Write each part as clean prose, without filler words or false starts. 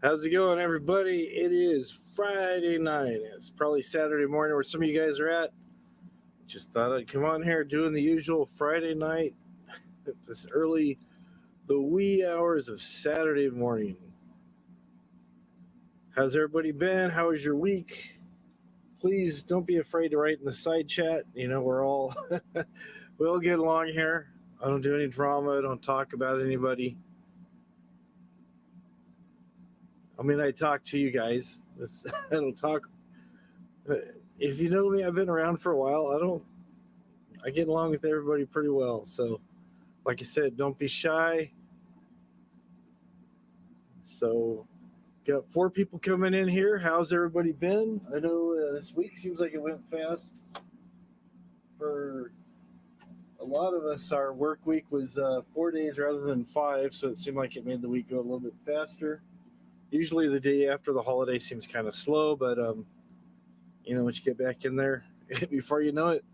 How's it going, everybody? It is Friday night. It's probably Saturday morning where some of you guys are at. Just thought I'd come on here doing the usual Friday night. It's this early, the wee hours of Saturday morning. How's everybody been? How was your week? Please don't be afraid to write in the side chat. You know, we're all, we all get along here. I don't do any drama. I don't talk about anybody. I mean, I talk to you guys. I don't talk. If you know me, I've been around for a while. I get along with everybody pretty well. So, like I said, don't be shy. So, got 4 people coming in here. How's everybody been? I know this week seems like it went fast. For a lot of us, our work week was 4 days rather than 5, so it seemed like it made the week go a little bit faster. Usually the day after the holiday seems kind of slow, but you know, once you get back in there, before you know it,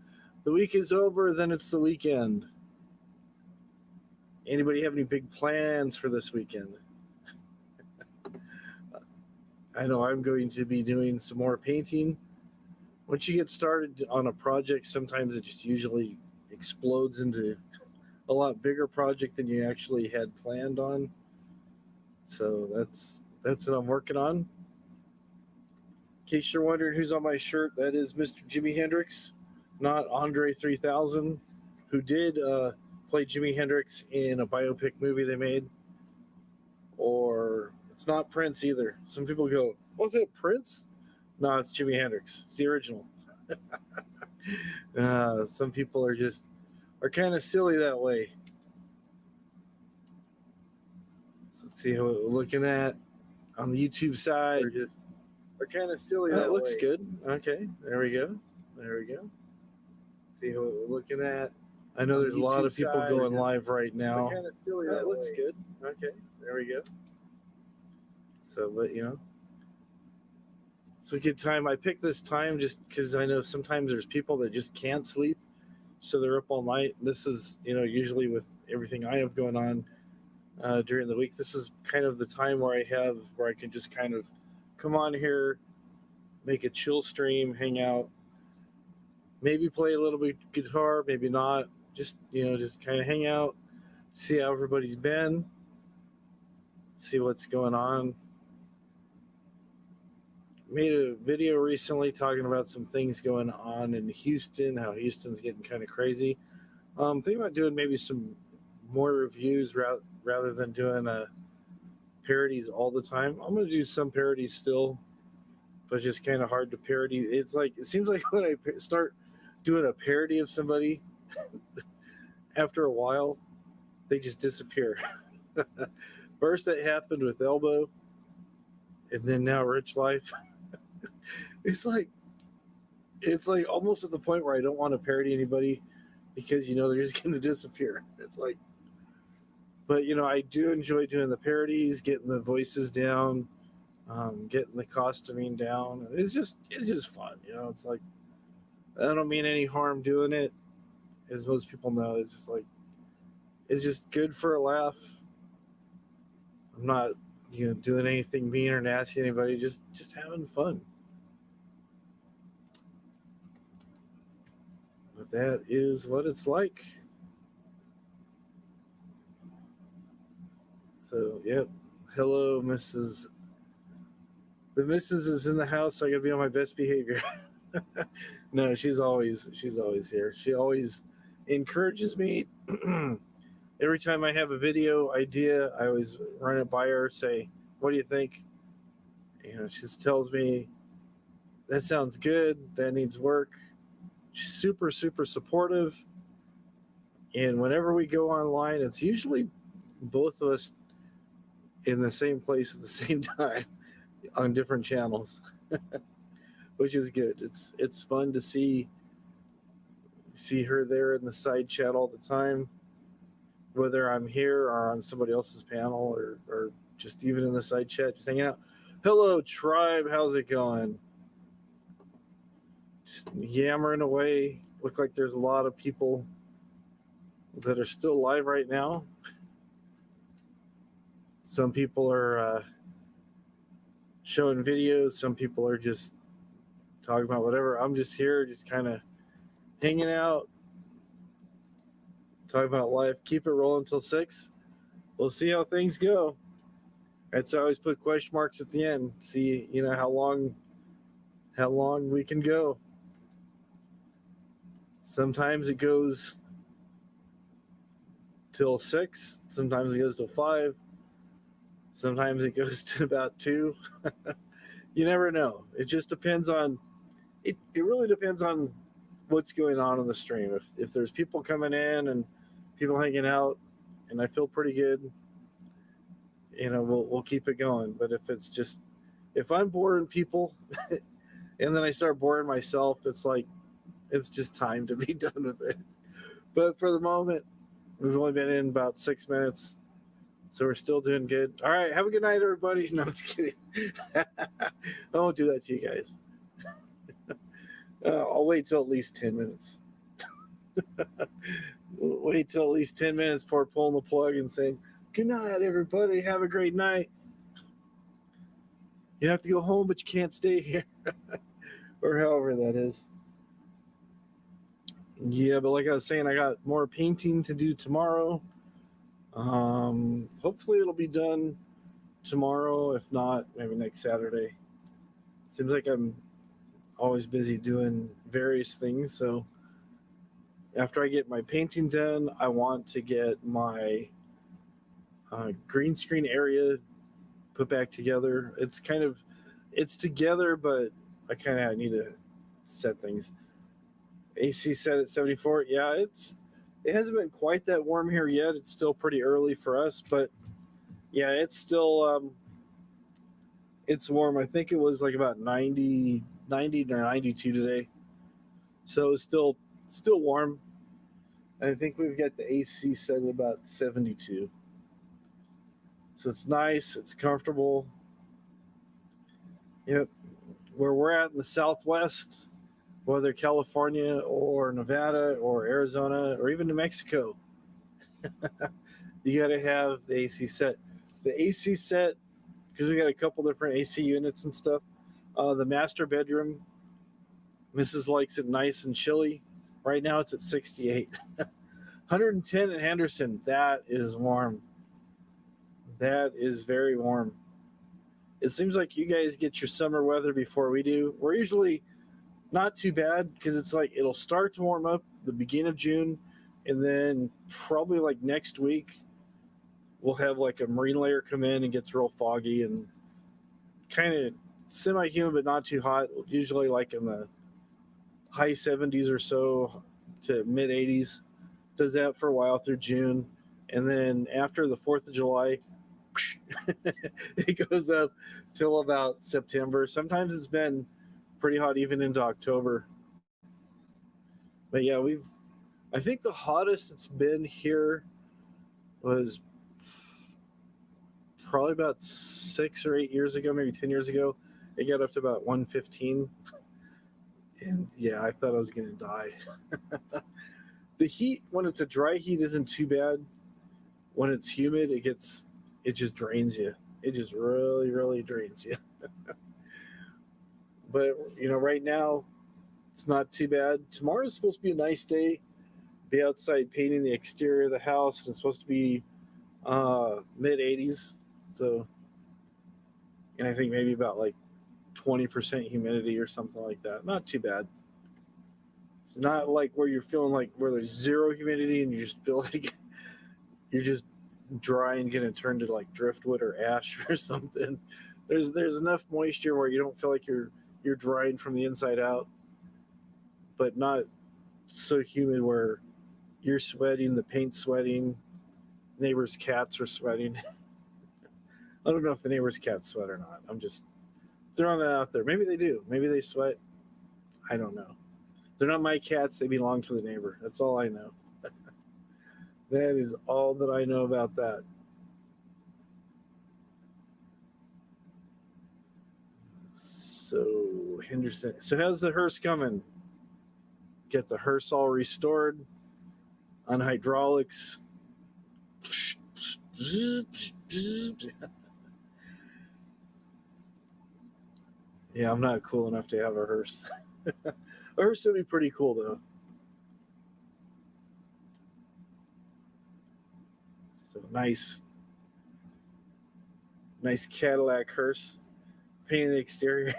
the week is over, then it's the weekend. Anybody have any big plans for this weekend? I know I'm going to be doing some more painting. Once you get started on a project, sometimes it just usually explodes into a lot bigger project than you actually had planned on. So that's what I'm working on. In case you're wondering who's on my shirt, that is Mr. Jimi Hendrix, not Andre 3000, who did play Jimi Hendrix in a biopic movie they made. Or it's not Prince either. Some people go, was it Prince? No, it's Jimi Hendrix. It's the original. Some people are kind of silly that way. So let's see how we're looking at on the YouTube side. Are kind of silly. That looks good. Okay, there we go. Let's see what we're looking at. I know there's a lot of people going live right now. Kind of silly. That looks good. Okay, there we go. So, but you know, it's a good time. I picked this time just because I know sometimes there's people that just can't sleep, so they're up all night. This is, you know, usually with everything I have going on during the week, this is kind of the time where I can just kind of come on here, make a chill stream, hang out, maybe play a little bit guitar, maybe not. Just, you know, just kind of hang out, see how everybody's been, see what's going on. Made a video recently talking about some things going on in Houston, how Houston's getting kind of crazy. Thinking about doing maybe some more reviews rather than doing parodies all the time. I'm going to do some parodies still, but it's just kind of hard to parody. It's like, it seems like when I start doing a parody of somebody, after a while, they just disappear. First that happened with Elbow, and then now Rich Life. It's like almost at the point where I don't want to parody anybody because, you know, they're just going to disappear. It's like, but, you know, I do enjoy doing the parodies, getting the voices down, getting the costuming down. It's just fun, you know. It's like, I don't mean any harm doing it, as most people know. It's just like, it's just good for a laugh. I'm not, you know, doing anything mean or nasty to anybody, just having fun. But that is what it's like. So, yep. Hello, Mrs. The Mrs. is in the house, so I gotta be on my best behavior. No, she's always here. She always encourages me. Every time I have a video idea, I always run it by her, say, what do you think? You know, she just tells me, that sounds good, that needs work. She's super, super supportive. And whenever we go online, it's usually both of us in the same place at the same time on different channels, which is good. It's fun to see her there in the side chat all the time, whether I'm here or on somebody else's panel or just even in the side chat, just hanging out. Hello, tribe. How's it going? Just yammering away. Look like there's a lot of people that are still live right now. Some people are showing videos. Some people are just talking about whatever. I'm just here, just kind of hanging out, talking about life. Keep it rolling until 6. We'll see how things go. That's why I always put question marks at the end. See, how long we can go. Sometimes it goes till 6. Sometimes it goes till 5. Sometimes it goes to about 2. You never know. It just depends on. It really depends on what's going on the stream. If there's people coming in and people hanging out, and I feel pretty good, we'll keep it going. But if I'm boring people, and then I start boring myself, it's just time to be done with it. But for the moment, we've only been in about 6 minutes, so we're still doing good. All right, have a good night, everybody. No, I'm just kidding. I won't do that to you guys. I'll wait till at least 10 minutes. Wait till at least 10 minutes before pulling the plug and saying, good night, everybody. Have a great night. You have to go home, but you can't stay here. Or however that is. Yeah, but like I was saying, I got more painting to do tomorrow. Hopefully it'll be done tomorrow. If not, maybe next Saturday. Seems like I'm always busy doing various things. So after I get my painting done, I want to get my green screen area put back together. It's together, but I kind of need to set things. AC set at 74. Yeah, it hasn't been quite that warm here yet. It's still pretty early for us, but yeah, it's still it's warm. I think it was like about 90 or 92 today. So it's still warm. And I think we've got the AC set at about 72. So it's nice, it's comfortable. Yep. Where we're at in the Southwest, whether California or Nevada or Arizona or even New Mexico, you got to have the AC set. The AC set, because we got a couple different AC units and stuff. The master bedroom, Mrs. likes it nice and chilly. Right now it's at 68. 110 in Henderson. That is warm. That is very warm. It seems like you guys get your summer weather before we do. We're usually not too bad because it's like it'll start to warm up the beginning of June, and then probably like next week we'll have like a marine layer come in and gets real foggy and kind of semi-humid but not too hot. Usually like in the high 70s or so to mid 80s. Does that for a while through June, and then after the 4th of July, it goes up till about September. Sometimes it's been pretty hot even into October. But yeah, I think the hottest it's been here was probably about 6 or 8 years ago, maybe 10 years ago. It got up to about 115. And yeah, I thought I was going to die. The heat, when it's a dry heat, isn't too bad. When it's humid, it just drains you. It just really, really drains you. But, right now, it's not too bad. Tomorrow's supposed to be a nice day. Be outside painting the exterior of the house. And it's supposed to be mid 80s. So, and I think maybe about like 20% humidity or something like that. Not too bad. It's not like where you're feeling like where there's zero humidity and you just feel like you're just dry and going to turn to like driftwood or ash or something. There's enough moisture where you don't feel like you're drying from the inside out, but not so humid where you're sweating, the paint's sweating, neighbors' cats are sweating. I don't know if the neighbors' cats sweat or not. I'm just throwing that out there. Maybe they do. Maybe they sweat. I don't know. They're not my cats. They belong to the neighbor. That's all I know. That is all that I know about that. So, Henderson. So, how's the hearse coming? Get the hearse all restored on hydraulics. Yeah, I'm not cool enough to have a hearse. A hearse would be pretty cool though. So nice Cadillac hearse, painting the exterior.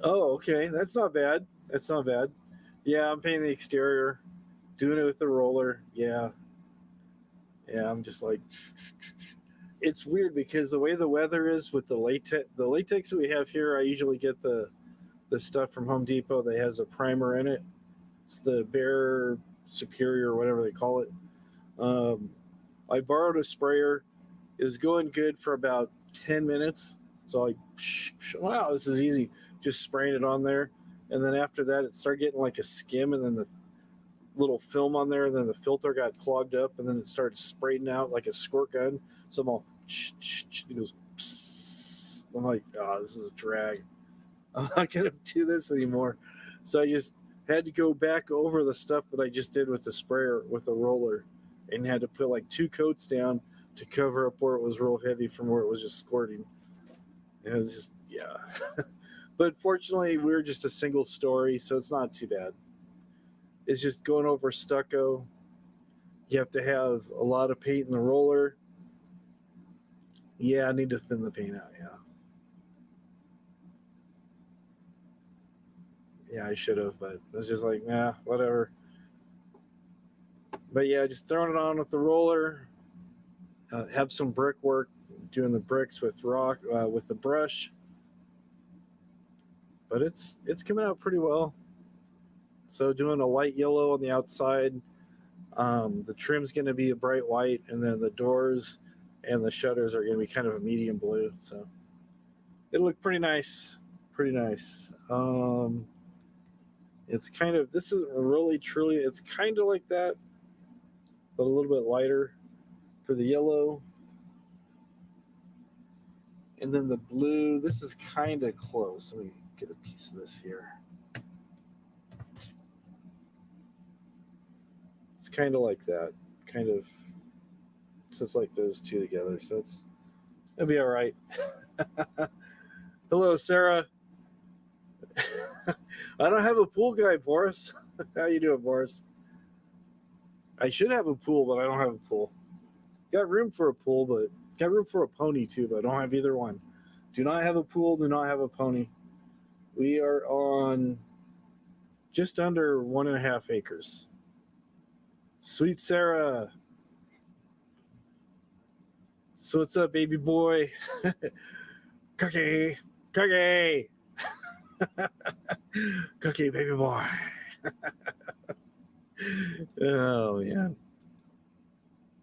Oh, okay, that's not bad. That's not bad. Yeah, I'm painting the exterior, doing it with the roller. Yeah, yeah. I'm just like, it's weird because the way the weather is with the latex that we have here, I usually get the stuff from Home Depot that has a primer in it. It's the Bear Superior, or whatever they call it. Um, I borrowed a sprayer. It was going good for about 10 minutes. So I, wow, this is easy. Just spraying it on there, and then after that, it started getting like a skim, and then the little film on there, and then the filter got clogged up, and then it started spraying out like a squirt gun. So I'm all, it goes, psst. I'm like, oh, this is a drag. I'm not gonna do this anymore. So I just had to go back over the stuff that I just did with the sprayer with the roller, and had to put like 2 coats down to cover up where it was real heavy from where it was just squirting. And it was just yeah. But fortunately, we were just a single story, so it's not too bad. It's just going over stucco. You have to have a lot of paint in the roller. Yeah, I need to thin the paint out. Yeah, I should have, but it's just like, nah, whatever. But yeah, just throwing it on with the roller. Have some brickwork, doing the bricks with rock with the brush. But it's coming out pretty well. So doing a light yellow on the outside. The trim's going to be a bright white, and then the doors and the shutters are going to be kind of a medium blue. So it'll look pretty nice. Pretty nice. It's kind of this isn't really truly. It's kind of like that, but a little bit lighter for the yellow. And then the blue, this is kind of close. Let me get a piece of this here. It's kind of like that. Kind of, so it's like those two together. So it'll be all right. Hello, Sarah. I don't have a pool guy, Boris. How you doing, Boris? I should have a pool, but I don't have a pool. Got room for a pool, but got room for a pony too, but I don't have either one. Do not have a pool, do not have a pony. We are on just under 1.5 acres. Sweet Sarah. So what's up, baby boy? Cookie. Cookie. Cookie, baby boy. Oh man.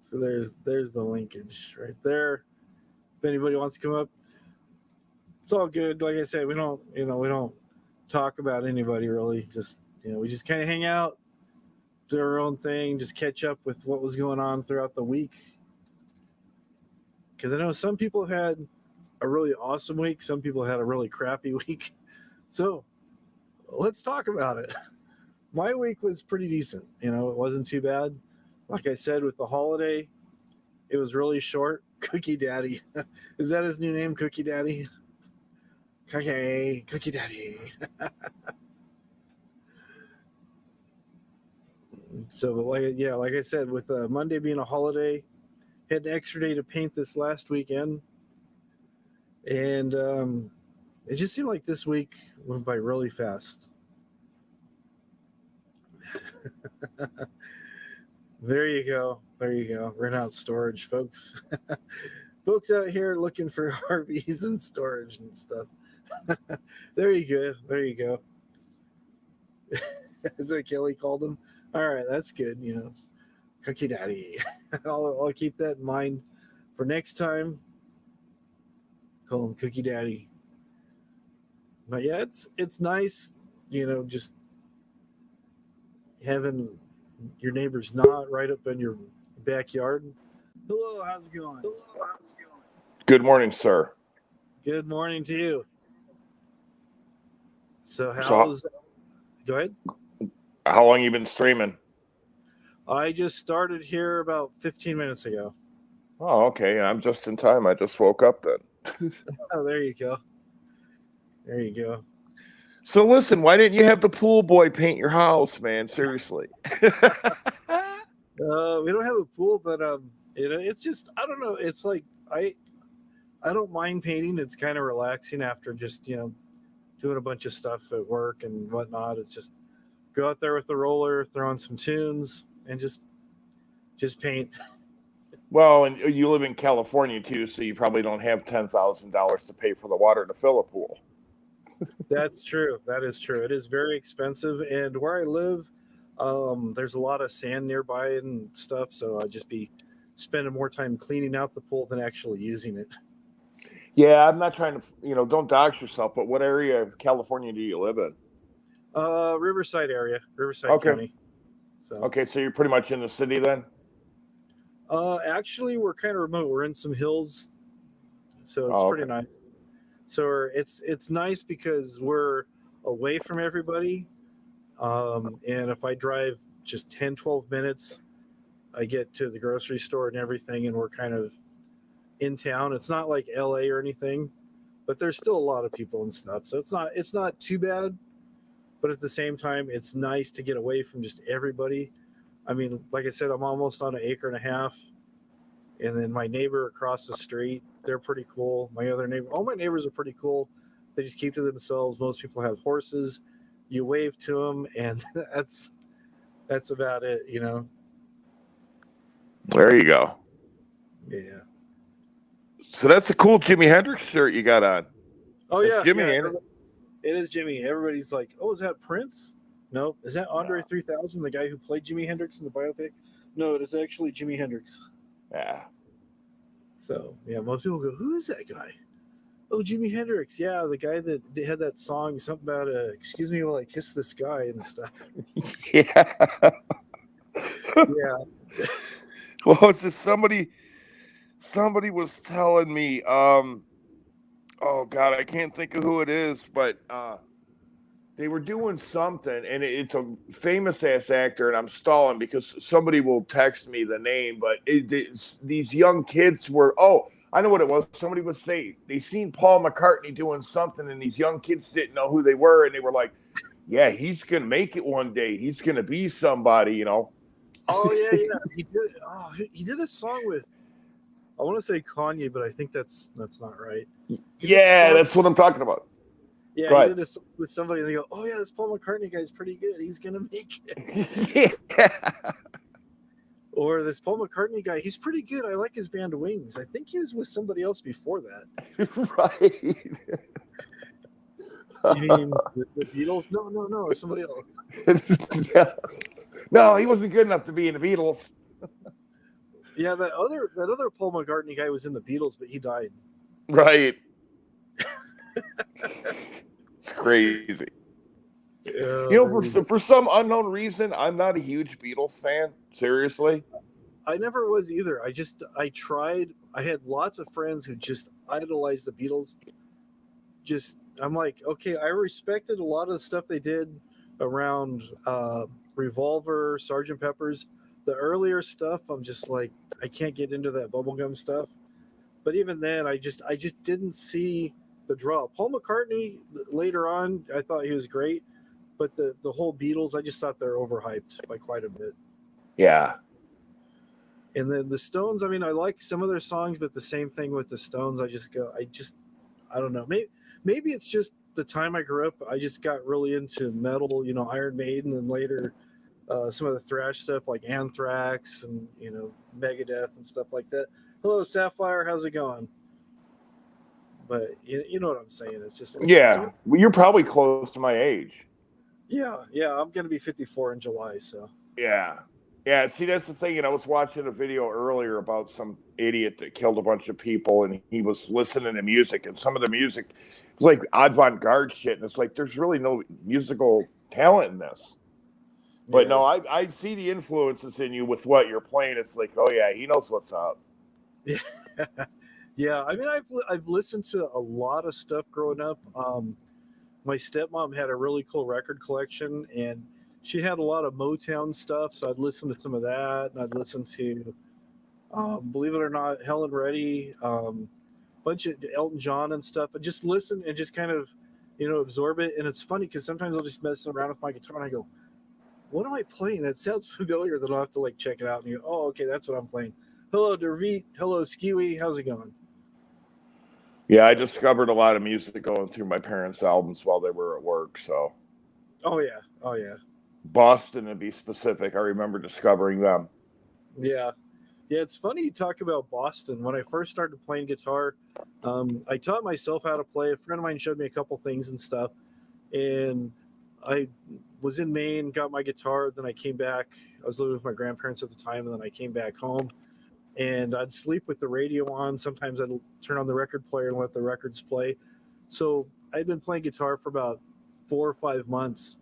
So there's the linkage right there. If anybody wants to come up, it's all good. Like I said, we don't talk about anybody really. Just we just kind of hang out, do our own thing, just catch up with what was going on throughout the week. Because I know some people had a really awesome week, some people had a really crappy week. So let's talk about it. My week was pretty decent. It wasn't too bad. Like I said, with the holiday, it was really short. Cookie Daddy. Is that his new name, Cookie Daddy? Cookie Daddy. So, like I said, with Monday being a holiday, had an extra day to paint this last weekend, and it just seemed like this week went by really fast. There you go. There you go. Rent out storage, folks. Folks out here looking for RVs and storage and stuff. There you go. There you go. Is that Kelly called him? All right, that's good. Cookie Daddy. I'll keep that in mind for next time. Call him Cookie Daddy. But yeah, it's nice, just having your neighbors not right up in your backyard. Hello, how's it going? Good morning, sir. Good morning to you. So So, go ahead. how long you been streaming? I just started here about 15 minutes ago. Oh, okay. I'm just in time. I just woke up then. Oh, there you go. There you go. So listen, why didn't you have the pool boy paint your house, man? Seriously. We don't have a pool, but it's just I don't know. It's like I don't mind painting. It's kind of relaxing after just doing a bunch of stuff at work and whatnot. It's just go out there with the roller, throw on some tunes, and just paint. Well, and you live in California too, so you probably don't have $10,000 to pay for the water to fill a pool. That's true. That is true. It is very expensive, and where I live, there's a lot of sand nearby and stuff. So I'd just be spending more time cleaning out the pool than actually using it. Yeah, I'm not trying to, don't dox yourself, but what area of California do you live in? Riverside area, Riverside Okay. County. So Okay, so you're pretty much in the city then? actually, we're kind of remote. We're in some hills, so it's pretty Okay. nice. So it's nice because we're away from everybody. And if I drive just 10, 12 minutes, I get to the grocery store and everything, and we're kind of in town. It's not like LA or anything, but there's still a lot of people and stuff. So it's not too bad, but at the same time, it's nice to get away from just everybody. I mean, like I said, I'm almost on an acre and a half. And then my neighbor across the street, they're pretty cool. My other neighbor, all my neighbors are pretty cool. They just keep to themselves. Most people have horses. You wave to them, and that's about it. There you go. Yeah. So that's a cool Jimi Hendrix shirt you got on. Oh That's yeah, Jimmy, yeah. ain't it? It is Jimmy. Everybody's like, "Oh, is that Prince?" No. Is that Andre 3000, the guy who played Jimi Hendrix in the biopic? No, it is actually Jimi Hendrix. Yeah. So yeah, most people go, "Who is that guy?" Oh, Jimi Hendrix. Yeah, the guy that had that song, something about "Excuse me while I kiss this guy" and stuff. Yeah. Yeah. Well, it's just somebody was telling me, oh God, I can't think of who it is, but they were doing something, and it's a famous ass actor, and I'm stalling because somebody will text me the name, but these young kids were, oh, I know what it was. Somebody was saying they seen Paul McCartney doing something, and these young kids didn't know who they were, and they were like, yeah, he's gonna make it one day. He's gonna be somebody. Oh yeah, yeah. He did. Oh, he did a song with. I want to say Kanye, but I think that's not right. He did a Yeah, song. that's what I'm talking about. Yeah, Go he ahead. did a song with somebody, and they go, "Oh yeah, this Paul McCartney guy's pretty good. He's gonna make it." Yeah. Or this Paul McCartney guy, he's pretty good. I like his band Wings. I think he was with somebody else before that. Right. You mean the Beatles? No, no, no, somebody else. Yeah. No, he wasn't good enough to be in the Beatles. Yeah, that other Paul McCartney guy was in the Beatles, but he died. Right. It's crazy. For some unknown reason, I'm not a huge Beatles fan. Seriously. I never was either. I tried. I had lots of friends who just idolized the Beatles. I'm like, okay, I respected a lot of the stuff they did around Revolver, Sergeant Pepper's. The earlier stuff, I'm just like, I can't get into that bubblegum stuff. But even then, I just didn't see the draw. Paul McCartney later on, I thought he was great, but the whole Beatles, I just thought they're overhyped by quite a bit. Yeah. And then the Stones, I mean, I like some of their songs, but the same thing with the Stones. I don't know. Maybe it's just the time I grew up. I just got really into metal, Iron Maiden, and later some of the thrash stuff like Anthrax and Megadeth and stuff like that. Hello, Sapphire, how's it going? But you know what I'm saying. It's just Yeah. Well, you're probably close to my age. Yeah. I'm gonna be 54 in July, so. Yeah. Yeah. See, that's the thing. And I was watching a video earlier about some idiot that killed a bunch of people, and he was listening to music, and some of the music was like avant-garde shit. And it's like, there's really no musical talent in this. But no, I see the influences in you with what you're playing. It's like, oh yeah, he knows what's up. Yeah. Yeah, I mean, I've listened to a lot of stuff growing up. My stepmom had a really cool record collection, and she had a lot of Motown stuff. So I'd listen to some of that, and I'd listen to, believe it or not, Helen Reddy, bunch of Elton John and stuff, and just listen and just kind of absorb it. And it's funny because sometimes I'll just mess around with my guitar and I go, what am I playing? That sounds familiar. Then I'll have to like check it out and you go, oh, okay, that's what I'm playing. Hello, Dervit. Hello, Skewy. How's it going? Yeah, I discovered a lot of music going through my parents' albums while they were at work. So Oh yeah. Oh yeah. Boston, to be specific, I remember discovering them. Yeah. Yeah, it's funny you talk about Boston. When I first started playing guitar, I taught myself how to play. A friend of mine showed me a couple things and stuff, and I was in Maine, got my guitar. Then I came back. I was living with my grandparents at the time, and then I came back home. And I'd sleep with the radio on. Sometimes I'd turn on the record player and let the records play. So I'd been playing guitar for about 4 or 5 months,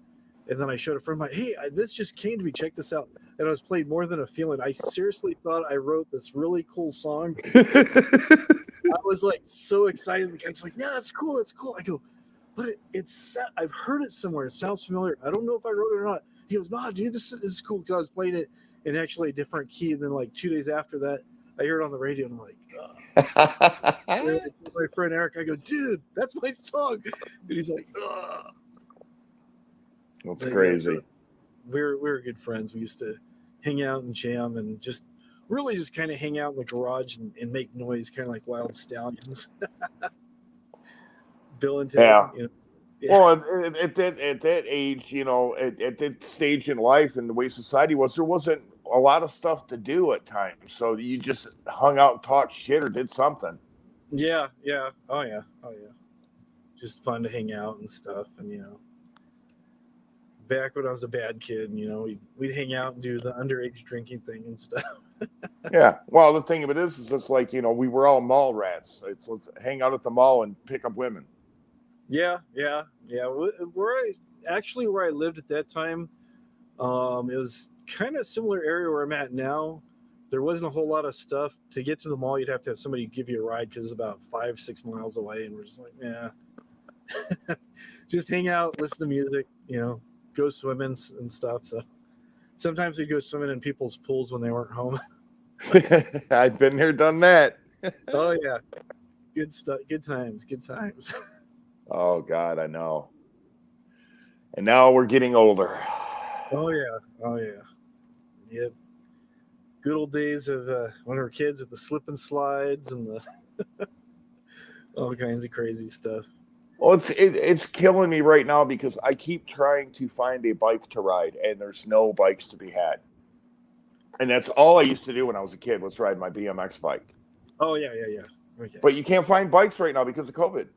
and then I showed a friend of mine, "Hey, this just came to me. Check this out." And I was playing More Than a Feeling. I seriously thought I wrote this really cool song. I was like so excited. The guy's like, "Yeah, that's cool. That's cool." I go, "But it's I've heard it somewhere. It sounds familiar. I don't know if I wrote it or not." He goes, "Nah, dude, this is cool." Because I was playing it in actually a different key. And then like 2 days after that, I heard it on the radio, and I'm like, "Ugh." And I told my friend Eric, I go, "Dude, that's my song." And he's like, "Ugh." That's But yeah, crazy. we were good friends. We used to hang out and jam and just really just kind of hang out in the garage and make noise, kind of like wild stallions. Bill and Ted, Yeah. Yeah. Well, at that age, at that stage in life and the way society was, there wasn't a lot of stuff to do at times. So you just hung out and talked shit or did something. Yeah, yeah. Oh yeah. Oh yeah. Just fun to hang out and stuff. And back when I was a bad kid, we'd hang out and do the underage drinking thing and stuff. Yeah. Well, the thing of it is it's like, we were all mall rats. Let's hang out at the mall and pick up women. Yeah, yeah, yeah. Where I lived at that time, it was kind of similar area where I'm at now. There wasn't a whole lot of stuff to get to the mall. You'd have to have somebody give you a ride because it's about 5, 6 miles away, and we're just like, yeah, just hang out, listen to music, go swimming and stuff. So sometimes we go swimming in people's pools when they weren't home. I've been there, done that. Oh yeah, good stuff, good times, good times. Oh God, I know. And now we're getting older. Oh yeah, oh yeah, yeah. Good old days of when we were kids with the slip and slides and the all kinds of crazy stuff. Well, it's killing me right now because I keep trying to find a bike to ride, and there's no bikes to be had. And that's all I used to do when I was a kid was ride my BMX bike. Oh yeah, yeah, yeah. Okay. But you can't find bikes right now because of COVID.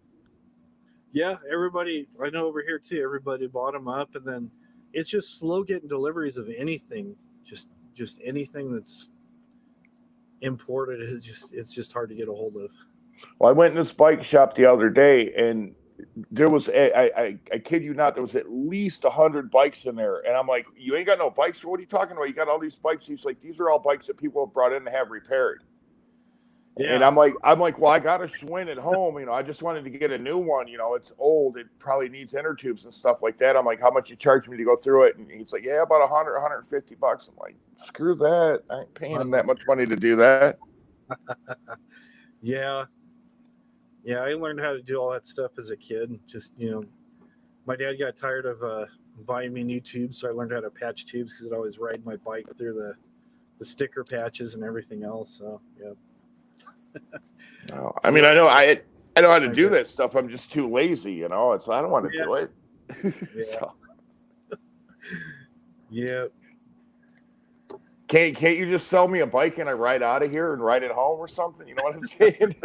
Yeah, everybody I know over here too. Everybody bought them up, and then it's just slow getting deliveries of anything. Just anything that's imported is it's just hard to get a hold of. Well, I went in this bike shop the other day, and there was I kid you not, there was at least 100 bikes in there, and I'm like, you ain't got no bikes? What are you talking about? You got all these bikes? He's like, these are all bikes that people have brought in to have repaired. And Yeah. I'm like, well, I got a Schwinn at home. I just wanted to get a new one. It's old. It probably needs inner tubes and stuff like that. I'm like, how much you charge me to go through it? And he's like, yeah, about 100, $150. I'm like, screw that. I ain't paying him that much money to do that. Yeah. Yeah, I learned how to do all that stuff as a kid. Just, my dad got tired of buying me new tubes, so I learned how to patch tubes because I'd always ride my bike through the sticker patches and everything else. So, yeah. No, I So mean, I know how to I do did. that stuff. I'm just too lazy. It's I don't want to Yeah. do it. Yeah. So Yeah. can't you just sell me a bike and I ride out of here and ride it home or something? You know what I'm saying?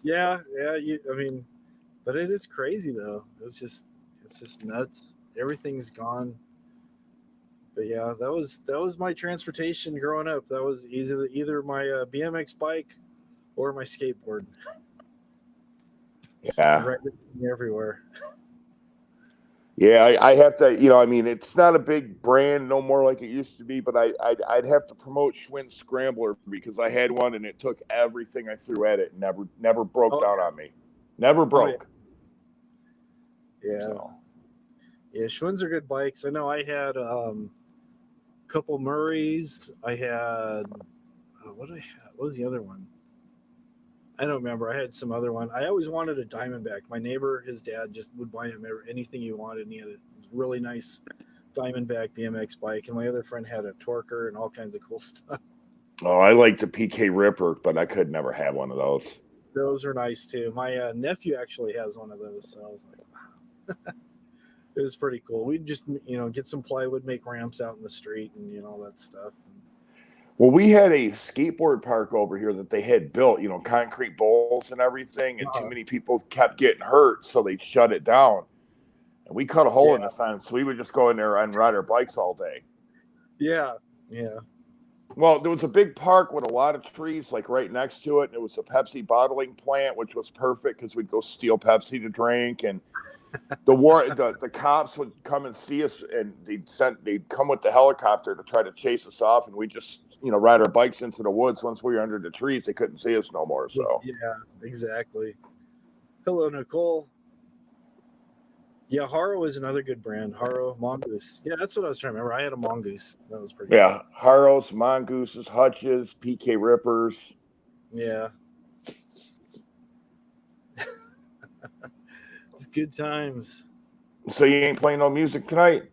Yeah. Yeah. I mean, but it is crazy though. It's just nuts. Everything's gone. But yeah, that was my transportation growing up. That was either my BMX bike or my skateboard. Just Yeah. right everywhere. Yeah, I have to, I mean, it's not a big brand no more like it used to be, but I'd have to promote Schwinn Scrambler because I had one and it took everything I threw at it, and never broke Oh down yeah. on me. Never Oh yeah. broke. Yeah. So Yeah. Schwinn's are good bikes. I know I had a couple Murrays. I had what did I have? What was the other one? I don't remember. I had some other one. I always wanted a Diamondback. My neighbor, his dad, just would buy him anything he wanted, and he had a really nice Diamondback BMX bike. And my other friend had a Torker and all kinds of cool stuff. Oh, I like the PK Ripper, but I could never have one of those. Those are nice too. My nephew actually has one of those, so I was like, wow. It was pretty cool. We'd just get some plywood, make ramps out in the street, and all that stuff. Well, we had a skateboard park over here that they had built, concrete bowls and everything, and too many people kept getting hurt, so they shut it down. And we cut a hole in the fence, so we would just go in there and ride our bikes all day. Yeah. Well, there was a big park with a lot of trees, like right next to it, and it was a Pepsi bottling plant, which was perfect because we'd go steal Pepsi to drink, and the cops would come and see us, and they'd come with the helicopter to try to chase us off, and we just ride our bikes into the woods. Once we were under the trees, they couldn't see us no more. So yeah, exactly. Hello, Nicole. Yeah, Haro is another good brand. Haro, Mongoose. Yeah, that's what I was trying to remember. I had a Mongoose. That was pretty good. Haros, Mongooses, Hutches, PK Rippers. Yeah. It's good times. So you ain't playing no music tonight?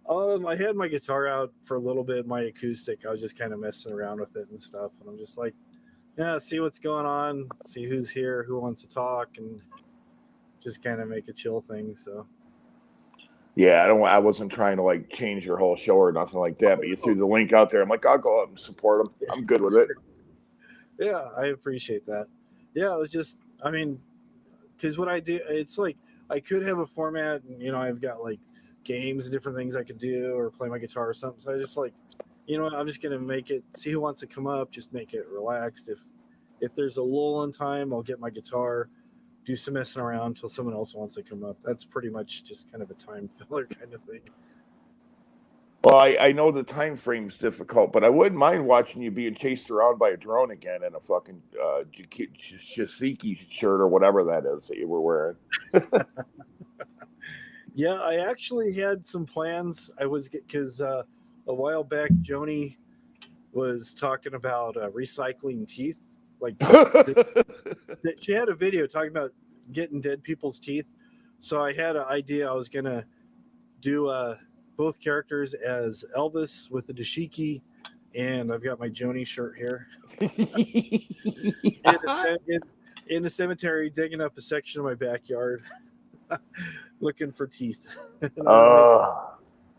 I had my guitar out for a little bit, my acoustic. I was just kind of messing around with it and stuff. And I'm just like, yeah, see what's going on, see who's here, who wants to talk, and just kind of make a chill thing. So yeah, I wasn't trying to like change your whole show or nothing like that, but you threw the link out there. I'm like, I'll go out and support them. I'm good with it. Yeah, I appreciate that. Yeah, it was just, because what I do, it's like I could have a format, and I've got like games and different things I could do, or play my guitar or something. So I just like, I'm just gonna make it. See who wants to come up. Just make it relaxed. If there's a lull in time, I'll get my guitar, do some messing around until someone else wants to come up. That's pretty much just kind of a time filler kind of thing. Well, I know the time frame's difficult, but I wouldn't mind watching you being chased around by a drone again in a fucking Shasiki shirt or whatever that is that you were wearing. Yeah, I actually had some plans. Because a while back, Joni was talking about recycling teeth. Like she had a video talking about getting dead people's teeth. So I had an idea. I was gonna do both characters as Elvis with the dashiki, and I've got my Joni shirt here. in a cemetery, digging up a section of my backyard, looking for teeth.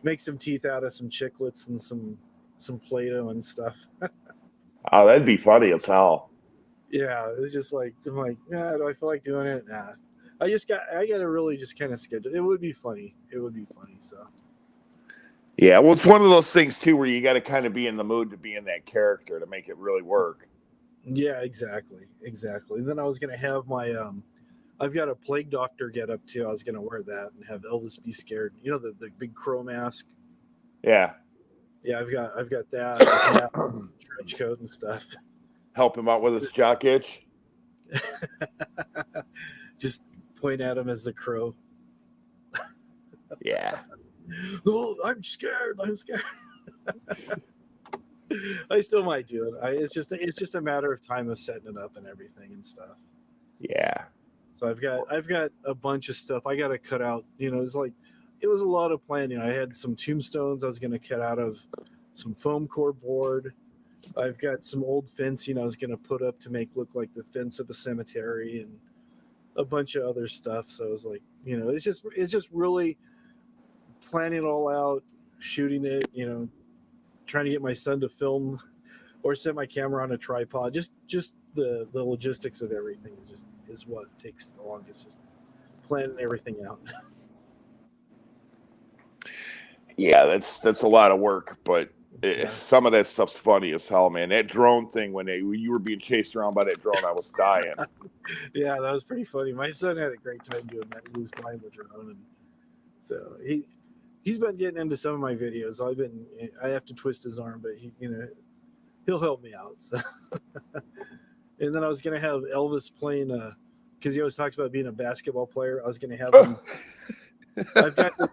Make some teeth out of some chiclets and some Play-Doh and stuff. Oh, that'd be funny as hell. Yeah, it's just like, I'm like, yeah, do I feel like doing it? Nah. I got to really just kind of schedule. It would be funny. So. Yeah, well, it's one of those things too where you got to kind of be in the mood to be in that character to make it really work. Yeah, exactly. And then I was gonna have my I've got a plague doctor get up too. I was gonna wear that and have Elvis be scared. The big crow mask. Yeah. Yeah, I've got that trench coat and stuff. Help him out with his jock itch. Just point at him as the crow. Yeah. Oh, I'm scared. I still might do it. It's just a matter of time of setting it up and everything and stuff. Yeah. So I've got a bunch of stuff I got to cut out. It was a lot of planning. I had some tombstones I was going to cut out of some foam core board. I've got some old fencing I was going to put up to make look like the fence of a cemetery, and a bunch of other stuff. So I was like, it's just really planning it all out, shooting it, trying to get my son to film or set my camera on a tripod. Just the logistics of everything is what takes the longest, just planning everything out. Yeah, that's a lot of work, but some of that stuff's funny as hell, man. That drone thing when you were being chased around by that drone, I was dying. Yeah, that was pretty funny. My son had a great time doing that. He was flying the drone, and so he's been getting into some of my videos. I have to twist his arm, but he'll help me out. So. And then I was gonna have Elvis playing because he always talks about being a basketball player. I was gonna have him. I've got this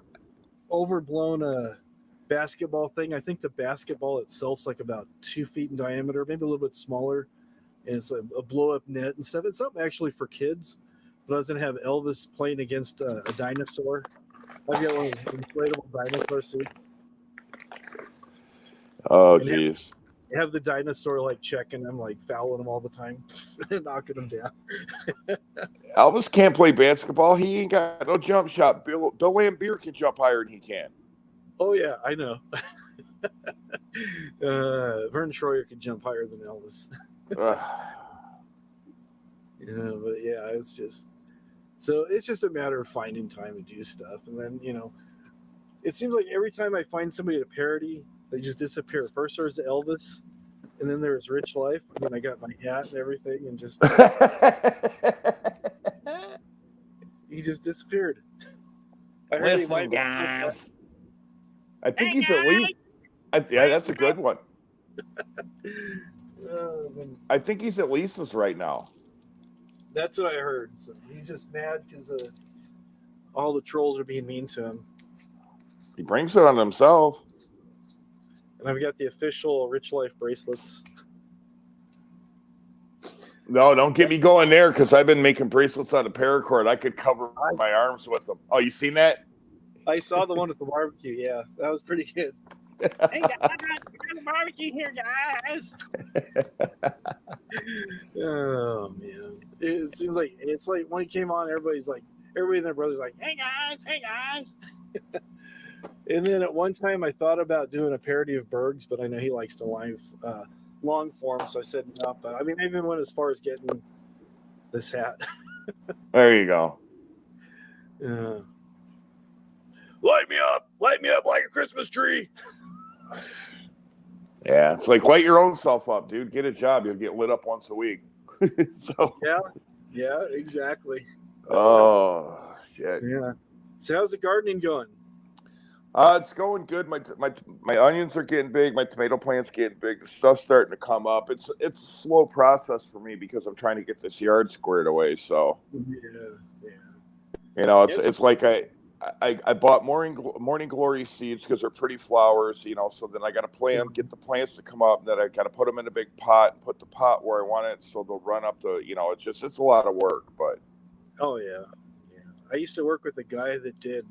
overblown basketball thing. I think the basketball itself's like about 2 feet in diameter, maybe a little bit smaller. and it's a blow up net and stuff. It's something actually for kids, but I was gonna have Elvis playing against a dinosaur. I've got one of those inflatable dinosaur suits, Oh, and geez. have the dinosaur like checking him, like fouling him all the time, knocking him down. Elvis can't play basketball. He ain't got no jump shot. Bill Lambier can jump higher than he can. Oh yeah, I know. Vern Troyer could jump higher than Elvis. Yeah, but yeah, it's just a matter of finding time to do stuff, and then it seems like every time I find somebody to parody, they just disappear. First there's Elvis, and then there's Rich Life, and then I got my hat and everything, and just he just disappeared. I heard he Listen, might be. guys. I think he's at least. Yeah, that's a good one. I think he's at Lisa's right now. That's what I heard. So he's just mad because all the trolls are being mean to him. He brings it on himself. And I've got the official Rich Life bracelets. No, don't get me going there because I've been making bracelets out of paracord. I could cover my arms with them. Oh, you seen that? I saw the one at the barbecue. Yeah, that was pretty good. Hey guys, we're on the barbecue here, guys. Oh man, it seems like it's like when he came on, everybody and their brothers like, hey guys. And then at one time, I thought about doing a parody of Bergs, but I know he likes to long form, so I said no. But I mean, I even went as far as getting this hat. There you go. Light me up like a Christmas tree. Yeah, it's like light your own self up, dude. Get a job, you'll get lit up once a week. So yeah, exactly. Oh shit. Yeah. So how's the gardening going? It's going good. My onions are getting big. My tomato plant's getting big. The stuff's starting to come up. It's a slow process for me because I'm trying to get this yard squared away. So yeah. It's like I bought morning glory seeds because they're pretty flowers. So then I got to plant them, get the plants to come up, and then I got to put them in a big pot and put the pot where I want it so they'll run up the. It's a lot of work, but. Oh yeah. I used to work with a guy that did.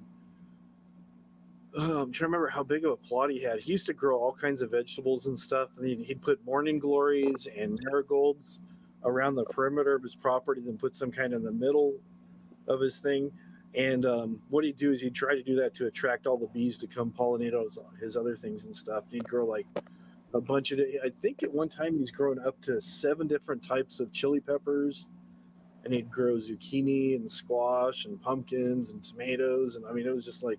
I'm trying to remember how big of a plot he had. He used to grow all kinds of vegetables and stuff, and he'd put morning glories and marigolds around the perimeter of his property, then put some kind in the middle of his thing. And what he'd do is he'd try to do that to attract all the bees to come pollinate his other things and stuff. He'd grow like a bunch of. I think at one time he's grown up to 7 different types of chili peppers, and he'd grow zucchini and squash and pumpkins and tomatoes, and I mean it was just like.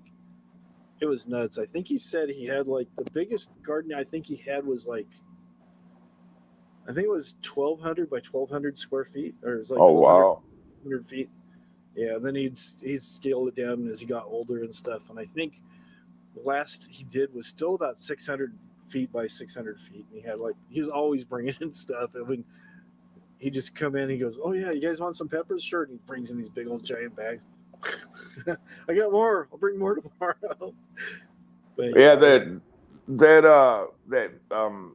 It was nuts. I think he said he had like the biggest garden I think he had was like, I think it was 1,200 by 1,200 square feet, or it was like 1,200 feet. Yeah, and then he'd scaled it down as he got older and stuff. And I think the last he did was still about 600 feet by 600 feet. And he was always bringing in stuff. And when he just come in, he goes, "Oh yeah, you guys want some peppers?" Sure. And he brings in these big old giant bags. I got more. I'll bring more tomorrow. But yeah, that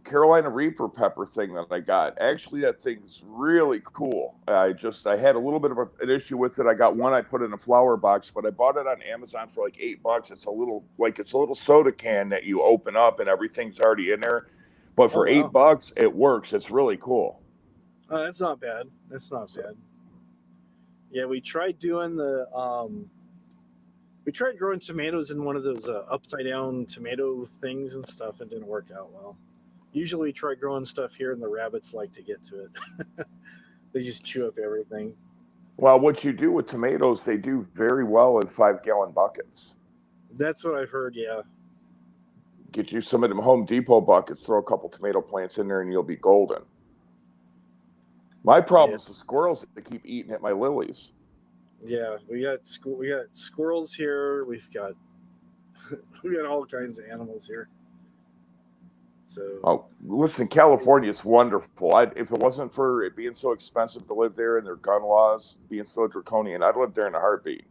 Carolina Reaper pepper thing that I got. Actually, that thing's really cool. I had a little bit of an issue with it. I got one I put in a flower box, but I bought it on Amazon for like $8. It's a little soda can that you open up and everything's already in there. But for $8, it works. It's really cool. Oh, that's not bad. Bad. Yeah, we tried doing we tried growing tomatoes in one of those upside down tomato things and stuff, and didn't work out well. Usually we try growing stuff here and the rabbits like to get to it. They just chew up everything. Well, what you do with tomatoes, they do very well in 5-gallon buckets. That's what I've heard, yeah. Get you some of them Home Depot buckets, throw a couple tomato plants in there, and you'll be golden. My problem is the squirrels that keep eating at my lilies. Yeah, we got squirrels here. We've got all kinds of animals here. So listen, California is wonderful. If it wasn't for it being so expensive to live there and their gun laws being so draconian, I'd live there in a heartbeat.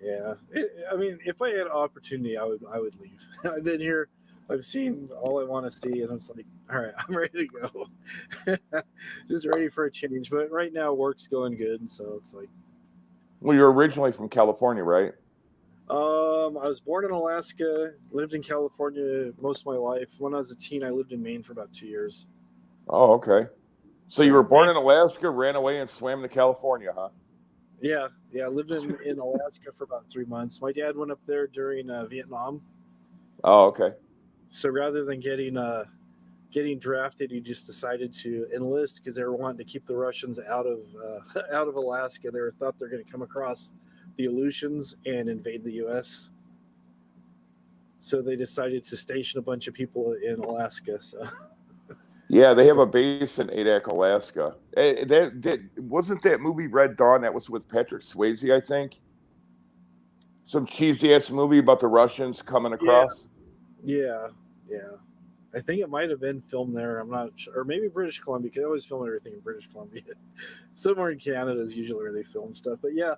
Yeah, I mean, if I had an opportunity, I would leave. I've been here I've seen all I want to see, and it's like, all right, I'm ready to go. Just ready for a change. But right now, work's going good, so it's like, Well, you're originally from California, right? I was born in Alaska, lived in California most of my life. When I was a teen, I lived in Maine for about 2 years. Oh, okay. So you were So born Maine, in Alaska, ran away, and swam to California, huh? yeah, I lived in Alaska for about 3 months. My dad went up there during Vietnam, Oh, okay. so rather than getting drafted, he just decided to enlist because they were wanting to keep the Russians out of out of Alaska. They were thought they're going to come across the Aleutians and invade the U.S. So they decided to station a bunch of people in Alaska. So, Yeah, they have so a base in Adak, Alaska. That wasn't that movie Red Dawn. That was with Patrick Swayze, I think. Some cheesy ass movie about the Russians coming yeah, across. yeah, yeah. I think it might have been filmed there. I'm not sure, or maybe British Columbia. Because I always film everything in British Columbia. Somewhere in Canada is usually where they film stuff. But yeah,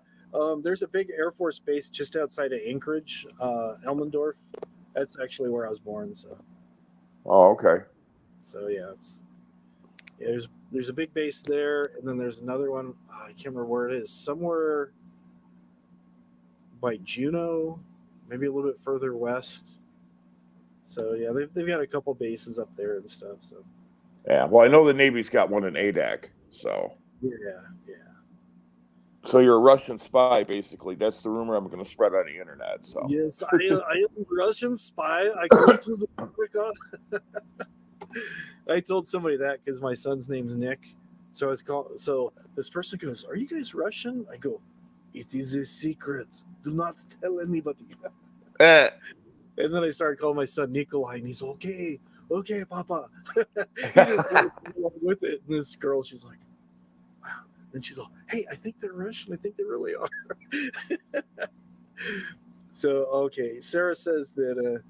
there's a big Air Force base just outside of Anchorage, Elmendorf. That's actually where I was born. Oh, okay. So yeah, yeah, there's a big base there, and then there's another one. I can't remember where it is. Somewhere by Juneau, maybe a little bit further west. So yeah, they've got a couple bases up there and stuff. So Yeah. Well, I know the Navy's got one in Adak. So, yeah, yeah. so you're a Russian spy, basically. That's the rumor I'm going to spread on the internet. So, Yes, I am Russian spy. I come to the Africa. I told somebody that because my son's name's Nick. So it's called. So this person goes, "Are you guys Russian?" I go, "It is a secret. Do not tell anybody." eh. And then I started calling my son Nikolai, and he's okay, okay, Papa. He just goes along with it. And this girl, she's like, "Wow." And she's like, "Hey, I think they're Russian. I think they really are." So okay, Sarah says that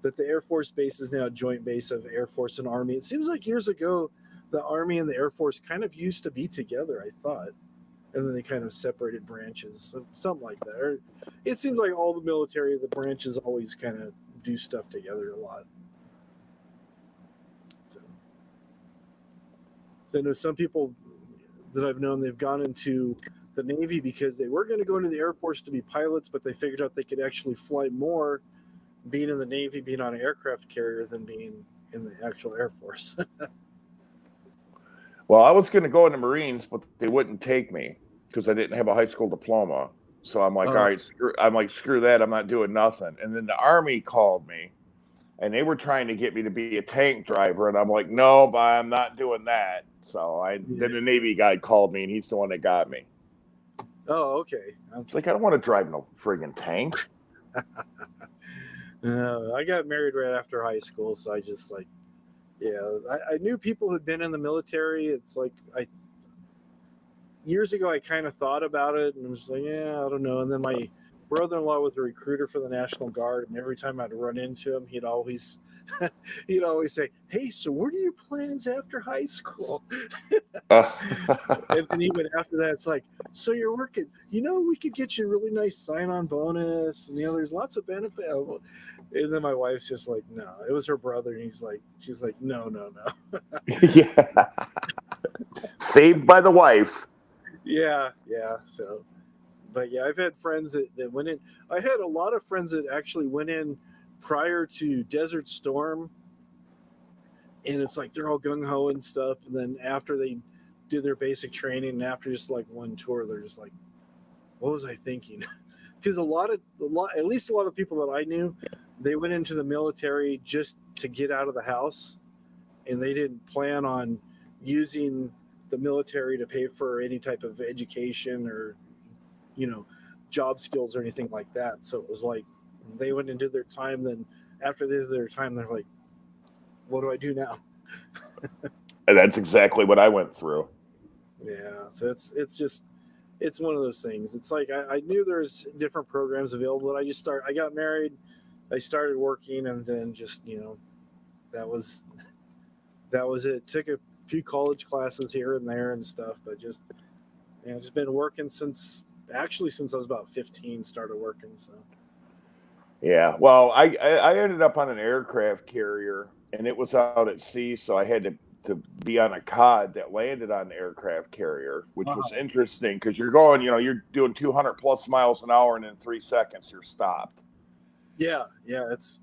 the Air Force Base is now a joint base of Air Force and Army. It seems like years ago, the Army and the Air Force kind of used to be together, I thought. And then they kind of separated branches, something like that. Or it seems like all the military, the branches always kind of do stuff together a lot. So, so I know some people that I've known, they've gone into the Navy because they were going to go into the Air Force to be pilots, but they figured out they could actually fly more being in the Navy, being on an aircraft carrier, than being in the actual Air Force. Well, I was going to go in the Marines, but they wouldn't take me because I didn't have a high school diploma. So I'm like, all uh, right, screw that. I'm not doing nothing. And then the Army called me and they were trying to get me to be a tank driver. And I'm like, no, but I'm not doing that. So then the yeah. Navy guy called me and he's the one that got me. Oh, okay. It's like, I don't want to drive no friggin' tank. I got married right after high school, so I just like, yeah, I knew people who'd been in the military. It's like I years ago I kind of thought about it and was like, yeah, I don't know. And then my brother-in-law was a recruiter for the National Guard, and every time I'd run into him, he'd always he'd always say, "Hey, so what are your plans after high school?" Uh, And then even after that, it's like, "So you're working? You know, we could get you a really nice sign-on bonus, and there's lots of benefit." And then my wife's just like, "No," it was her brother, and she's like, "No, no, no." yeah. Saved by the wife. Yeah, yeah. So, but yeah, I've had friends that went in. I had a lot of friends that actually went in prior to Desert Storm, and it's like they're all gung ho and stuff. And then after they do their basic training, and after just like one tour, they're just like, "What was I thinking?" Because at least a lot of people that I knew, they went into the military just to get out of the house, and they didn't plan on using the military to pay for any type of education or you know job skills or anything like that. So it was like they went into their time. Then after they did their time, they're like, "What do I do now?" And that's exactly what I went through. Yeah. So it's just it's one of those things. It's like I knew there's different programs available, but I got married, I started working, and then just that was that was it. Took a few college classes here and there and stuff, but just been working since I was about 15. Started working, so Yeah. Well, I ended up on an aircraft carrier, and it was out at sea, so I had to be on a cod that landed on the aircraft carrier, which was Wow. interesting because you're going, you're doing 200 plus miles an hour, and in 3 seconds you're stopped. Yeah, yeah, it's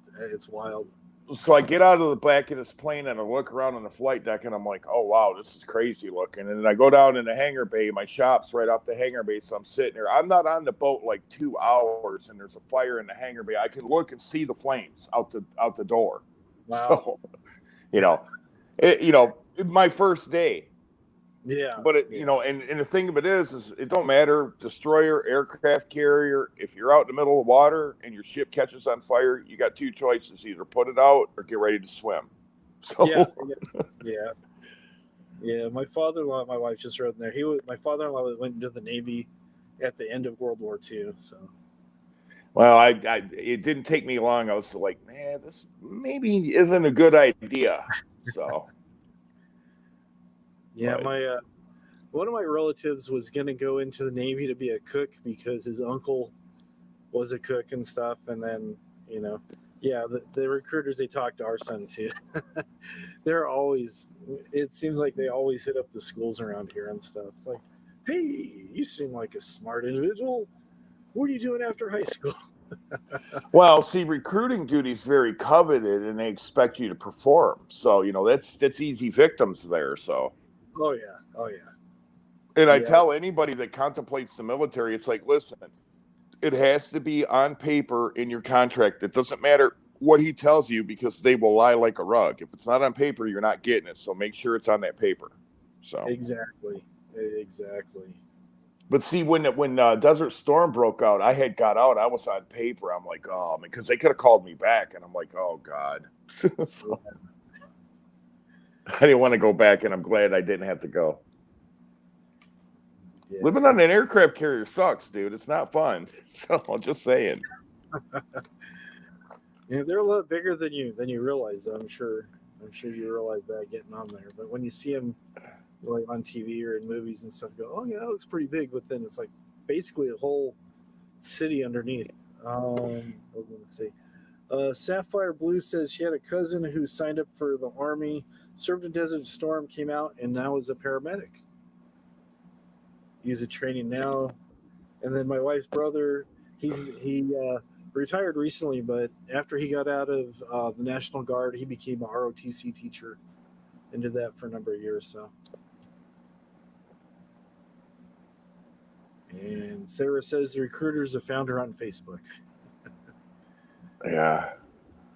wild. So I get out of the back of this plane and I look around on the flight deck and I'm like, oh wow, this is crazy looking. And then I go down in the hangar bay, my shop's right off the hangar bay, so I'm sitting there. I'm not on the boat like 2 hours, and there's a fire in the hangar bay. I can look and see the flames out the door. Wow. So you know, my first day. Yeah, But yeah, and the thing of it is it don't matter, destroyer, aircraft carrier. If you're out in the middle of the water and your ship catches on fire, you got two choices: either put it out or get ready to swim. yeah, So yeah, yeah. Yeah, my father-in-law, my wife just wrote in there. My father-in-law went into the Navy at the end of World War II. So well, it didn't take me long. I was like, man, this maybe isn't a good idea. So, yeah, but my one of my relatives was going to go into the Navy to be a cook because his uncle was a cook and stuff. And then, you know, yeah, the recruiters, they talked to our son too. They're always, it seems like they always hit up the schools around here and stuff. It's like, hey, you seem like a smart individual. What are you doing after high school? well, see, recruiting duty is very coveted, and they expect you to perform. So, that's easy victims there. So. Oh, yeah. Oh, yeah. And I Yeah. tell anybody that contemplates the military, it's like, listen, it has to be on paper in your contract. It doesn't matter what he tells you because they will lie like a rug. If it's not on paper, you're not getting it. So make sure it's on that paper. So, Exactly. Exactly. but see, when Desert Storm broke out, I had got out. I was on paper. I'm like, oh man, because they could have called me back, and I'm like, oh god. So, I didn't want to go back, and I'm glad I didn't have to go. Yeah. Living on an aircraft carrier sucks, dude. It's not fun. So I'm just saying. Yeah, they're a lot bigger than you realize. Though, I'm sure. I'm sure you realize that getting on there. But when you see them like on TV or in movies and stuff, go, oh yeah, that looks pretty big. But then it's like basically a whole city underneath. What was I going to say? Sapphire Blue says she had a cousin who signed up for the army, served in Desert Storm, came out, and now is a paramedic. He's a training now. And then my wife's brother, he retired recently, but after he got out of the National Guard, he became a ROTC teacher and did that for a number of years. So, and Sarah says the recruiters have found her on Facebook. Yeah.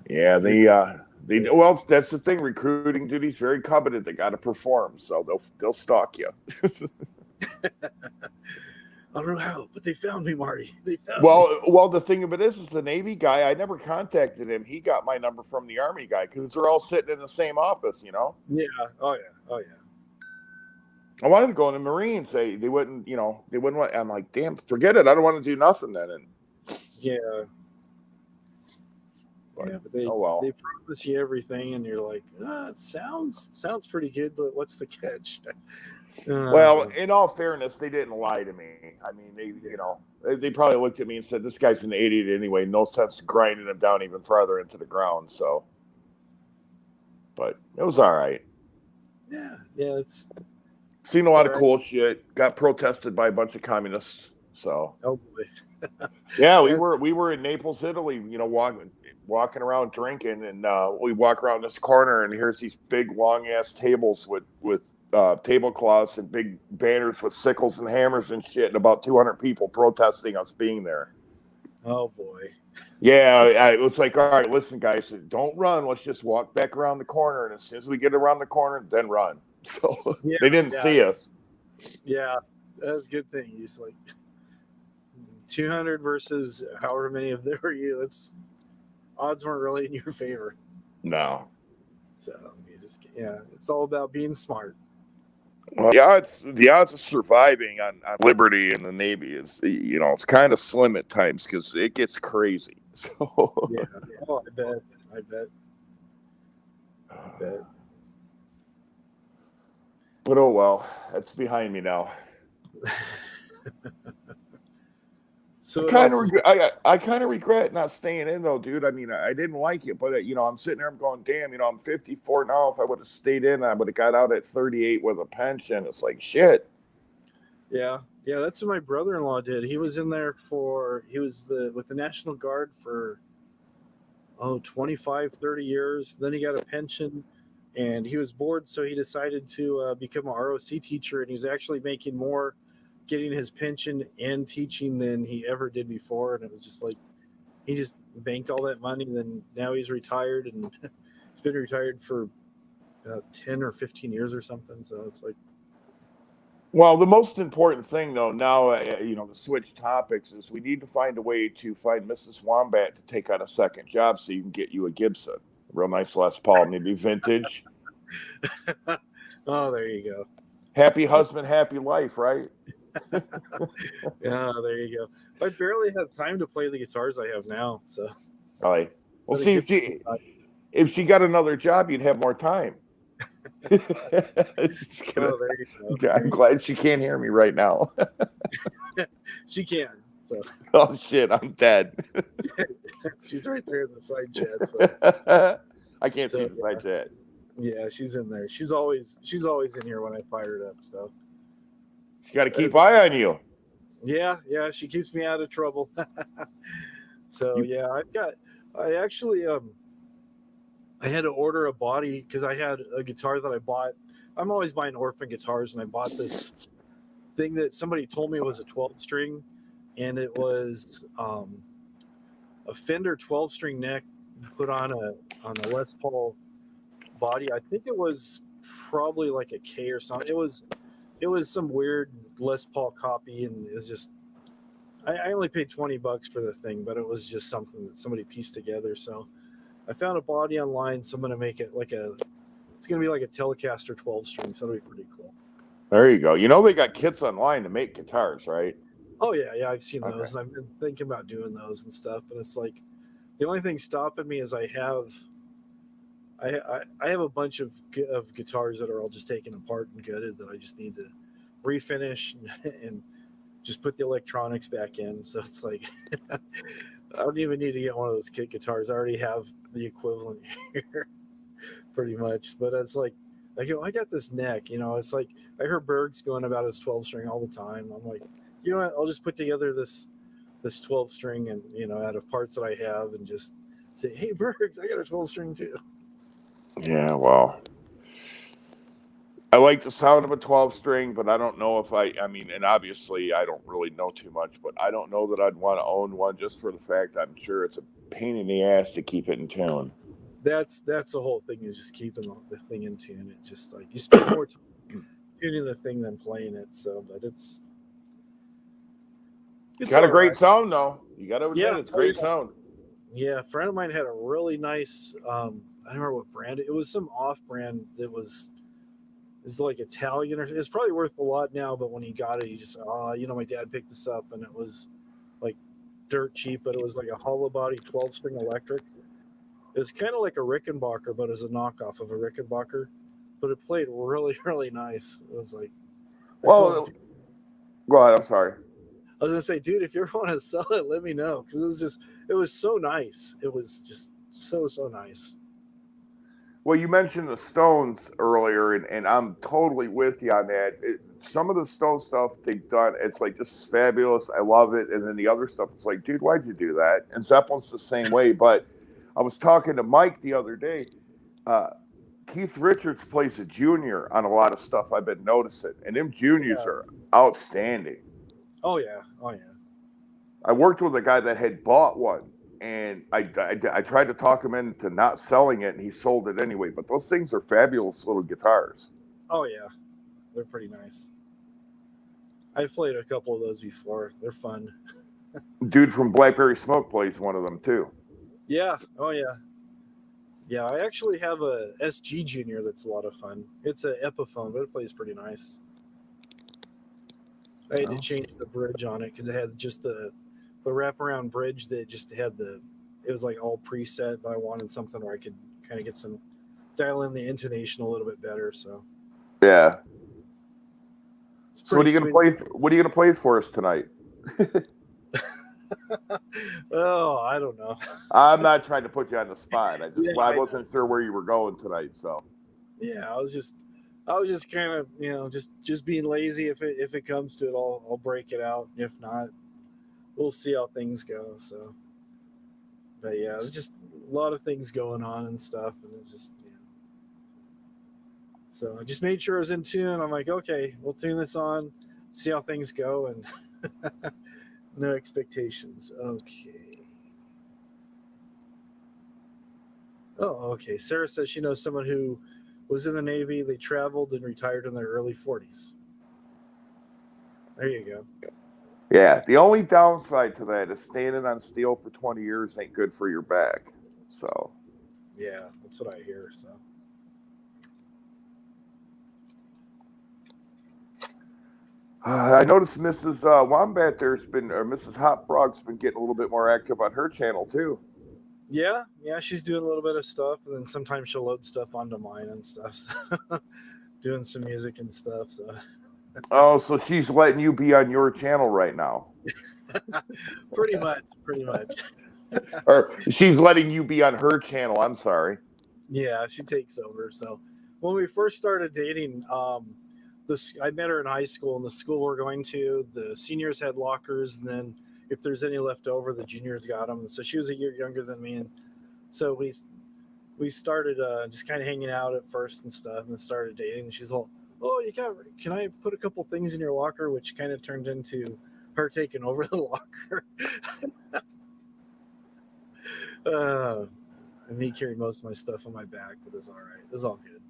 Yeah, They're, they well, that's the thing. Recruiting duty's very coveted. They got to perform, so they'll stalk you. I don't know how, but they found me, Marty. They found me. Well, the thing of it is the Navy guy. I never contacted him. He got my number from the Army guy because they're all sitting in the same office. Yeah. Oh yeah. Oh yeah. I wanted to go in the Marines. They wouldn't. They wouldn't let. I'm like, damn, forget it. I don't want to do nothing then. And Yeah. but, Yeah, but oh they well. promise you everything, and you're like, it sounds pretty good, but what's the catch? Well, Uh, in all fairness, they didn't lie to me. I mean, yeah, they probably looked at me and said, "This guy's an idiot anyway. No sense grinding him down even farther into the ground." So, but it was all right. yeah, Seen a it's lot all of right. cool shit. Got protested by a bunch of communists. So, Oh boy, yeah, we yeah, were in Naples, Italy. Walking around drinking, and we walk around this corner, and here's these big long ass tables with tablecloths and big banners with sickles and hammers and shit, and about 200 people protesting us being there. oh boy, Yeah, it was like, all right, listen, guys, don't run. Let's just walk back around the corner, and as soon as we get around the corner, then run. So yeah, they didn't yeah, see us. yeah. That's a good thing. He's like 200 versus however many of there were you. That's odds weren't really in your favor. No. So you just it's all about being smart. Well, the odds of surviving on liberty in the Navy is it's kind of slim at times because it gets crazy. So, Yeah. Oh, I bet. I bet. I bet. but oh well, that's behind me now. So what else is? I kind of regret not staying in though, dude. I mean, I didn't like it, but I'm sitting there, I'm going, damn, I'm 54 now. If I would have stayed in, I would have got out at 38 with a pension. It's like shit. Yeah, yeah. That's what my brother-in-law did. He was in there he was with the National Guard for 25, 30 years. Then he got a pension, and he was bored, so he decided to become a ROC teacher, and he was actually making more getting his pension and teaching than he ever did before. And it was just like he just banked all that money. Then now he's retired, and he's been retired for about 10 or 15 years or something. So it's like, Well, the most important thing, though, now, to switch topics, is we need to find a way to find Mrs. Wombat to take on a second job so you can get you a Gibson. A real nice Les Paul, maybe vintage. oh, there you go. Happy husband, happy life, right? Yeah, there you go. I barely have time to play the guitars I have now. So, Right. Well, see, if she got another job, you'd have more time. Just oh, there you go. I'm glad she can't hear me right now. She can. So. Oh shit, I'm dead. She's right there in the side chat. So. I can't see the side chat. Yeah, she's in there. She's always in here when I fire it up. So she got to keep eye on you. Yeah, she keeps me out of trouble. So yeah, I actually I had to order a body because I had a guitar that I bought. I'm always buying orphan guitars, and I bought this thing that somebody told me was a 12-string, and it was a Fender 12-string neck put on a Les Paul body. I think it was probably like a K or something. It was some weird Les Paul copy, and it was just I only paid $20 for the thing, but it was just something that somebody pieced together. So I found a body online, so I'm gonna make it it's gonna be like a Telecaster 12-string, so it'll be pretty cool. There you go. They got kits online to make guitars, right? Oh yeah, I've seen those, and I've been thinking about doing those and stuff. And it's like the only thing stopping me is I have a bunch of guitars that are all just taken apart and gutted that I just need to refinish and just put the electronics back in. So it's like I don't even need to get one of those kit guitars. I already have the equivalent here, pretty much. But it's like I got this neck. It's like I heard Berg's going about his 12-string all the time. I'm like, you know what? I'll just put together this 12-string and out of parts that I have and just say, hey, Berg's, I got a 12-string too. Yeah, well, I like the sound of a 12-string, but I don't know if and obviously I don't really know too much, but I don't know that I'd want to own one just for the fact I'm sure it's a pain in the ass to keep it in tune. That's the whole thing, is just keeping the thing in tune. It just like you spend more time tuning the thing than playing it. So, but it's got a great sound though. You got to admit, it's great sound. Yeah, a friend of mine had a really nice. I don't remember what brand it was. Some off-brand that was like Italian, or it's probably worth a lot now. But when he got it, he just my dad picked this up, and it was like dirt cheap, but it was like a hollow body 12-string electric. It was kind of like a Rickenbacker, but as a knockoff of a Rickenbacker. But it played really, really nice. It was like, well, go ahead. I'm sorry. I was gonna say, dude, if you ever want to sell it, let me know, because it was so nice. It was just so nice. Well, you mentioned the Stones earlier, and I'm totally with you on that. Some of the Stone stuff they've done, it's like just fabulous. I love it. And then the other stuff, it's like, dude, why'd you do that? And Zeppelin's the same way. But I was talking to Mike the other day. Keith Richards plays a junior on a lot of stuff I've been noticing, and them juniors are outstanding. Oh yeah. I worked with a guy that had bought one, and I tried to talk him into not selling it, and he sold it anyway. But those things are fabulous little guitars. Oh yeah, they're pretty nice. I've played a couple of those before. They're fun. Dude from Blackberry Smoke plays one of them too. Yeah. Oh yeah. Yeah, I actually have a SG Junior that's a lot of fun. It's an Epiphone, but it plays pretty nice. I had to change the bridge on it because it had just the wraparound bridge that just had it was like all preset, but I wanted something where I could kind of dial in the intonation a little bit better. So yeah. So what are you gonna play? What are you gonna play for us tonight? Oh, I don't know. I'm not trying to put you on the spot. Yeah, I I know. wasn't sure where you were going tonight. So, Yeah, I was just kind of, just being lazy. If it comes to it, I'll break it out. If not, we'll see how things go. So, but yeah, it's just a lot of things going on and stuff, and it's just, So I just made sure I was in tune. I'm like, okay, we'll tune this on, see how things go, and no expectations. Okay. Oh, okay. Sarah says she knows someone who was in the Navy. They traveled and retired in their early 40s. There you go. yeah, the only downside to that is standing on steel for 20 years ain't good for your back. So, Yeah, that's what I hear. So. I noticed Mrs. Wombat there's been, or Mrs. Hot Frog's been getting a little bit more active on her channel too. Yeah, she's doing a little bit of stuff, and then sometimes she'll load stuff onto mine and stuff. So doing some music and stuff. So Oh, so she's letting you be on your channel right now. pretty much. Or she's letting you be on her channel. I'm sorry. Yeah, she takes over. So when we first started dating, this I met her in high school, and the school we're going to, the seniors had lockers, and then if there's any left over, the juniors got them. So she was a year younger than me, and so we started just kind of hanging out at first and stuff, and then started dating. And she's all, "Oh, can I put a couple things in your locker?" Which kind of turned into her taking over the locker. And me carried most of my stuff on my back, but it's all right. It was all good.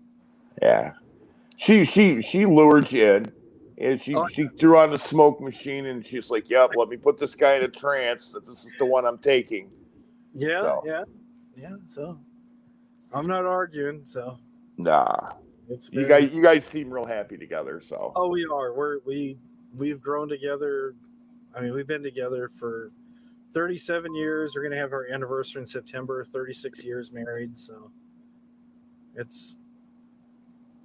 Yeah. She lured you in, and Oh, she threw on the smoke machine, and she's like, "Yep, let me put this guy in a trance that this is the one I'm taking." yeah, So, yeah. So I'm not arguing. So nah, it's been. you guys seem real happy together. So, Oh, we are. We've grown together. I mean, we've been together for 37 years. We're gonna have our anniversary in September. 36 years married. So it's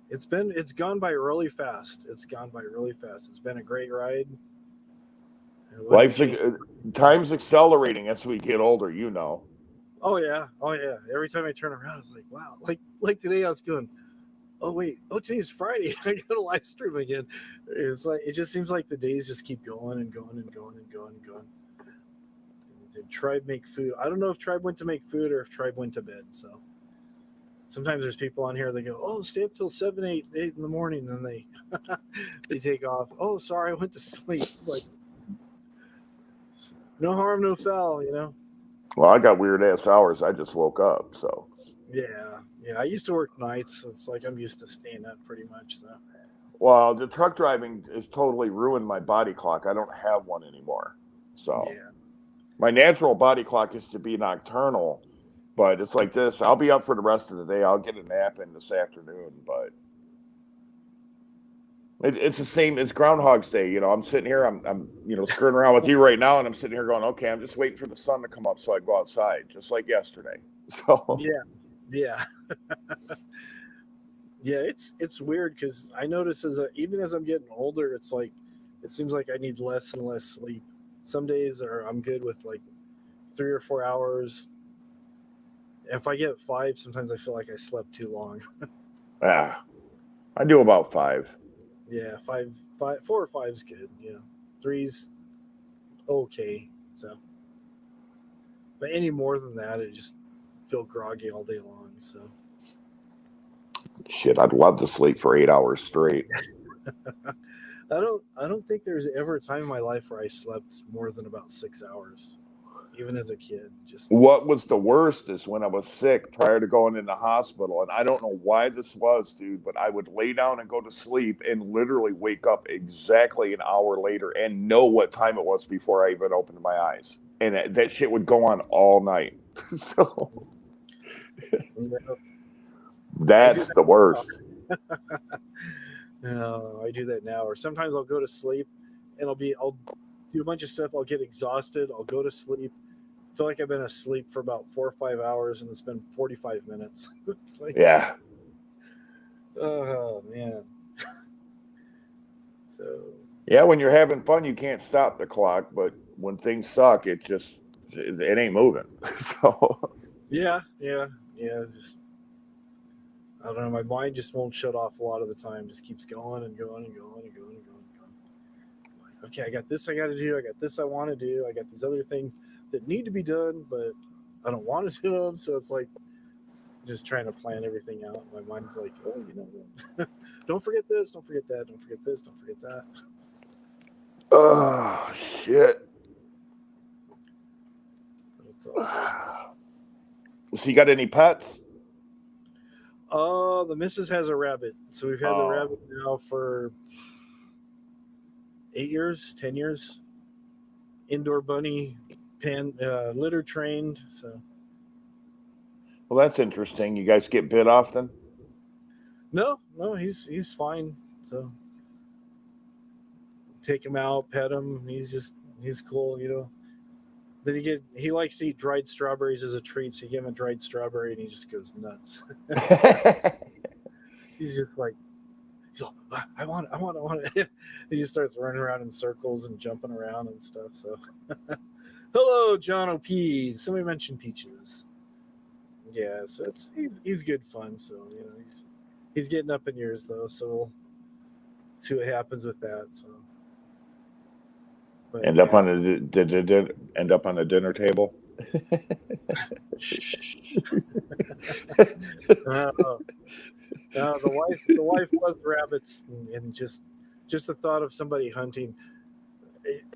it's gone by really fast. It's gone by really fast. It's been a great ride. I wouldn't life's change. time's accelerating as we get older. You know. Oh yeah, oh yeah. Every time I turn around, it's like wow. Like today, I was going, oh wait, oh today's Friday. I got a live stream again. It's like it just seems like the days just keep going and going and going and going and going. Did Tribe make food? I don't know if Tribe went to make food or if Tribe went to bed. So sometimes there's people on here that go, oh, stay up till 8 in the morning, and then they they take off. Oh, sorry, I went to sleep. It's like no harm, no foul. Well, I got weird ass hours. I just woke up. So, Yeah. I used to work nights, so it's like I'm used to staying up pretty much. So well, the truck driving has totally ruined my body clock. I don't have one anymore. So, yeah. my natural body clock is to be nocturnal. But it's like this. I'll be up for the rest of the day. I'll get a nap in this afternoon. But it's the same as Groundhog's Day. You know, I'm sitting here. I'm screwing around with you right now, and I'm sitting here going, okay, I'm just waiting for the sun to come up so I go outside, just like yesterday. So Yeah. Yeah, it's weird because I notice even as I'm getting older, it's like it seems like I need less and less sleep. Some days I'm good with like 3 or 4 hours. If I get 5, sometimes I feel like I slept too long. I do about 5. Yeah, 4 or 5 is good. 3's okay. So, but any more than that, I just feel groggy all day long. So, Shit, I'd love to sleep for 8 hours straight. I don't think there's ever a time in my life where I slept more than about 6 hours, even as a kid. Just What was the worst is when I was sick prior to going in the hospital, and I don't know why this was, dude, but I would lay down and go to sleep and literally wake up exactly an hour later and know what time it was before I even opened my eyes. And that shit would go on all night. So I do that's the worst. I do that now. Or sometimes I'll go to sleep and I'll do a bunch of stuff. I'll get exhausted. I'll go to sleep. Feel like I've been asleep for about 4 or 5 hours, and it's been 45 minutes. It's like, Yeah. oh man. So Yeah, when you're having fun, you can't stop the clock, but when things suck, it ain't moving. So Yeah. Just I don't know. My mind just won't shut off a lot of the time. Just keeps going and going and going and going and going and going. Like, okay, I got this I got to do. I got this I want to do. I got these other things that need to be done, but I don't want to do them. So it's like just trying to plan everything out. My mind's like, oh, don't forget this, don't forget that, don't forget this, don't forget that. oh shit. But it's all good. So you got any pets? The missus has a rabbit, so we've had the rabbit now for 8 years, 10 years. Indoor bunny, litter trained. So Well, that's interesting. You guys get bit often? no, he's fine. So take him out, pet him. He's cool. Then he likes to eat dried strawberries as a treat. So you give him a dried strawberry and he just goes nuts. He's just like, I want it. He just starts running around in circles and jumping around and stuff. So, hello, John O'P. Somebody mentioned Peaches. Yeah, so he's good fun. So he's getting up in years though. So we'll see what happens with that. So. But, end up on a dinner table. No, the wife loves rabbits, and just the thought of somebody hunting.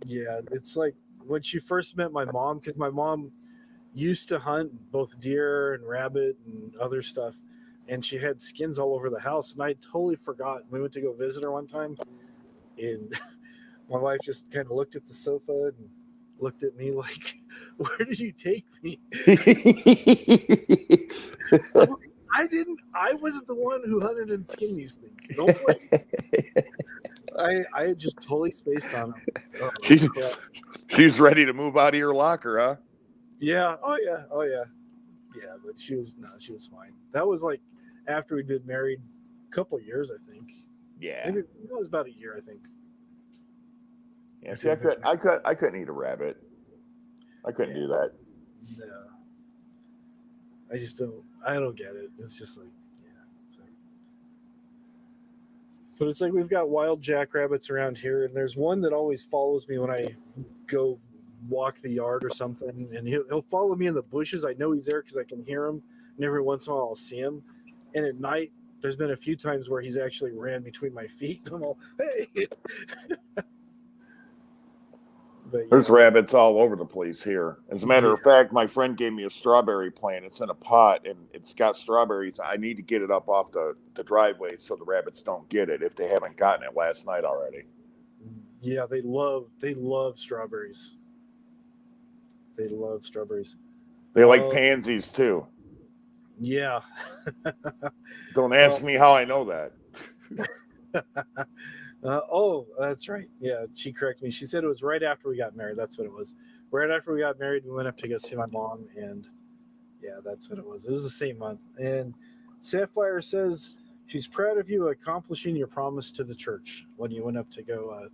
It's like when she first met my mom, because my mom used to hunt both deer and rabbit and other stuff, and she had skins all over the house, and I totally forgot. We went to go visit her one time, and my wife just kind of looked at the sofa and looked at me like, "Where did you take me?" I wasn't the one who hunted and skinned these things. Don't blame. I just totally spaced on them. Oh, she's ready to move out of your locker, huh? Yeah. Oh yeah. Yeah, but she was fine. That was like after we'd been married a couple of years, I think. Yeah. Maybe it was about a year, I think. Yeah, see, I couldn't eat a rabbit. I couldn't do that. No. I don't get it. It's just like, but it's like we've got wild jackrabbits around here, and there's one that always follows me when I go walk the yard or something, and he'll follow me in the bushes. I know he's there because I can hear him, and every once in a while I'll see him. And at night, there's been a few times where he's actually ran between my feet. I'm all, hey. But, there's rabbits all over the place here. As a matter of fact, my friend gave me a strawberry plant. It's in a pot, and it's got strawberries. I need to get it up off the driveway so the rabbits don't get it if they haven't gotten it last night already. Yeah, they love strawberries. They love strawberries. They like pansies too. Yeah. Don't ask me how I know that. That's right. Yeah, she corrected me. She said it was right after we got married. That's what it was. Right after we got married, we went up to go see my mom, and yeah, that's what it was. It was the same month. And Sapphire says she's proud of you accomplishing your promise to the church when you went up to go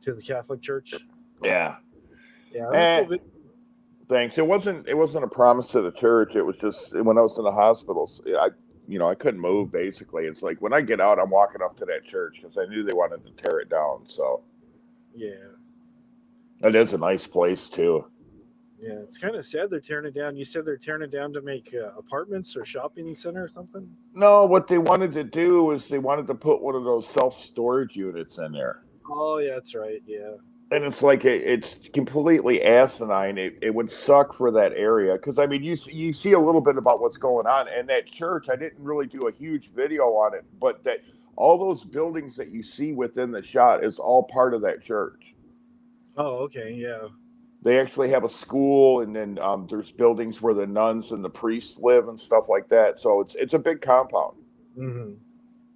to the Catholic Church. Yeah. Yeah. Thanks. It wasn't a promise to the church. It was just when I was in the hospitals. I couldn't move, basically. It's like when I get out, I'm walking up to that church because I knew they wanted to tear it down. So, yeah. It is a nice place, too. Yeah, it's kind of sad they're tearing it down. You said they're tearing it down to make apartments or shopping center or something? No, what they wanted to do was they wanted to put one of those self-storage units in there. Oh, yeah, that's right, yeah. And it's like it's completely asinine. It would suck for that area because I mean you see a little bit about what's going on, and that church. I didn't really do a huge video on it, but that all those buildings that you see within the shot is all part of that church. Oh, okay, yeah. They actually have a school, and then there's buildings where the nuns and the priests live and stuff like that. So it's a big compound. Mm-hmm.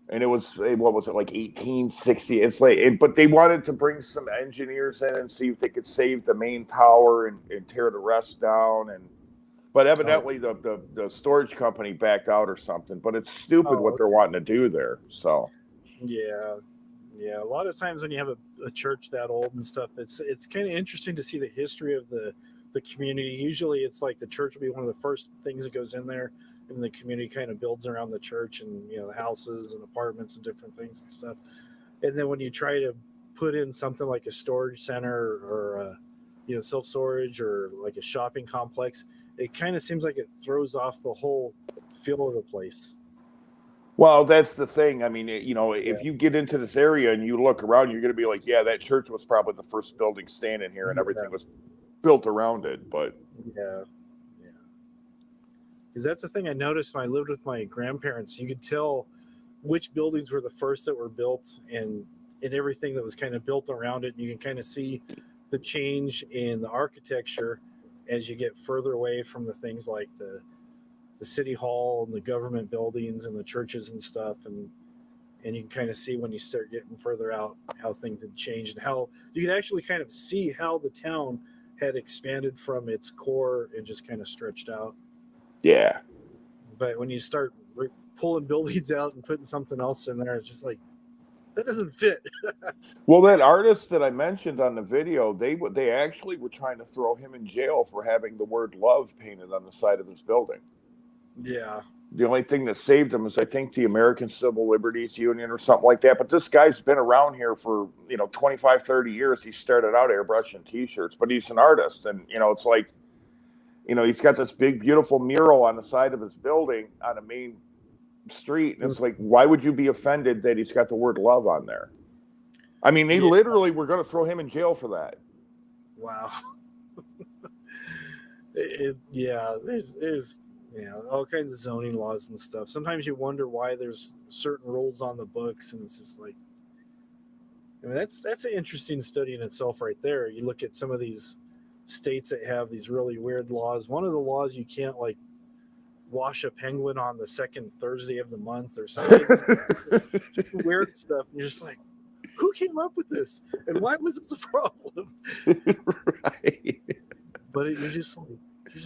And it was, what was it, like 1860? It's like, but they wanted to bring some engineers in and see if they could save the main tower and tear the rest down. But evidently the storage company backed out or something. But it's stupid what they're wanting to do there. So yeah, Yeah, a lot of times when you have a church that old and stuff, it's kind of interesting to see the history of the community. Usually, it's like the church will be one of the first things that goes in there, and the community kind of builds around the church, and the houses and apartments and different things and stuff. And then when you try to put in something like a storage center or self storage or like a shopping complex, it kind of seems like it throws off the whole feel of the place. Well, that's the thing. I mean, Yeah, if you get into this area and you look around, you're going to be like, yeah, that church was probably the first building standing here, and yeah, everything was built around it. But yeah, yeah. Because that's the thing I noticed when I lived with my grandparents. You could tell which buildings were the first that were built, and everything that was kind of built around it. And you can kind of see the change in the architecture as you get further away from the things like the city hall and the government buildings and the churches and stuff. And you can kind of see when you start getting further out how things had changed and how you can actually kind of see how the town had expanded from its core and just kind of stretched out. yeah. But when you start pulling buildings out and putting something else in there, it's just like that doesn't fit. Well, that artist that I mentioned on the video, they actually were trying to throw him in jail for having the word love painted on the side of his building. Yeah. The only thing that saved him is, I think, the American Civil Liberties Union or something like that. But this guy's been around here for, 25, 30 years. He started out airbrushing T-shirts, but he's an artist. And, it's like, he's got this big, beautiful mural on the side of his building on a main street. And it's like, why would you be offended that he's got the word love on there? I mean, they Yeah. literally were going to throw him in jail for that. Wow. Yeah, there's all kinds of zoning laws and stuff. Sometimes you wonder why there's certain rules on the books, and it's just like, I mean, that's an interesting study in itself, right there. You look at some of these states that have these really weird laws. One of the laws, you can't like wash a penguin on the second Thursday of the month or something. It's just weird stuff. And you're just like, who came up with this, and why was this a problem? Right. But you're just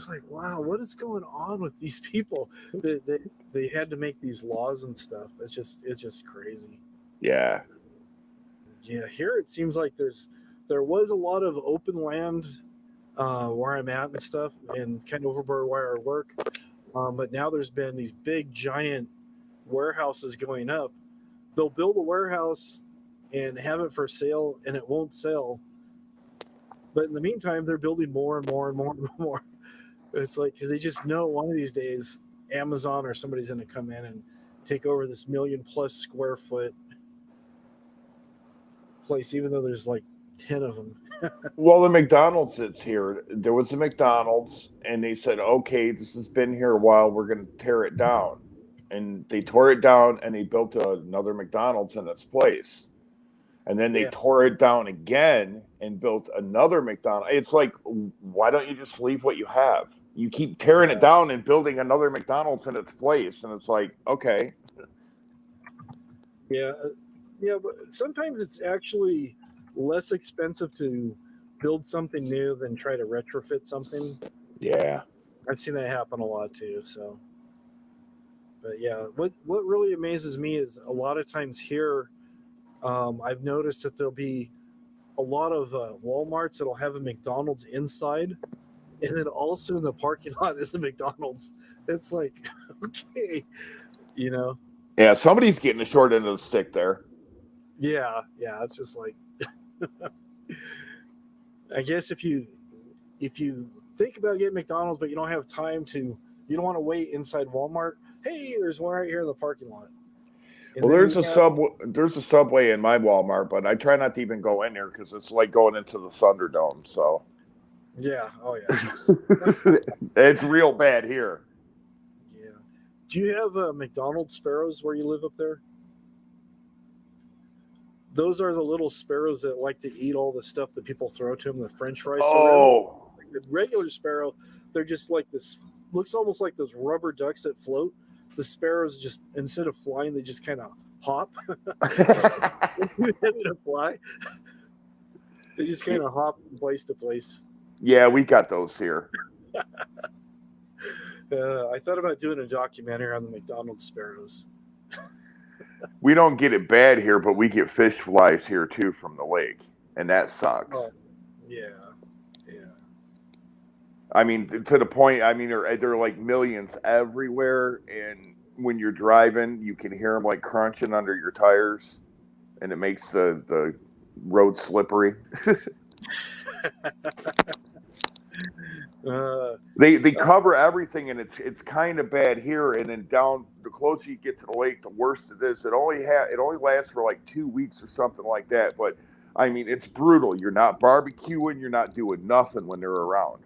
like, wow, what is going on with these people? They had to make these laws and stuff. It's just crazy. Yeah. Yeah, here it seems like there was a lot of open land where I'm at and stuff, and kind of over where I work. But now there's been these big giant warehouses going up. They'll build a warehouse and have it for sale, and it won't sell. But in the meantime, they're building more and more and more and more. It's like because they just know one of these days Amazon or somebody's going to come in and take over this million+ square foot place, even though there's like 10 of them. Well, the McDonald's that's here, there was a McDonald's, and they said, okay, this has been here a while. We're going to tear it down. And they tore it down, and they built another McDonald's in its place. And then they Yeah, tore it down again and built another McDonald's. It's like, why don't you just leave what you have? You keep tearing it yeah, down and building another McDonald's in its place. And it's like, okay. yeah, yeah. But sometimes it's actually less expensive to build something new than try to retrofit something. Yeah. I've seen that happen a lot too. So, but yeah, what really amazes me is a lot of times here, I've noticed that there'll be a lot of WalMarts that'll have a McDonald's inside, and then also in the parking lot is a McDonald's. It's like, okay, you know, Yeah. Somebody's getting the short end of the stick there. yeah, yeah. It's just like, I guess if you think about getting McDonald's, but you don't have time to, you don't want to wait inside Walmart. Hey, there's one right here in the parking lot. And Well, then there's we a have, subway in my Walmart, but I try not to even go in there because it's like going into the Thunderdome. So yeah, oh yeah, it's real bad here. yeah. Do you have McDonald's sparrows where you live up there? Those are the little sparrows that like to eat all the stuff that people throw to them, the French fries. So they're Oh, like the regular sparrow. They're just like this. Looks almost like those rubber ducks that float. The sparrows just instead of flying, they just kind of hop. You have to fly. They just kind of hop from place to place. yeah, we got those here. I thought about doing a documentary on the McDonald's sparrows. We don't get it bad here, but we get fish flies here too from the lake, and that Oh, sucks. yeah, yeah. I mean, to the point. I mean, they're like millions everywhere, and when you're driving, you can hear them like crunching under your tires, and it makes the road slippery. Uh, They uh, cover everything, and it's kind of bad here, and then down the closer you get to the lake, the worse it is. It only lasts for like 2 weeks or something like that. But I mean, it's brutal. You're not barbecuing. You're not doing nothing when they're around.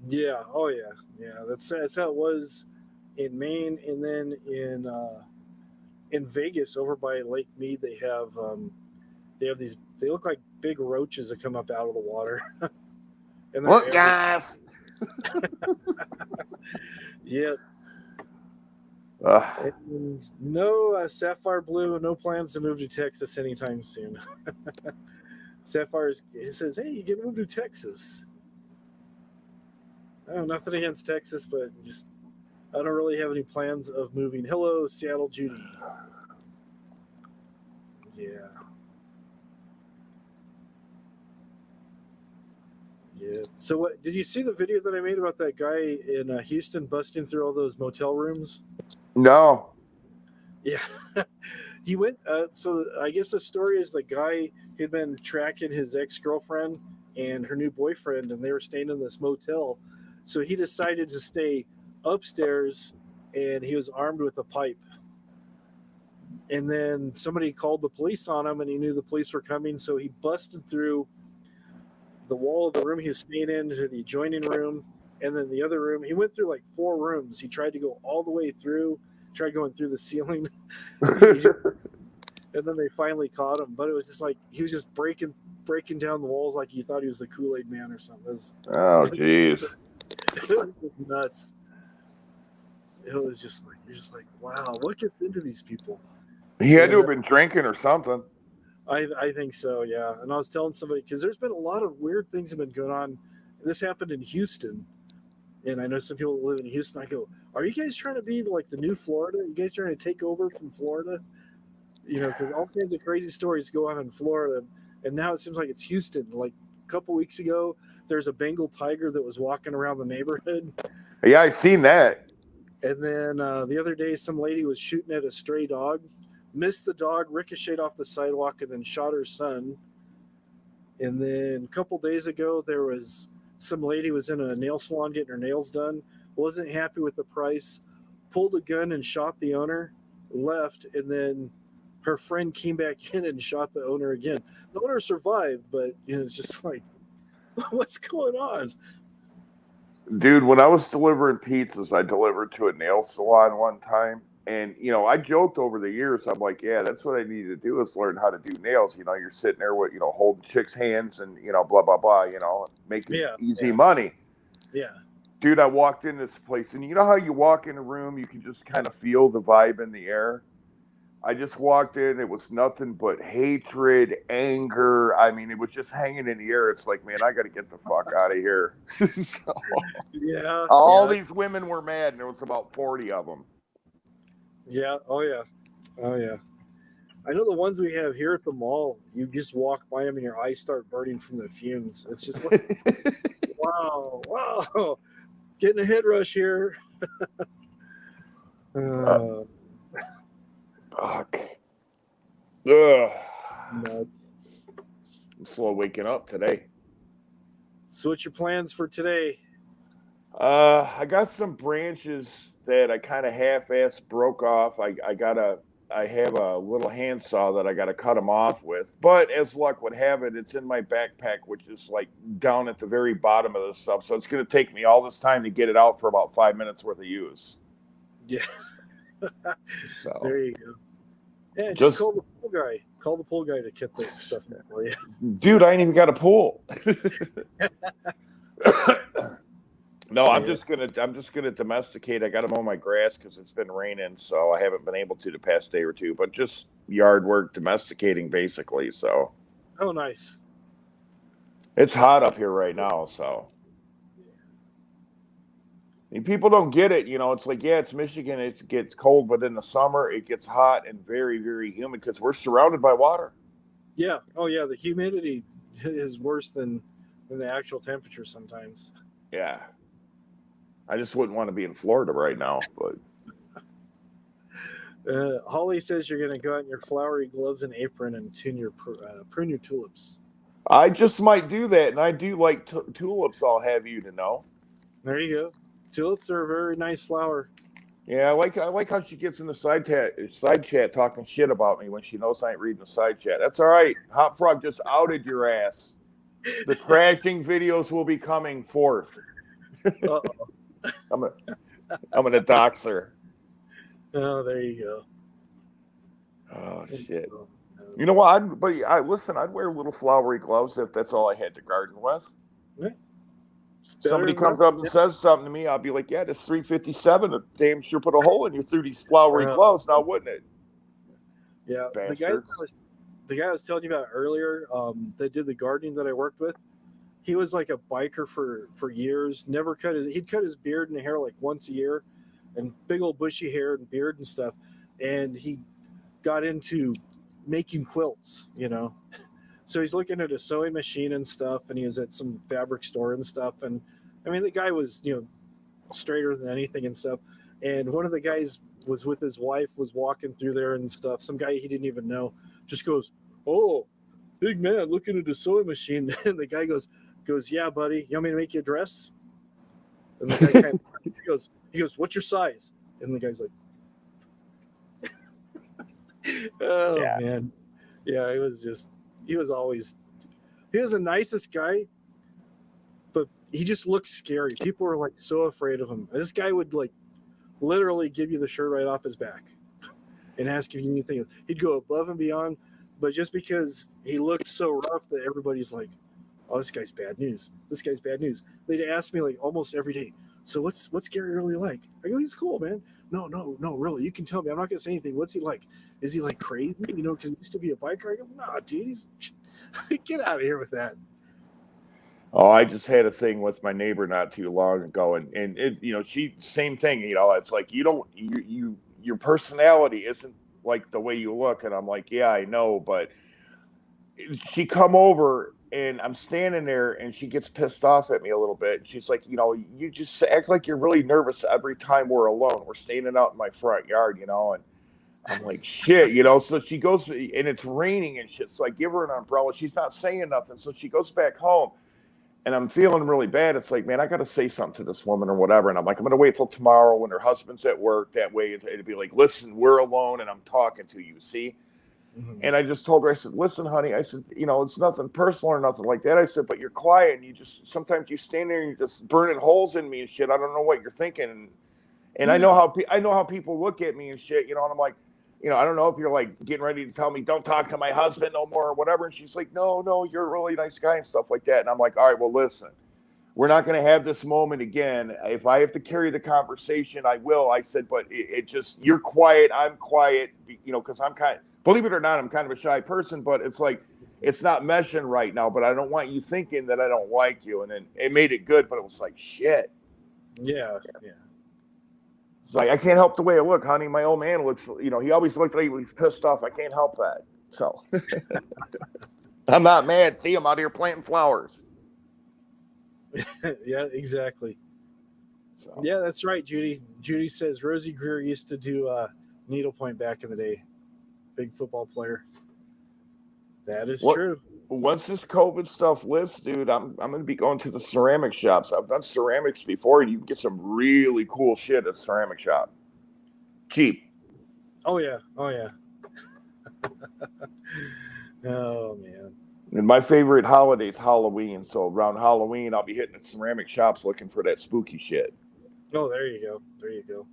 yeah. Oh, yeah, yeah. That's how it was in Maine, and then in Vegas over by Lake Mead, they have these. They look like big roaches that come up out of the water, and they're Look, every. guys. Yeah. Uh, And no Sapphire Blue, no plans to move to Texas anytime soon. Sapphire's it says, "Hey, you can move to Texas." Oh, nothing against Texas, but just I don't really have any plans of moving. Hello, Seattle Judy. Yeah, yeah. So, what did you see the video that I made about that guy in Houston busting through all those motel rooms? no. Yeah, he went. So, I guess the story is the guy had been tracking his ex girlfriend and her new boyfriend, and they were staying in this motel. So he decided to stay upstairs, and he was armed with a pipe. And then somebody called the police on him, and he knew the police were coming, so he busted through the wall of the room he was staying in to the adjoining room, and then the other room. He went through like 4 rooms. He tried to go all the way through, tried going through the ceiling. And then they finally caught him. But it was just like he was just breaking down the walls like he thought he was the Kool-Aid Man or something. Oh, jeez. It was just nuts. It was just like you're just like, wow, what gets into these people? He had to And have been drinking or something. I think so, yeah. And I was telling somebody because there's been a lot of weird things have been going on. This happened in Houston, and I know some people that live in Houston. I go, are you guys trying to be like the new Florida? Are you guys trying to take over from Florida? Because all kinds of crazy stories go on in Florida, and now it seems like it's Houston. Like a couple weeks ago, there's a Bengal tiger that was walking around the neighborhood, Yeah, I seen that. and then the other day, some lady was shooting at a stray dog, missed the dog, ricocheted off the sidewalk, and then shot her son. And then a couple days ago, there was some lady was in a nail salon getting her nails done, wasn't happy with the price, pulled a gun and shot the owner, left, and then her friend came back in and shot the owner again. The owner survived, but it's just like, what's going on? Dude, when I was delivering pizzas, I delivered to a nail salon one time. And, I joked over the years. I'm like, yeah, that's what I need to do is learn how to do nails. You're sitting there with, holding chicks' hands and, blah, blah, blah, making Yeah, easy yeah, money. yeah, Dude, I walked in this place, and you know how you walk in a room, you can just kind of feel the vibe in the air? I just walked in. It was nothing but hatred, anger. I mean, it was just hanging in the air. It's like, man, I got to get the fuck out of here. So, yeah, all yeah, these women were mad, and there was about 40 of them. yeah. Oh yeah, oh yeah. I know the ones we have here at the mall. You just walk by them and your eyes start burning from the fumes. It's just like, wow, wow, getting a head rush here. uh, Uh, Fuck. Ugh. Nuts. I'm slow waking up today. So, what's your plans for today? I got some branches that I kind of half-ass broke off. I have a little handsaw that I got to cut them off with. But as luck would have it, it's in my backpack, which is like down at the very bottom of this stuff. So it's going to take me all this time to get it out for about 5 minutes worth of use. Yeah, So there you go. Yeah, just just, call the pool guy. Call the pool guy to get the stuff for you. dude, I ain't even got a pool. No, Yeah, I'm just gonna domesticate. I got to mow my grass because it's been raining, so I haven't been able to the past day or two. But just yard work, domesticating, basically. So oh, nice. it's hot up here right now. So And people don't get it. It's like, yeah, it's Michigan. It gets cold, but in the summer, it gets hot and very, very humid because we're surrounded by water. Yeah. Oh yeah. The humidity is worse than the actual temperature sometimes. Yeah. I just wouldn't want to be in Florida right now. But Holly says you're going to go out in your flowery gloves and apron and prune your tulips. I just might do that. And I do like tulips, I'll have you to know. There you go. Tulips are a very nice flower. Yeah, I like how she gets in the side chat talking shit about me when she knows I ain't reading the side chat. That's all right. Hot Frog just outed your ass. The crashing videos will be coming forth. Uh-oh. I'm gonna dox her. Oh, there you go. Oh shit. You know what? Listen. I'd wear little flowery gloves if that's all I had to garden with. Yeah. Somebody comes up and says something to me, I'll be like, "Yeah, this 357, damn sure put a hole in you through these flowery gloves, now wouldn't it?" Yeah, bastards. the guy I was telling you about earlier, that did the gardening that I worked with. He was like a biker for years. He'd cut his beard and hair like once a year, and big old bushy hair and beard and stuff. And he got into making quilts. So he's looking at a sewing machine and stuff, and he was at some fabric store and stuff. And I mean, the guy was straighter than anything and stuff. And one of the guys was with his wife, was walking through there and stuff. Some guy he didn't even know just goes, "Oh, big man looking at a sewing machine." And the guy goes, "Yeah, buddy, you want me to make you a dress?" And the guy he goes, "What's your size?" And the guy's like, "Oh Yeah. man, yeah." He was the nicest guy, but he just looked scary. People were like so afraid of him. This guy would like literally give you the shirt right off his back and ask if you need anything. He'd go above and beyond, but just because he looked so rough that everybody's like, "Oh, this guy's bad news. This guy's bad news." They'd ask me like almost every day, "So what's Gary really like?" I go, "He's cool, man." No, really. You can tell me. I'm not gonna say anything. What's he like? Is he like crazy? Because he used to be a biker. I go, "Nah, dude. He's get out of here with that." Oh, I just had a thing with my neighbor not too long ago, and it, she same thing. It's like your personality isn't like the way you look, and I'm like, yeah, I know, but she come over and I'm standing there and she gets pissed off at me a little bit. She's like, you just act like you're really nervous every time we're alone. We're standing out in my front yard, and I'm like, shit, So she goes and it's raining and shit. So I give her an umbrella. She's not saying nothing. So she goes back home and I'm feeling really bad. It's like, man, I got to say something to this woman or whatever. And I'm like, I'm going to wait till tomorrow when her husband's at work. That way it'd be like, listen, we're alone and I'm talking to you. See? Mm-hmm. And I just told her, I said, listen, honey, I said, it's nothing personal or nothing like that. I said, but you're quiet and sometimes you stand there and you're just burning holes in me and shit. I don't know what you're thinking. And I know how people look at me and shit, and I'm like, I don't know if you're like getting ready to tell me don't talk to my husband no more or whatever. And she's like, no, you're a really nice guy and stuff like that. And I'm like, all right, well, listen, we're not going to have this moment again. If I have to carry the conversation, I will. I said, but it just, you're quiet, I'm quiet, because believe it or not, I'm kind of a shy person, but it's like, it's not meshing right now, but I don't want you thinking that I don't like you. And then it made it good, but it was like, shit. Yeah. It's like, I can't help the way I look, honey. My old man looks, he always looked like he was pissed off. I can't help that. So I'm not mad. See, I'm out here planting flowers. Yeah, exactly. So. Yeah, that's right, Judy. Judy says Rosie Greer used to do needlepoint back in the day. Big football player. That is true. Once this COVID stuff lifts, dude, I'm going to be going to the ceramic shops. I've done ceramics before, and you can get some really cool shit at a ceramic shop. Cheap. Oh yeah. Oh man. And my favorite holiday is Halloween. So around Halloween, I'll be hitting the ceramic shops looking for that spooky shit. Oh, there you go.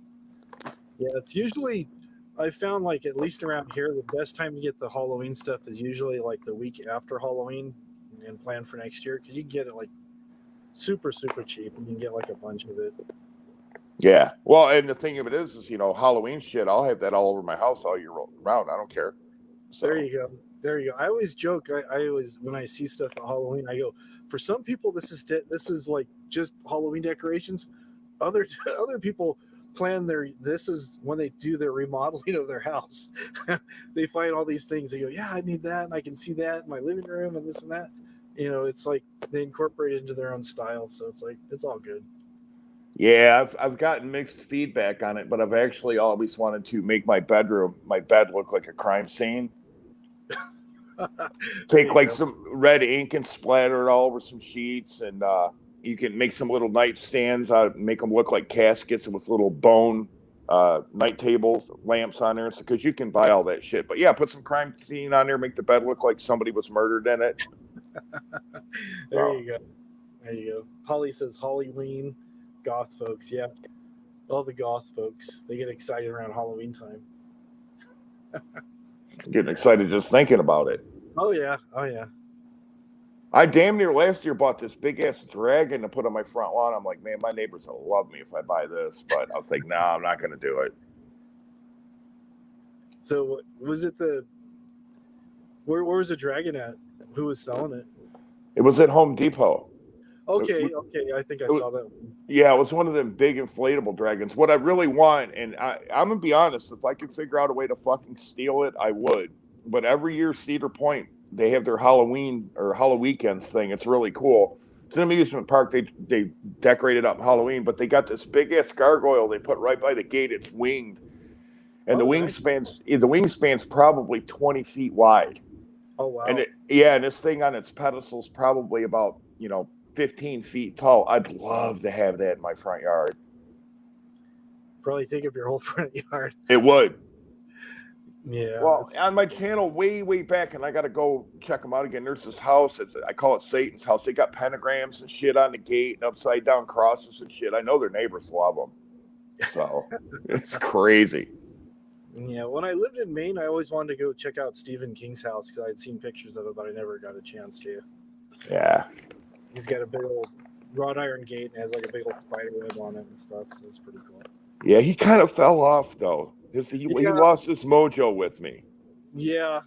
Yeah, it's usually, I found like at least around here, the best time to get the Halloween stuff is usually like the week after Halloween and plan for next year because you can get it like super, super cheap and you can get like a bunch of it. Yeah. Well, and the thing of it is Halloween shit, I'll have that all over my house all year round. I don't care. So. There you go. I always joke. I always, when I see stuff at Halloween, I go, for some people, this is like just Halloween decorations. other other people plan this is when they do their remodeling of their house. They find all these things, they go, yeah, I need that, and I can see that in my living room and this and that. It's like they incorporate it into their own style, so it's like it's all good. Yeah, I've gotten mixed feedback on it, but I've actually always wanted to make my bed look like a crime scene. There Take you like go. some red ink and splatter it all over some sheets, and you can make some little nightstands out, make them look like caskets with little bone night tables, lamps on there, because you can buy all that shit. But yeah, put some crime scene on there, make the bed look like somebody was murdered in it. There So you go. There you go. Holly says Halloween, goth folks. Yeah, all the goth folks, they get excited around Halloween time. I'm getting excited just thinking about it. Oh yeah, oh yeah. I damn near last year bought this big ass dragon to put on my front lawn. I'm like, man, my neighbors will love me if I buy this, but I was like, nah, I'm not gonna do it. So was it where was the dragon at? Who was selling it? It was at Home Depot. Okay, okay, I think I saw that one. Yeah, it was one of them big inflatable dragons. What I really want, and I'm gonna be honest, if I could figure out a way to fucking steal it, I would. But every year, Cedar Point, they have their Halloween or Halloween weekends thing. It's really cool. It's an amusement park. They decorated up Halloween, but they got this big ass gargoyle they put right by the gate. It's winged, and Oh, nice. the wingspan's probably 20 feet wide. Oh And wow. and this thing on its pedestal is probably about 15 feet tall. I'd love to have that in my front yard. Probably take up your whole front yard. It would. Yeah, Well, on my channel way back, and I got to go check them out again. There's this house. I call it Satan's house. They got pentagrams and shit on the gate and upside down crosses and shit. I know their neighbors love them. So it's crazy. yeah. When I lived in Maine, I always wanted to go check out Stephen King's house because I'd seen pictures of it, but I never got a chance to. Yeah. He's got a big old wrought iron gate and has like a big old spider web on it and stuff, so it's pretty cool. Yeah, he kind of fell off though. He lost his mojo with me. Yeah.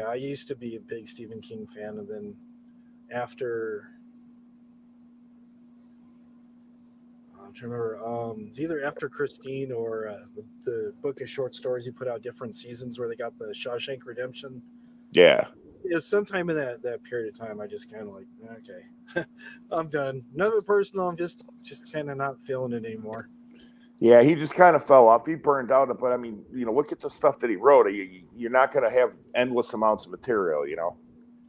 I used to be a big Stephen King fan, and then after I'm trying to remember, it's either after Christine or the book of short stories he put out different seasons where they got the Shawshank Redemption. Yeah. It was sometime in that period of time I just kind of like, okay, I'm done. Another personal, I'm just kind of not feeling it anymore. Yeah, he just kind of fell off. He burned out. But I mean, look at the stuff that he wrote. You're not going to have endless amounts of material,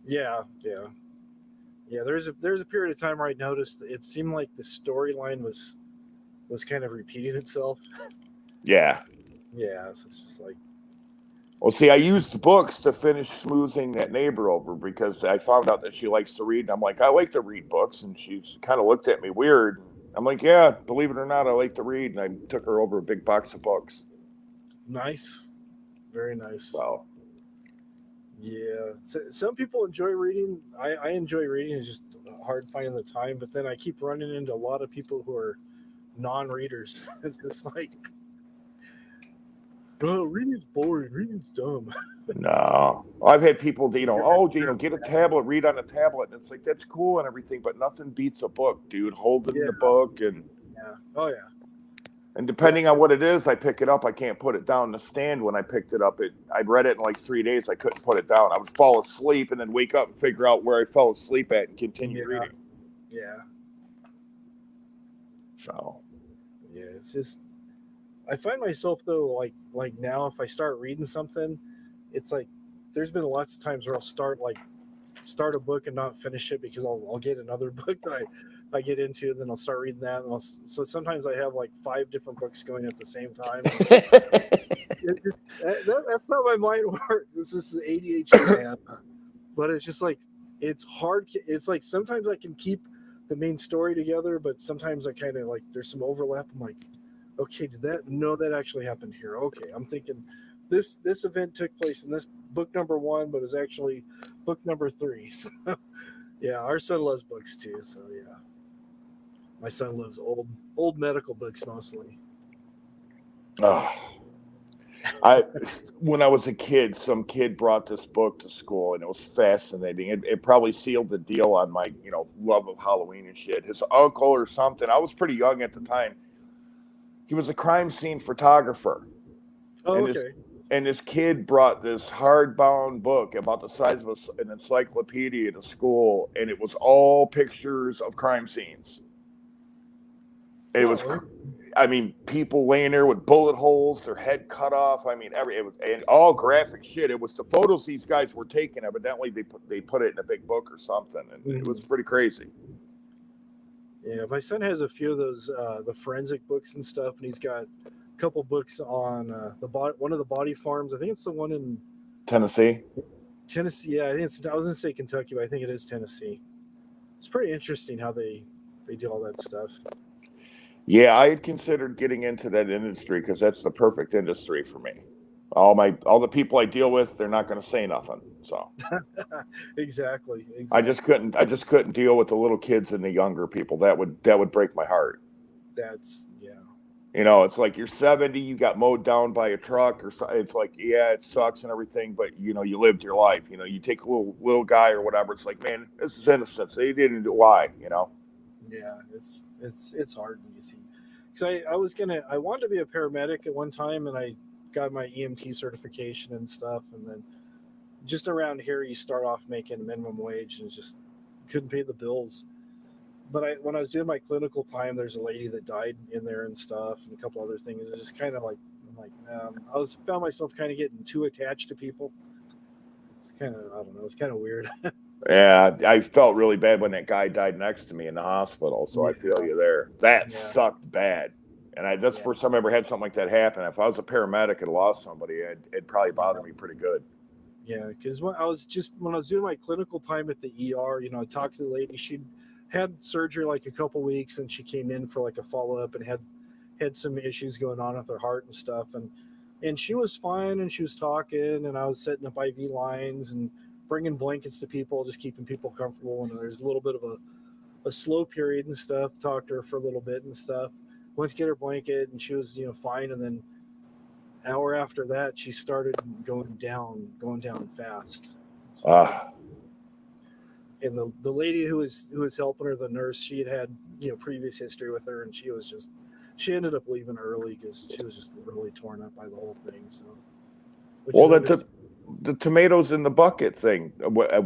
Yeah. There's a period of time where I noticed it seemed like the storyline was kind of repeating itself. Yeah. Yeah, so it's just like. Well, see, I used books to finish smoothing that neighbor over because I found out that she likes to read. And I'm like, I like to read books. And she kind of looked at me weird. I'm like, yeah, believe it or not, I like to read. And I took her over a big box of books. Nice. Very nice. So. Yeah. So, some people enjoy reading. I enjoy reading. It's just hard finding the time. But then I keep running into a lot of people who are non-readers. It's just like, oh, reading's boring. Reading's dumb. No. I've had people, get a tablet, read on a tablet. And it's like, that's cool and everything, but nothing beats a book, dude. Holding the book and. Yeah. Oh, yeah. And depending on what it is, I pick it up. I can't put it down in the stand. When I picked it up, I read it in like 3 days. I couldn't put it down. I would fall asleep and then wake up and figure out where I fell asleep at and continue reading. Yeah. So. Yeah, it's just. I find myself though, like now, if I start reading something, it's like there's been lots of times where I'll start a book and not finish it because I'll get another book that I get into, and then I'll start reading that. And so sometimes I have like 5 different books going at the same time. That's how my mind works. This is ADHD I have, but it's just like it's hard. It's like sometimes I can keep the main story together, but sometimes I kind of like there's some overlap. I'm like, okay, that actually happened here. Okay, I'm thinking this event took place in this book number 1, but it was actually book number 3. So, yeah, our son loves books too. So yeah, my son loves old medical books mostly. Oh. I when I was a kid, some kid brought this book to school, and it was fascinating. It probably sealed the deal on my love of Halloween and shit. His uncle or something. I was pretty young at the time. He was a crime scene photographer, Oh, and okay. this kid brought this hardbound book about the size of an encyclopedia to school, and it was all pictures of crime scenes. It was, Oh, I mean, people laying there with bullet holes, their head cut off. I mean, it was and all graphic shit. It was the photos these guys were taking. Evidently, they put it in a big book or something, and it was mhm. pretty crazy. Yeah, my son has a few of those the forensic books and stuff, and he's got a couple books on one of the body farms. I think it's the one in Tennessee. Tennessee. Yeah, I think it's. I was gonna say Kentucky, but I think it is Tennessee. It's pretty interesting how they do all that stuff. Yeah, I had considered getting into that industry because that's the perfect industry for me. All the people I deal with, they're not going to say nothing. So Exactly, I exactly. just couldn't deal with the little kids and the younger people. That would break my heart. That's yeah, It's like you're 70, you got mowed down by a truck or so. It's like, yeah, it sucks and everything, but you lived your life. You take a little guy or whatever. It's like, man, this is innocence. They didn't do why. yeah. It's hard when you see. Because I wanted to be a paramedic at one time, and I got my EMT certification and stuff, and then just around here you start off making minimum wage and just couldn't pay the bills. But when I was doing my clinical time, there's a lady that died in there and stuff, and a couple other things. It's just kind of like I'm like found myself kind of getting too attached to people. It's kind of I don't know. It's kind of weird. Yeah, I felt really bad when that guy died next to me in the hospital. So I feel Yeah, you there. That yeah, sucked bad. And that's the yeah, first time I ever had something like that happen. If I was a paramedic and lost somebody, it'd probably bother yeah, me pretty good. yeah. Because when I was doing my clinical time at the ER, I talked to the lady. She had surgery like a couple weeks, and she came in for like a follow up and had some issues going on with her heart and stuff, and she was fine, and she was talking, and I was setting up IV lines and bringing blankets to people, just keeping people comfortable. And there's a little bit of a slow period and stuff. Talked to her for a little bit and stuff. Went to get her blanket, and she was fine. And then hour after that, she started going down fast. Ah, And the lady who was helping her, the nurse, she had previous history with her, and she ended up leaving early because she was just really torn up by the whole thing. So, which well, is that understandable. the tomatoes in the bucket thing.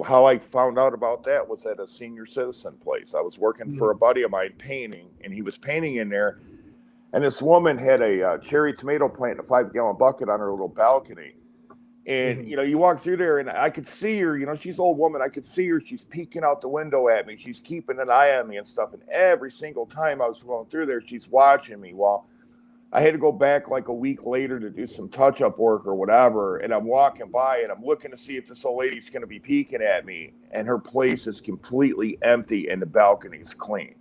How I found out about that was at a senior citizen place. I was working for a Mm-hmm. buddy of mine painting, and he was painting in there. And this woman had a cherry tomato plant in a 5 gallon bucket on her little balcony. And Mm-hmm. you walk through there, and I could see her. She's an old woman. I could see her. She's peeking out the window at me. She's keeping an eye on me and stuff. And every single time I was going through there, she's watching me. Well, I had to go back like a week later to do some touch up work or whatever. And I'm walking by and I'm looking to see if this old lady's going to be peeking at me. And her place is completely empty and the balcony's clean.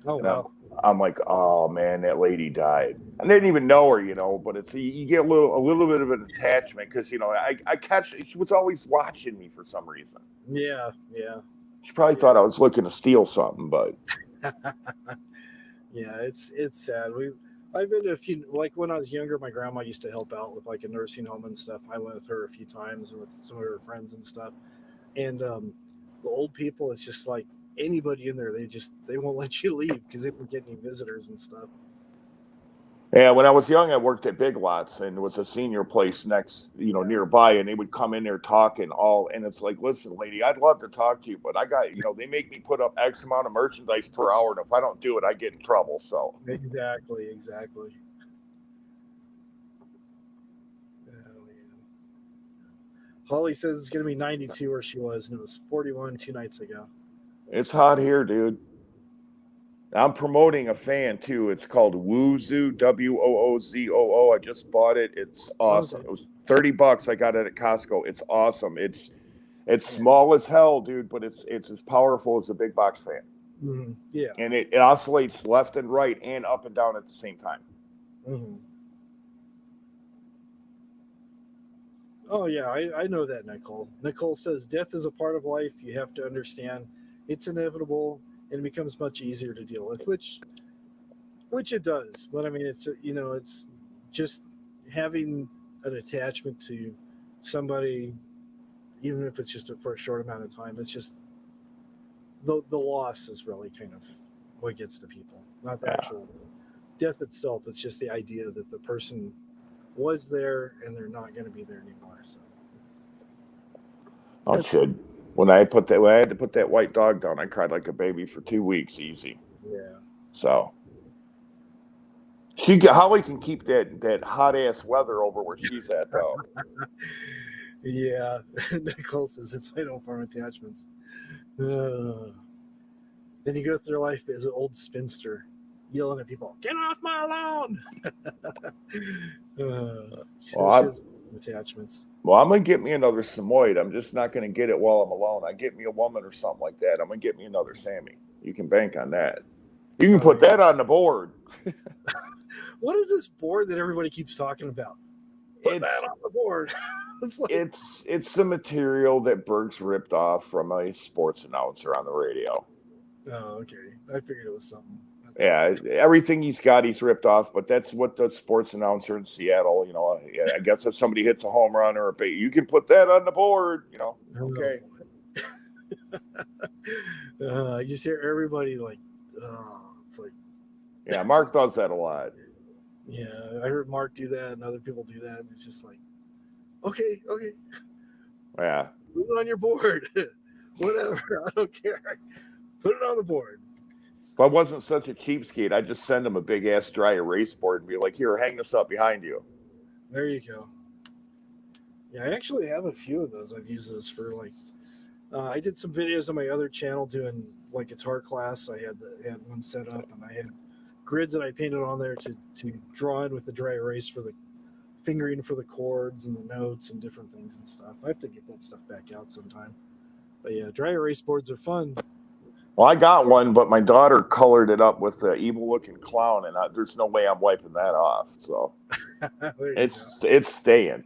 Oh And I'm wow. I'm like, oh man, that lady died. I didn't even know her, but it's you get a little bit of an attachment because I catch she was always watching me for some reason. Yeah, yeah, She probably yeah, thought I was looking to steal something, but yeah. It's sad. I've been to a few. Like when I was younger, my grandma used to help out with like a nursing home and stuff. I went with her a few times and with some of her friends and stuff. And the old people, it's just like anybody in there, they won't let you leave because they don't get any visitors and stuff. yeah, when I was young, I worked at Big Lots and there was a senior place next, Yeah, nearby, and they would come in there talking all, and it's like, listen, lady, I'd love to talk to you, but I got, they make me put up X amount of merchandise per hour, and if I don't do it, I get in trouble. So, exactly, exactly. Oh, yeah. Holly says it's going to be 92 where she was, and it was 41 2 nights ago. it's hot here, dude. I'm promoting a fan too. It's called Woozoo, Woozoo. I just bought it. It's awesome. Okay. It was $30. I got it at Costco. It's awesome. It's Yeah. small as hell, dude, but it's as powerful as a big box fan. Yeah. And it oscillates left and right and up and down at the same time. hmm Oh, yeah. I know that, Nicole. Nicole says death is a part of life. You have to understand it's inevitable and it becomes much easier to deal with, which it does. But I mean, it's just having an attachment to somebody, even if it's just for a short amount of time, it's just the loss is really kind of what gets to people, not the Yeah. actual death itself. It's just the idea that the person was there and they're not going to be there anymore. So Oh, shit. When I had to put that white dog down, I cried like a baby for 2 weeks, easy. yeah. So Holly can keep that hot ass weather over where she's at though. Yeah. Nicole says it's my no form attachments. Then you go through life as an old spinster, yelling at people, "Get off my lawn!" She says she has attachments. Well, I'm gonna get me another Samoyed. I'm just not gonna get it while I'm alone. I get me a woman or something like that. I'm gonna get me another Sammy. You can bank on that. You can put that on the board. What is this board that everybody keeps talking about? Put that on the board. It's the material that Berg's ripped off from a sports announcer on the radio. Oh, okay. I figured it was something. Yeah, everything he's got, he's ripped off. But that's what the sports announcer in Seattle, I guess if somebody hits a home run or a bait, you can put that on the board, Okay. I just hear everybody it's like. Yeah, Mark does that a lot. Yeah, I heard Mark do that and other people do that. And it's just like, okay. Yeah. Put it on your board. Whatever. I don't care. Put it on the board. If I wasn't such a cheapskate, I'd just send him a big ass dry erase board and be like, here, hang this up behind you. There you go. Yeah, I actually have a few of those. I've used those for I did some videos on my other channel doing like guitar class. I had one set up and I had grids that I painted on there to draw in with the dry erase for the fingering for the chords and the notes and different things and stuff. I have to get that stuff back out sometime. But yeah, dry erase boards are fun. Well, I got one, but my daughter colored it up with the evil-looking clown, and there's no way I'm wiping that off. So it's staying.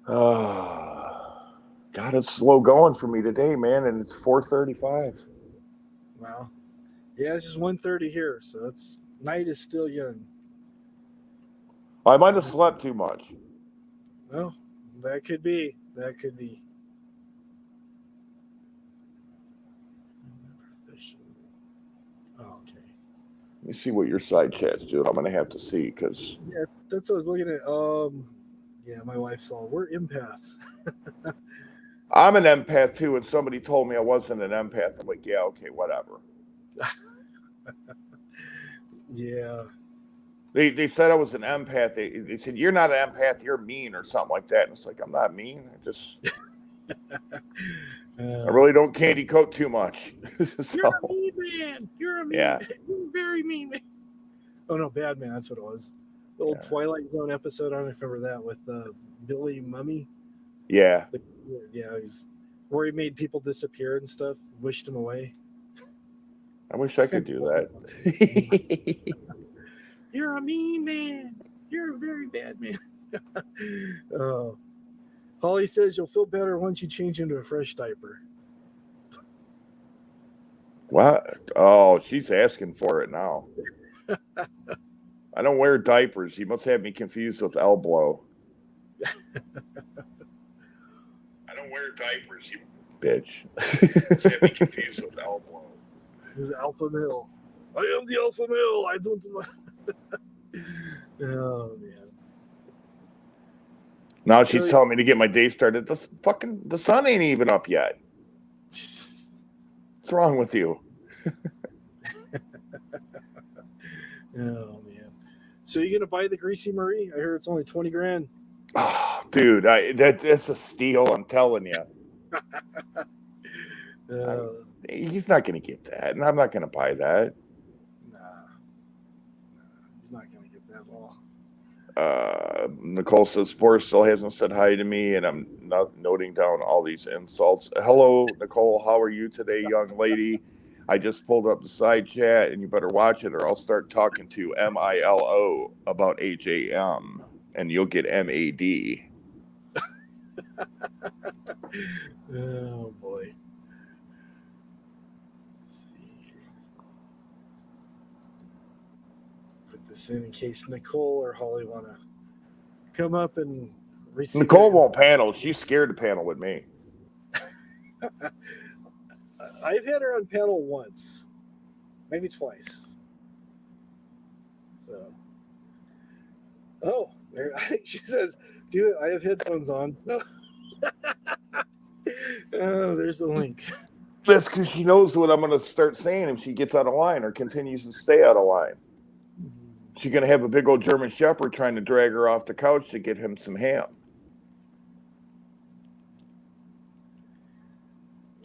God, it's slow going for me today, man, and it's 4:35. Wow. Yeah, it's just 1:30 here, so night is still young. I might have slept too much. Well, that could be. Oh, okay. Let me see what your side chat's doing. I'm gonna have to see because that's what I was looking at. Yeah, my wife saw we're empaths. I'm an empath too, and somebody told me I wasn't an empath. I'm like, yeah, okay, whatever. Yeah. They said I was an empath. They said you're not an empath, you're mean or something like that. And it's like I'm not mean. I just I really don't candy coat too much. So, you're a mean man. You're a mean. Yeah. You're a very mean man. Oh no, Bad Man. That's what it was. The old Twilight Zone episode. I don't remember that with Billy Mummy. Yeah. He's where he made people disappear and stuff. Wished them away. I wish I could do that. You're a mean man. You're a very bad man. Holly says you'll feel better once you change into a fresh diaper. What? Oh, she's asking for it now. I don't wear diapers. You must have me confused with elbow. I don't wear diapers, you bitch. You must have me confused with elbow. This is alpha male. I am the alpha male. I don't. Oh man. Now she's telling me to get my day started. The sun ain't even up yet. What's wrong with you? Oh man. So you gonna buy the Greasy Marie? I heard it's only 20 grand. Oh, dude, that's a steal. I'm telling you. He's not gonna get that, and I'm not gonna buy that. Nah, he's not gonna get that at all. Nicole says Boris still hasn't said hi to me, and I'm not noting down all these insults. Hello, Nicole. How are you today, young lady? I just pulled up the side chat, and you better watch it, or I'll start talking to Milo about HAM, and you'll get MAD. Oh boy. Let's see. this in case Nicole or Holly want to come up and receive. Nicole won't panel. She's scared to panel with me. I've had her on panel once, maybe twice. So, she says, "Do it." I have headphones on, so oh, there's the link. That's because she knows what I'm going to start saying if she gets out of line or continues to stay out of line. She's going to have a big old German Shepherd trying to drag her off the couch to get him some ham.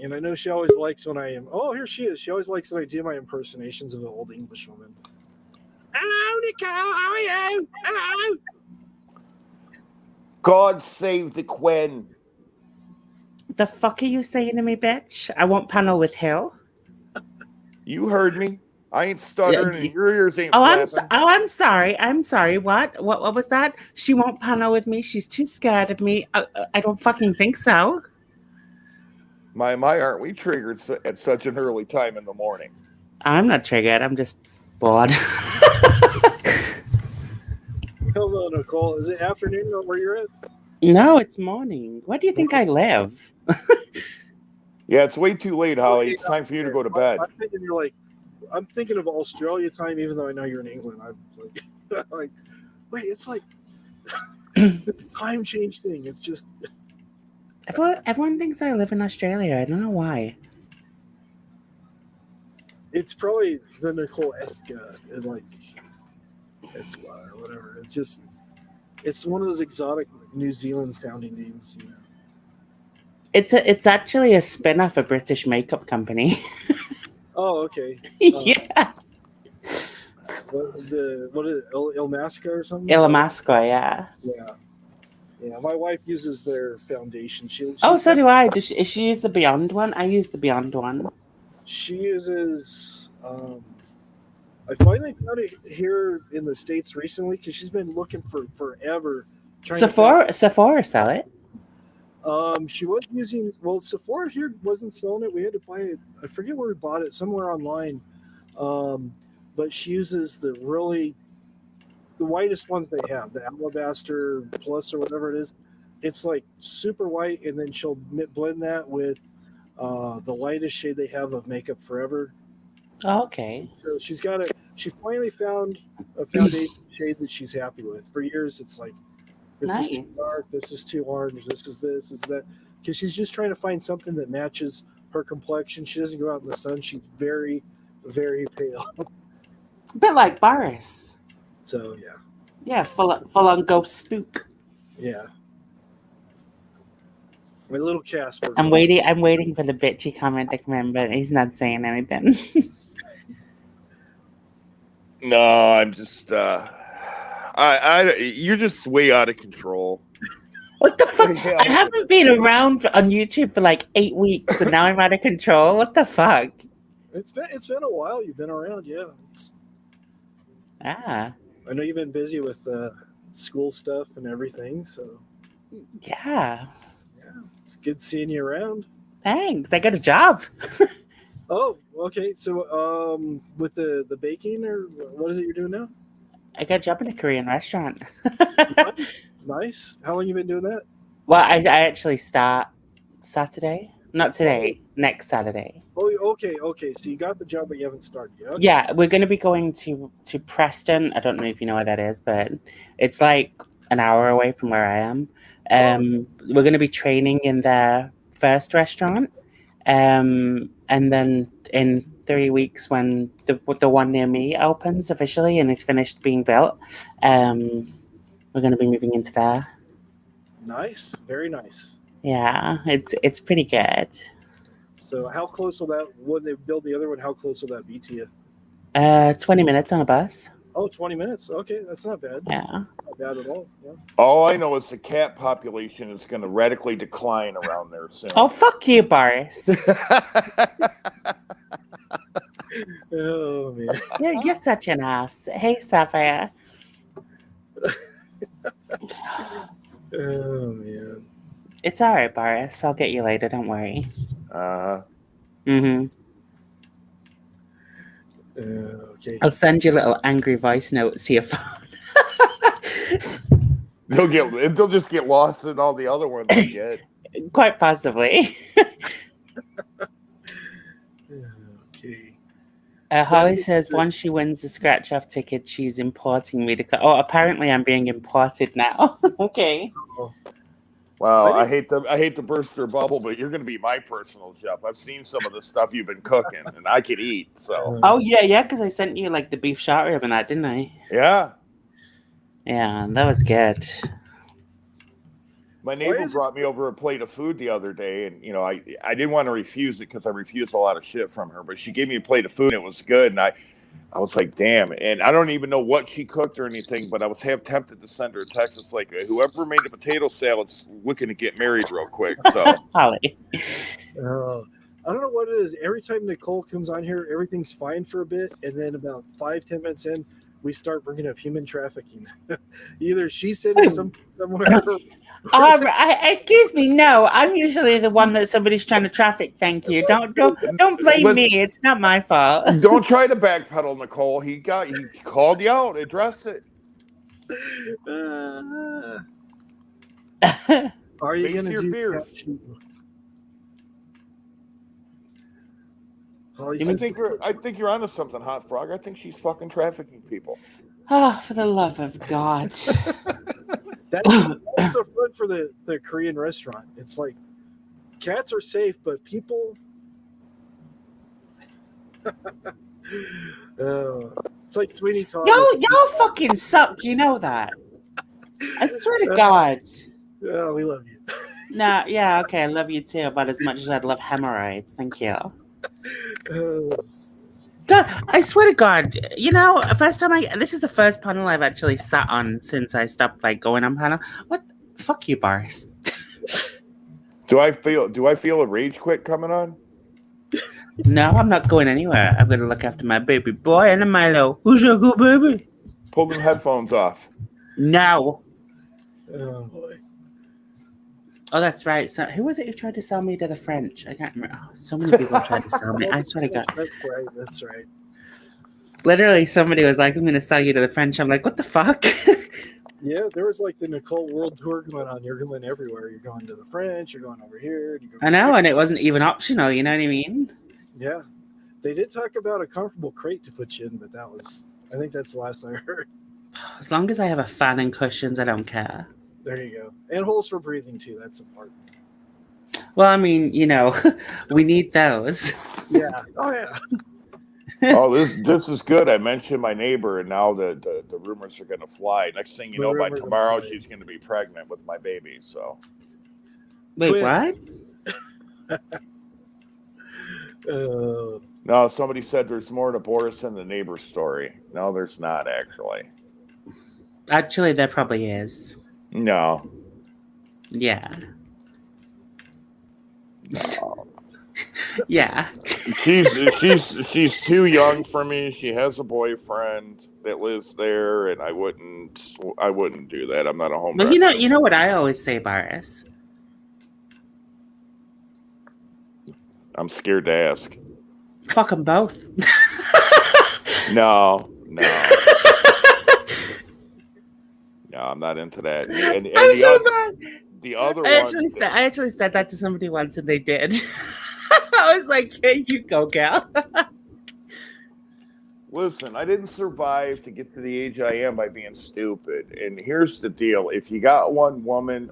And I know she always likes when I am. Oh, here she is. She always likes when I do my impersonations of an old English woman. Hello, Nicole. How are you? Hello. God save the Queen. The fuck are you saying to me, bitch? I won't panel with Hill. You heard me. I ain't stuttering and your ears ain't I'm flapping. sorry. I'm sorry. What was that? She won't panel with me. She's too scared of me. I don't fucking think so. My, aren't we triggered at such an early time in the morning? I'm not triggered. I'm just bored. Hello, Nicole. Is it afternoon where you're at? No, it's morning. Where do you think I live? Yeah, it's way too late, Holly. It's time for you to go to bed. I'm thinking of Australia time, even though I know you're in England. I'm like, wait, it's like the time change thing. It's just Everyone thinks I live in Australia. I don't know why. it's probably the Nicole Esca, like Esquire or whatever. It's one of those exotic New Zealand sounding names, you know. It's actually a spin-off of a British makeup company. Oh, okay. Yeah. What is it? Ilmasca or something? Ilamasqua, yeah. Yeah, my wife uses their foundation. So do I. Does she use the Beyond one? I use the Beyond one. She uses. I finally found it here in the States recently because she's been looking for forever. Sephora sell it. She was using. Well, Sephora here wasn't selling it. We had to buy it. I forget where we bought it. Somewhere online. But she uses the whitest one they have, the Alabaster Plus or whatever it is. It's like super white, and then she'll blend that with the lightest shade they have of Makeup Forever. Oh, okay. So she finally found a foundation shade that she's happy with. For years, it's like, this is too dark, this is too orange, this is that. Because she's just trying to find something that matches her complexion. She doesn't go out in the sun. She's very, very pale. A bit like Boris. So, yeah. Yeah, full on ghost spook. Yeah. My little Casper. I'm waiting for the bitchy comment to come in, but he's not saying anything. No, I'm just you're just way out of control. What the fuck? I haven't been around on YouTube for like 8 weeks, and now I'm out of control. What the fuck? It's been a while. You've been around, yeah. I know you've been busy with school stuff and everything, so yeah, it's good seeing you around. Thanks. I got a job. Oh, okay. So, with the baking, or what is it you're doing now? I got a job in a Korean restaurant. Nice. How long you been doing that? Well, I actually start Saturday. Not today. Next Saturday. Oh, okay. So you got the job, but you haven't started yet. Okay. Yeah, we're going to be going to Preston. I don't know if you know where that is, but it's like an hour away from where I am. We're going to be training in their first restaurant. And then in 3 weeks, when the one near me opens officially and is finished being built, we're going to be moving into there. Nice, very nice. Yeah, it's pretty good. So how close will that, when they build the other one, how close will that be to you? 20 minutes on a bus. Oh, 20 minutes. Okay, that's not bad. Yeah. Not bad at all. Yeah. All I know is the cat population is going to radically decline around there soon. Oh, fuck you, Boris. Oh, man. Yeah, you're such an ass. Hey, Sapphire. Oh, man. It's all right, Boris. I'll get you later. Don't worry. Uh-huh. Mm-hmm. Okay. I'll send you little angry voice notes to your phone. They'll just get lost in all the other ones I get. Quite possibly. Okay. Holly says once she wins the scratch off ticket, she's importing me to. Oh, apparently I'm being imported now. Okay. Oh, Well, I I hate to burst your bubble, but you're going to be my personal chef. I've seen some of the stuff you've been cooking, and I could eat. So Oh yeah, because I sent you like the beef short rib and that, didn't I? yeah, Yeah, that was good. my neighbor brought me over a plate of food the other day, and I didn't want to refuse it because I refuse a lot of shit from her. But she gave me a plate of food, and it was good, and I was like, damn. And I don't even know what she cooked or anything, but I was half tempted to send her a text. It's like, whoever made the potato salad's looking to get married real quick. So Holly. I don't know what it is. Every time Nicole comes on here, everything's fine for a bit, and then about 5-10 minutes in, we start bringing up human trafficking. Either she's sending somewhere. Excuse me. No, I'm usually the one that somebody's trying to traffic. Thank you. Don't blame me. It's not my fault. Don't try to backpedal, Nicole. He called you out. Address it. Are you going to do fears? I think you're onto something, Hot Frog. I think she's fucking trafficking people. Oh, for the love of God. That's the fun for the Korean restaurant. It's like cats are safe, but people. It's like Sweeney Todd. Y'all fucking suck. You know that. I swear to God. Oh, we love you. No, yeah, okay. I love you too, about as much as I'd love hemorrhoids. Thank you. God, I swear to God, this is the first panel I've actually sat on since I stopped going on panel. What? Fuck you, Boris. Do I feel a rage quit coming on? No, I'm not going anywhere. I'm gonna look after my baby boy and a Milo. Who's your good baby? Pull them headphones off. No. Oh boy. Oh, that's right. So, who was it who tried to sell me to the French? I can't remember. Oh, so many people tried to sell me. I swear to God. That's right. Literally, somebody was like, I'm going to sell you to the French. I'm like, what the fuck? Yeah, there was like the Nicole World Tour going on. You're going everywhere. You're going to the French. You're going over here. I know, and it wasn't even optional. You know what I mean? Yeah. They did talk about a comfortable crate to put you in, but I think that's the last I heard. As long as I have a fan and cushions, I don't care. There you go. And holes for breathing, too. That's important. Well, I mean, we need those. Yeah. Oh, yeah. Oh, this is good. I mentioned my neighbor, and now the rumors are going to fly. Next thing you know, by tomorrow, she's going to be pregnant with my baby. So, wait, what? No, somebody said there's more to Boris than the neighbor's story. No, there's not, actually. Actually, there probably is. No. Yeah. No. Yeah. She's too young for me. She has a boyfriend that lives there, and I wouldn't do that. I'm not a home. Well, you know what I always say, Boris. I'm scared to ask. Fuck them both. No. No, I'm not into that. And I'm so bad. The other I one. I actually said that to somebody once, and they did. I was like, "Here you go, gal." Listen, I didn't survive to get to the age I am by being stupid. And here's the deal: if you got one woman,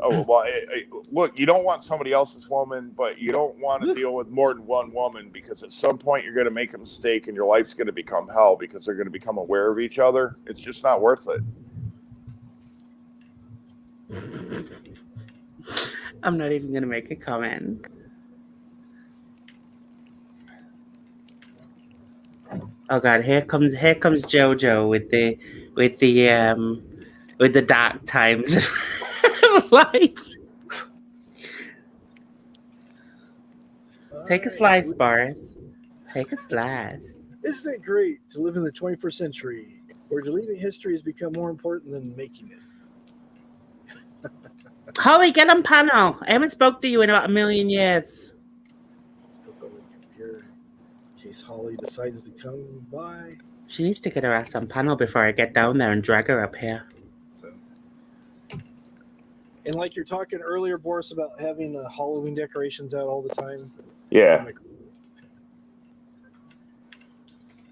look, you don't want somebody else's woman, but you don't want to deal with more than one woman because at some point you're going to make a mistake, and your life's going to become hell because they're going to become aware of each other. It's just not worth it. I'm not even going to make a comment. Oh God! Here comes JoJo with the dark times of life. Take a slice, Boris. Take a slice. Isn't it great to live in the 21st century where deleting history has become more important than making it? Holly, get on panel. I haven't spoke to you in about 1,000,000 years. Let's put the link up here. in case Holly decides to come by. She needs to get her ass on panel before I get down there and drag her up here. So, and like you're talking earlier, Boris, about having Halloween decorations out all the time. Yeah.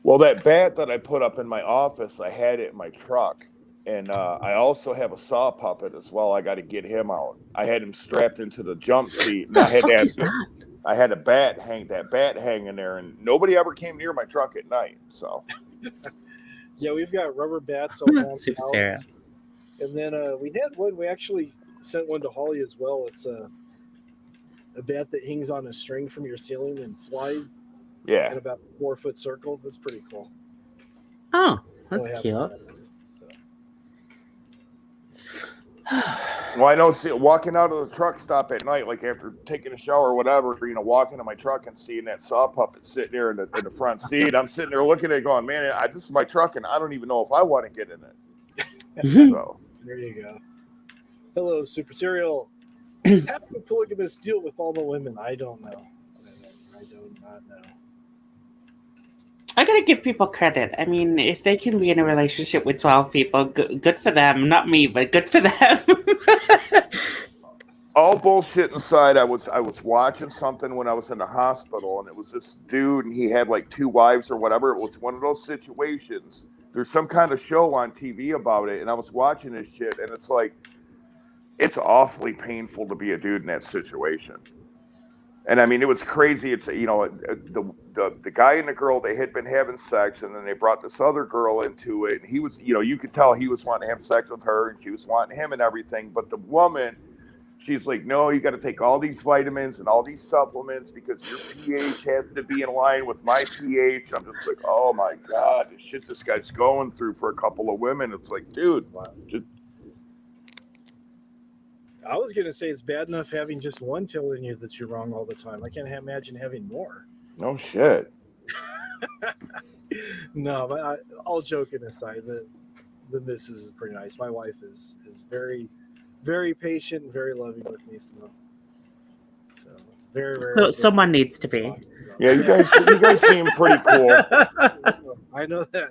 Well, that bat that I put up in my office, I had it in my truck. And I also have a saw puppet as well. I got to get him out. I had him strapped into the jump seat. And What the fuck is that? I had that bat hanging there, and nobody ever came near my truck at night. So, yeah, we've got rubber bats all around Super the house. serious. And then we had one. We actually sent one to Holly as well. It's a bat that hangs on a string from your ceiling and flies yeah. in about a 4-foot circle. That's pretty cool. Oh, that's Only have cute. one. Well, I know walking out of the truck stop at night, like after taking a shower or whatever, walking to my truck and seeing that saw puppet sitting there in the front seat, I'm sitting there looking at it going, man, this is my truck, and I don't even know if I want to get in it. So There you go. Hello, Super Serial. How do a polygamous deal with all the women? I don't know. I do not know. I gotta give people credit. I mean, if they can be in a relationship with 12 people, good for them. Not me, but good for them. all bullshit aside, I was watching something when I was in the hospital, and it was this dude, and he had like 2 wives or whatever. It was one of those situations. There's some kind of show on TV about it, and I was watching this shit, and it's like, it's awfully painful to be a dude in that situation. And I mean, it was crazy. It's, the guy and the girl, they had been having sex, and then they brought this other girl into it, and he was, you could tell he was wanting to have sex with her, and she was wanting him and everything. But the woman, she's like, no, you got to take all these vitamins and all these supplements because your pH has to be in line with my pH. I'm just like, oh my God, the shit this guy's going through for a couple of women. It's like, dude, I was going to say it's bad enough having just one telling you that you're wrong all the time. I can't imagine having more. no shit. No, but all joking aside, the missus is pretty nice. My wife is very, very patient and very loving with me. So very, very. So someone needs to be. Yeah, you guys seem pretty cool. I know that.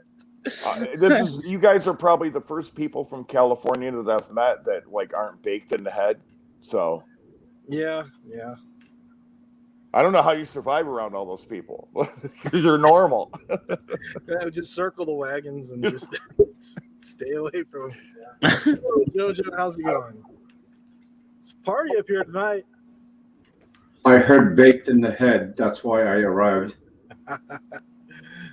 You guys are probably the first people from California that I've met that like aren't baked in the head. So Yeah. I don't know how you survive around all those people. You're normal. Yeah, just circle the wagons and just stay away from them. Hello, Jojo, how's it going? It's a party up here tonight. I heard baked in the head. That's why I arrived.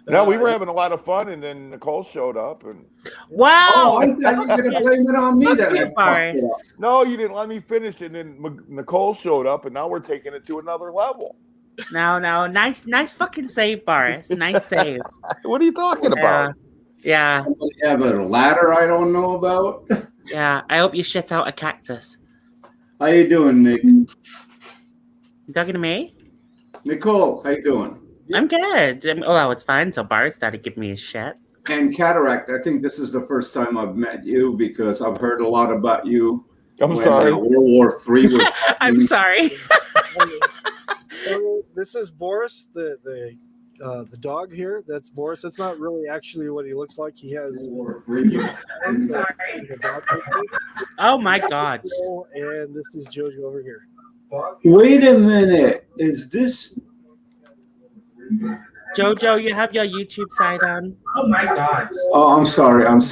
No, we were having a lot of fun, and then Nicole showed up, and Wow! Oh, I thought you were going to blame it on me. Fuck That you, I fucked it Boris. up. no, you didn't let me finish. And then Nicole showed up, and now we're taking it to another level. No, nice fucking save, Boris. Nice save. What are you talking about? Yeah. Somebody have a ladder I don't know about. Yeah. I hope you shit out a cactus. How you doing, Nick? You talking to me? Nicole, how you doing? I'm good. I was fine until Boris started giving me a shit. And Cataract, I think this is the first time I've met you because I've heard a lot about you. I'm when, sorry. World War III was I'm sorry. This is Boris, the dog here. That's Boris. That's not really actually what he looks like. He has. I'm sorry. Oh my God. And this is Jojo over here. Wait a minute. Is this... Jojo, you have your YouTube side on. Oh my God. Oh, I'm sorry. God,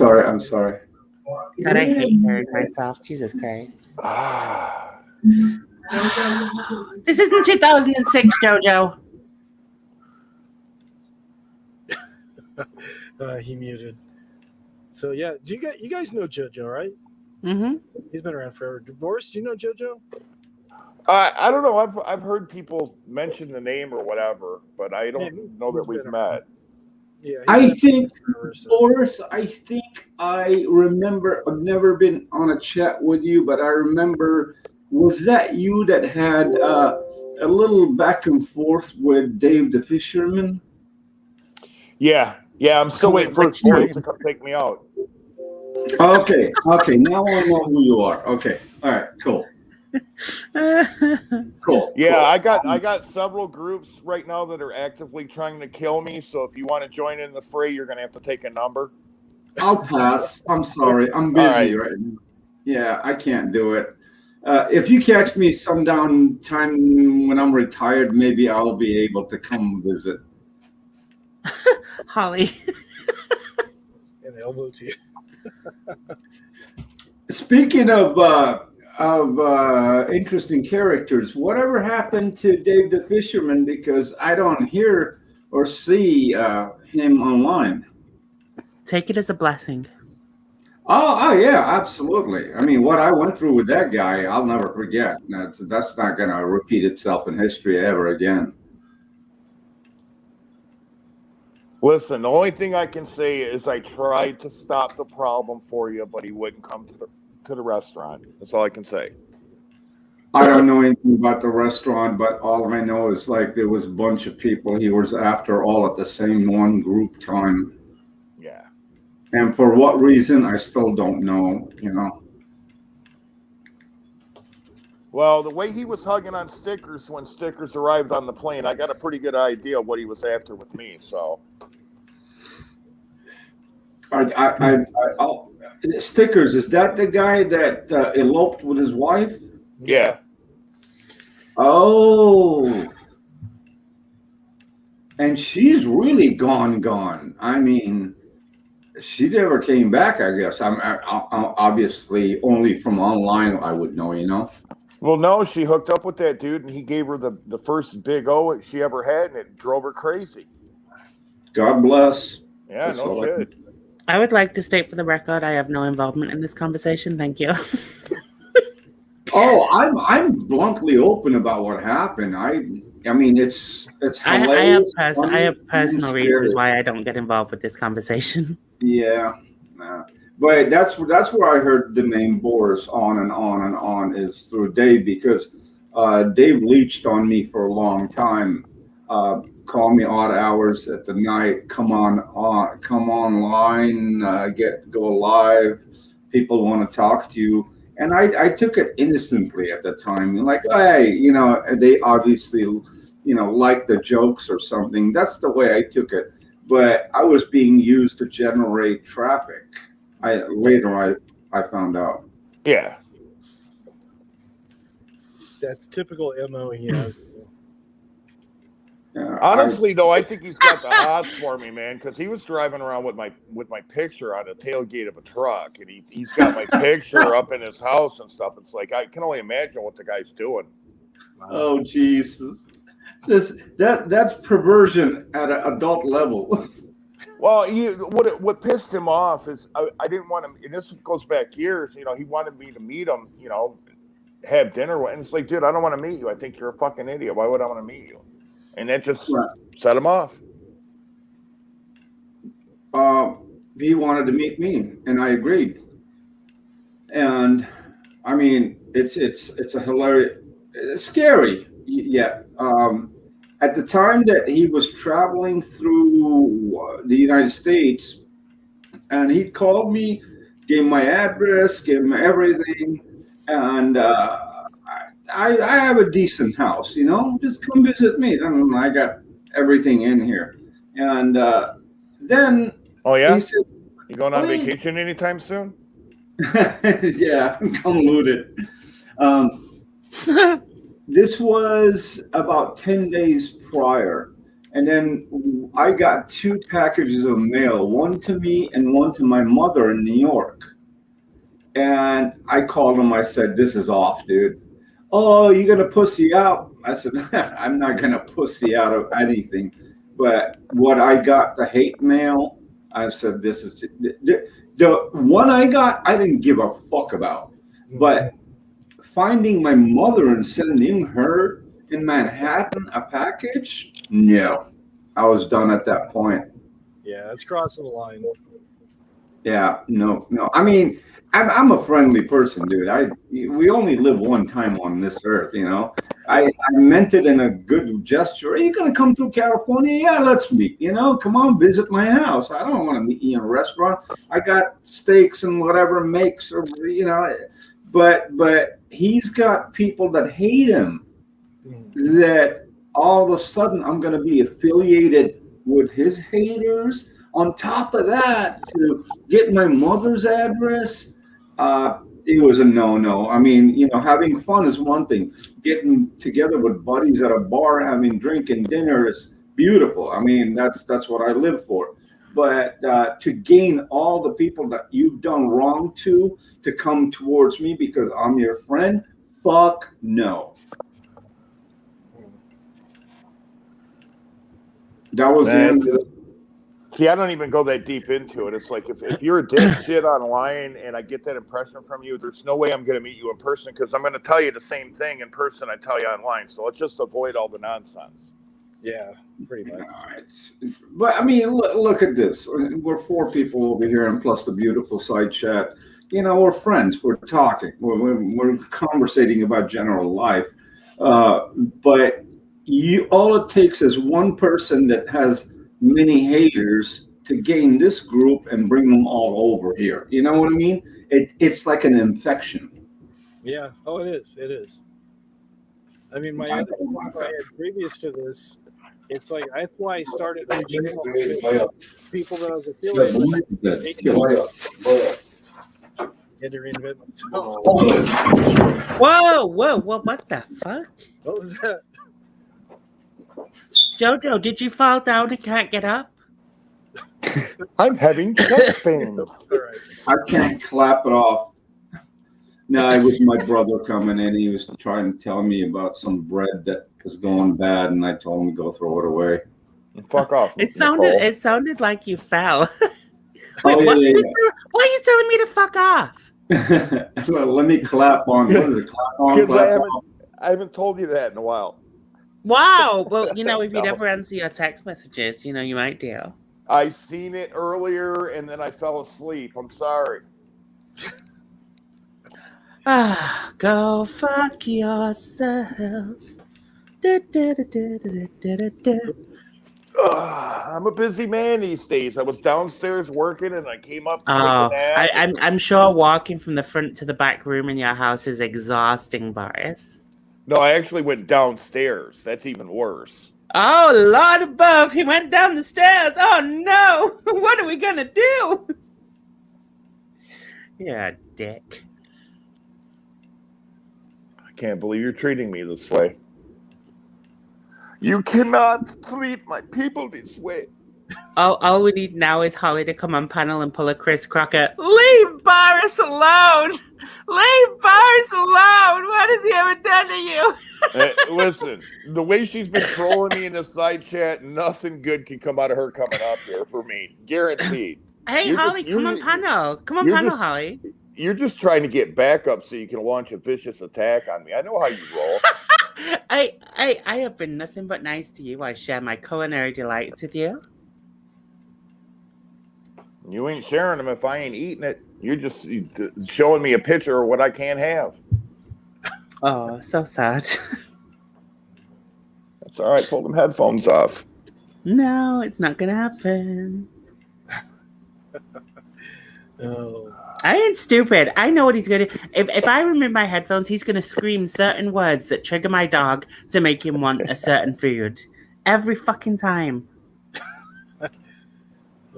I hate hearing myself. Jesus Christ. This isn't 2006, Jojo. He muted. So yeah, do you guys know Jojo, right? Mm-hmm. He's been around forever. Boris, do you know Jojo? I don't know. I've heard people mention the name or whatever, but I don't know that we've met. Yeah. I think, Boris, I remember, I've never been on a chat with you, but I remember, was that you that had a little back and forth with Dave the Fisherman? Yeah, I'm still waiting for Boris to come take me out. Okay, now I know who you are. Okay, all right, cool. Cool. Yeah, cool. I got several groups right now that are actively trying to kill me. So if you want to join in the fray, you're gonna have to take a number. I'll pass. I'm sorry. I'm All busy right. right now. Yeah, I can't do it. If you catch me some down time when I'm retired, maybe I'll be able to come visit. Holly. An elbow to you. Speaking of interesting characters, whatever happened to Dave the Fisherman? Because I don't hear or see him online. Take it as a blessing. Oh yeah, absolutely. I mean, what I went through with that guy, I'll never forget. That's not going to repeat itself in history ever again. Listen, the only thing I can say is I tried to stop the problem for you, but he wouldn't come to the restaurant. That's all I can say. I don't know anything about the restaurant, but all I know is like there was a bunch of people he was after all at the same one group time. Yeah. And for what reason, I still don't know, you know. Well, the way he was hugging on Stickers when Stickers arrived on the plane, I got a pretty good idea what he was after with me. So, Stickers, is that the guy that eloped with his wife? yeah. Oh. And she's really gone. I mean, she never came back, I guess. I'm obviously only from online I would know, you know. Well, no, she hooked up with that dude, and he gave her the first big O she ever had, and it drove her crazy. God bless. Yeah, That's all no shit. I would like to state for the record, I have no involvement in this conversation. Thank you. Oh, I'm bluntly open about what happened. I mean, it's hilarious. I have personal and reasons scary. why I don't get involved with this conversation. Yeah, but that's where I heard the name Boris on and on and on is through Dave, because Dave leached on me for a long time. Call me odd hours at the night. Come online, go live. People want to talk to you, and I took it innocently at the time. Like, hey, you know, they obviously, you know, like the jokes or something. That's the way I took it. But I was being used to generate traffic. Later I found out. Yeah. That's typical MO he has. Honestly, though, I think he's got the hots for me, man, because he was driving around with my picture on the tailgate of a truck, and he's got my picture up in his house and stuff. It's like I can only imagine what the guy's doing. Oh Jesus! That's perversion at an adult level. Well, what pissed him off is I didn't want him, and this goes back years. You know, he wanted me to meet him. You know, have dinner, and it's like, dude, I don't want to meet you. I think you're a fucking idiot. Why would I want to meet you? And that just set him off. He wanted to meet me, and I agreed. And I mean, it's a hilarious, it's scary. Yeah. At the time that he was traveling through the United States, and he called me, gave my address, gave him everything, and I have a decent house, you know, just come visit me. And I got everything in here. And then he said, you going on vacation anytime soon? Yeah, come loot it. This was about 10 days prior. And then I got 2 packages of mail, one to me and one to my mother in New York. And I called him. I said, this is off, dude. Oh, you're going to pussy out? I said, I'm not going to pussy out of anything. But what I got, the hate mail, I said, this is the one I got, I didn't give a fuck about. But finding my mother and sending her in Manhattan a package, no. I was done at that point. Yeah, that's crossing the line. Yeah, no. I mean, I'm a friendly person, dude. We only live one time on this earth, you know. I meant it in a good gesture. Are you gonna come to California? Yeah, let's meet. You know, come on, visit my house. I don't want to meet you in a restaurant. I got steaks and whatever makes, or you know. But he's got people that hate him. Mm. That all of a sudden I'm going to be affiliated with his haters. On top of that, to get my mother's address, it was a no-no. I mean, having fun is one thing. Getting together with buddies at a bar, having drink and dinner is beautiful. I mean, that's what I live for. But to gain all the people that you've done wrong to come towards me because I'm your friend, fuck no. That was the end of it. See, I don't even go that deep into it. It's like if you're a dipshit online and I get that impression from you, there's no way I'm going to meet you in person because I'm going to tell you the same thing in person I tell you online. So let's just avoid all the nonsense. Yeah, pretty much. But I mean, look at this. We're 4 people over here, and plus the beautiful side chat. We're friends. We're talking. We're conversating about general life. But all it takes is one person that has many haters to gain this group and bring them all over here. You know what I mean? It's like an infection. Yeah. Oh, it is. It is. I mean, my other job I had previous to this, it's like that's why I started a channel with people that I was affiliated with. Had to reinvent myself. Whoa, what the fuck? What was that? Jojo, did you fall down and can't get up? I'm having chest pains. All right. I can't clap it off. No, it was my brother coming in. He was trying to tell me about some bread that was going bad, and I told him to go throw it away. Fuck off. It Nicole. sounded like you fell. Oh, Wait, yeah, yeah. why are you telling me to fuck off? Well, let me clap on. What is it? Clap on, Because clap off. I haven't told you that in a while. Wow. Well, if you No. never answer your text messages, you might do. I seen it earlier and then I fell asleep. I'm sorry. Go fuck yourself. I'm a busy man these days. I was downstairs working and I came up to take a nap. I'm sure walking from the front to the back room in your house is exhausting, Boris. No, I actually went downstairs. That's even worse. Oh, Lord above, he went down the stairs. Oh, no. What are we going to do? Yeah, dick. I can't believe you're treating me this way. You cannot treat my people this way. All we need now is Holly to come on panel and pull a Chris Crocker. Leave Boris alone. Leave Boris alone. What has he ever done to you? Listen, the way she's been trolling me in the side chat, nothing good can come out of her coming up here for me. Guaranteed. Hey, Holly, come on panel. Come on panel, Holly. You're just trying to get backup so you can launch a vicious attack on me. I know how you roll. I have been nothing but nice to you. I share my culinary delights with you. You ain't sharing them if I ain't eating it. You're just showing me a picture of what I can't have. Oh, so sad. That's all right. Pull them headphones off. No, it's not going to happen. Oh. I ain't stupid. I know what he's going to do. If I remove my headphones, he's going to scream certain words that trigger my dog to make him want a certain food. Every fucking time.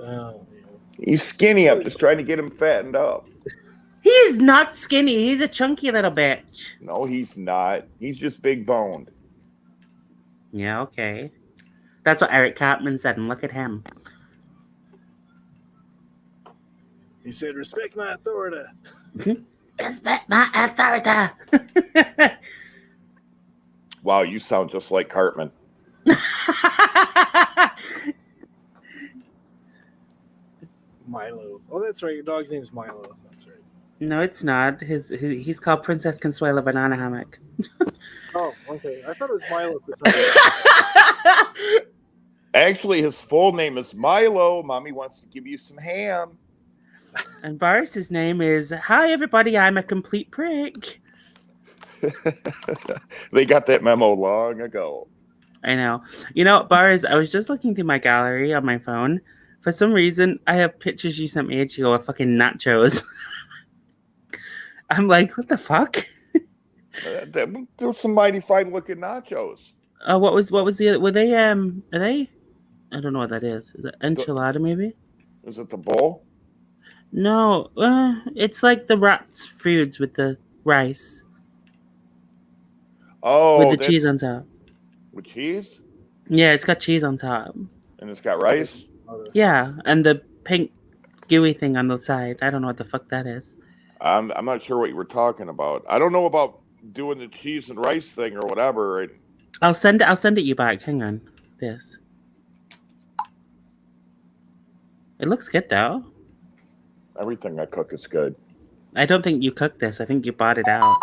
Oh, He's skinny. I'm just trying to get him fattened up. He is not skinny. He's a chunky little bitch. No, he's not. He's just big boned. Yeah, okay. That's what Eric Cartman said, and look at him. he said, "Respect my authority." Respect my authority. Wow, you sound just like Cartman. Milo. Oh, that's right. Your dog's name is Milo. That's right. No, it's not. He's called Princess Consuela Banana Hammock. Oh, okay. I thought it was Milo for some reason. Actually, his full name is Milo. Mommy wants to give you some ham. And Boris's name is, "Hi, everybody, I'm a complete prick." They got that memo long ago. I know. Boris, I was just looking through my gallery on my phone. For some reason, I have pictures you sent me ages ago of fucking nachos. I'm like, what the fuck? There was some mighty fine looking nachos. What was the? Were they? Are they? I don't know what that is. Is it enchilada maybe? Was it the bowl? No, it's like the wrapped foods with the rice. Oh, with the cheese on top. With cheese? Yeah, it's got cheese on top. And it's got rice? Yeah, and the pink gooey thing on the side. I don't know what the fuck that is. I'm not sure what you were talking about. I don't know about doing the cheese and rice thing or whatever. I'll send it you back. Hang on. This. It looks good though. Everything I cook is good. I don't think you cooked this. I think you bought it out.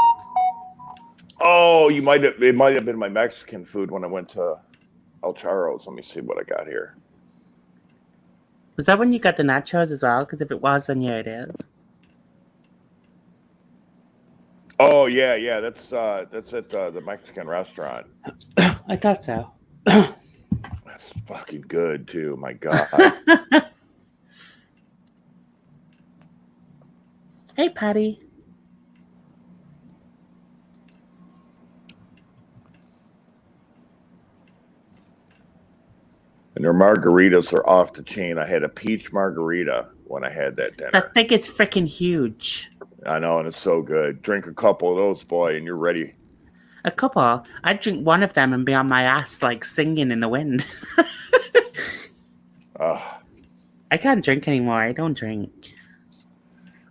Oh, it might have been my Mexican food when I went to El Charro's. Let me see what I got here. Was that when you got the nachos as well? Because if it was, then yeah, it is. Oh yeah. That's at the Mexican restaurant. I thought so. That's fucking good too. My God. Hey, Patty. And their margaritas are off the chain. I had a peach margarita when I had that dinner. That thing is freaking huge. I know, and it's so good. Drink a couple of those, boy, and you're ready. A couple? I'd drink one of them and be on my ass, like, singing in the wind. I can't drink anymore. I don't drink.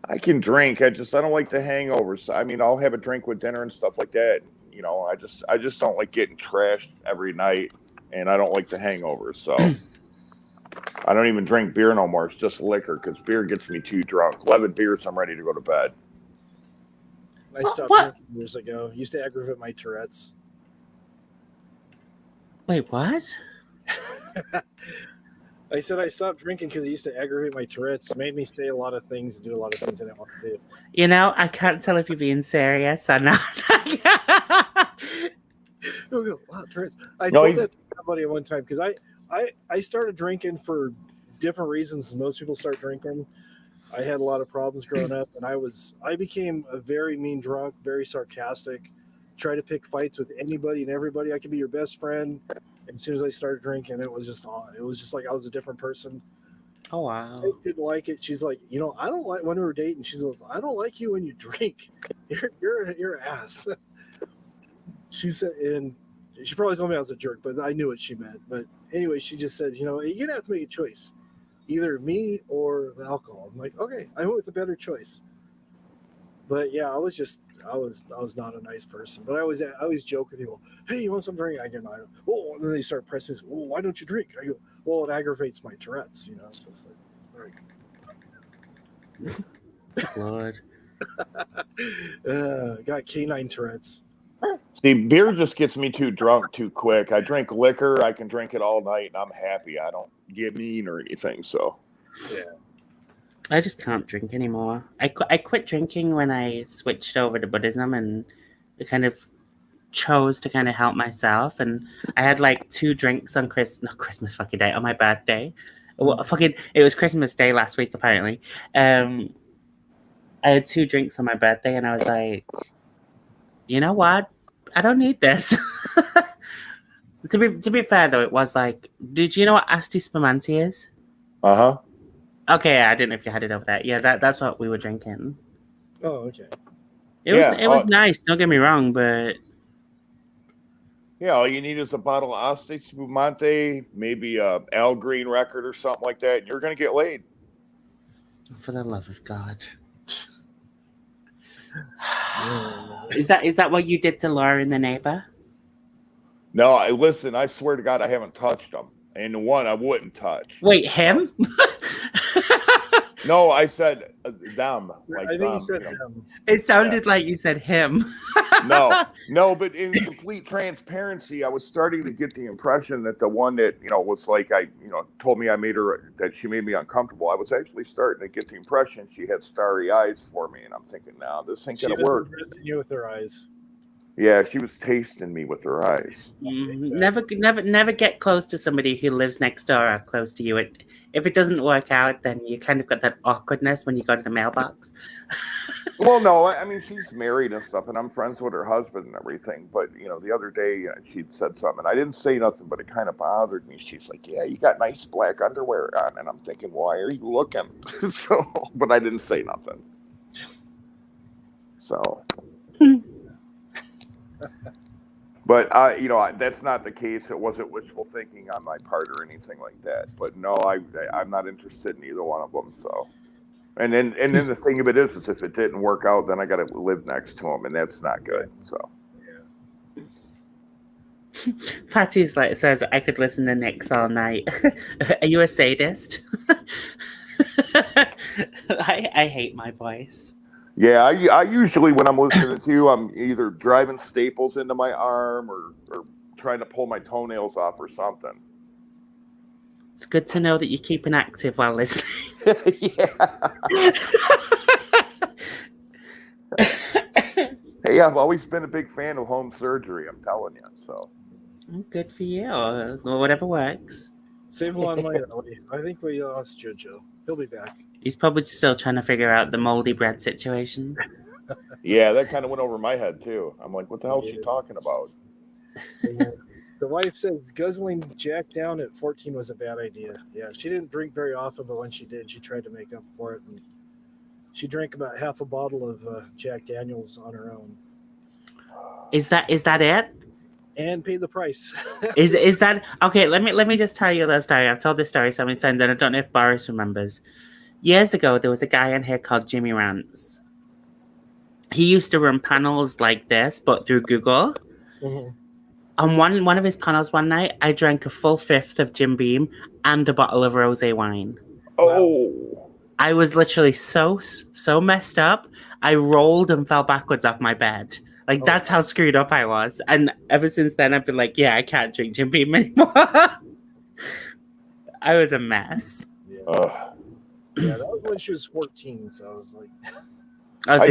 I can drink. I don't like the hangovers. I mean, I'll have a drink with dinner and stuff like that. You know, I just don't like getting trashed every night, and I don't like the hangovers. So I don't even drink beer no more. It's just liquor because beer gets me too drunk. 11 beers, I'm ready to go to bed. I stopped drinking years ago. Used to aggravate my Tourette's. Wait, what? I said I stopped drinking because it used to aggravate my Tourette's. It made me say a lot of things and do a lot of things I didn't want to do. You know, I can't tell if you're being serious or not. Wow, Tourette's. I told that to somebody at one time because I started drinking for different reasons than most people start drinking. I had a lot of problems growing up, and I became a very mean drunk, very sarcastic, try to pick fights with anybody and everybody. I could be your best friend. And as soon as I started drinking, it was just on. It was just like I was a different person. Oh, wow. I didn't like it. She's like, I don't like when we were dating. She goes, I don't like you when you drink. You're an ass. She said, and she probably told me I was a jerk, but I knew what she meant. But anyway, she just said, you're gonna have to make a choice, either me or the alcohol. I'm like, okay, I went with the better choice. But yeah, I was not a nice person. But I always joke with people, hey, you want some drink? I go, no, I don't. Oh, and then they start pressing. Oh, why don't you drink? I go, well, it aggravates my Tourette's. So it's like, all right. Lord. Got canine Tourette's. See, beer just gets me too drunk too quick. I drink liquor. I can drink it all night, and I'm happy. I don't get mean or anything. So, yeah. I just can't drink anymore. I quit drinking when I switched over to Buddhism, and I kind of chose to kind of help myself. And I had like 2 drinks on Christmas fucking day, on my birthday. It was Christmas Day last week, apparently. I had 2 drinks on my birthday, and I was like, you know what? I don't need this. To be fair, though, it was like, did you know what Asti Spumante is? Uh-huh. Okay, I didn't know if you had it over there. Yeah, that's what we were drinking. Oh, okay. It was nice. Don't get me wrong, but yeah, all you need is a bottle of Asti Spumante, maybe a Al Green record or something like that, and you're gonna get laid. For the love of God. Is that what you did to Laura and the neighbor? No, listen, I swear to God, I haven't touched them. And the one I wouldn't touch. Wait, him? No, I said them. Like I think you said them. It sounded like you said him. No, but in complete transparency, I was starting to get the impression that the one that, was like, told me that she made me uncomfortable. I was actually starting to get the impression she had starry eyes for me. And I'm thinking, no, this ain't going to work. She was you with her eyes. Yeah, she was tasting me with her eyes. Never get close to somebody who lives next door or close to you. if it doesn't work out, then you kind of got that awkwardness when you go to the mailbox. Well, no, I mean, she's married and stuff, and I'm friends with her husband and everything. But, the other day she'd said something. I didn't say nothing, but it kind of bothered me. She's like, yeah, you got nice black underwear on. And I'm thinking, why are you looking? But I didn't say nothing. So. But, that's not the case. It wasn't wishful thinking on my part or anything like that. But, no, I'm not interested in either one of them, so. And then the thing of it is if it didn't work out, then I got to live next to him, and that's not good. So, Patty's says I could listen to Nick's all night. Are you a sadist? I hate my voice. Yeah, I usually when I'm listening to you, I'm either driving staples into my arm or trying to pull my toenails off or something. It's good to know that you're keeping active while listening. Yeah. Hey, I've always been a big fan of home surgery, I'm telling you. So good for you. So whatever works. Save a lot of money that way. I think we lost JoJo. He'll be back. He's probably still trying to figure out the moldy bread situation. Yeah, that kind of went over my head too. I'm like, what the hell is she talking about? The wife says guzzling Jack down at 14 was a bad idea. Yeah, she didn't drink very often, but when she did, she tried to make up for it. And she drank about half a bottle of Jack Daniels on her own. Is that it? And paid the price. Is that okay? Let me just tell you that story. I've told this story so many times, and I don't know if Boris remembers. Years ago, there was a guy on here called Jimmy Rants. He used to run panels like this, but through Google. Mm-hmm. On one of his panels one night, I drank a full fifth of Jim Beam and a bottle of rosé wine. Oh. I was literally so messed up. I rolled and fell backwards off my bed. That's how screwed up I was. And ever since then, I've been like, yeah, I can't drink Jim Beam anymore. I was a mess. Yeah, that was when she was 14, so I was like...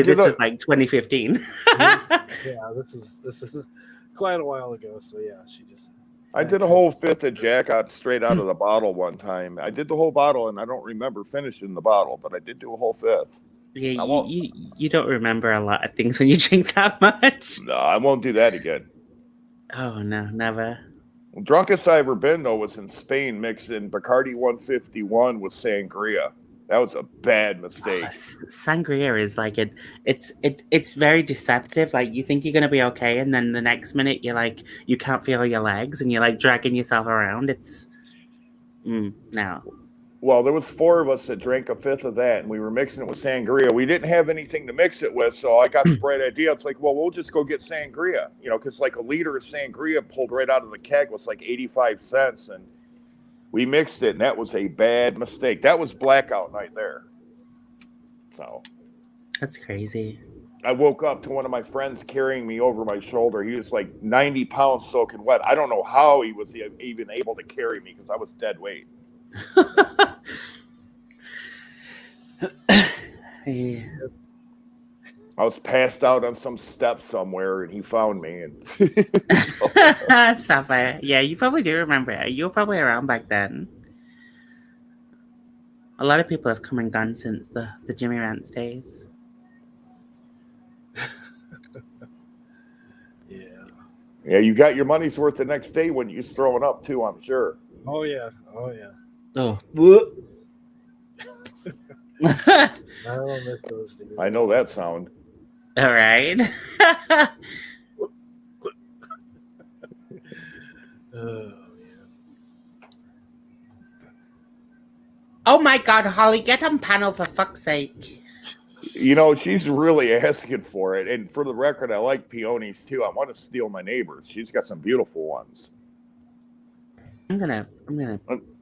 this was like 2015. Yeah, this is quite a while ago, so yeah, she just... I did a whole fifth of Jack straight out of the bottle one time. I did the whole bottle, and I don't remember finishing the bottle, but I did do a whole fifth. Yeah, you don't remember a lot of things when you drink that much. No, I won't do that again. Oh, no, never. Well, drunkest I ever been, though, was in Spain mixing Bacardi 151 with sangria. That was a bad mistake. Sangria is like it's very deceptive. Like you think you're gonna be okay, and then the next minute you're like you can't feel your legs, and you're like dragging yourself around. It's no. Well, there was 4 of us that drank a fifth of that, and we were mixing it with sangria. We didn't have anything to mix it with, so I got the bright idea. It's like, well, we'll just go get sangria, because like a liter of sangria pulled right out of the keg was like 85 cents, and we mixed it, and that was a bad mistake. That was blackout night there. So that's crazy. I woke up to one of my friends carrying me over my shoulder. He was like 90 pounds soaking wet. I don't know how he was even able to carry me because I was dead weight. Yeah. I was passed out on some steps somewhere, and he found me. And Stop it. Yeah, you probably do remember it. You were probably around back then. A lot of people have come and gone since the Jimmy Rants days. Yeah, you got your money's worth the next day when you're throwing up too, I'm sure. Oh yeah. Oh. I don't miss those days. I know that sound. All right. Oh my God, Holly, get on panel for fuck's sake. She's really asking for it. And for the record, I like peonies too. I want to steal my neighbor's. She's got some beautiful ones. I'm gonna.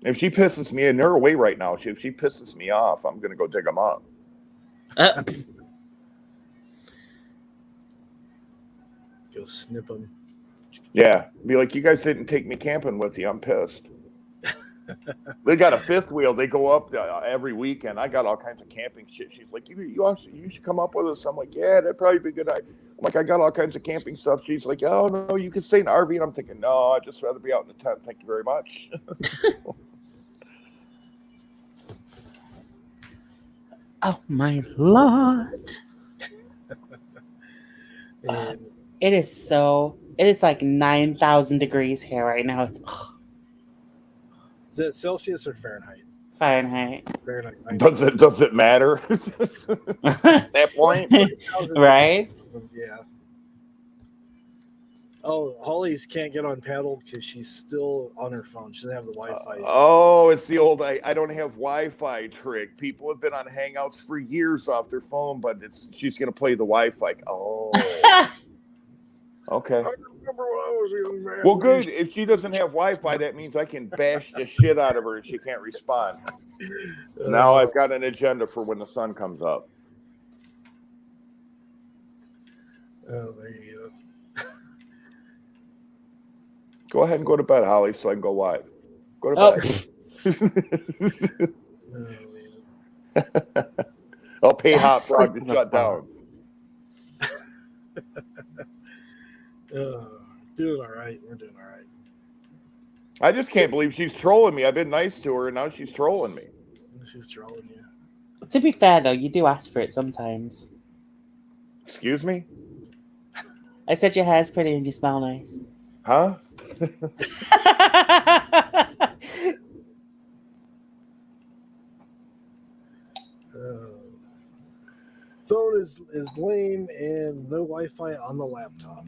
If she pisses me, and they're away right now. If she pisses me off, I'm gonna go dig them up. Go snip them. Yeah, be like, you guys didn't take me camping with you. I'm pissed. They got a fifth wheel. They go up every weekend. I got all kinds of camping shit. She's like, you should come up with us. I'm like, yeah, that'd probably be a good idea. I'm like, I got all kinds of camping stuff. She's like, oh, no, you can stay in the RV. And I'm thinking, no, I'd just rather be out in the tent. Thank you very much. Oh my lord! And It is like 9,000 degrees here right now. It's is that Celsius or Fahrenheit? Fahrenheit. Fahrenheit. Right? Does it matter at that point? Right? Yeah. Oh, Holly's can't get on paddle because she's still on her phone. She doesn't have the Wi-Fi. Oh, it's the old I don't have Wi-Fi trick. People have been on Hangouts for years off their phone, but she's gonna play the Wi-Fi. Oh, okay. I remember when I was a young man. Well, good. If she doesn't have Wi-Fi, that means I can bash the shit out of her and she can't respond. Now I've got an agenda for when the sun comes up. Oh, there you go. Go ahead and go to bed, Holly, so I can go live. Go to Oh, bed. Oh, man. I'll pay Hot That's Frog to like shut down. Doing all right. We're doing all right. I just can't believe she's trolling me. I've been nice to her, and now she's trolling me. She's trolling you. to be fair though, you do ask for it sometimes. Excuse me? I said your hair's pretty and you smell nice. Huh? Phone is lame and no Wi-Fi on the laptop.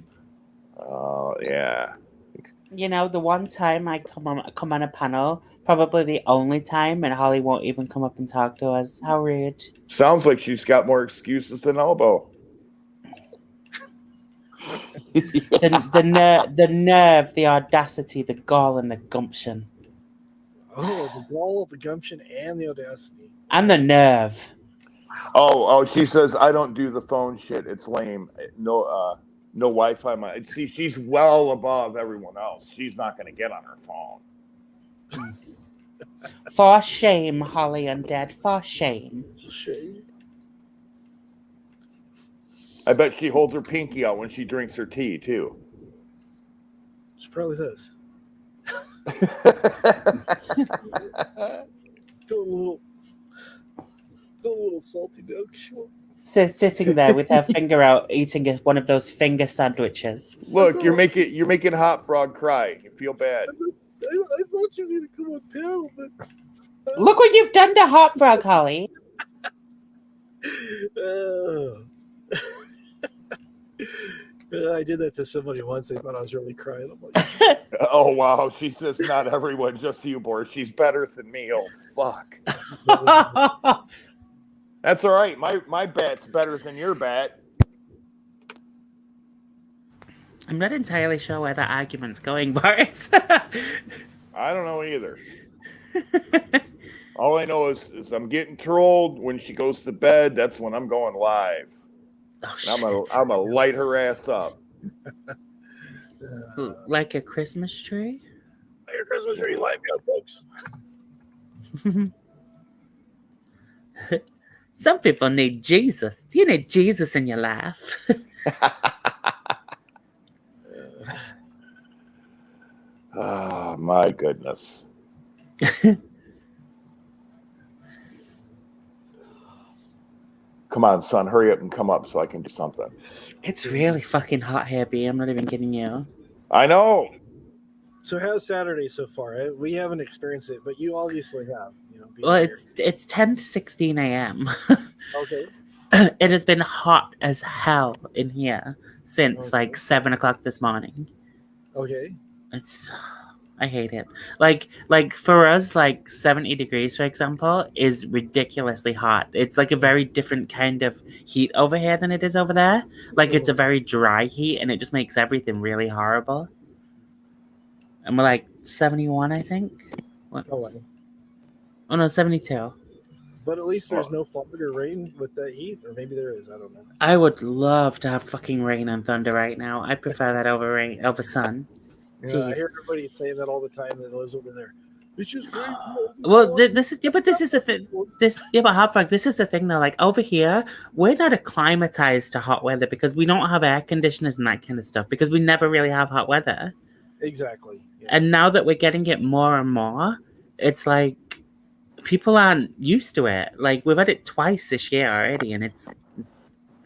Oh, yeah. You know, the one time I come on a panel, probably the only time, and Holly won't even come up and talk to us. How rude. Sounds like she's got more excuses than elbow. The nerve, the audacity, the gall, and the gumption. Oh, the gall, the gumption, and the audacity. And the nerve. Oh, she says, I don't do the phone shit. It's lame. No Wi-Fi. See, she's well above everyone else. She's not going to get on her phone. For shame, Holly Undead. For shame. Shame. I bet she holds her pinky out when she drinks her tea, too. She probably does. Feel a little salty milk, sure. Sitting there with her finger out, eating one of those finger sandwiches. Look, you're making Hot Frog cry. You feel bad. I thought you were going to come on panel, but... Look what you've done to Hot Frog, Holly. I did that to somebody once. They thought I was really crying. I'm like, Oh, wow. She says, not everyone, just you, Boris. She's better than me. Oh, fuck. That's all right. My bat's better than your bat. I'm not entirely sure where that argument's going, Boris. I don't know either. All I know is I'm getting trolled when she goes to bed. That's when I'm going live. Oh, shit. I'm gonna light her ass up. Like a Christmas tree? Merry Christmas tree, light me up, folks. Some people need Jesus. You need Jesus in your life. Oh, my goodness. Come on, son, hurry up and come up so I can do something. It's really fucking hot here, B. I'm not even kidding you. I know. So how's Saturday so far? We haven't experienced it, but you obviously have. Well, it's 10 to 16 a.m. Okay. It has been hot as hell in here since like 7 o'clock this morning. Okay. I hate it. Like for us, like 70 degrees, for example, is ridiculously hot. It's like a very different kind of heat over here than it is over there. Like it's a very dry heat and it just makes everything really horrible. And we're like 71, I think. Oh no, 72. But at least there's no fog or rain with that heat, or maybe there is. I don't know. I would love to have fucking rain and thunder right now. I prefer that over sun. Yeah, I hear everybody saying that all the time that lives over there. It's just great. Well, this is the thing. But Hot Frog, this is the thing though. Like over here, we're not acclimatized to hot weather because we don't have air conditioners and that kind of stuff because we never really have hot weather. Exactly. Yeah. And now that we're getting it more and more, it's like people aren't used to it. Like, we've had it twice this year already, and it's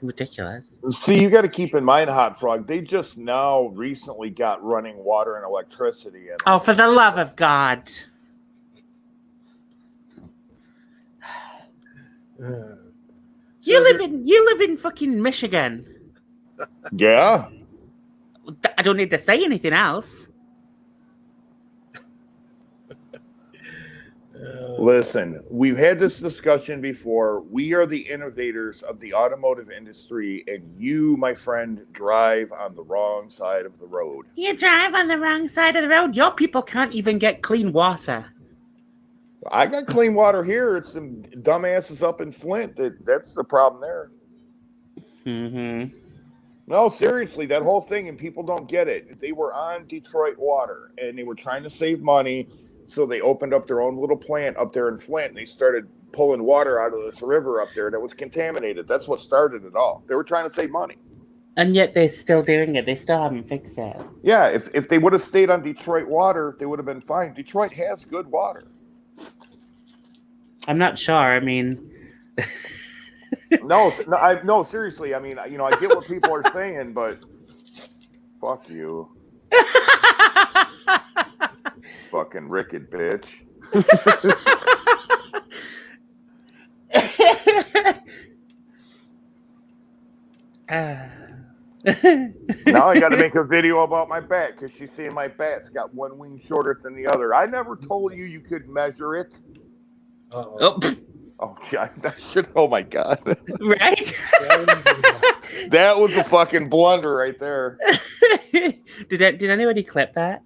ridiculous. See, you got to keep in mind, Hot Frog, they just now recently got running water and electricity. And Oh, for the love of God. You live in fucking Michigan. yeah. I don't need to say anything else. Listen, we've had this discussion before. We are the innovators of the automotive industry, and you, my friend, drive on the wrong side of the road. You drive on the wrong side of the road. Your people can't even get clean water. I got clean water here. It's some dumbasses up in Flint. That's the problem there. Mm-hmm. No, seriously, that whole thing, and people don't get it. They were on Detroit Water, and they were trying to save money, so they opened up their own little plant up there in Flint, and they started pulling water out of this river up there that was contaminated. That's what started it all. They were trying to save money. And yet they're still doing it. They still haven't fixed it. Yeah, if they would have stayed on Detroit Water, they would have been fine. Detroit has good water. I'm not sure. I mean... No, seriously. I mean, I get what people are saying, but fuck you. Fucking Rickett bitch. Now I got to make a video about my bat because she's saying my bat's got one wing shorter than the other. I never told you could measure it. Oh. Oh, yeah, that shit. Oh my God. Right? That was a fucking blunder right there. Did anybody clip that?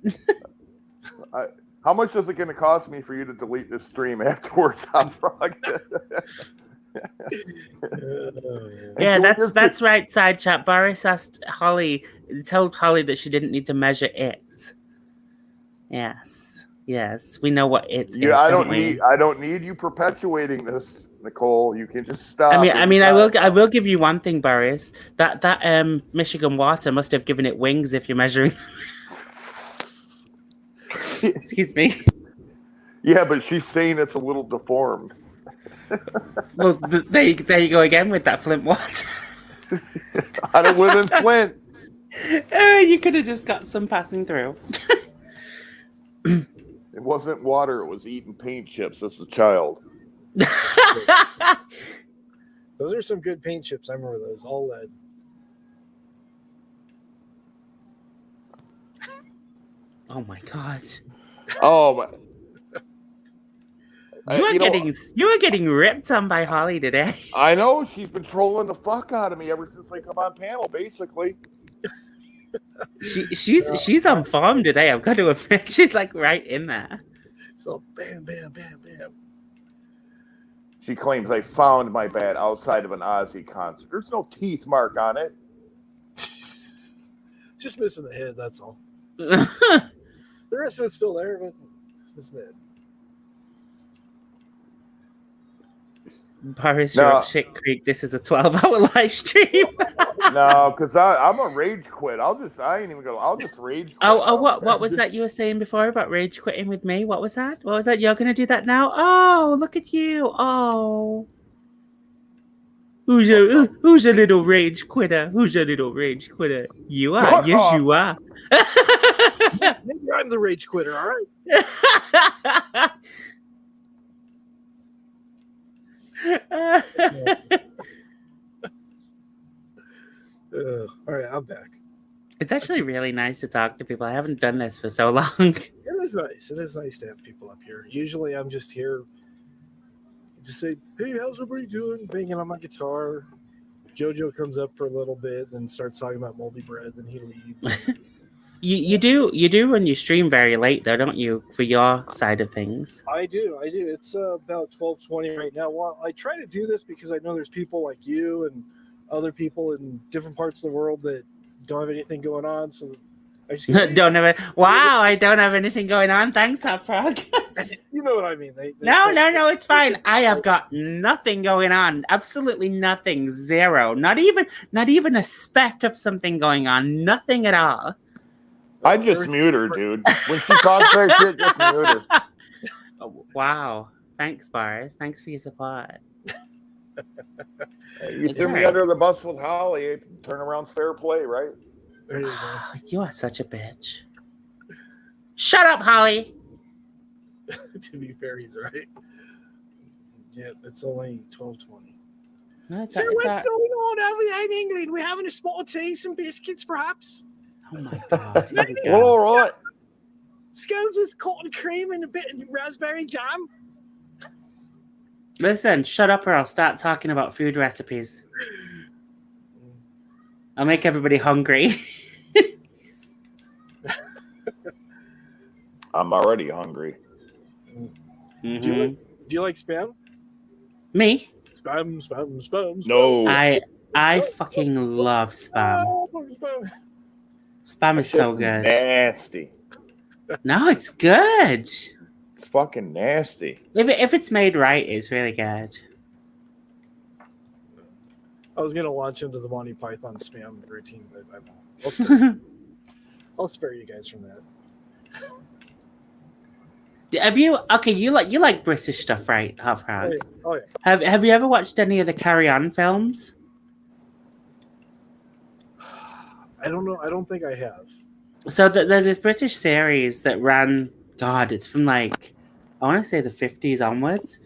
How much is it going to cost me for you to delete this stream afterwards, Hot Frog? Yeah, that's right, side chat. Boris asked Holly, told Holly that she didn't need to measure it. Yes, we know what it is. Yeah, I don't need you perpetuating this, Nicole. You can just stop. I mean, I will give you one thing, Boris. That Michigan water must have given it wings if you're measuring. Excuse me. Yeah, but she's saying it's a little deformed. Well, there you go again with that Flint water. I don't live in Flint. You could have just got some passing through. It wasn't water. It was eating paint chips as a child. Those are some good paint chips. I remember those. All lead. Oh my God. Oh my. You are getting ripped on by Holly today. I know, she's been trolling the fuck out of me ever since I come on panel, basically. She's on form today. I've got to admit, she's like right in there. So bam, bam, bam, bam. She claims I found my bat outside of an Ozzy concert. There's no teeth mark on it. Just missing the head. That's all. The rest of it's still there, but just missing the head. Boris, you're up shit creek. This is a 12-hour live stream. No, because I'm a rage quit. I'll just rage quit. What was that you were saying before about rage quitting with me? What was that? You're going to do that now? Oh, look at you. Oh. Who's a little rage quitter? You are. Yes, you are. Maybe I'm the rage quitter, all right? All right, I'm back. It's actually really nice to talk to people. I haven't done this for so long. It is nice. It is nice to have people up here. Usually I'm just here to say, hey, how's everybody doing? Banging on my guitar. JoJo comes up for a little bit, then starts talking about moldy bread, then he leaves. You do run your stream very late though, don't you, for your side of things? I do. It's about 12:20 right now. Well, I try to do this because I know there's people like you and other people in different parts of the world that don't have anything going on, so I just I don't have anything going on. Thanks, Hot Frog. You know what I mean. No, it's fine. I have got nothing going on. Absolutely nothing. Zero. Not even a speck of something going on. Nothing at all. I just mute her, dude. When she talks that shit, just mute her. Oh, wow. Thanks, Boris. Thanks for your support. You It's threw me alright. under the bus with Holly. Turnaround's fair play, right? There you go. You are such a bitch. Shut up, Holly. To be fair, he's right. Yeah, it's only 12:20. No, it's So it's what's a- going on over there in England? We're having a spot of tea, some biscuits, perhaps. Oh my god. Here we Well, go. all right. Scones with cotton cream and a bit of raspberry jam. Listen, shut up or I'll start talking about food recipes. I'll make everybody hungry. I'm already hungry. Mhm. Do you like spam? Me? Spam. No. I fucking love spam. Spam. Spam is so Shit's good. nasty. No, it's good. It's fucking nasty. If it's made right, it's really good. I was gonna launch into the Monty Python spam routine, but I won't. I'll spare you guys from that. Have you? Okay, you like British stuff, right, Half Oh Frog? yeah. Oh, yeah. Have you ever watched any of the Carry On films? I don't know. I don't think I have. So there's this British series that ran. God, it's from like I want to say the 50s onwards,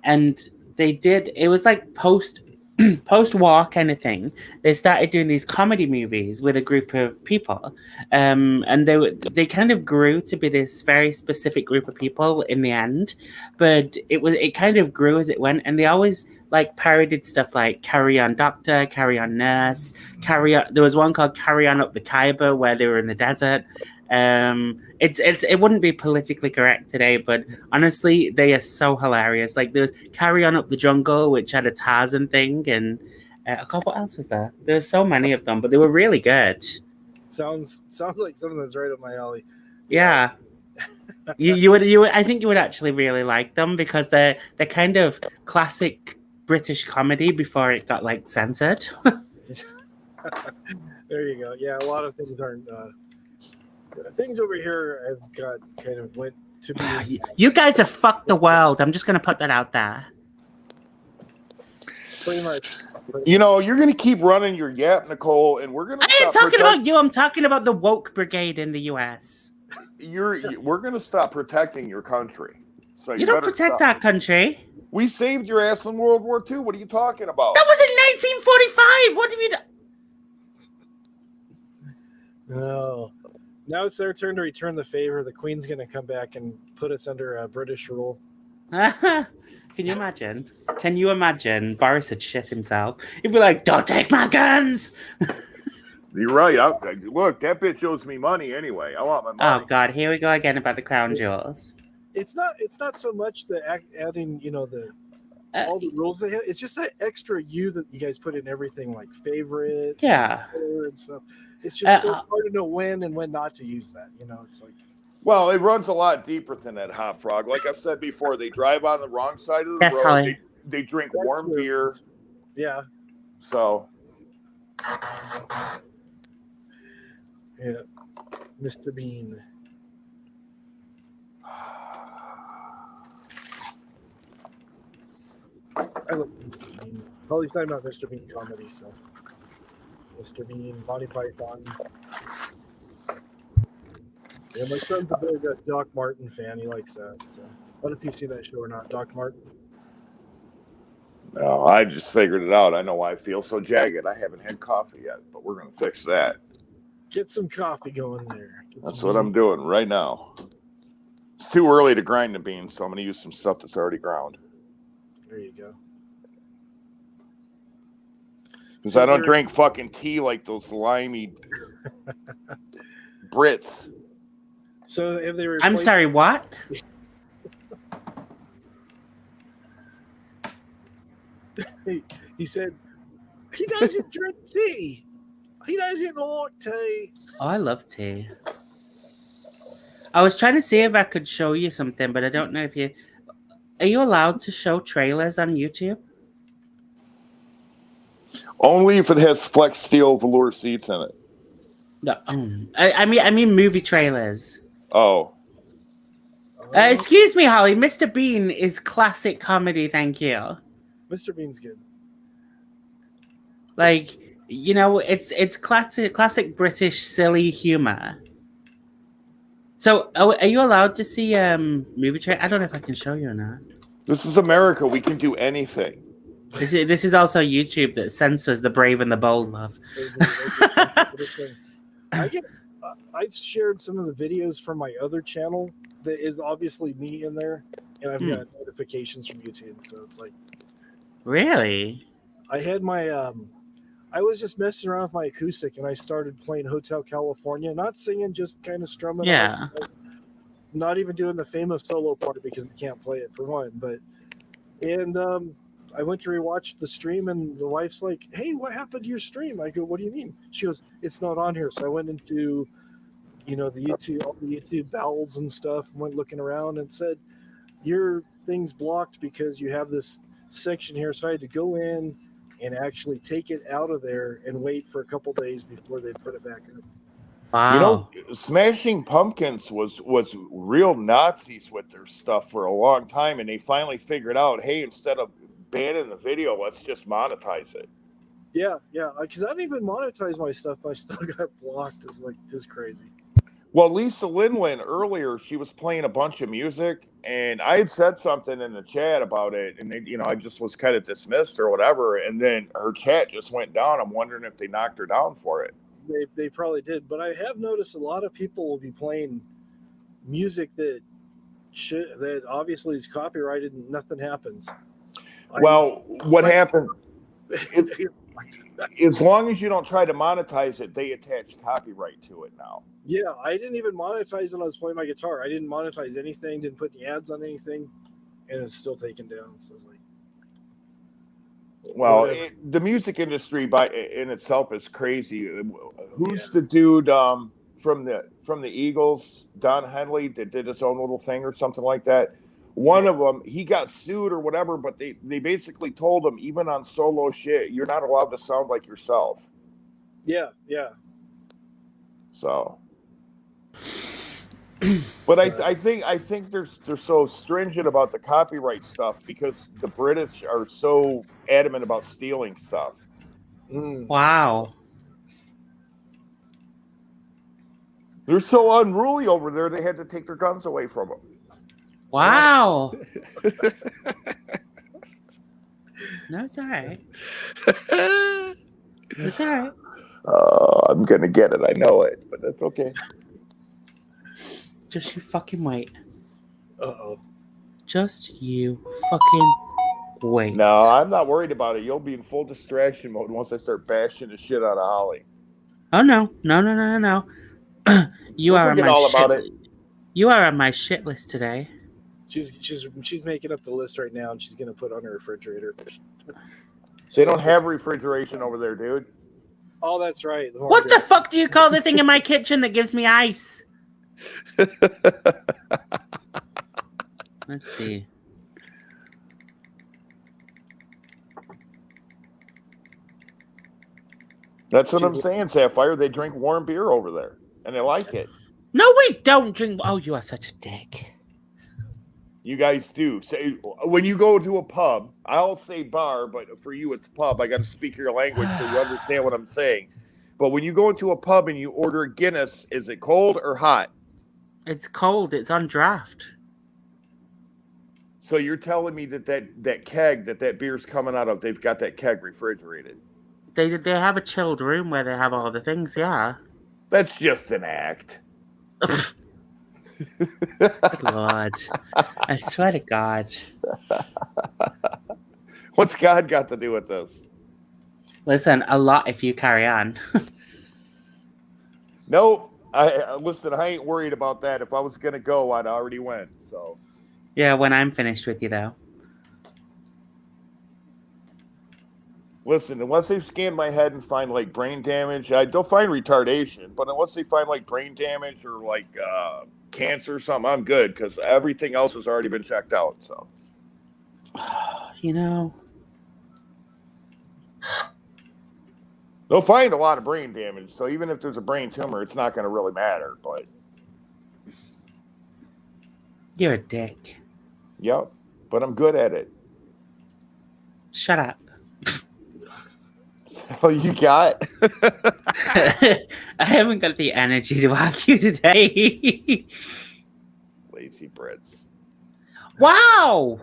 and they did. It was like post-war kind of thing. They started doing these comedy movies with a group of people, and they kind of grew to be this very specific group of people in the end. But it kind of grew as it went, and they always like parodied stuff like Carry On Doctor, Carry On Nurse, Carry On. There was one called Carry On Up the Khyber where they were in the desert. It wouldn't be politically correct today, but honestly, they are so hilarious. Like there's Carry On Up the Jungle, which had a Tarzan thing, and God, what else was there? There's so many of them, but they were really good. Sounds like something that's right up my alley. Yeah, you would I think you would actually really like them because they're kind of classic British comedy before it got like censored. There you go. Yeah, a lot of things aren't. Things over here have got kind of went to be. You guys have fucked the world. I'm just gonna put that out there. Pretty much. You know, you're going to keep running your yap, Nicole, and we're going to I ain't talking about you. I'm talking about the woke brigade in the U.S. We're going to stop protecting your country. So You don't better protect stop. our country. We saved your ass in World War II. What are you talking about? That was in 1945. What have you done? No. Now it's their turn to return the favor. The Queen's going to come back and put us under British rule. Can you imagine? Can you imagine? Boris would shit himself. He'd be like, "Don't take my guns." You're right. Look, that bitch owes me money anyway. I want my money. Oh God, here we go again about the crown jewels. It's not so much the adding, all the rules they have. It's just that extra U that you guys put in everything, like favorite, Yeah. and stuff. It's just so hard to know when and when not to use that. It's like. Well, it runs a lot deeper than that, Hot Frog. Like I've said before, they drive on the wrong side of the That's road. Holly. They drink warm beer. Yeah. So. Yeah. Mr. Bean. I love Mr. Bean. At least I'm not Mr. Bean comedy, so. Mr. Bean, Monty Python. Yeah, my son's a big Doc Martin fan. He likes that. So, I don't know if you've seen that show or not, Doc Martin. No, I just figured it out. I know why I feel so jagged. I haven't had coffee yet, but we're going to fix that. Get some coffee going there. That's what I'm doing right now. It's too early to grind the beans, so I'm going to use some stuff that's already ground. There you go. Because So I don't you're- drink fucking tea like those limey Brits. So have they I'm replaced- sorry, what? He said he doesn't drink tea. He doesn't like tea. Oh, I love tea. I was trying to see if I could show you something, but I don't know if you... Are you allowed to show trailers on YouTube? Only if it has flex steel velour seats in it. No. I mean movie trailers. Oh. Excuse me, Holly. Mr. Bean is classic comedy. Thank you. Mr. Bean's good. Like, you know, it's classic British silly humor. So, are you allowed to see movie trailer? I don't know if I can show you or not. This is America. We can do anything. This is also YouTube that censors the brave and the bold, love. I've shared some of the videos from my other channel that is obviously me in there, and I've got notifications from YouTube. So it's like, really? I had my I was just messing around with my acoustic, and I started playing Hotel California, not singing, just kind of strumming. Yeah. Not even doing the famous solo part because I can't play it for one. And I went to rewatch the stream, and the wife's like, "Hey, what happened to your stream?" I go, "What do you mean?" She goes, "It's not on here." So I went into, the YouTube, all the YouTube bowels and stuff, went looking around and said, "Your thing's blocked because you have this section here." So I had to go in and actually take it out of there and wait for a couple days before they put it back up. Wow. Smashing Pumpkins was real Nazis with their stuff for a long time, and they finally figured out, hey, instead of banning the video, let's just monetize it. Yeah, because I didn't even monetize my stuff. I still got blocked. It's crazy. Well, Lisa Linwin earlier, she was playing a bunch of music, and I had said something in the chat about it, and I just was kind of dismissed or whatever, and then her chat just went down. I'm wondering if they knocked her down for it. They probably did, but I have noticed a lot of people will be playing music that obviously is copyrighted and nothing happens. Well, what happened? As long as you don't try to monetize it, they attach copyright to it now. Yeah, I didn't even monetize when I was playing my guitar. I didn't monetize anything, didn't put any ads on anything, and it's still taken down. So it's like, well, the music industry in itself is crazy. Who's the dude from the Eagles, Don Henley, that did his own little thing or something like that? One of them, he got sued or whatever, but they basically told him, even on solo shit, you're not allowed to sound like yourself. Yeah. So, but I think they're so stringent about the copyright stuff because the British are so adamant about stealing stuff. Wow. They're so unruly over there, they had to take their guns away from them. Wow. No, it's all right. It's all right. I'm going to get it. I know it, but that's okay. Just you fucking wait. Uh-oh. Just you fucking wait. No, I'm not worried about it. You'll be in full distraction mode once I start bashing the shit out of Holly. Oh, no. You Don't are on forget my all shit. about it. You are on my shit list today. She's making up the list right now, and she's going to put on her refrigerator. So they don't have refrigeration over there, dude. Oh, that's right. What the fuck do you call the thing in my kitchen that gives me ice? Let's see. That's what I'm saying, Sapphire. They drink warm beer over there, and they like it. No, we don't drink. Oh, you are such a dick. You guys do. Say when you go to a pub, I'll say bar, but for you it's pub. I got to speak your language so you understand what I'm saying. But when you go into a pub and you order a Guinness, is it cold or hot? It's cold. It's on draft. So you're telling me that keg that beer's coming out of, they've got that keg refrigerated? They have a chilled room where they have all the things. Yeah. That's just an act. Good Lord. I swear to God. What's God got to do with this? Listen, a lot if you carry on. Nope. Listen, I ain't worried about that. If I was going to go, I'd already went. So. Yeah, when I'm finished with you, though. Listen, unless they scan my head and find like brain damage, they'll find retardation. But unless they find like brain damage or like cancer or something, I'm good because everything else has already been checked out. So, you know, they'll find a lot of brain damage. So even if there's a brain tumor, it's not going to really matter. But You're a dick. Yep, but I'm good at it. Shut up. So you got? I haven't got the energy to argue today. Lazy Brits. Wow!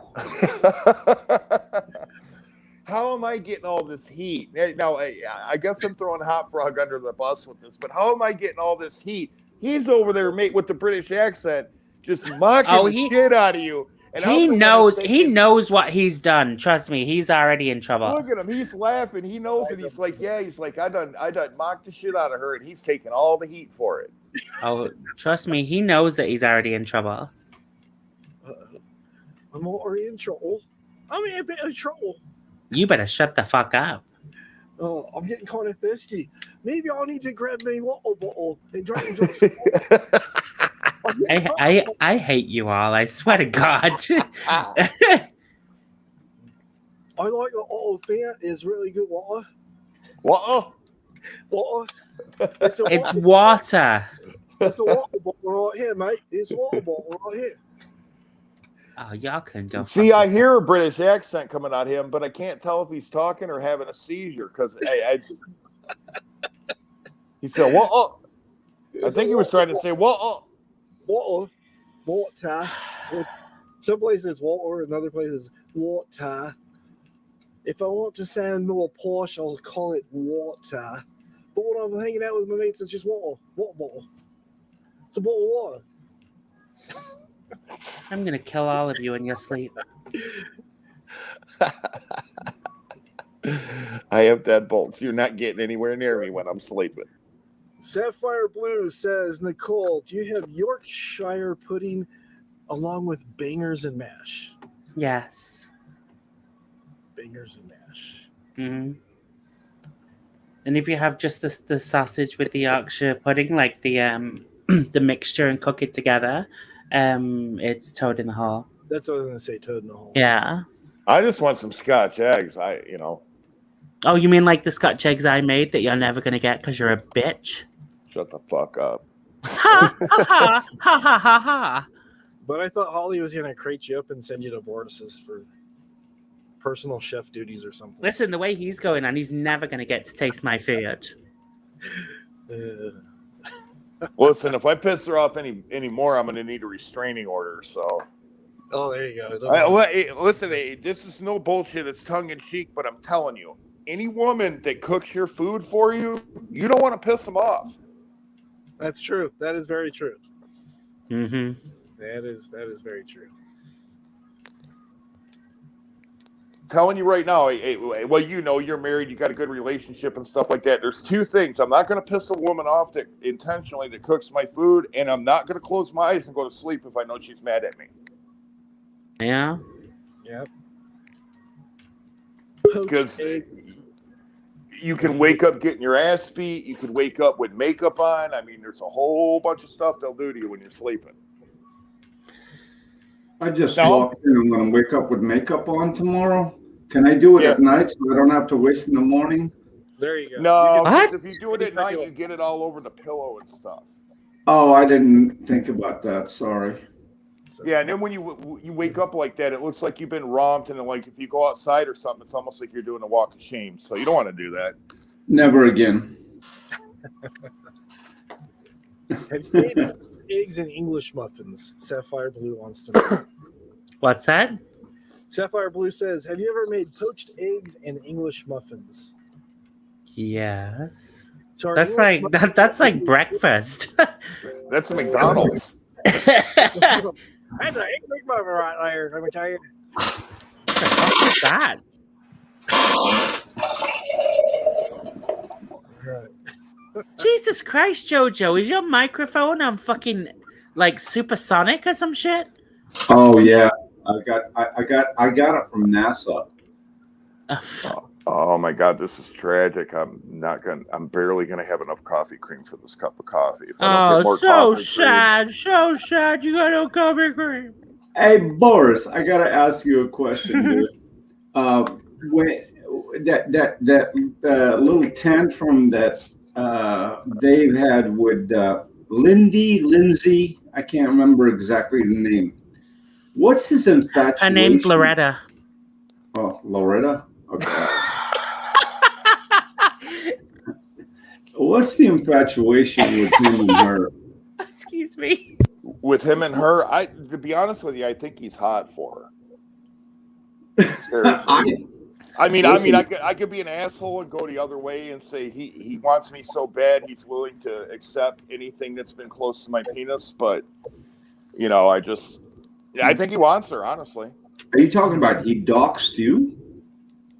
How am I getting all this heat? Now, I guess I'm throwing Hot Frog under the bus with this, but how am I getting all this heat? He's over there, mate, with the British accent, just mocking the shit out of you. And he knows what he's done. Trust me, he's already in trouble. Look at him. He's laughing. He knows it. He's like, yeah. He's like, I done mocked the shit out of her, and he's taking all the heat for it. Oh, trust me, he knows that he's already in trouble. I'm already in trouble. I'm in a bit of trouble. You better shut the fuck up. Oh, I'm getting kind of thirsty. Maybe I need to grab me water bottle and drink some I hate you all. I swear to God. I like the oil Fia is really good water. Water? Water. It's water. It's a water bottle right here, mate. It's a water bottle right here. Oh, y'all can go. See, I hear a British accent coming out of him, but I can't tell if he's talking or having a seizure because he said, "What?" I think he was trying to say, "What?" Water. It's some places it's water, another places water. If I want to sound more posh, I'll call it water. But when I'm hanging out with my mates, it's just water bottle. It's a bottle of water. I'm gonna kill all of you in your sleep. I have deadbolts. You're not getting anywhere near me when I'm sleeping. Sapphire Blue says, Nicole, do you have Yorkshire pudding along with bangers and mash? Yes. Bangers and mash. Mm-hmm. And if you have just the sausage with the Yorkshire pudding, like the the mixture and cook it together, it's toad in the hole. That's what I was going to say, toad in the hole. Yeah. I just want some Scotch eggs. Oh, you mean like the Scotch eggs I made that you're never going to get because you're a bitch? Shut the fuck up. Ha ha ha ha ha ha ha. But I thought Holly was going to crate you up and send you to Boris's for personal chef duties or something. Listen, the way he's going on, he's never going to get to taste my food. Listen, if I piss her off any more, I'm going to need a restraining order. So. Oh, there you go. Listen, this is no bullshit. It's tongue in cheek, but I'm telling you, any woman that cooks your food for you, you don't want to piss them off. That's true. That is very true. Mm-hmm. That is very true. Telling you right now, well, you're married, you got a good relationship and stuff like that. There's two things. I'm not going to piss a woman off that intentionally that cooks my food, and I'm not going to close my eyes and go to sleep if I know she's mad at me. Yeah. Yep. Because you can wake up getting your ass beat. You could wake up with makeup on. I mean, there's a whole bunch of stuff they'll do to you when you're sleeping. I just walked in. I'm going to wake up with makeup on tomorrow. Can I do it at night so I don't have to waste in the morning? There you go. No, if you do it at night, you get it all over the pillow and stuff. Oh, I didn't think about that. Sorry. Yeah, and then when you wake up like that, it looks like you've been romped, and like if you go outside or something, it's almost like you're doing a walk of shame. So you don't want to do that. Never again. Have you made eggs and English muffins? Sapphire Blue wants to know. What's that? Sapphire Blue says, have you ever made poached eggs and English muffins? Yes. So that's like breakfast. That's a McDonald's. That's an English muffin right there, let me tell you. What the fuck is that? Right. Jesus Christ, Jojo, is your microphone on fucking like supersonic or some shit? Oh yeah, I got it from NASA. Oh my God, this is tragic. I'm barely gonna have enough coffee cream for this cup of coffee. Oh, so sad, so sad. You got no coffee cream. Hey Boris, I gotta ask you a question, dude. When that little tantrum that Dave had with Lindsay, I can't remember exactly the name. What's his infatuation? Her name's Loretta. Oh, Loretta? Okay. What's the infatuation with him and her? Excuse me. With him and her, to be honest with you, I think he's hot for her. Seriously. I could be an asshole and go the other way and say he wants me so bad he's willing to accept anything that's been close to my penis, but I think he wants her, honestly. Are you talking about he doxed you?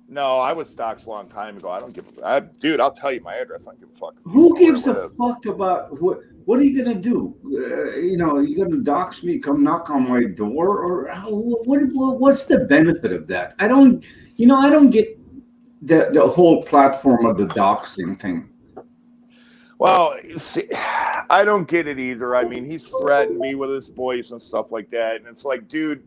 No, I was doxed a long time ago. I don't give a dude. I'll tell you my address. I don't give a fuck. Who gives a fuck about what? What are you gonna do? You gonna dox me? Come knock on my door, or what's the benefit of that? I don't get the whole platform of the doxing thing. Well, see, I don't get it either. I mean, he's threatened me with his boys and stuff like that, and it's like, dude,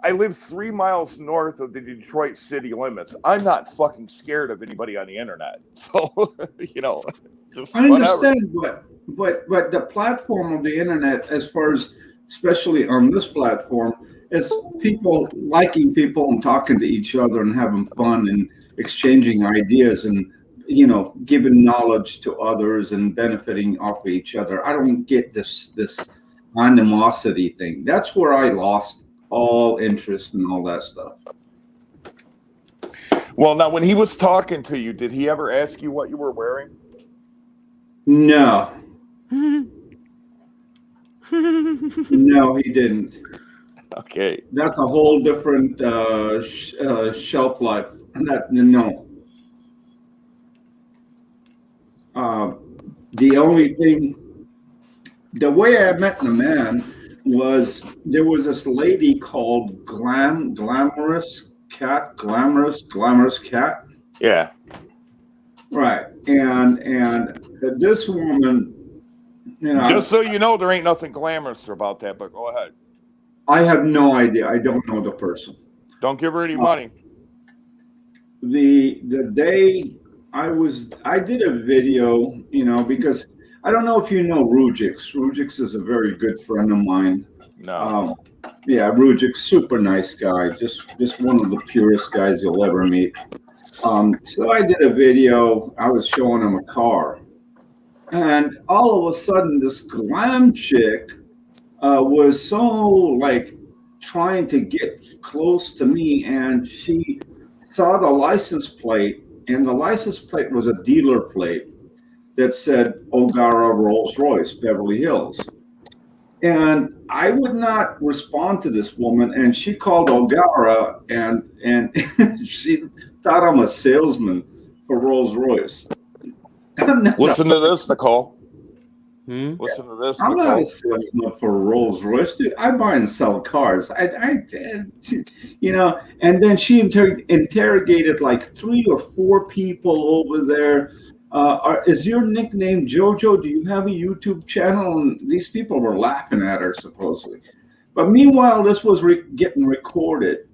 I live 3 miles north of the Detroit city limits. I'm not fucking scared of anybody on the internet. So, just I understand, whatever. but the platform of the internet, as far as especially on this platform, is people liking people and talking to each other and having fun and exchanging ideas and giving knowledge to others and benefiting off of each other. I don't get this animosity thing. That's where I lost all interest in all that stuff. Well, now when he was talking to you, did he ever ask you what you were wearing? No. No, he didn't. Okay. That's a whole different shelf life. No. The only thing, the way I met the man was there was this lady called Glamorous Cat. Yeah. Right. And this woman, just so you know, there ain't nothing glamorous about that, but go ahead. I have no idea. I don't know the person. Don't give her any money. The day I did a video, because I don't know if you know Rujix. Rujix is a very good friend of mine. No. Yeah, Rujix, super nice guy. Just one of the purest guys you'll ever meet. So I did a video. I was showing him a car. And all of a sudden, this glam chick was so trying to get close to me, and she saw the license plate, and the license plate was a dealer plate that said O'Gara Rolls-Royce, Beverly Hills. And I would not respond to this woman, and she called O'Gara, and she thought I'm a salesman for Rolls-Royce. Listen to this, Nicole. Listen to this, I'm Nicole. not a salesman for Rolls-Royce, dude. I buy and sell cars. And then she interrogated like 3 or 4 people over there. Is your nickname JoJo? Do you have a YouTube channel? And these people were laughing at her, supposedly. But meanwhile, this was getting recorded.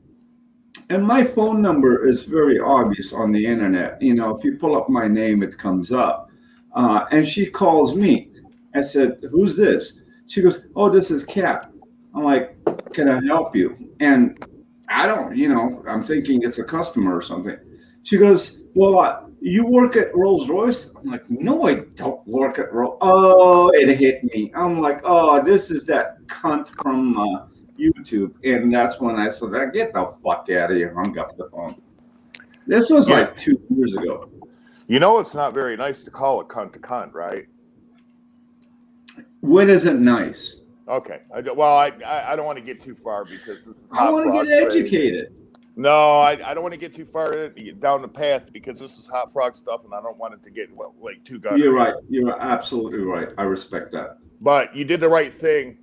And my phone number is very obvious on the internet. If you pull up my name, it comes up. And she calls me. I said, "Who's this?" She goes, "Oh, this is Kat." I'm like, "Can I help you?" And I don't, I'm thinking it's a customer or something. She goes, "Well, you work at Rolls-Royce?" I'm like, "No, I don't work at Rolls." Oh, it hit me. I'm like, "Oh, this is that cunt from YouTube." And that's when I said, "Get the fuck out of here." Hung up the phone. This was like 2 years ago. It's not very nice to call a cunt, right? When is it nice? Okay. I don't want to get too far because this is hot. I want to get educated. No, I don't want to get too far down the path because this is hot frog stuff, and I don't want it to get too gutted. You're right. You're absolutely right. I respect that. But you did the right thing.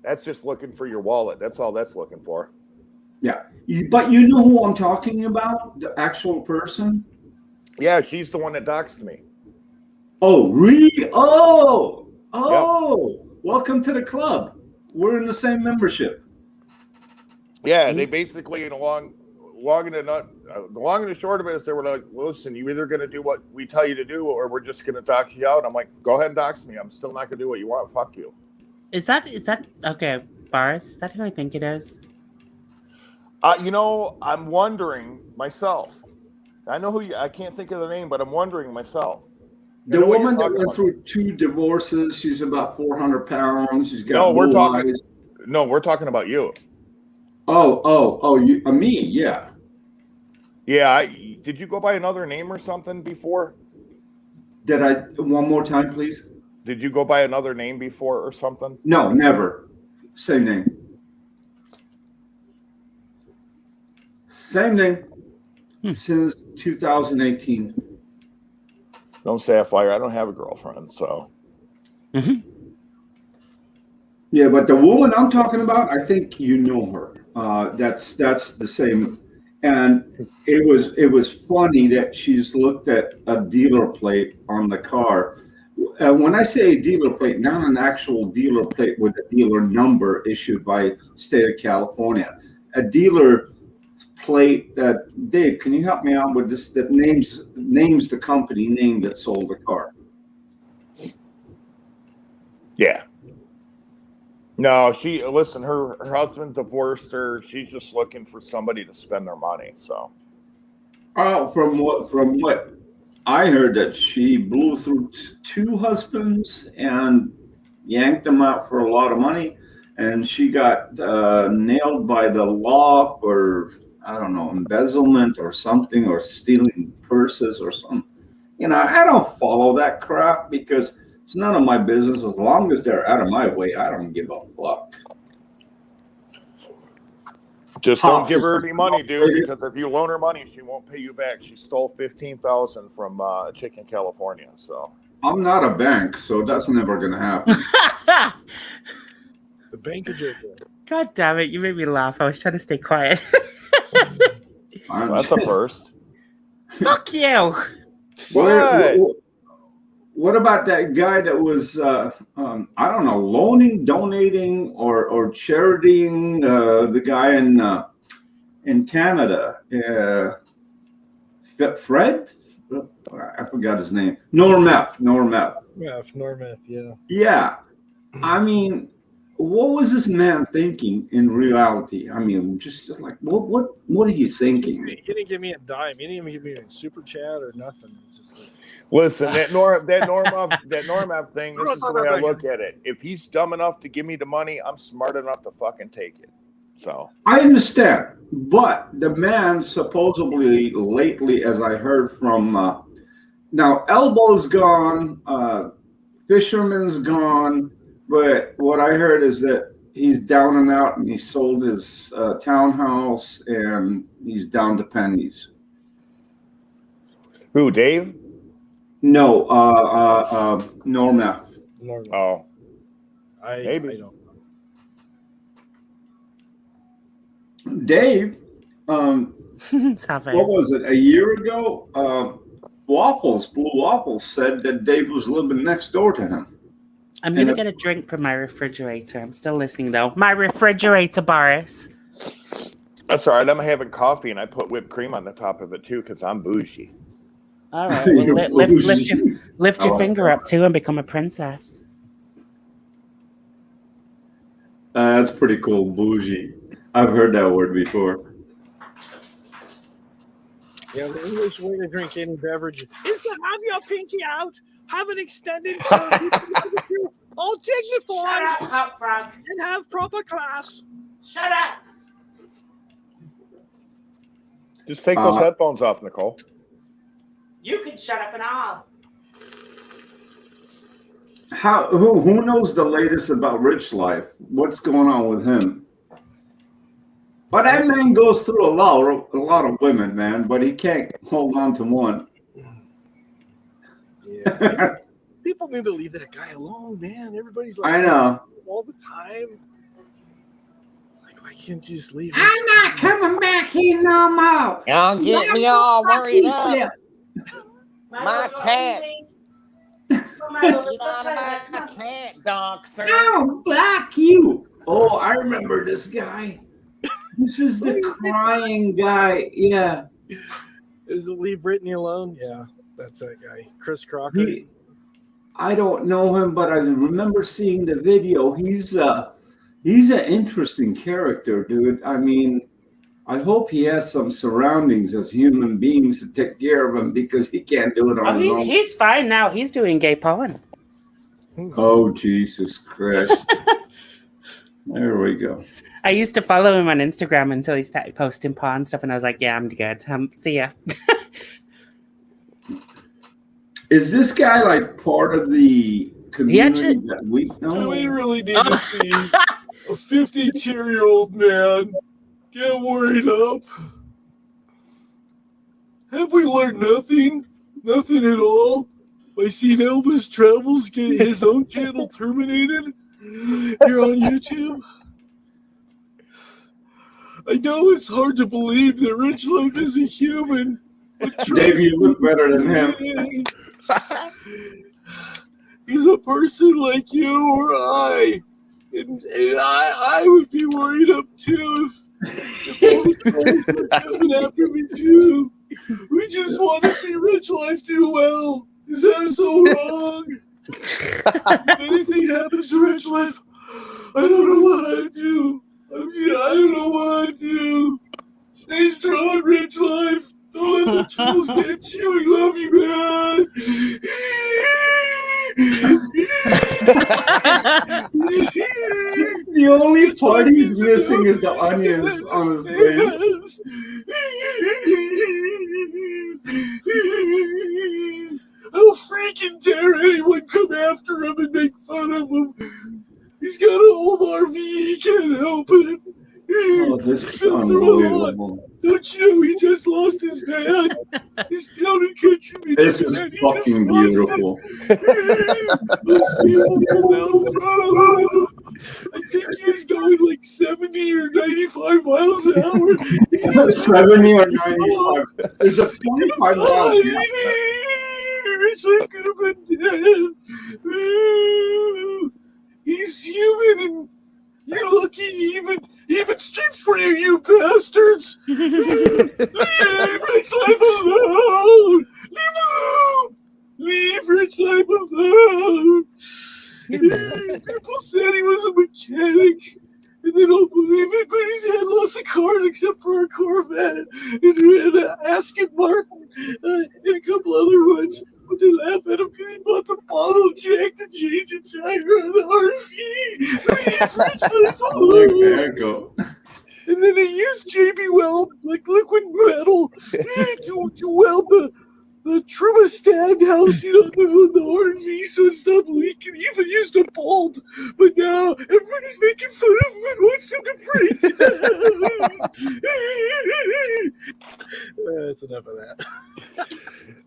That's just looking for your wallet. That's all that's looking for. Yeah. But you know who I'm talking about? The actual person? Yeah, she's the one that doxed me. Oh, really? Oh! Yep. Welcome to the club. We're in the same membership. Yeah, they basically, the long and the short of it is they were like, "Listen, you're either going to do what we tell you to do, or we're just going to dox you out." I'm like, "Go ahead and dox me. I'm still not going to do what you want. Fuck you." Is that okay? Boris? Is that who I think it is? I'm wondering myself. I know I can't think of the name, but I'm wondering myself. The woman that went through 2 divorces, she's about 400 pounds. She's got eyes. No, we're talking about you. You, me, yeah. Yeah, did you go by another name or something before? Did I? One more time, please. Did you go by another name before or something? No, never. Same name. Same name since 2018. Don't say a fire. I don't have a girlfriend, so. Mm-hmm. Yeah, but the woman I'm talking about, I think you know her. That's the same. And it was funny that she's looked at a dealer plate on the car. When I say a dealer plate, not an actual dealer plate with a dealer number issued by state of California. A dealer plate that, Dave, can you help me out with this? That names the company name that sold the car. Yeah. No, listen, her husband divorced her. She's just looking for somebody to spend their money. So. From what I heard, that she blew through 2 husbands and yanked them out for a lot of money, and she got nailed by the law for, I don't know, embezzlement or something, or stealing purses or something. I don't follow that crap because it's none of my business. As long as they're out of my way, I don't give a fuck. Just don't give her any money, dude, because if you loan her money, she won't pay you back. She stole $15,000 from a chick in California. So I'm not a bank, so that's never gonna happen. The bank of Jacob. God damn it! You made me laugh. I was trying to stay quiet. Well, that's a first. Fuck you! What about that guy that was, I don't know, loaning, donating, or charitying the guy in Canada? Fred? I forgot his name. Normeth. Yeah, Normeth, yeah. Yeah. I mean, what was this man thinking in reality? I mean, just like, what are you thinking? He didn't give me a dime. He didn't even give me a super chat or nothing. It's just like, listen, that Norm thing, this is the way I look at it. If he's dumb enough to give me the money, I'm smart enough to fucking take it. So I understand, but the man supposedly lately, as I heard from, now Elbow's gone, Fisherman's gone, but what I heard is that he's down and out, and he sold his townhouse, and he's down to pennies. Who, Dave? No, Norma. Oh, maybe. I don't know. Dave, what was it, a year ago? Blue Waffles said that Dave was living next door to him. I'm going to get a drink from my refrigerator. I'm still listening, though. My refrigerator, Boris. That's all right. I'm having coffee, and I put whipped cream on the top of it, too, because I'm bougie. All right. Well, lift your finger up, too, and become a princess. That's pretty cool, bougie. I've heard that word before. Yeah, the English way to drink any beverage is to have your pinky out, have it extended so all dignified. Shut up, Frog. And have proper class. Shut up. Just take those headphones off, Nicole. You can shut up and all. Who knows the latest about Rich Life? What's going on with him? But that man goes through a lot of women, man. But he can't hold on to one. Yeah, people need to leave that guy alone, man. Everybody's like, I know, all the time. It's like, why can't you just leave? I'm not coming back here no more. Don't get me all worried up. My cat. My cat, dog, sir. I'll block you. Oh, I remember this guy. This is the crying guy. Yeah. Is it Leave Brittany Alone? Yeah, that's that guy. Chris Crocker. I don't know him, but I remember seeing the video. He's He's an interesting character, dude. I mean, I hope he has some surroundings as human beings to take care of him because he can't do it on his own. He's fine now. He's doing gay porn. Oh, Jesus Christ. There we go. I used to follow him on Instagram until he started posting porn stuff, and I was like, yeah, I'm good. See ya. Is this guy like part of the community that we know? Do we really need to see a 52-year-old man get worried up? Have we learned nothing? Nothing at all? By seeing Elvis Travels get his own channel terminated here on YouTube? I know it's hard to believe that Rich Life is a human, but Dave, you look better than him. He's a person like you or I. And I would be worried up too if all the trolls were coming after me too. We just want to see Rich Life do well. Is that so wrong? If anything happens to Rich Life, I don't know what I'd do. I don't know what I'd do. Stay strong, Rich Life. Don't let the trolls get you. We love you, man. The only part he's missing is the onions on his face. How freaking dare anyone come after him and make fun of him? He's got an old RV. He can't help it. Oh, this is unbelievable. Don't you know he just lost his van? He's down in country. This is fucking beautiful. Those people come out in front of him. I think he's going like 70 or 95 miles an hour. 70 or 95. There's a 25 miles. Rich Life could have been dead. He's human and you're lucky he even streams for you, you bastards! Leave Rich Life alone! Leave him alone! Leave Rich Life alone! People said he was a mechanic, and they don't believe it, but he's had lots of cars except for a Corvette, and Aston Martin, and a couple other ones. But they laugh at him because he bought the bottle jack to change the tire of the RV. Leave Rich Life alone! There you go. And then they used JB Weld, like liquid metal, to weld the Trumastag housing on the RV so it stopped leaking. He even used a bolt. But now everybody's making fun of him and wants him to break down. That's enough of that.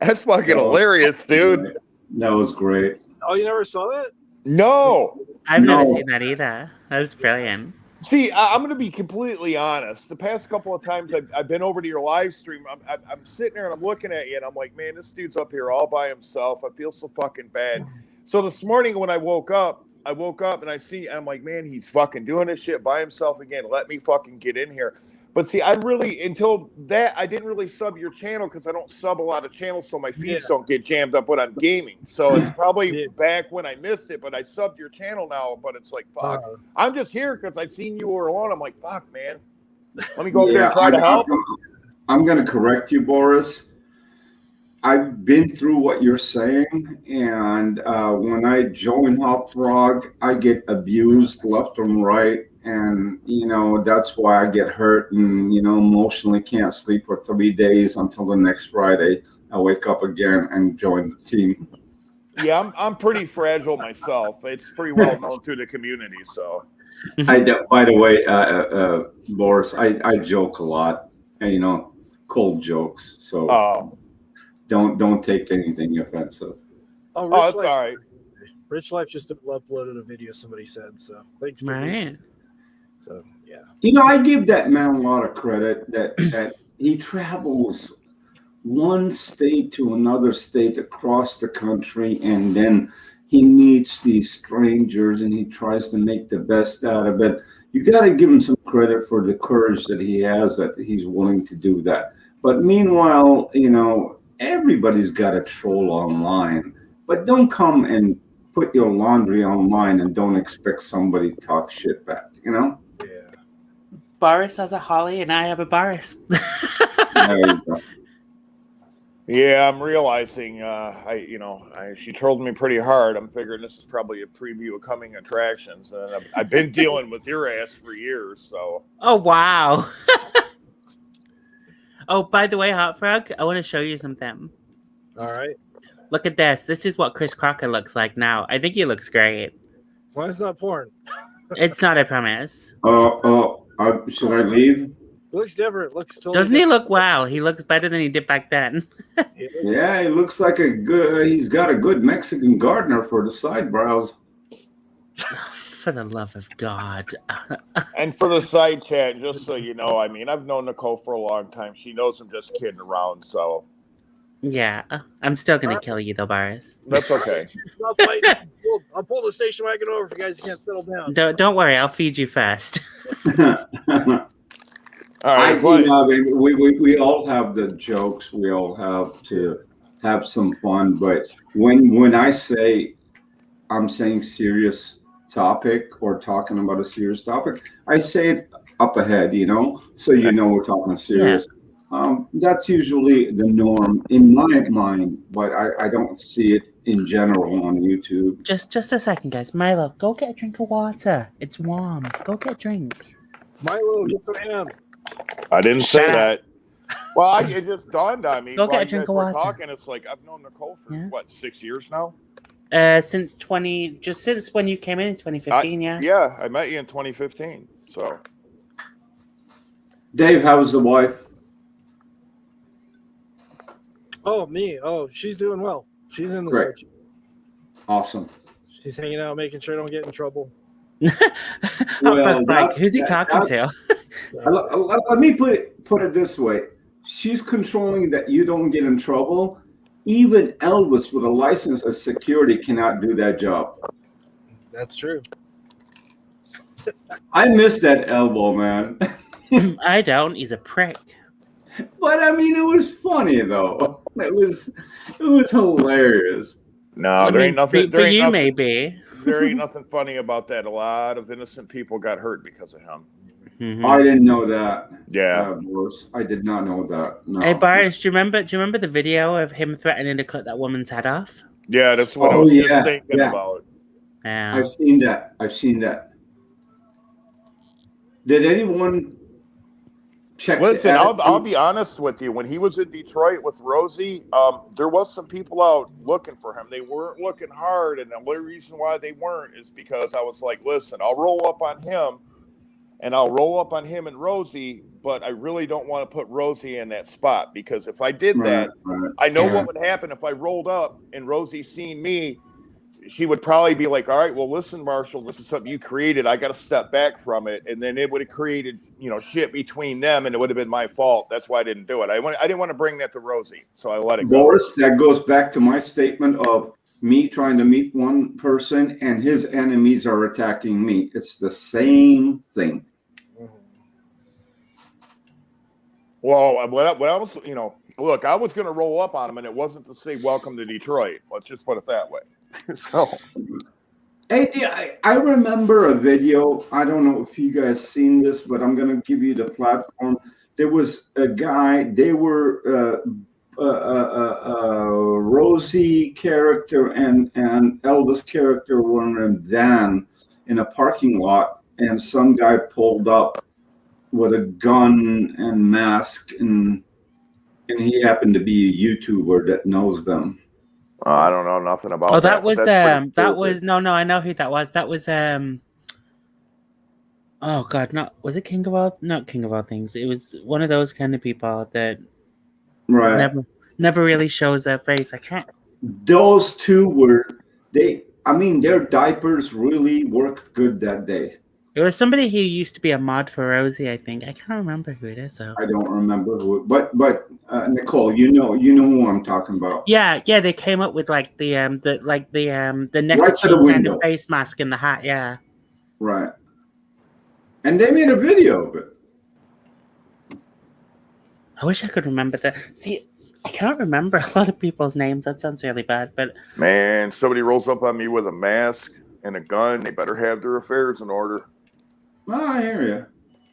That's fucking hilarious, dude. That was great. Oh, you never saw that? No. I've never seen that either. That's brilliant. See, I'm going to be completely honest. The past couple of times I've been over to your live stream, I'm sitting there and I'm looking at you and I'm like, man, this dude's up here all by himself. I feel so fucking bad. So this morning when I woke up and I'm like, man, he's fucking doing this shit by himself again. Let me fucking get in here. But see, until that, I didn't really sub your channel because I don't sub a lot of channels, so my feeds don't get jammed up when I'm gaming. So it's probably back when I missed it, but I subbed your channel now. But it's like, fuck. I'm just here because I seen you were on. I'm like, fuck, man. Let me go up there and try to help. I'm going to correct you, Boris. I've been through what you're saying, and when I join Hot Frog, I get abused left and right. And, that's why I get hurt and, emotionally can't sleep for 3 days until the next Friday. I wake up again and join the team. Yeah, I'm pretty fragile myself. It's pretty well known through the community. So, by the way, Boris, I joke a lot, cold jokes. So don't take anything offensive. Oh, it's all right. Rich Life just uploaded a video somebody said, so thanks for Right. So, yeah. I give that man a lot of credit that he travels one state to another state across the country, and then he meets these strangers and he tries to make the best out of it. You got to give him some credit for the courage that he has, that he's willing to do that. But meanwhile, everybody's got a troll online, but don't come and put your laundry online and don't expect somebody to talk shit back. you know. Yeah. Boris has a Holly, and I have a Boris. There you go. Yeah, I'm realizing. She trolled me pretty hard. I'm figuring this is probably a preview of coming attractions, and I've been dealing with your ass for years. So. Oh wow. Oh, by the way, Hot Frog, I want to show you something. All right. Look at this. This is what Chris Crocker looks like now. I think he looks great. As long as it's not porn. It's not, I promise. Should I leave? Looks different. Looks totally Doesn't he different. look wow? He looks better than he did back then. Yeah, he looks like he's got a good Mexican gardener for the side brows. For the love of God. And for the side chat, just so you know, I mean, I've known Nicole for a long time. She knows I'm just kidding around, so. Yeah, I'm still going to kill you though, Boris. That's okay. Stop fighting. I'll pull the station wagon over if you guys can't settle down. Don't worry, I'll feed you first. All right, we all have the jokes. We all have to have some fun. But when I say I'm saying serious topic or talking about a serious topic, I say it up ahead, you know, so you know we're talking serious. Yeah. That's usually the norm in my mind, but I don't see it in general on YouTube. Just a second, guys. Milo, go get a drink of water. It's warm. Go get a drink. Milo, get some ham. I didn't say that. Well, it just dawned on me. Go get a drink of water. Talking, it's like I've known Nicole for what, 6 years now? Since when you came in 2015, yeah. Yeah, I met you in 2015. So, Dave, how's the wife? Oh, me. Oh, she's doing well. She's in the Great. search. Awesome. She's hanging out, making sure I don't get in trouble. Well, like, who's he talking to? Let me put it this way. She's controlling that you don't get in trouble. Even Elvis with a license as security cannot do that job. That's true. I miss that elbow, man. I don't. He's a prick. But I mean, it was funny though. It was hilarious. No, there ain't nothing. For you, maybe. There ain't nothing funny about that. A lot of innocent people got hurt because of him. Mm-hmm. I didn't know that. Yeah, I did not know that. No. Hey, Boris, do you remember the video of him threatening to cut that woman's head off? Yeah, that's what I was just thinking about. Yeah. I've seen that. Did anyone check? Listen, I'll be honest with you. When he was in Detroit with Rosie, there was some people out looking for him. They weren't looking hard, and the only reason why they weren't is because I was like, listen, I'll roll up on him. And I'll roll up on him and Rosie, but I really don't want to put Rosie in that spot because if I did that, I know what would happen if I rolled up and Rosie seen me. She would probably be like, all right, well, listen, Marshall, this is something you created. I got to step back from it. And then it would have created, shit between them, and it would have been my fault. That's why I didn't do it. I didn't want to bring that to Rosie, so I let it go. Boris, that goes back to my statement of me trying to meet one person and his enemies are attacking me. It's the same thing. Well, what I was, look, I was going to roll up on him, and it wasn't to say welcome to Detroit. Let's just put it that way. So, hey, I remember a video. I don't know if you guys seen this, but I'm going to give you the platform. There was a guy. They were Rosie character and Elvis character were in a van in a parking lot, and some guy pulled up with a gun and mask, and he happened to be a YouTuber that knows them. I don't know nothing about. Oh, that was no, I know who that was. That was oh God, was it King of All Things? It was one of those kind of people that never really shows their face. I can't. Those two were their diapers really worked good that day. It was somebody who used to be a mod for Rosie, I think. I can't remember who it is though. I don't remember who, but Nicole, you know who I'm talking about. Yeah, they came up with like the neck right to the kind window. of face mask and the hat, yeah. Right. And they made a video of it. I wish I could remember that. See, I can't remember a lot of people's names. That sounds really bad, but man, somebody rolls up on me with a mask and a gun, they better have their affairs in order. I hear you.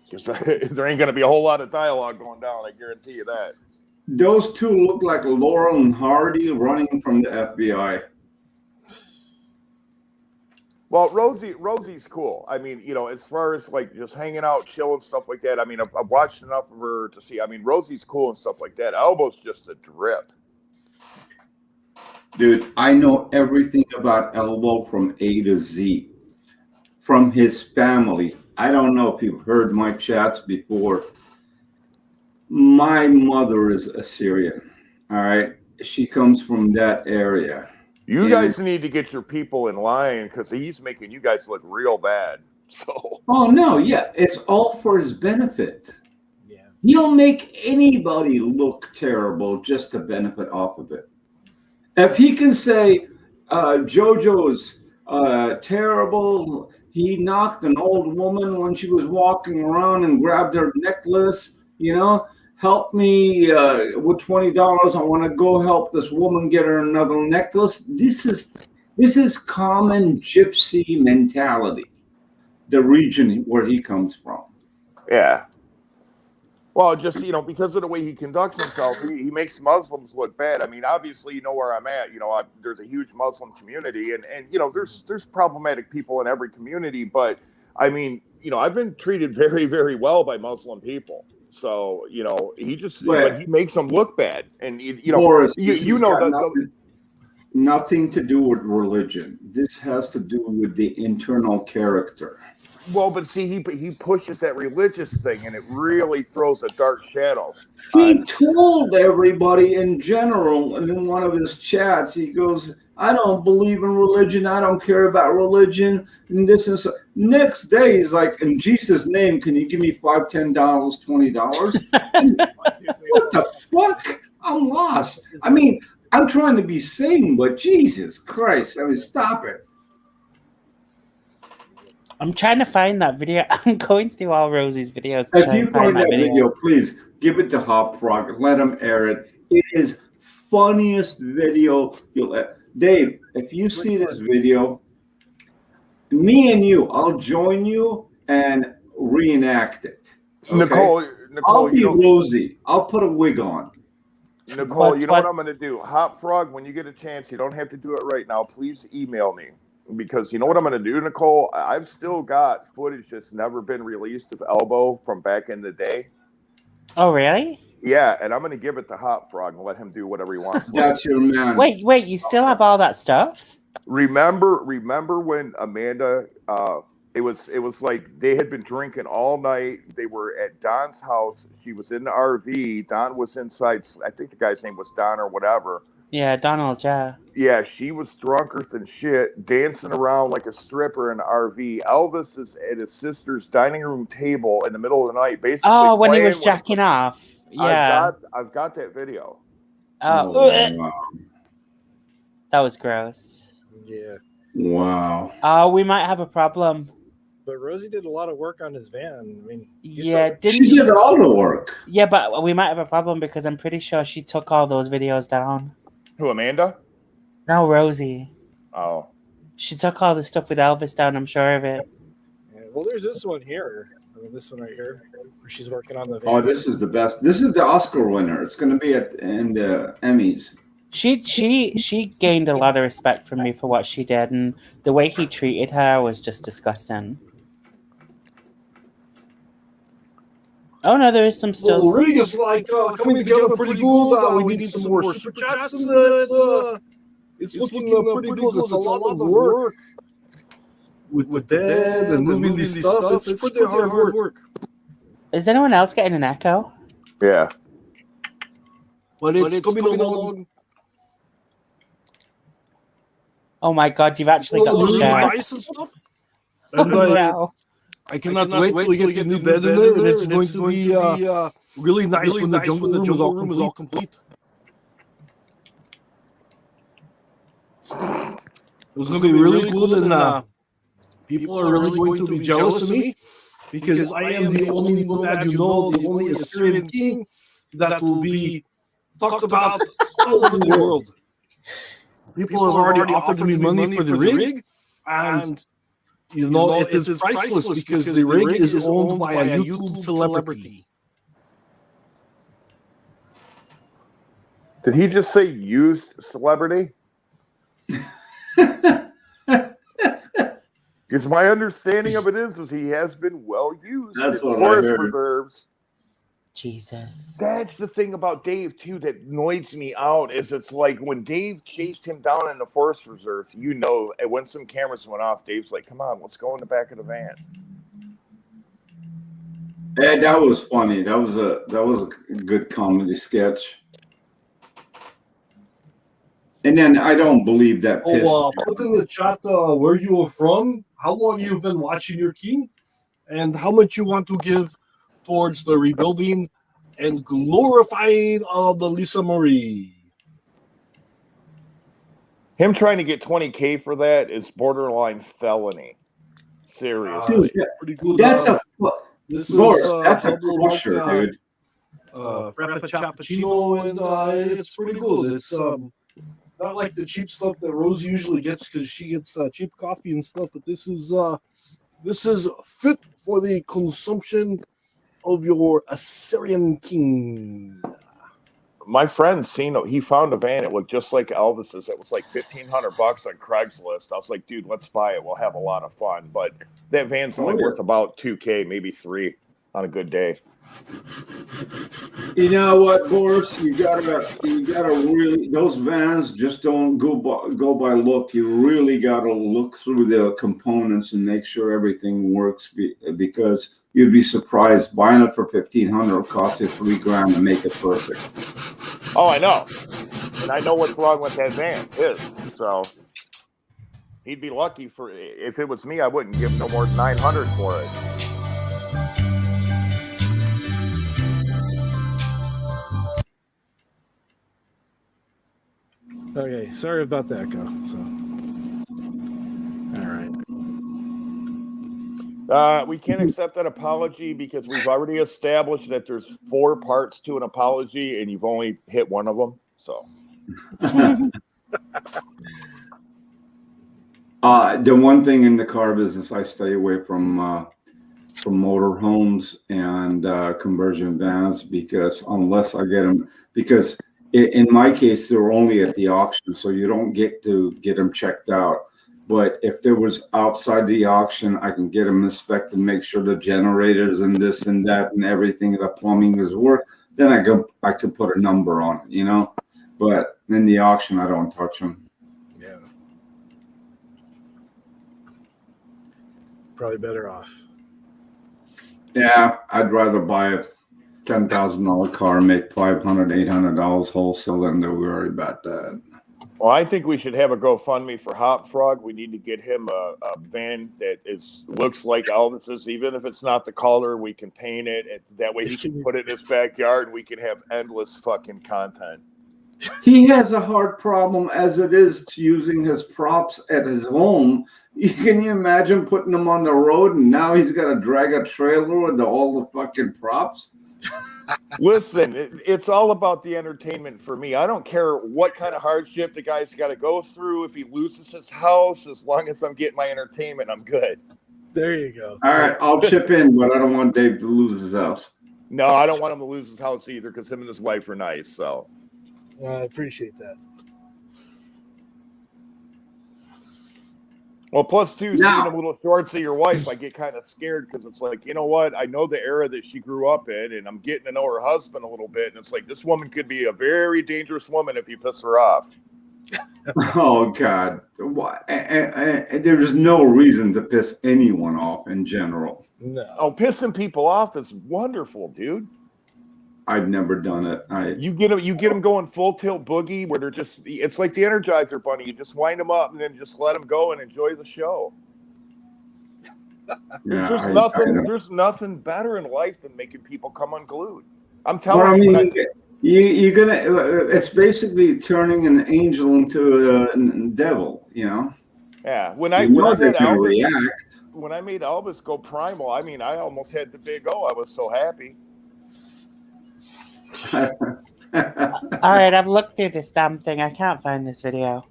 Because there ain't going to be a whole lot of dialogue going down. I guarantee you that. Those two look like Laurel and Hardy running from the FBI. Well, Rosie's cool. I mean, as far as like just hanging out, chilling, stuff like that. I mean, I've watched enough of her to see. I mean, Rosie's cool and stuff like that. Elbo's just a drip. Dude, I know everything about Elbow from A to Z. From his family. I don't know if you've heard my chats before. My mother is Assyrian. All right. She comes from that area. You guys need to get your people in line because he's making you guys look real bad. So. Oh no, yeah, it's all for his benefit. Yeah. He'll make anybody look terrible just to benefit off of it. If he can say JoJo's terrible, he knocked an old woman when she was walking around and grabbed her necklace, help me with $20. I want to go help this woman get her another necklace. This is common gypsy mentality, the region where he comes from. Yeah. Well, just, because of the way he conducts himself, he makes Muslims look bad. I mean, obviously, you know where I'm at. There's a huge Muslim community, and there's problematic people in every community. But, I mean, I've been treated very, very well by Muslim people. So, but he makes them look bad. And, Boris, nothing to do with religion. This has to do with the internal character. Well, but see, he pushes that religious thing, and it really throws a dark shadow. He told everybody in general, and in one of his chats, he goes, I don't believe in religion. I don't care about religion. And this and so. Next day, he's like, in Jesus' name, can you give me $5, $10, $20? What the fuck? I'm lost. I mean, I'm trying to be sane, but Jesus Christ. I mean, stop it. I'm trying to find that video. I'm going through all Rosie's videos. If you find that video, please give it to Hop Frog. Let him air it. It is funniest video you'll ever. Dave, if you see this video, me and you, I'll join you and reenact it. Okay? Nicole, I'll be Rosie. I'll put a wig on. Nicole, you know what I'm going to do? Hop Frog, when you get a chance, you don't have to do it right now. Please email me. Because you know what I'm going to do, Nicole? I've still got footage that's never been released of Elbow from back in the day. Oh, really? Yeah, and I'm going to give it to Hop Frog and let him do whatever he wants. That's your man. Wait, you still have all that stuff? Remember when Amanda, it was like they had been drinking all night. They were at Don's house. She was in the RV. Don was inside. I think the guy's name was Don or whatever. Yeah, Donald, yeah. Yeah, she was drunker than shit, dancing around like a stripper in an RV. Elvis is at his sister's dining room table in the middle of the night, basically. Oh, when he was jacking off. Yeah. I've got that video. Wow. That was gross. Yeah. Wow. Oh, we might have a problem. But Rosie did a lot of work on his van. I mean, didn't she did all the work. Yeah, but we might have a problem because I'm pretty sure she took all those videos down. Who, Amanda? No, Rosie. Oh. She took all the stuff with Elvis down, I'm sure of it. Yeah, well, there's this one here. I mean, this one right here, where she's working on the van. Oh, this is the best. This is the Oscar winner. It's going to be in the Emmys. She gained a lot of respect from me for what she did, and the way he treated her was just disgusting. Oh no, there is some still. Well, Rig is like coming together pretty good. We need some more super chats, and it's looking pretty good. It's a lot of work with the dead and moving these stuff. It's pretty hard work. Is anyone else getting an echo? Yeah. But it's coming along. Oh my god, you've actually got the really share. nice and stuff. And I cannot wait till we get the new bed in there, and it's going to be really nice when the jungle room is all complete. It's going to be really good, and people are really going to be jealous of me because I am the only nomad, the only Assyrian king that will be talked about all over the world. People have already offered me money for the rig, and You know, it is priceless because the rig is owned by a YouTube celebrity. Did he just say used celebrity? Because my understanding of it is he has been well used That's in what I forest heard. reserves. Jesus. That's the thing about Dave too that annoys me out is it's like when Dave chased him down in the forest reserves, you know, and when some cameras went off, Dave's like, "Come on, let's go in the back of the van." Hey, that was funny. That was a good comedy sketch. And then I don't believe that piss. Put in the chat where you are from, how long you've been watching your king, and how much you want to give towards the rebuilding and glorifying of the Lisa Marie. Him trying to get $20K for that is borderline felony. Seriously. Dude, Pretty good. that's a This Boris, is that's a double crusher, milk, dude. frappuccino, and it's pretty good. It's not like the cheap stuff that Rose usually gets because she gets cheap coffee and stuff, but this is fit for the consumption of your Assyrian king. My friend he found a van. It looked just like Elvis's. It was like $1,500 on Craigslist. I was like, dude, let's buy it. We'll have a lot of fun. But that van's only worth about $2K, maybe $3 on a good day. You know what, Boris? You gotta really, those vans just don't go by look. You really gotta look through the components and make sure everything works because you'd be surprised. Buying it for $1,500 will cost you $3,000 to make it perfect. Oh, I know. And I know what's wrong with that van is. So he'd be lucky if it was me, I wouldn't give him no more than $900 for it. Okay, sorry about the echo. So, all right. We can't accept that apology because we've already established that there's 4 parts to an apology, and you've only hit one of them. So, the one thing in the car business, I stay away from motor homes and conversion vans because unless I get them, because in my case, they're only at the auction, so you don't get to get them checked out. But if there was outside the auction, I can get them inspected, make sure the generators and this and that and everything, the plumbing is work. Then I can put a number on it, you know. But in the auction, I don't touch them. Yeah. Probably better off. Yeah, I'd rather buy a $10,000 car, make $500, $800 wholesale than to worry about that. well, I think we should have a GoFundMe for Hop Frog. We need to get him a van that looks like Elvis's, even if it's not the color. We can paint it. That way he can put it in his backyard, and we can have endless fucking content. He has a hard problem as it is to using his props at his home. Can you imagine putting them on the road and now he's got to drag a trailer with all the fucking props? Listen, it's all about the entertainment for me. I don't care what kind of hardship the guy's got to go through. If he loses his house, as long as I'm getting my entertainment, I'm good. There you go. All right, I'll chip in, but I don't want Dave to lose his house. No, I don't want him to lose his house either because him and his wife are nice. So I appreciate that. Well, plus two, seeing a little shorts of your wife, I get kind of scared because it's like, you know what? I know the era that she grew up in, and I'm getting to know her husband a little bit, and it's like this woman could be a very dangerous woman if you piss her off. Oh God! There is no reason to piss anyone off in general. No. Oh, pissing people off is wonderful, dude. I've never done it. You get them going full tilt boogie where they're it's like the Energizer Bunny. You just wind them up and then just let them go and enjoy the show. There's nothing better in life than making people come unglued. I'm telling you. You're gonna. It's basically turning an angel into a devil. You know. Yeah. When I made Elvis go primal, I mean, I almost had the big O. I was so happy. All right, I've looked through this damn thing. I can't find this video.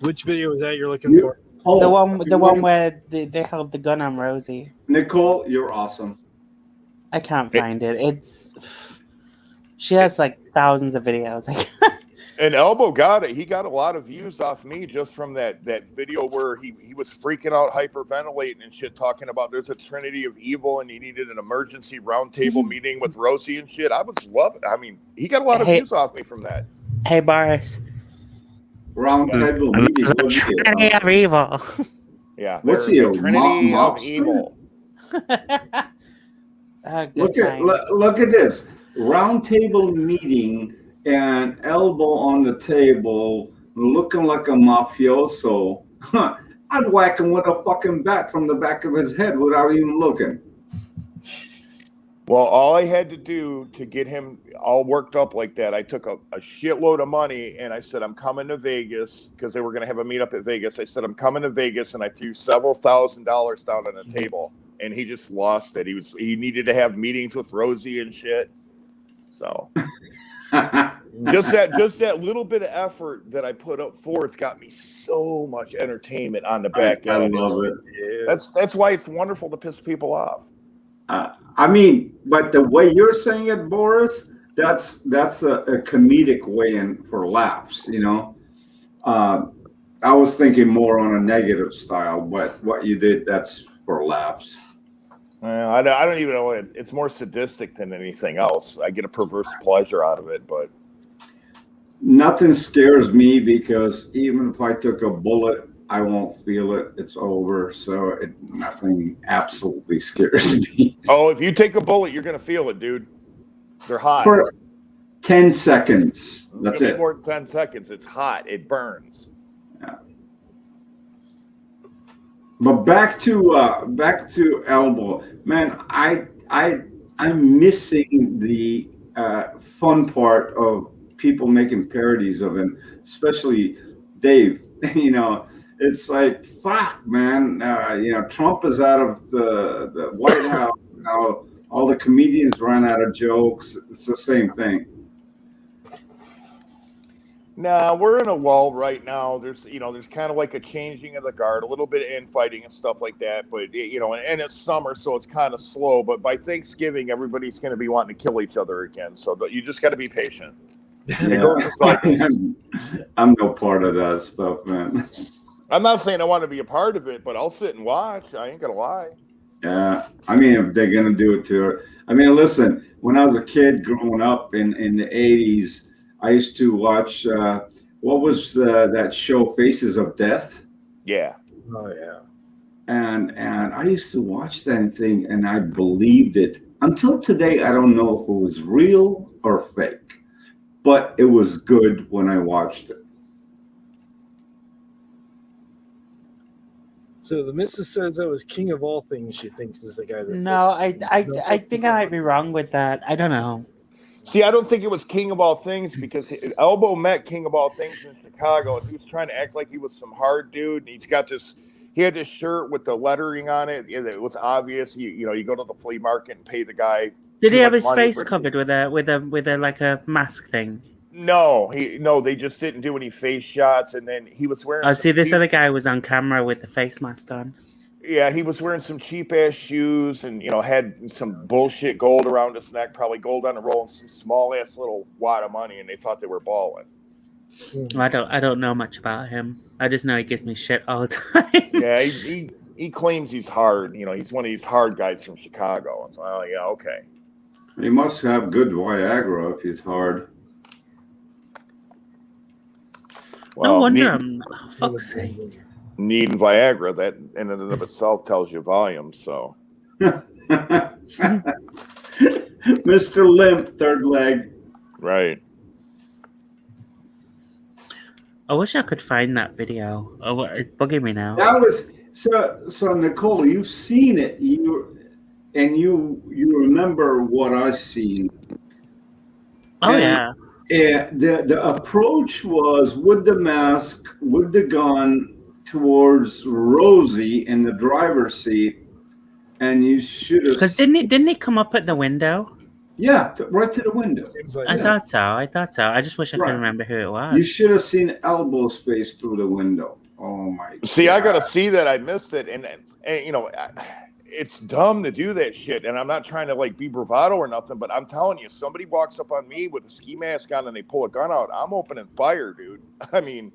Which video is that you're looking for? Oh, the one where they held the gun on Rosie. Nicole, you're awesome. I can't find it. She has like thousands of videos. And Elbow got it. He got a lot of views off me just from that video where he was freaking out, hyperventilating and shit, talking about there's a trinity of evil and he needed an emergency roundtable meeting with Rosie and shit. I was loving it. I mean, he got a lot of views off me from that. Hey, Boris. Roundtable meeting. Trinity of evil. Yeah. What's there's he, a a trinity of mobster? evil. Look at this. Roundtable meeting and elbow on the table, looking like a mafioso. I'd whack him with a fucking bat from the back of his head without even looking. Well, all I had to do to get him all worked up like that, I took a shitload of money and I said, I'm coming to Vegas because they were going to have a meetup at Vegas. I said, I'm coming to Vegas, and I threw several $1,000s down on the table, and he just lost it. He needed to have meetings with Rosie and shit. So just that little bit of effort that I put up forth got me so much entertainment on the back end. I love it. Yeah. That's why it's wonderful to piss people off. I mean, but the way you're saying it, Boris, that's a comedic way in for laughs, you know. I was thinking more on a negative style, but what you did, that's for laughs. I don't even know. It's more sadistic than anything else. I get a perverse pleasure out of it, but Nothing scares me because even if I took a bullet, I won't feel it. It's over. So nothing absolutely scares me. oh, if you take a bullet, you're gonna feel it, dude. They're hot. For 10 seconds. That's It'll be it. more than 10 seconds. It's hot. It burns. Yeah. But back to Elbow. Man, I'm missing the fun part of people making parodies of him, especially Dave. You know, it's like, fuck, man. Trump is out of the White House now. All the comedians ran out of jokes. It's the same thing. Nah, we're in a lull right now. There's kind of like a changing of the guard, a little bit of infighting and stuff like that. But and it's summer, so it's kind of slow. But by Thanksgiving, everybody's going to be wanting to kill each other again. So you just got to be patient. Yeah. I'm no part of that stuff, man. I'm not saying I want to be a part of it, but I'll sit and watch. I ain't gonna lie. Yeah, I mean, if they're gonna do it to her, I mean, listen. When I was a kid growing up in the '80s, I used to watch what was that show, Faces of Death? Yeah. Oh yeah. And I used to watch that thing, and I believed it until today. I don't know if it was real or fake, but it was good when I watched it. So the missus says that was King of All Things. She thinks is the guy that. No, I think I might be wrong with that. I don't know. See, I don't think it was King of All Things because Elbow met King of All Things in Chicago, and he was trying to act like he was some hard dude. And he had this shirt with the lettering on it. It was obvious. You go to the flea market and pay the guy. Did he have his face covered with a like a mask thing? No, they just didn't do any face shots, and then he was wearing. Oh, see, this other guy was on camera with the face mask on. Yeah, he was wearing some cheap ass shoes, and had some bullshit gold around his neck, probably gold on the roll, and some small ass little wad of money, and they thought they were balling. I don't know much about him. I just know he gives me shit all the time. Yeah, he claims he's hard. He's one of these hard guys from Chicago. Oh yeah, okay. He must have good Viagra if he's hard. Well, no wonder fuck's sake. Needing Viagra, that in and of itself tells you volumes. So, Mr. Limp, third leg. Right. Oh, I wish I could find that video. Oh, it's bugging me now. That was so Nicole, you've seen it. You remember what I've seen. Oh, yeah. The approach was with the mask, with the gun towards Rosie in the driver's seat, and you should have. Because didn't he come up at the window? Yeah, right to the window. I thought so. I just wish I could remember who it was. You should have seen Elbow's face through the window. Oh my! See, God. I gotta see that. I missed it, and it's dumb to do that shit. And I'm not trying to like be bravado or nothing, but I'm telling you, somebody walks up on me with a ski mask on and they pull a gun out, I'm opening fire, dude. I mean,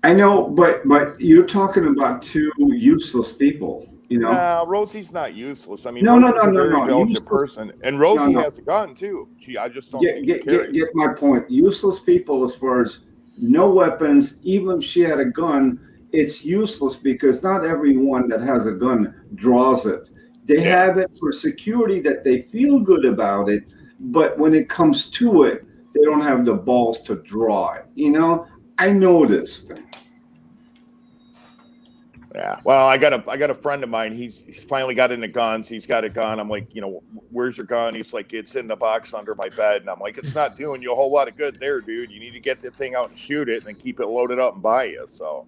I know, but you're talking about two useless people. nah, Rosie's not useless. I mean, No, Rosie's a very intelligent useless. person, and Rosie No. has a gun too. I just don't think she carries. Get my point. Useless people, as far as no weapons, even if she had a gun, it's useless because not everyone that has a gun draws it. They have it for security that they feel good about it, but when it comes to it, they don't have the balls to draw it. I know this thing. Yeah. Well, I got a friend of mine. He's finally got into guns. He's got a gun. I'm like, where's your gun? He's like, it's in the box under my bed. And I'm like, it's not doing you a whole lot of good there, dude. You need to get the thing out and shoot it and then keep it loaded up and buy you. So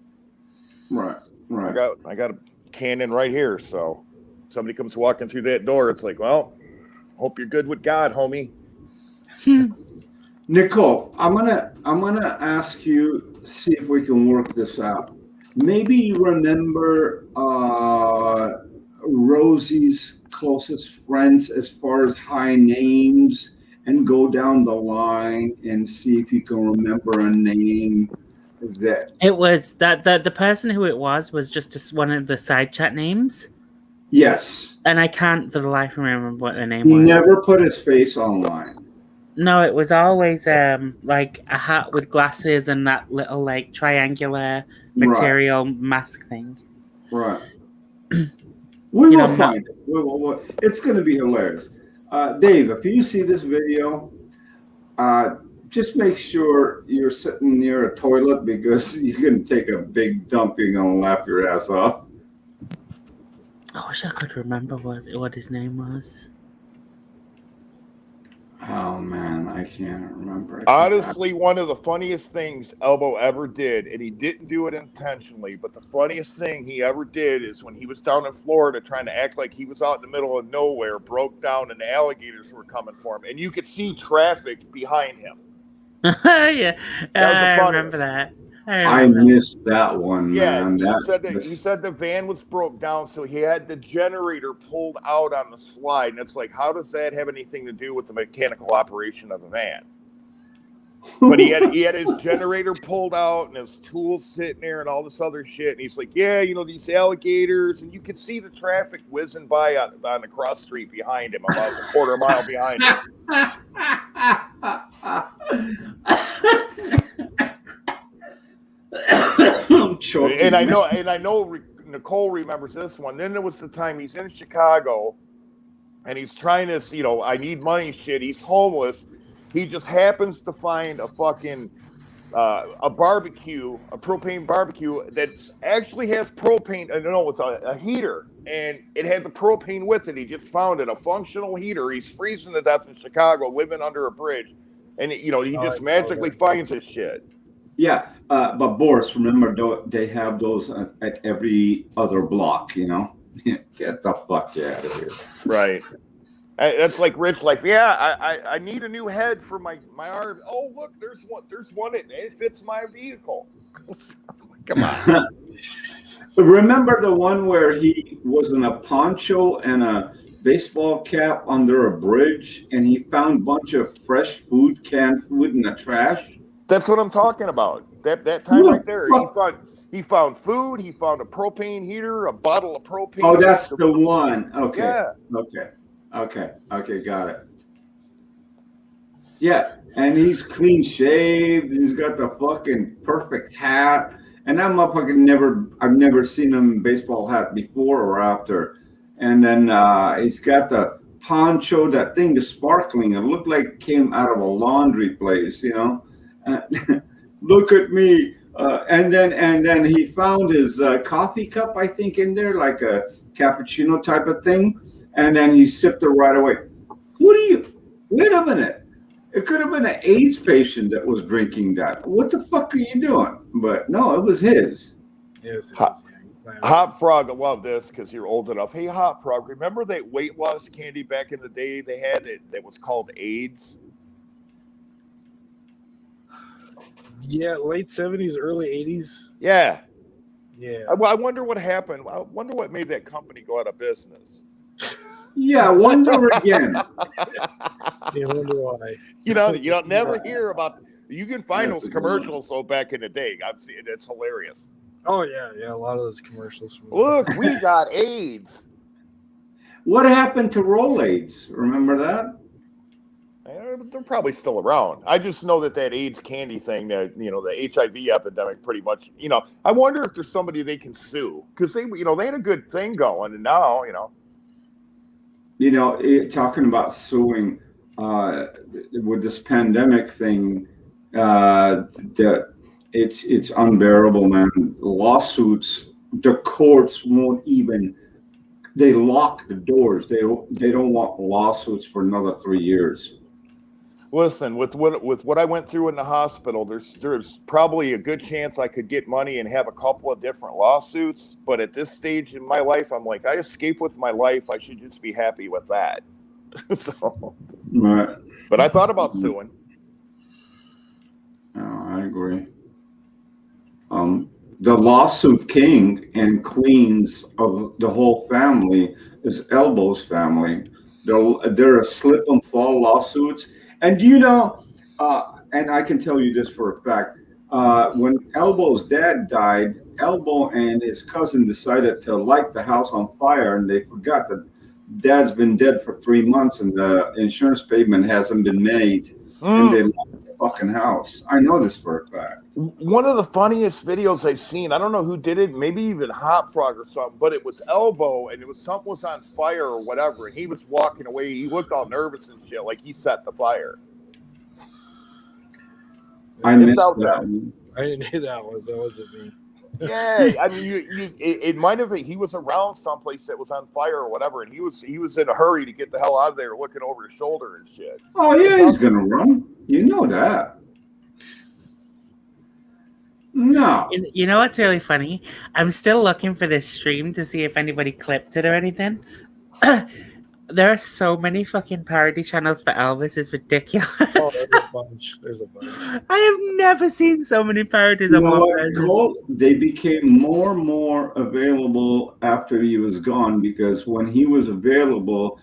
Right. I got a cannon right here. So somebody comes walking through that door, it's like, well, hope you're good with God, homie. Nicole, I'm gonna ask you, see if we can work this out. Maybe you remember Rosie's closest friends as far as high names, and go down the line and see if you can remember a name that. It was that the person who it was just one of the side chat names. Yes. And I can't for the life of me remember what the name He was. never put his face online. No, it was always like a hat with glasses and that little like triangular material mask thing. Right. We will find it. It's going to be hilarious. Dave, if you see this video, just make sure you're sitting near a toilet because you can take a big dump. You're going to laugh your ass off. I wish I could remember what his name was. Oh man, I can't remember. Honestly, one of the funniest things Elbow ever did, and he didn't do it intentionally, but the funniest thing he ever did is when he was down in Florida trying to act like he was out in the middle of nowhere, broke down, and the alligators were coming for him, and you could see traffic behind him. Yeah, I remember that. I missed that one, man. He said the van was broke down, so he had the generator pulled out on the slide. And it's like, how does that have anything to do with the mechanical operation of the van? But he had his generator pulled out and his tools sitting there and all this other shit. And he's like, yeah, these alligators. And you could see the traffic whizzing by on the cross street behind him, about a quarter mile behind him. I'm choking. And I know Nicole remembers this one. Then there was the time he's in Chicago and he's trying to, I need money shit. He's homeless. He just happens to find a fucking a propane barbecue that actually has propane. No, it's a heater, and it had the propane with it. He just found it, a functional heater. He's freezing to death in Chicago, living under a bridge, and he just magically finds his shit. Yeah, but Boris, remember they have those at every other block. Get the fuck out of here. Right. That's like Rich. Like, yeah, I need a new head for my arm. Oh, look, there's one. It fits my vehicle. Come on. Remember the one where he was in a poncho and a baseball cap under a bridge, and he found a bunch of fresh canned food in the trash? That's what I'm talking about. That time right there, he found food. He found a propane heater, a bottle of propane. Oh, that's the one. Okay. Yeah. Okay, got it. Yeah, and he's clean shaved. He's got the fucking perfect hat. And that motherfucker I've never seen him in baseball hat before or after. And then he's got the poncho, that thing, the sparkling. It looked like it came out of a laundry place, Look at me. And then he found his coffee cup, I think, in there, like a cappuccino type of thing. And then he sipped it right away. Wait a minute. It could have been an AIDS patient that was drinking that. What the fuck are you doing? But no, it was his. Yes, Hot Frog, I love this because you're old enough. Hey, Hot Frog, remember that weight loss candy back in the day they had that was called AIDS? Yeah, late 70s, early 80s. Yeah. Yeah. I wonder what happened. I wonder what made that company go out of business. Yeah, wonder again. You wonder why. You don't never hear about. You can find That's those a good one. commercials though back in the day. I've seen it. It's hilarious. Oh yeah, a lot of those commercials. From Look, we got AIDS. What happened to Rolaids? Remember that? They're probably still around. I just know that AIDS candy thing, that the HIV epidemic, pretty much. I wonder if there's somebody they can sue because they had a good thing going, and now Talking about suing with this pandemic thing, it's unbearable, man. Lawsuits, the courts won't even. They lock the doors. They don't want lawsuits for another 3 years. Listen, with what I went through in the hospital, there's probably a good chance I could get money and have a couple of different lawsuits. But at this stage in my life, I'm like, I escaped with my life. I should just be happy with that. So, Right. But I thought about suing. Oh, I agree. The lawsuit king and queens of the whole family is Elbow's family. They're a slip and fall lawsuits. And and I can tell you this for a fact. When Elbow's dad died, Elbow and his cousin decided to light the house on fire, and they forgot that Dad's been dead for 3 months and the insurance payment hasn't been made, and they lit the fucking house. I know this for a fact. One of the funniest videos I've seen, I don't know who did it, maybe even Hot Frog or something, but it was Elbow, and something was on fire or whatever, and he was walking away. He looked all nervous and shit, like he set the fire. I missed that. I didn't hear that one. That wasn't me. Yeah, I mean, it might have been he was around someplace that was on fire or whatever, and he was in a hurry to get the hell out of there, looking over his shoulder and shit. Oh yeah, he's gonna run. You know that. No. You know what's really funny? I'm still looking for this stream to see if anybody clipped it or anything. There are so many fucking parody channels for Elvis. It's ridiculous. Oh, there's a bunch. I have never seen so many parodies of one version. Cole, they became more and more available after he was gone, because when he was available,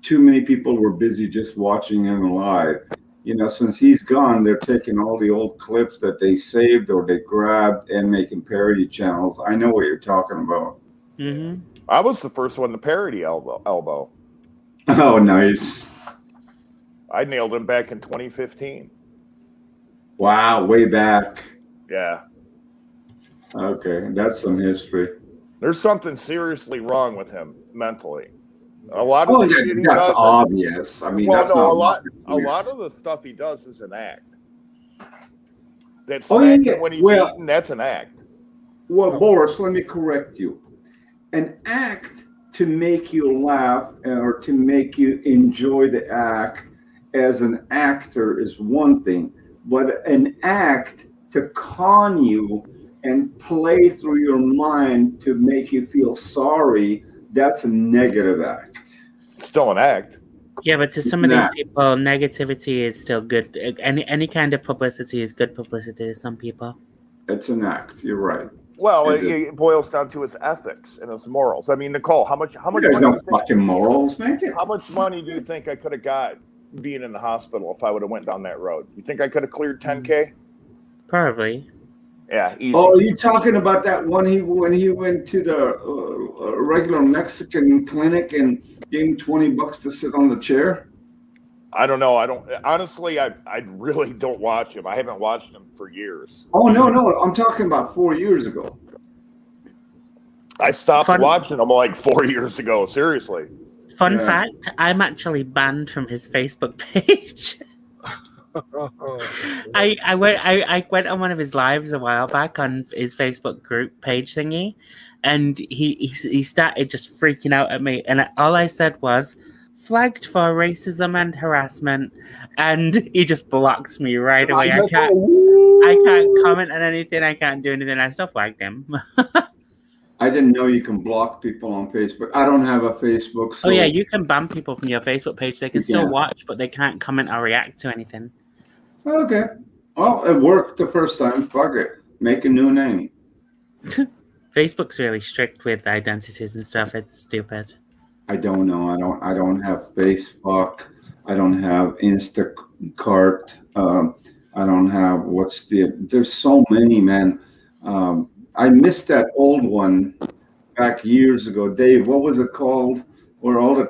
too many people were busy just watching him live. Since he's gone, they're taking all the old clips that they saved or they grabbed and making parody channels. I know what you're talking about. Mm-hmm. I was the first one to parody Elbow. Oh, nice. I nailed him back in 2015. Wow, way back. Yeah. Okay, that's some history. There's something seriously wrong with him mentally. A lot of the shit he that's does, obvious. I mean, that's not a lot of the stuff he does is an act. That's when he's eating, that's an act. Well, Boris, let me correct you. An act to make you laugh or to make you enjoy the act as an actor is one thing, but an act to con you and play through your mind to make you feel sorry, that's a negative act. Still an act. Yeah, but to some of these people, negativity is still good. Any kind of publicity is good publicity to some people. It's an act. You're right. Well, it boils down to his ethics and his morals. I mean, Nicole, how much There's no fucking morals, man. How much money do you think I could have got being in the hospital if I would have went down that road? You think I could have cleared $10K? Probably. Yeah, easy. Oh, are you talking about that one when he went to the regular Mexican clinic and gave him $20 to sit on the chair? I don't know. Honestly, I really don't watch him. I haven't watched him for years. Oh, no. I'm talking about 4 years ago. I stopped watching him like 4 years ago. Seriously. Fun fact, I'm actually banned from his Facebook page. I went on one of his lives a while back on his Facebook group page thingy, and he started just freaking out at me, and all I said was, flagged for racism and harassment, and he just blocks me right away. I can't comment on anything. I can't do anything. I still flagged him. I didn't know you can block people on Facebook. I don't have a Facebook. So oh yeah, you can ban people from your Facebook page. They can still watch, but they can't comment or react to anything. Okay. Well, it worked the first time. Fuck it. Make a new name. Facebook's really strict with identities and stuff. It's stupid. I don't know. I don't have Facebook. I don't have Instacart. I don't have there's so many, man. I missed that old one back years ago. Dave, what was it called? Where all the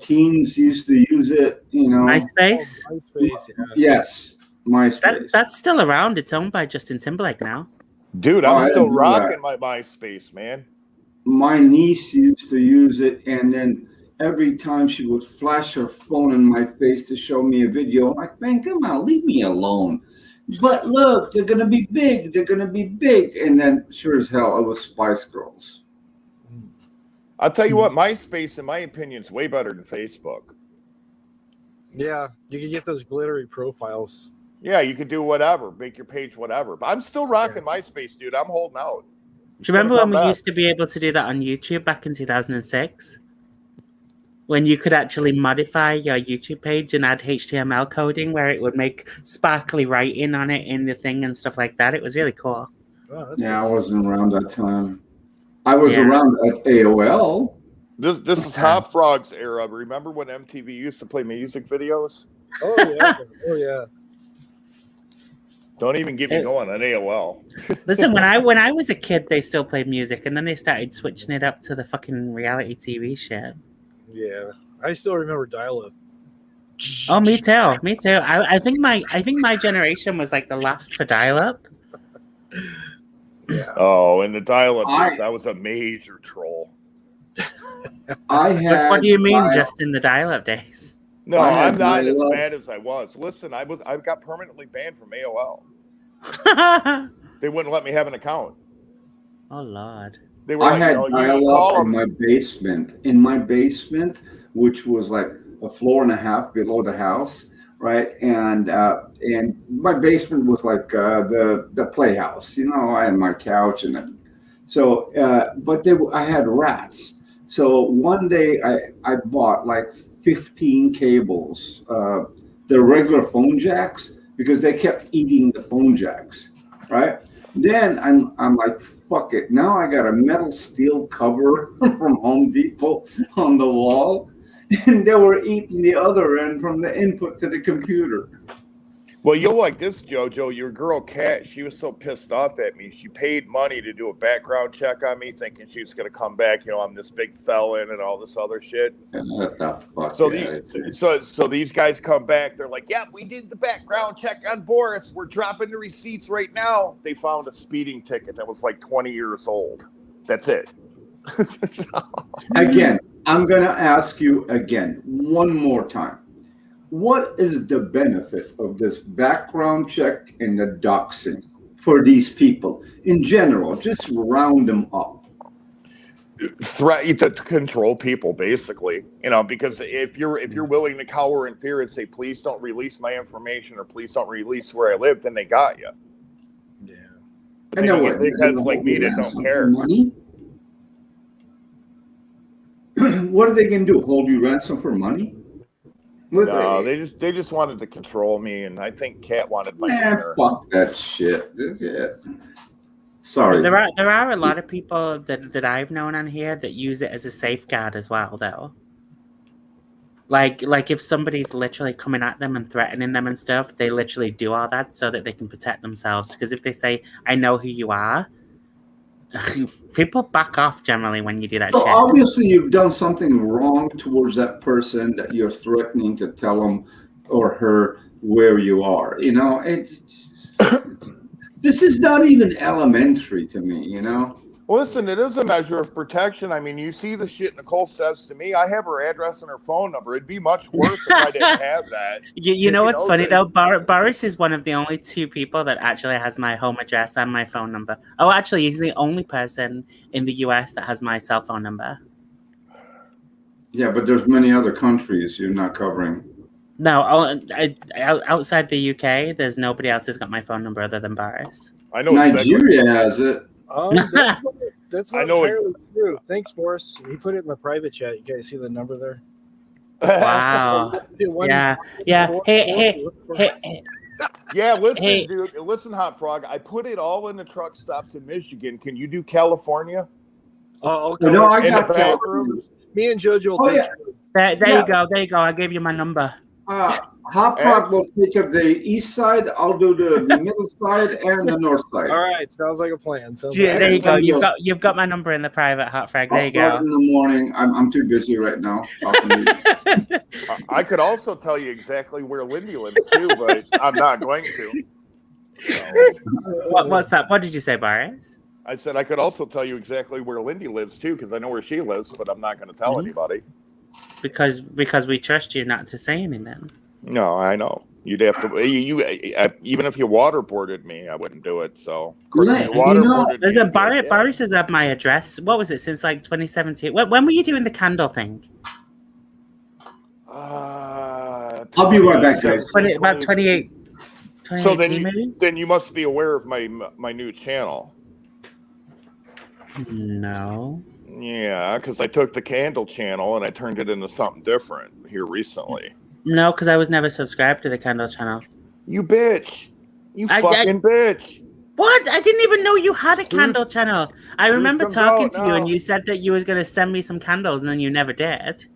teens used to use it, you know? MySpace? Oh, MySpace, yeah. Yes, MySpace. That's still around. It's owned by Justin Timberlake now. Dude, I I'm still didn't know rocking that. my MySpace, man. My niece used to use it, and then every time she would flash her phone in my face to show me a video, I'm like, man, come on, leave me alone. But look, they're gonna be big. They're gonna be big. And then, sure as hell, it was Spice Girls. I'll tell you what, MySpace, in my opinion, is way better than Facebook. Yeah, you can get those glittery profiles. Yeah, you could do whatever, make your page whatever. But I'm still rocking MySpace, dude. I'm holding out. Do you remember when we used to be able to do that on YouTube back in 2006? When you could actually modify your YouTube page and add HTML coding where it would make sparkly writing on it in the thing and stuff like that. It was really cool. Oh, that's Yeah, I wasn't around that time. I was around at AOL. This is Hop Frog's era. Remember when MTV used to play music videos? Oh yeah, oh yeah. Don't even get me going on AOL. Listen, when I was a kid, they still played music, and then they started switching it up to the fucking reality TV shit. Yeah, I still remember dial-up. Oh, me too. Me too. I think my generation was like the last for dial-up. Yeah. Oh, and the dial-up days, I was a major troll. I had. What do you mean, just in the dial-up days? No, I I'm not as dial-up. bad as I was. Listen, I got permanently banned from AOL. They wouldn't let me have an account. Oh Lord. They were I like, had you dial-up call in my basement. In my basement, which was like a floor and a half below the house, right? And my basement was like the playhouse. You know, I had my couch and then, so but I had rats. So one day I bought like 15 cables, the regular phone jacks, because they kept eating the phone jacks, right? Then I'm like, fuck it. Now I got a metal steel cover from Home Depot on the wall, and they were eating the other end from the input to the computer. Well, you'll like this, JoJo. Your girl, Kat, she was so pissed off at me. She paid money to do a background check on me, thinking she was going to come back, I'm this big felon and all this other shit. What the fuck? So these guys come back. They're like, yeah, we did the background check on Boris. We're dropping the receipts right now. They found a speeding ticket that was like 20 years old. That's it. Again, I'm going to ask you again, one more time. What is the benefit of this background check and the doxing for these people in general? Just round them up. Threat to control people, basically, because if you're willing to cower in fear and say, please don't release my information or please don't release where I live, then they got you. Yeah. And then what? That's like me that don't care. Money? What are they going to do? Hold you ransom for money? No, they just wanted to control me, and I think Kat wanted my dinner. Fuck that shit. Yeah. Sorry. There are a lot of people that I've known on here that use it as a safeguard as well, though. Like if somebody's literally coming at them and threatening them and stuff, they literally do all that so that they can protect themselves. Because if they say, "I know who you are," people back off generally when you do that so shit. Obviously, you've done something wrong towards that person that you're threatening to tell him or her where you are. This is not even elementary to me. Well, listen, it is a measure of protection. I mean, you see the shit Nicole says to me. I have her address and her phone number. It'd be much worse if I didn't have that. You know what's funny, though? Boris is one of the only two people that actually has my home address and my phone number. Oh, actually, he's the only person in the US that has my cell phone number. Yeah, but there's many other countries you're not covering. No, outside the UK, there's nobody else who's got my phone number other than Boris. I know Nigeria has it. That's not entirely true. Thanks, Boris. He put it in the private chat. You guys see the number there? Wow. Yeah. Hey. Yeah, listen, Hey. dude. Listen, Hot Frog. I put it all in the truck stops in Michigan. Can you do California? I'll Oh, no, cover I In the got California. bathrooms? me and JoJo will Oh, take yeah. care of it. There Yeah. you go. There you go. I gave you my number. Hot Frog will take up the east side. I'll do the middle side and the north side. All right, sounds like a plan. Sounds Yeah, like there you go. Excellent. You've got my number in the private hot frag. I'll There you start go. in the morning. I'm too busy right now talking to you. I could also tell you exactly where Lindy lives too, but I'm not going to. What's that? What did you say, Boris? I said I could also tell you exactly where Lindy lives too, because I know where she lives, but I'm not going to tell anybody. Because we trust you not to say anything. No, I know. You'd have to. Even if you waterboarded me, I wouldn't do it. So, of course, if you waterboarded There's me, a Boris has had my address. What was it since like 2017? When were you doing the candle thing? I'll be right back, guys. About 2018, So maybe? then you must be aware of my new channel. No. Yeah, because I took the candle channel and I turned it into something different here recently. No, because I was never subscribed to the candle channel. You bitch! You fucking bitch! What? I didn't even know you had a candle channel. I remember comes talking out to you now. and you said that you was going to send me some candles and then you never did.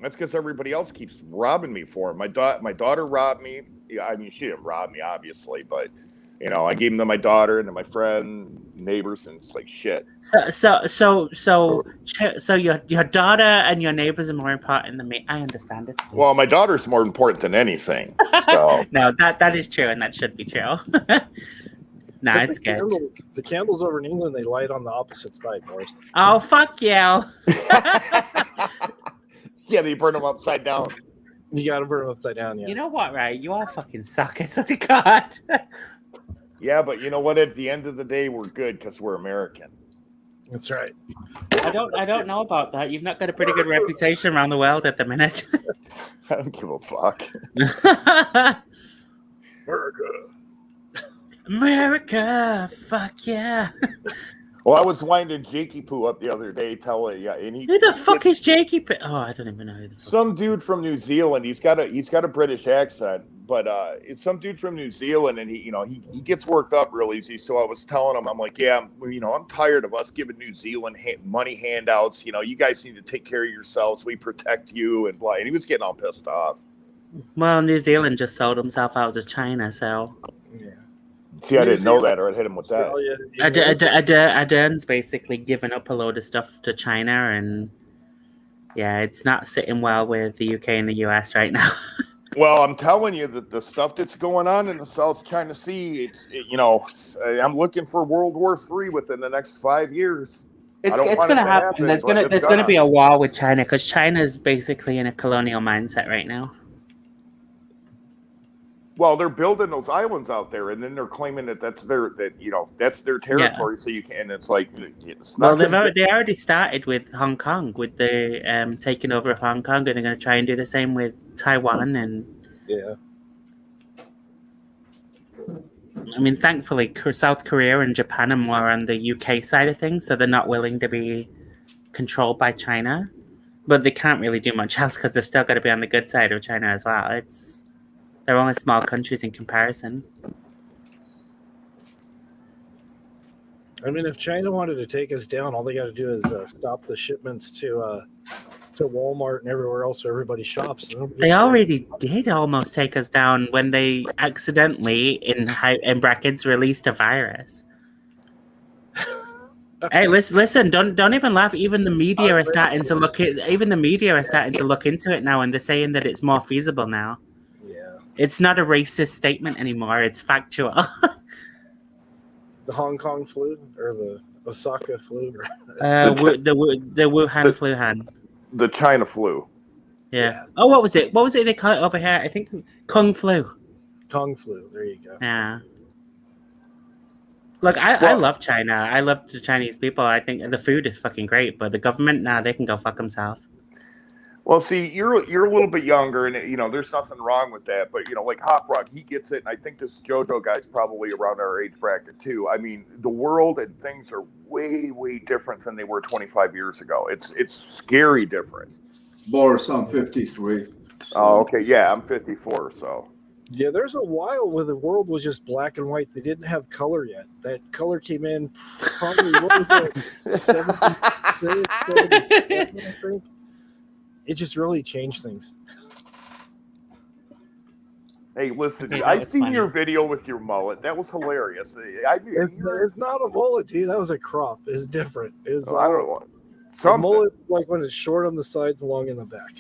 That's because everybody else keeps robbing me for it. My daughter robbed me. Yeah, I mean, she didn't rob me, obviously, but you know, I gave them to my daughter and to my friend, neighbors, and it's like shit. So your daughter and your neighbors are more important than me. I understand it. Well, my daughter's more important than anything. So No, that is true, and that should be true. Nah, it's good. The candles over in England, they light on the opposite side, Boris. Oh, fuck you. Yeah, they burn them upside down. You got to burn them upside down, yeah. You know what, right? You all fucking suck, I swear to God. Yeah, but you know what? At the end of the day, we're good because we're American. That's right. I don't know about that. You've not got a pretty good reputation around the world at the minute. I don't give a fuck. America, fuck yeah. Well, I was winding Jakey Poo up the other day, telling and he. Who the fuck is Jakey? Oh, I don't even know who the fuck. Some dude from New Zealand. He's got a British accent, but it's some dude from New Zealand, and he gets worked up real easy. So I was telling him, I'm like, yeah, I'm tired of us giving New Zealand money handouts. You guys need to take care of yourselves. We protect you and blah. And he was getting all pissed off. Well, New Zealand just sold himself out to China, so. Yeah. See, I didn't know that, or I'd hit him with that. Ardern's basically given up a load of stuff to China, and yeah, it's not sitting well with the UK and the US right now. Well, I'm telling you that the stuff that's going on in the South China Sea, I'm looking for World War III within the next 5 years. It's going to happen. There's going to be a war with China because China's basically in a colonial mindset right now. Well, they're building those islands out there, and then they're claiming that's their territory. Yeah. So you can. It's like it's not. Well, they already started with Hong Kong with the taking over of Hong Kong, and they're going to try and do the same with Taiwan and. Yeah. I mean, thankfully, South Korea and Japan are more on the UK side of things, so they're not willing to be controlled by China, but they can't really do much else because they've still got to be on the good side of China as well. They're only small countries in comparison. I mean, if China wanted to take us down, all they got to do is stop the shipments to Walmart and everywhere else where everybody shops. They already did almost take us down when they accidentally, in brackets, released a virus. Hey, listen! Don't even laugh. Even the media are starting to look into it now, and they're saying that it's more feasible now. It's not a racist statement anymore. It's factual. The Hong Kong flu or the Osaka flu? The Wuhan flu. The China flu. Yeah. Oh, what was it? What was it they call it over here? I think Kung flu. Kung flu. There you go. Yeah. Look, I love China. I love the Chinese people. I think the food is fucking great, but the government, they can go fuck themselves. Well, see, you're a little bit younger, and there's nothing wrong with that. But like Hot Frog, he gets it, and I think this JoJo guy's probably around our age bracket too. I mean, the world and things are way, way different than they were 25 years ago. It's scary different. Boris, I'm 53. So. Oh, okay, yeah, I'm 54. So. Yeah, there's a while where the world was just black and white. They didn't have color yet. That color came in probably what was it, 76, 77, I think. It just really changed things. Hey, listen, Okay, dude, that I was seen funny. your video with your mullet. That was hilarious. It's not a mullet, dude. That was a crop. It's different. It's I don't know. a Something. mullet, like when it's short on the sides and long in the back.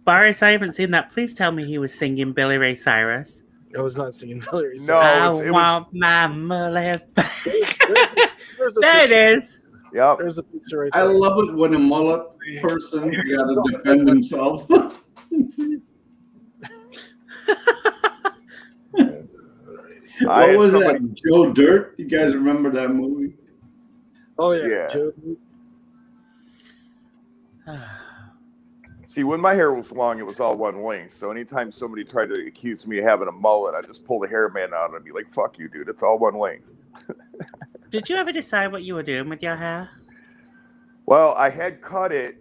Boris, I haven't seen that. Please tell me he was singing Billy Ray Cyrus. I was not singing Hillary. No. I it was- want my mullet back. There's a There it picture. is. Yep. There's a picture right I there. love it when a mullet person got to defend himself. What was that? Joe Dirt? You guys remember that movie? Oh yeah. Yeah. Joe, See, when my hair was long, it was all one length. So anytime somebody tried to accuse me of having a mullet, I just pull the hair band out and be like, "Fuck you, dude! It's all one length." Did you ever decide what you were doing with your hair? Well, I had cut it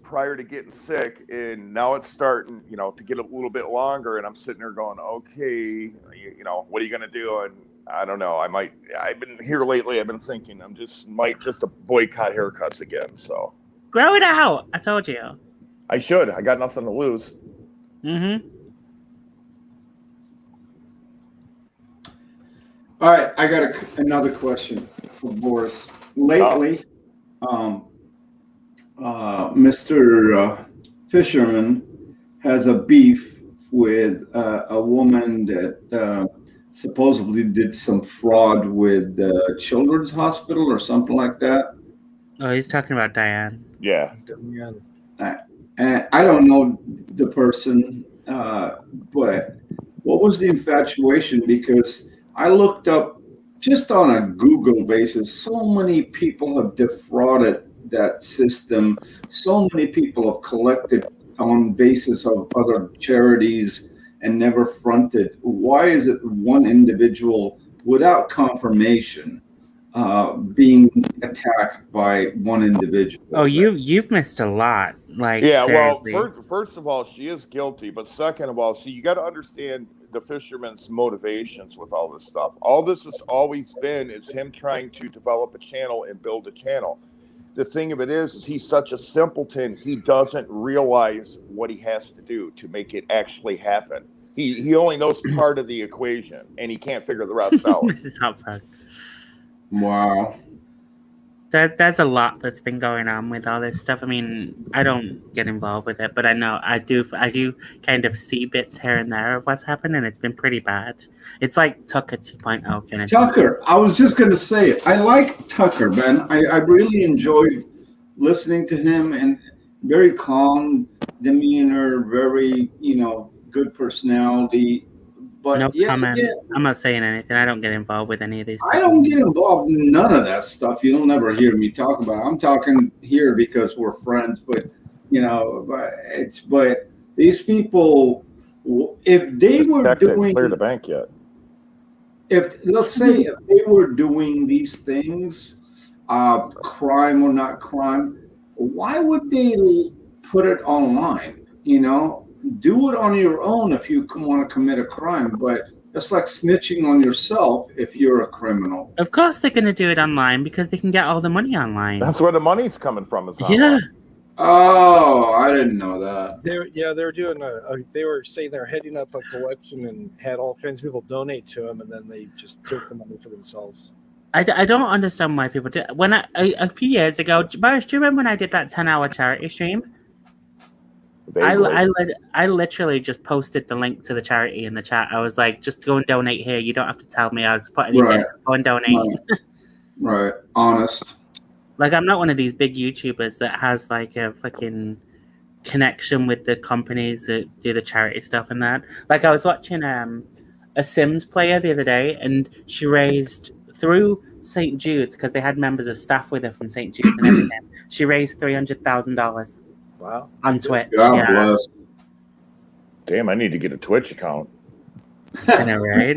prior to getting sick, and now it's starting, to get a little bit longer. And I'm sitting there going, "Okay, what are you gonna do?" And I don't know. I've been here lately. I've been thinking might just boycott haircuts again. So Grow it out. I told you. I should. I got nothing to lose. Mm-hmm. All right, I got another question for Boris. Lately, Mr. Fisherman has a beef with a woman that supposedly did some fraud with the Children's Hospital or something like that. Oh, he's talking about Diane. Yeah. And I don't know the person, but what was the infatuation? Because I looked up just on a Google basis, so many people have defrauded that system. So many people have collected on basis of other charities and never fronted. Why is it one individual without confirmation being attacked by one individual? Oh, you've missed a lot. Like, Yeah, seriously. well, first of all, she is guilty, but second of all, see, you got to understand the fisherman's motivations with all this stuff. All this has always been is him trying to develop a channel and build a channel. The thing of it is he's such a simpleton, he doesn't realize what he has to do to make it actually happen. He only knows part of the equation, and he can't figure the rest out. Mrs. Hopford. Wow. There's a lot that's been going on with all this stuff. I mean, I don't get involved with it, but I know I do kind of see bits here and there of what's happened, and it's been pretty bad. It's like Tucker 2.0 kind of Tucker, I was just going to say, I like Tucker, man. I really enjoyed listening to him, and very calm demeanor, very, good personality. But no yeah, comment. yeah, I'm not saying anything. I don't get involved with any of these. I don't get involved in none of that stuff. You'll never hear me talk about it. I'm talking here because we're friends, but but these people, if they were Check didn't doing, clear the bank yet. let's say if they were doing these things, crime or not crime, why would they put it online? Do it on your own if you want to commit a crime, but it's like snitching on yourself if you're a criminal. Of course, they're going to do it online because they can get all the money online. That's where the money's coming from. Is Yeah. Oh, I didn't know that. They were doing they were saying they're heading up a collection and had all kinds of people donate to them, and then they just took the money for themselves. I don't understand why people do. When a few years ago, Boris, do you remember when I did that 10-hour charity stream? I literally just posted the link to the charity in the chat. I was like, just go and donate here. You don't have to tell me. I was putting it in. Go and donate. Right. Honest. Like, I'm not one of these big YouTubers that has like a fucking connection with the companies that do the charity stuff and that. Like, I was watching a Sims player the other day, and she raised through St. Jude's, because they had members of staff with her from St. Jude's and everything. She raised $300,000. Wow. On Twitch. God bless. Damn, I need to get a Twitch account. I know, right?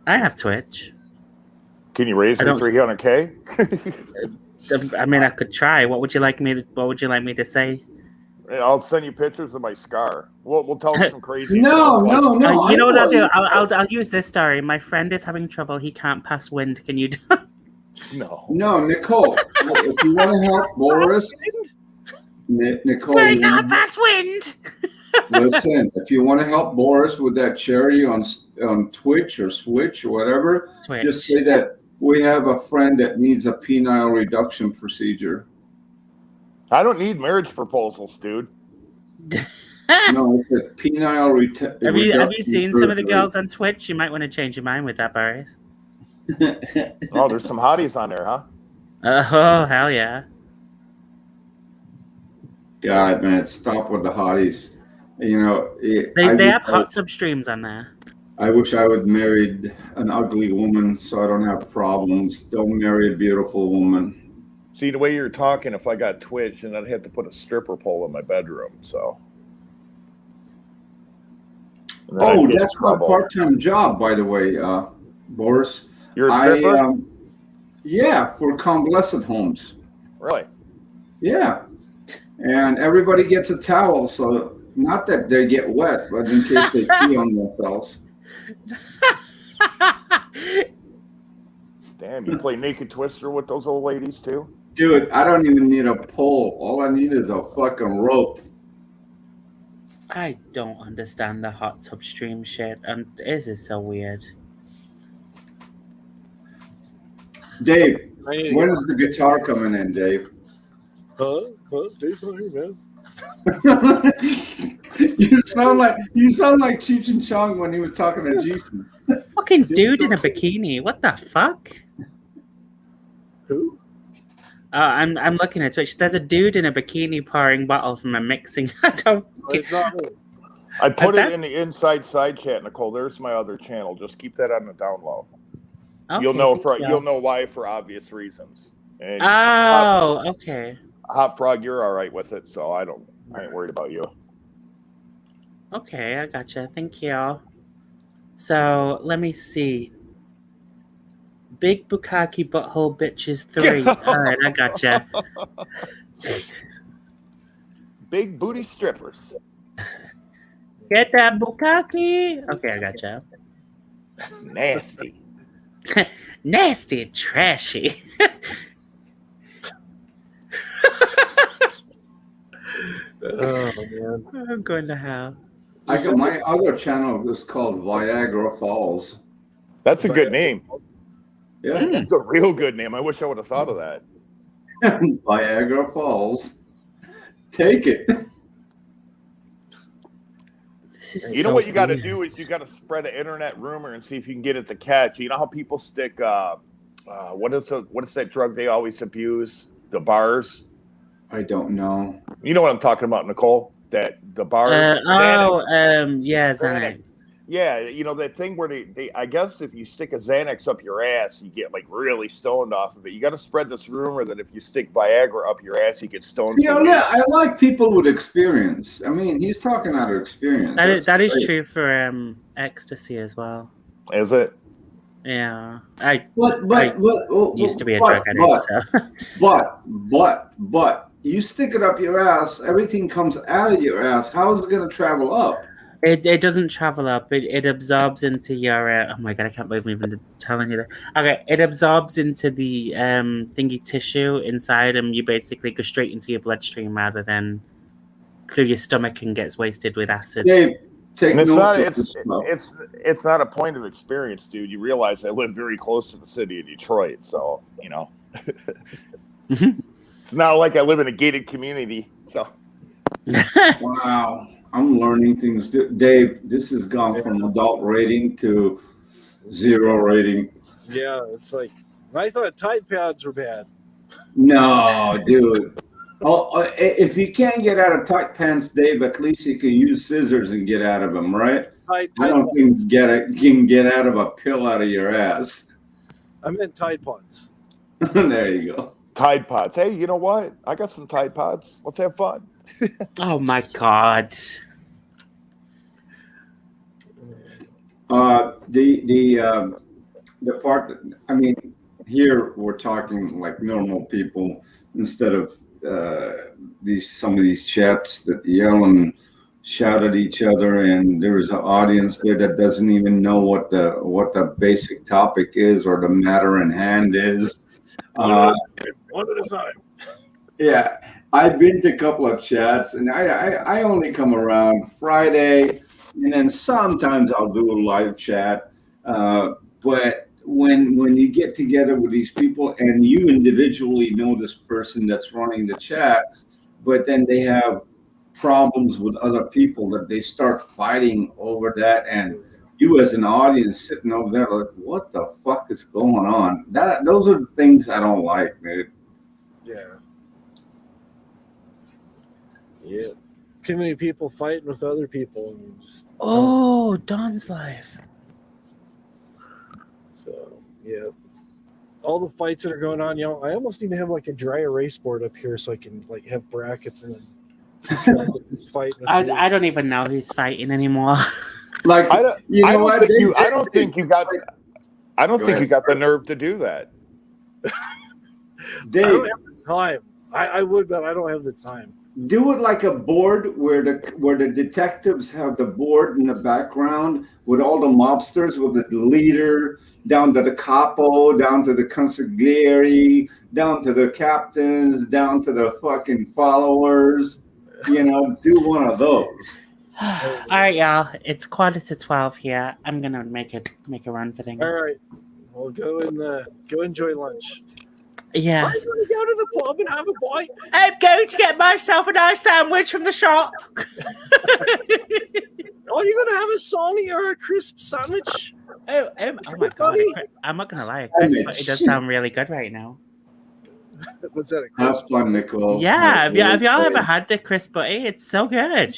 I have Twitch. Can you raise me $300K? I mean, I could try. What would you like me to say? I'll send you pictures of my scar. We'll tell them some crazy No, stuff. no, no. You know what I'll do? I I'll use this story. My friend is having trouble. He can't pass wind. Can you do? No. No, Nicole. If you want to help Boris, Nicole, I can't pass wind. listen. If you want to help Boris with that charity on Twitch or Switch or whatever, Twitch. just say that we have a friend that needs a penile reduction procedure. I don't need marriage proposals, dude. No, it's a penile reduction. Have you seen some of the girls on Twitch? You might want to change your mind with that, Boris. Oh, there's some hotties on there, huh? Oh, hell yeah. God, man, stop with the hotties. You know, They have hot tub streams on there. I wish I would married an ugly woman so I don't have problems. Don't marry a beautiful woman. See, the way you're talking, if I got Twitch, and I'd have to put a stripper pole in my bedroom, so. Oh, that's my part-time job, by the way, Boris. You're a stripper? Yeah, for convalescent homes. Really? Yeah. And everybody gets a towel, so not that they get wet, but in case they pee on themselves. Damn, you play Naked Twister with those old ladies, too? Dude, I don't even need a pole. All I need is a fucking rope. I don't understand the hot tub stream shit, and this is so weird. Dave, when is the guitar coming in, Dave? Huh? Dave's not here, man. You sound like Cheech and Chong when he was talking to Jesus. Fucking dude in a bikini. What the fuck? Who? I'm looking at Twitch. There's a dude in a bikini pouring bottle from a mixing. I don't. It's not me. I put it in the inside side chat, Nicole. There's my other channel. Just keep that on the down low. Okay, You'll know why for obvious reasons. And okay. Hot Frog, you're all right with it, so I ain't worried about you. Okay, I gotcha. Thank you. So let me see. Big Bukkake Butthole Bitches 3. All right, I gotcha. Big booty strippers. Get that Bukkake. Okay, I gotcha. Nasty. Nasty and trashy. Oh, man. I'm going to hell. I got my other channel is called Viagra Falls. That's a good name. Yeah. That's a real good name. I wish I would have thought of that. Viagra Falls. Take it. You know what you got to do is you got to spread an internet rumor and see if you can get it to catch. You know how people stick what is that drug they always abuse? The bars. I don't know. You know what I'm talking about, Nicole? That the bars. Yeah, Xanax. Yeah, you know that thing where they I guess if you stick a Xanax up your ass, you get like really stoned off of it. You got to spread this rumor that if you stick Viagra up your ass, you get stoned. Yeah, I like people with experience. I mean, he's talking out of experience. That is true for ecstasy as well. Is it? Yeah, I used to be a drug addict. But you stick it up your ass, everything comes out of your ass. How is it going to travel up? It doesn't travel up. It absorbs into your. Oh my god! I can't believe I'm even telling you that. Okay, it absorbs into the thingy tissue inside, and you basically go straight into your bloodstream rather than through your stomach and gets wasted with acids. Dave, take notes. It's not a point of experience, dude. You realize I live very close to the city of Detroit, so you know. It's not like I live in a gated community, so. Wow. I'm learning things. Dave, this has gone from adult rating to 0 rating. Yeah, it's like, I thought Tide Pods were bad. No, dude. If you can't get out of tight pants, Dave, at least you can use scissors and get out of them, right? I don't think you can get out of a pill out of your ass. I meant Tide Pods. There you go. Tide Pods. Hey, you know what? I got some Tide Pods. Let's have fun. Oh my god. The part, I mean, here we're talking like normal people instead of some of these chats that yell and shout at each other, and there's an audience there that doesn't even know what the basic topic is or the matter in hand is. One at a time. Yeah, I've been to a couple of chats, and I only come around Friday, and then sometimes I'll do a live chat. But when you get together with these people and you individually know this person that's running the chat, but then they have problems with other people that they start fighting over that, and you as an audience sitting over there like, what the fuck is going on? Those are the things I don't like, man. Yeah. Yeah. Too many people fighting with other people. And just, Oh, Don's live. So, yeah. All the fights that are going on, I almost need to have like a dry erase board up here so I can like have brackets and then fight. I don't even know who's fighting anymore. Like, I don't think you got the nerve to do that. Dave, I don't have the time. I would, but I don't have the time. do it like a board where the detectives have the board in the background with all the mobsters, with the leader, down to the capo, down to the consigliere, down to the captains, down to the fucking followers. Do one of those. All right, y'all. It's 11:45 here. I'm gonna make a run for things. All right. Well, go enjoy lunch. Yes. I'm going to go to the pub and have a bite. I'm going to get myself a nice sandwich from the shop. Are you going to have a salty or a crisp sandwich? Oh my God. I'm not going to lie. A crisp, but it does sound really good right now. What's that? A That's crisp? fun, Nicole. Yeah. Have y'all ever had the crisp butty? It's so good.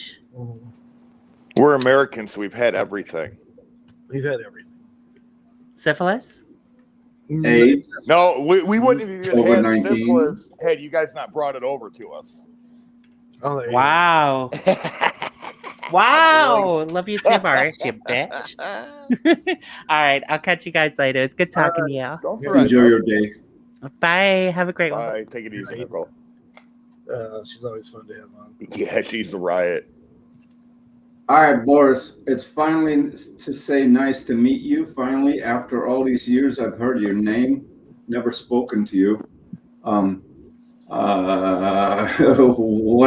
We're Americans. We've had everything. We've had everything. Syphilis? AIDS. No, we wouldn't have even had COVID-19. syphilis had you guys not brought it over to us. Oh, there you Wow. Wow. Love you too, Boris, you bitch. All right. I'll catch you guys later. It's good talking to you. Don't threaten Enjoy us. your day. Bye. Have a great one. Bye. Take it easy, Nicole. go. She's always fun to have on. Yeah, she's a riot. All right, Boris, it's finally to say nice to meet you. Finally, after all these years, I've heard your name, never spoken to you. One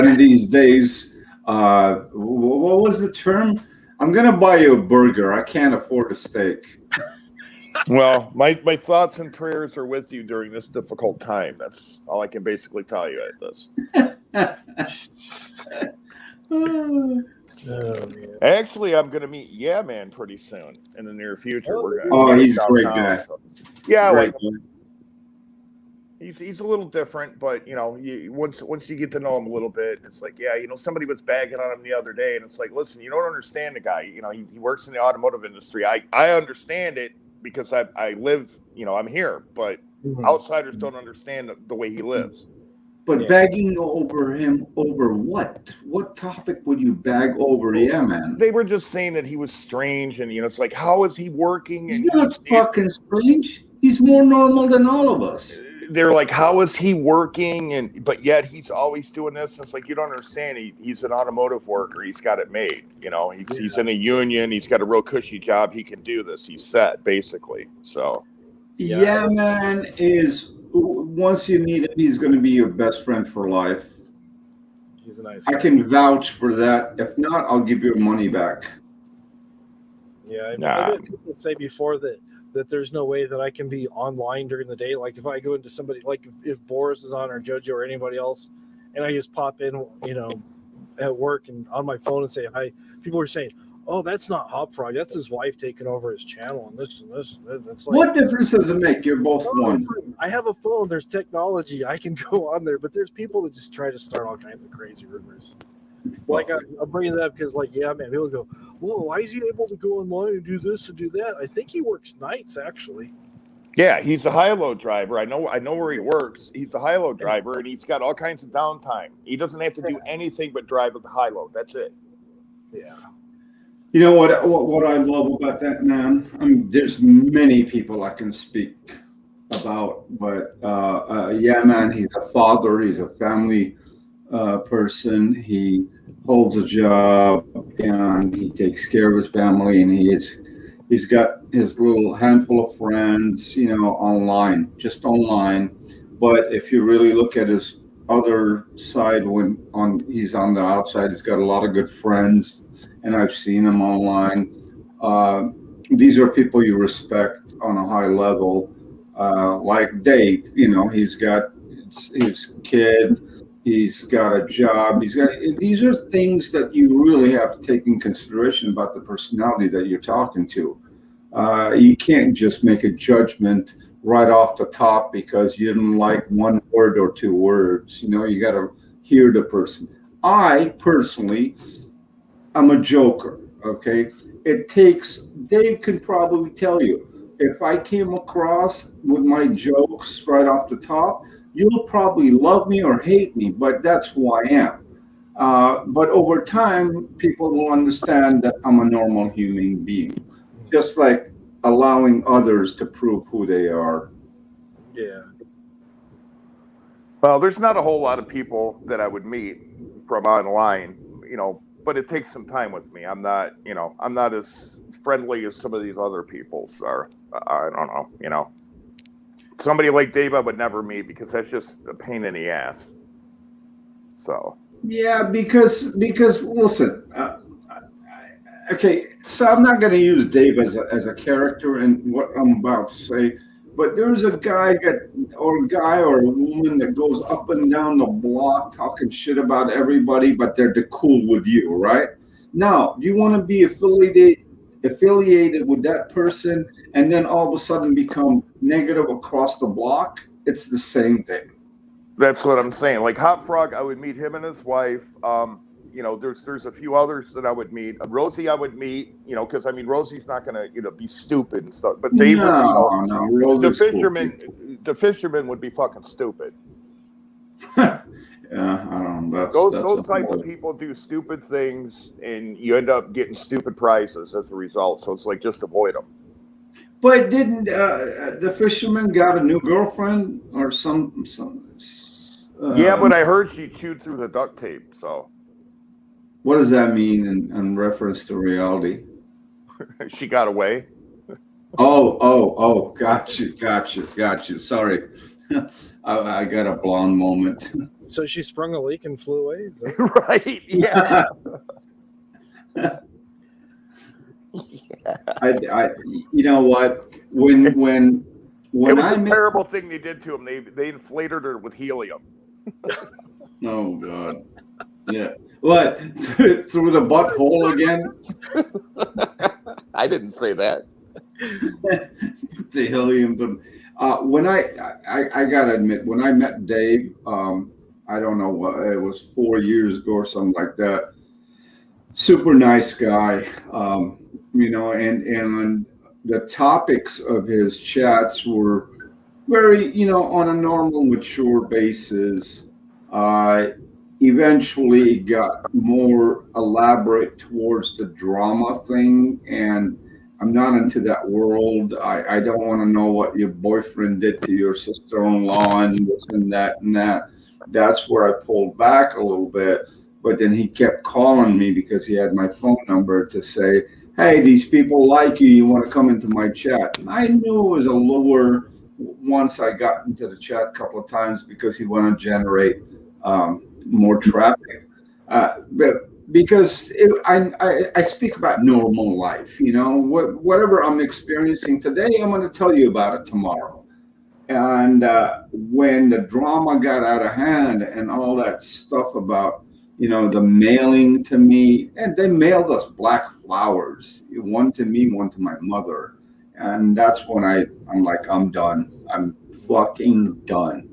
of these days, what was the term? I'm going to buy you a burger. I can't afford a steak. Well, my thoughts and prayers are with you during this difficult time. That's all I can basically tell you at this. Oh, man. Actually, I'm going to meet Yeah Man pretty soon in the near future. He's a great guy. So, yeah, Great like he's a little different, but once you get to know him a little bit, it's like, yeah, somebody was bagging on him the other day, and it's like, listen, you don't understand the guy. He works in the automotive industry. I understand it because I live, I'm here, but outsiders don't understand the way he lives. But bagging over him over what? What topic would you bag over? Yeah, man. They were just saying that he was strange, and it's like, how is he working? He's not fucking strange. He's more normal than all of us. They're like, how is he working? But yet he's always doing this. And it's like, you don't understand. He's an automotive worker. He's got it made. He's in a union. He's got a real cushy job. He can do this. He's set, basically. So, yeah, man is. Once you meet him, he's going to be your best friend for life. He's a nice guy. I can vouch for that. If not, I'll give your money back. Yeah, I've had people say before that there's no way that I can be online during the day. Like if I go into somebody, like if Boris is on or JoJo or anybody else, and I just pop in, at work and on my phone and say hi, people are saying, oh, that's not Hop Frog. That's his wife taking over his channel and this and this. It's like, what difference does it make? You're both one. I have a phone. There's technology. I can go on there. But there's people that just try to start all kinds of crazy rumors. Like I'm bringing that up because, like, yeah, man, people go, whoa, why is he able to go online and do this and do that? I think he works nights, actually. Yeah, he's a high-low driver. I know where he works. He's a high-low driver, and he's got all kinds of downtime. He doesn't have to do anything but drive with the high-low. That's it. Yeah. You know what I love about that man? I mean, there's many people I can speak about. But yeah, man, he's a father. He's a family person. He holds a job and he takes care of his family, and he's got his little handful of friends, online, just online. But if you really look at his other side, when on he's on the outside, he's got a lot of good friends, and I've seen him online. Uh, these are people you respect on a high level, like Dave. He's got his kid, he's got a job, he's got. These are things that you really have to take in consideration about the personality that you're talking to. You can't just make a judgment right off the top because you didn't like one word or two words. You got to hear the person. I personally, I'm a joker. Okay, it takes. Dave can probably tell you if I came across with my jokes right off the top, you'll probably love me or hate me, but that's who I am. But over time, people will understand that I'm a normal human being, just like allowing others to prove who they are. Yeah. Well, there's not a whole lot of people that I would meet from online, but it takes some time with me. I'm not as friendly as some of these other peoples are. I don't know. Somebody like Dave I would never meet because that's just a pain in the ass. So. Yeah, because listen, okay, so I'm not going to use Dave as a character in what I'm about to say, but there's a guy or a woman that goes up and down the block talking shit about everybody, but they're cool with you, right? Now, do you want to be affiliated with that person and then all of a sudden become negative across the block? It's the same thing. That's what I'm saying. Like Hot Frog, I would meet him and his wife. There's a few others that I would meet. Rosie, I would meet. Because Rosie's not gonna be stupid and stuff. But Dave, No, Rosie's the fisherman would be fucking stupid. Yeah, I don't know. Those type of people do stupid things, and you end up getting stupid prizes as a result. So it's like just avoid them. But didn't the fisherman got a new girlfriend or some? Yeah, but I heard she chewed through the duct tape. So what does that mean in reference to reality? she got away. Oh, got you. Sorry, I got a blonde moment. So she sprung a leak and flew away? Is that... Right? Yeah. I you know what? When it was I a terrible thing they did to him. They inflated her with helium. Oh God. Yeah. What? Through the butthole again? I didn't say that. The helium. When I gotta admit, when I met Dave, I don't know what it was, 4 years ago or something like that. Super nice guy, and the topics of his chats were very, on a normal, mature basis. Eventually, it got more elaborate towards the drama thing, and I'm not into that world. I don't want to know what your boyfriend did to your sister-in-law and this and that and that. That's where I pulled back a little bit. But then he kept calling me because he had my phone number to say, hey, these people like you. You want to come into my chat? And I knew it was a lure once I got into the chat a couple of times because he wanted to generate more traffic. But because I speak about normal life, whatever I'm experiencing today, I'm going to tell you about it tomorrow. And when the drama got out of hand and all that stuff about, the mailing to me, and they mailed us black flowers, one to me, one to my mother. And that's when I'm like, I'm done. I'm fucking done.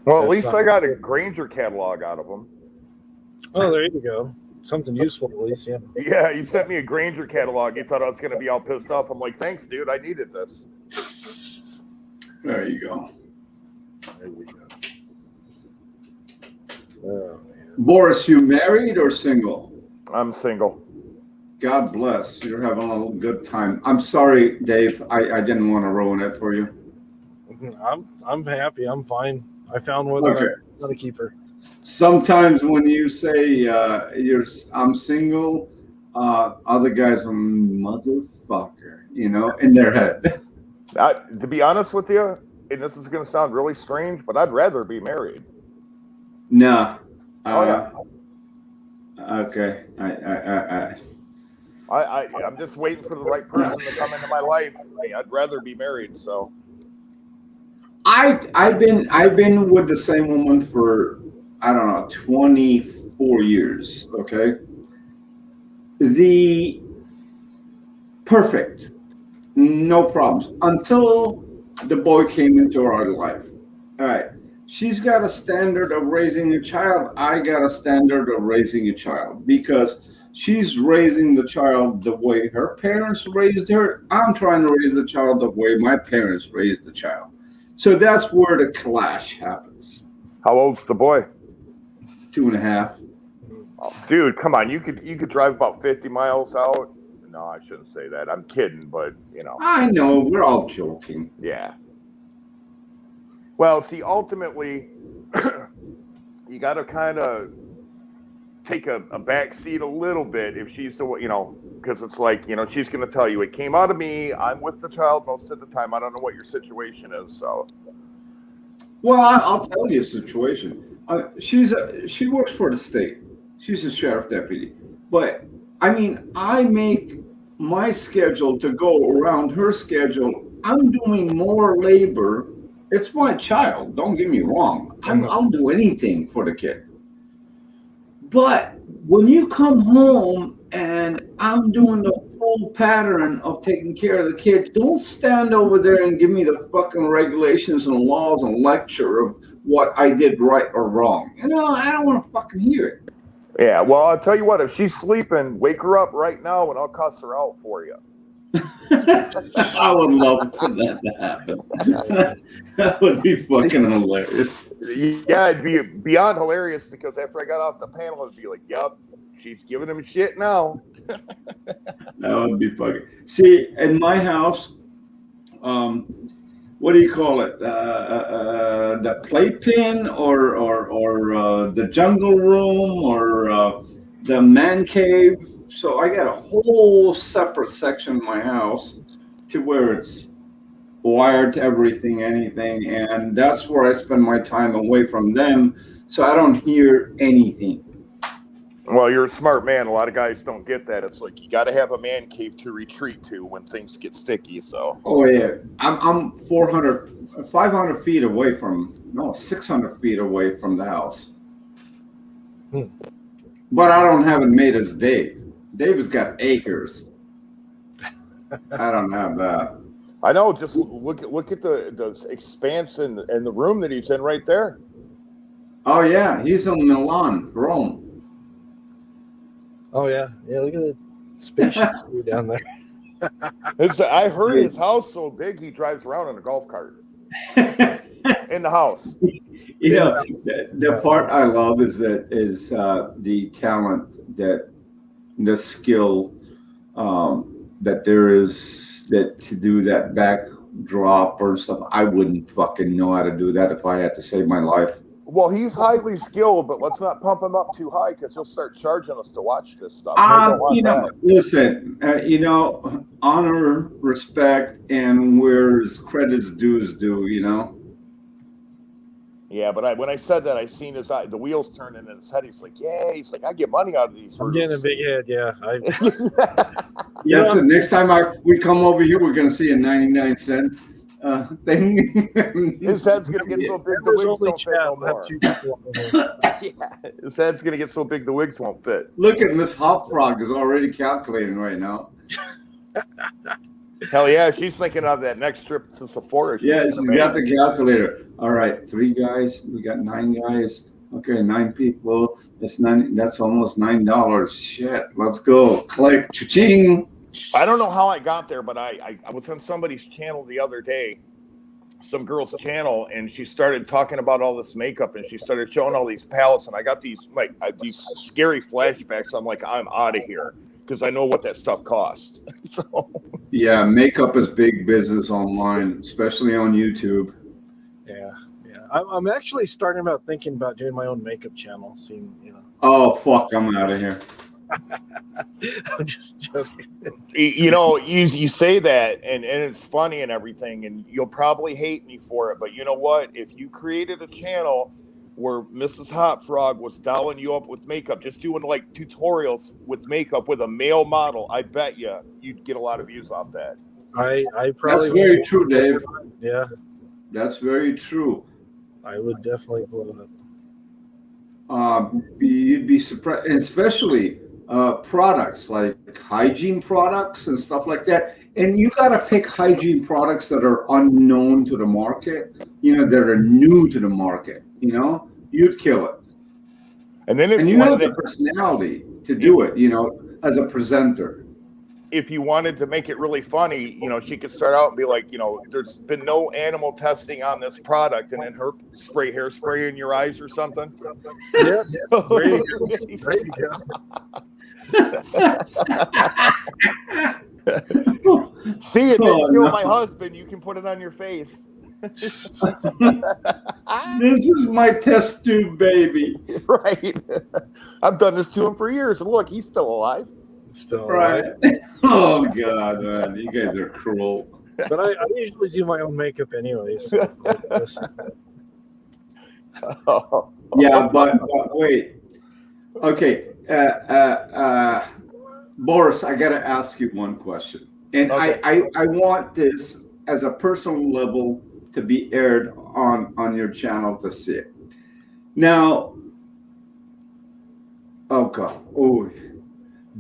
Well, at least I got a Granger catalog out of them. Oh, there you go. Something useful, at least, yeah. Yeah, you sent me a Granger catalog. You thought I was going to be all pissed off. I'm like, thanks, dude. I needed this. There you go. There we go. Oh, man. Boris, you married or single? I'm single. God bless. You're having a good time. I'm sorry, Dave. I didn't want to ruin it for you. I'm happy. I'm fine. I found one that Okay. I'm gonna keep her. Sometimes when you say I'm single, other guys are motherfucker, in their head. To be honest with you, and this is going to sound really strange, but I'd rather be married. No. Oh yeah. Okay. I'm just waiting for the right person to come into my life. I'd rather be married. So I've been with the same woman for, I don't know, 24 years. Okay. The perfect, no problems until the boy came into our life. All right. She's got a standard of raising a child. I got a standard of raising a child because she's raising the child the way her parents raised her. I'm trying to raise the child the way my parents raised the child. So that's where the clash happens. how old's the boy? 2.5. Oh, dude, come on. You could drive about 50 miles out. No, I shouldn't say that. I'm kidding, but I know, we're all joking. Yeah. Well, see, ultimately, you got to kind of take a back seat a little bit if she's the, because it's like, she's going to tell you, it came out of me. I'm with the child most of the time. I don't know what your situation is. So, well, I'll tell you a situation. She works for the state. She's a sheriff deputy. But I mean, I make my schedule to go around her schedule. I'm doing more labor. It's my child. Don't get me wrong. I'll do anything for the kid. But when you come home and I'm doing the full pattern of taking care of the kid, don't stand over there and give me the fucking regulations and laws and lecture of what I did right or wrong. I don't want to fucking hear it. yeah, well, I'll tell you what, if she's sleeping, wake her up right now and I'll cuss her out for you. I would love for that to happen. That would be fucking hilarious. Yeah, it'd be beyond hilarious because after I got off the panel, it'd be like, yep, she's giving him shit now. That would be fucking. See, in my house, what do you call it? The playpen or the jungle room or the man cave. So I got a whole separate section of my house to where it's wired to everything, anything, and that's where I spend my time away from them, so I don't hear anything. Well, you're a smart man. A lot of guys don't get that. It's like you got to have a man cave to retreat to when things get sticky. So. Oh yeah, I'm 500 feet away from, 600 feet away from the house. But I don't have it made as Dave. Dave has got acres. I don't have that. I know. Just look at the expanse in the room that he's in right there. Oh yeah, he's in Milan, Rome. Oh yeah. Look at the spaceship down there. I heard his house so big he drives around in a golf cart in the house. The part I love is the talent, the skill that there is that to do that backdrop or stuff. I wouldn't fucking know how to do that if I had to save my life. Well, he's highly skilled, but let's not pump him up too high because he'll start charging us to watch this stuff. Listen, honor, respect, and where's credit's dues due, Yeah, but when I said that, I seen his eye, the wheels turning in his head. He's like, yeah. He's like, I get money out of these. I'm getting a big head. Yeah. So next time we come over here, we're gonna see a 99-cent thing. His head's gonna get so big the wigs don't fit no more. Yeah, his head's gonna get so big the wigs won't fit. Look at Miss Hop Frog is already calculating right now. Hell yeah, she's thinking of that next trip to Sephora. She's got the calculator. All right, 3 guys. We got 9 guys. Okay, 9 people. That's almost $9. Shit, let's go. Click, cha-ching. I don't know how I got there, but I was on somebody's channel the other day, some girl's channel, and she started talking about all this makeup, and she started showing all these palettes, and I got these scary flashbacks. I'm like, I'm out of here. because I know what that stuff costs. So Yeah, makeup is big business online, especially on YouTube. Yeah. I'm actually starting about thinking about doing my own makeup channel. Seeing, Oh fuck, I'm out of here. I'm just joking. You say that, and it's funny and everything, and you'll probably hate me for it, but you know what? If you created a channel where Mrs. Hot Frog was dolling you up with makeup, just doing like tutorials with makeup with a male model, I bet you'd get a lot of views off that. I probably That's very true, Dave. Yeah, That's very true. I would definitely blow up. You'd be surprised, especially products like hygiene products and stuff like that. And you got to pick hygiene products that are unknown to the market, that are new to the market, you'd kill it. And then you have the personality to do it, as a presenter. If you wanted to make it really funny, she could start out and be like, there's been no animal testing on this product, and then her hairspray in your eyes or something. Yeah. There you go. There you go. See, it didn't kill my husband. You can put it on your face. This is my test tube baby. Right. I've done this to him for years, and look, he's still alive. Still right. Oh God, man, you guys are cruel. But I usually do my own makeup anyway. So yeah, but wait. Okay, Boris, I gotta ask you one question, and okay. I want this as a personal level to be aired on your channel to see it. Now,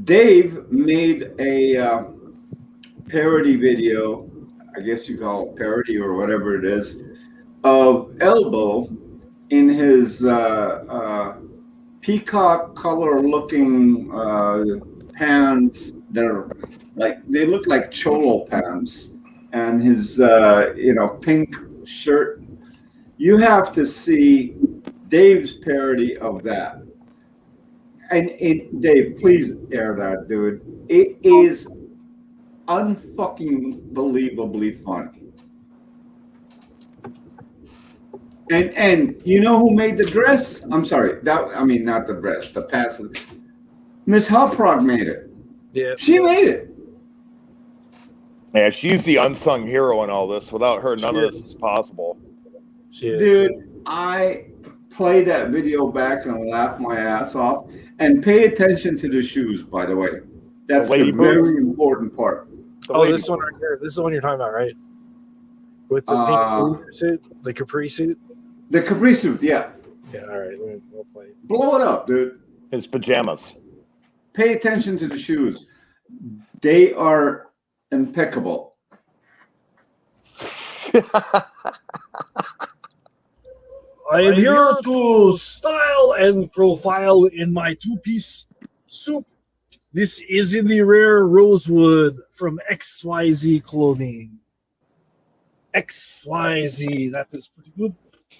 Dave made a parody video, I guess you call it parody or whatever it is, of Elbow in his peacock color looking pants that are they look like cholo pants, and his pink shirt. You have to see Dave's parody of that. And Dave, please air that, dude. It is unfucking believably funny. And you know who made the dress? I'm sorry, not the dress, the pants. Miss Hot Frog made it. Yeah, she made it. Yeah, she's the unsung hero in all this. Without her, none of this is possible. Dude, I play that video back and laugh my ass off. And pay attention to the shoes, by the way. That's the very important part. This one right here. This is the one you're talking about, right? With the pink suit, the capri suit? The capri suit, yeah. Yeah, all right. We'll play it. Blow it up, dude. His pajamas. Pay attention to the shoes. They are impeccable. I am here to style and profile in my two-piece suit. This is in the rare rosewood from XYZ Clothing. XYZ, that is pretty good.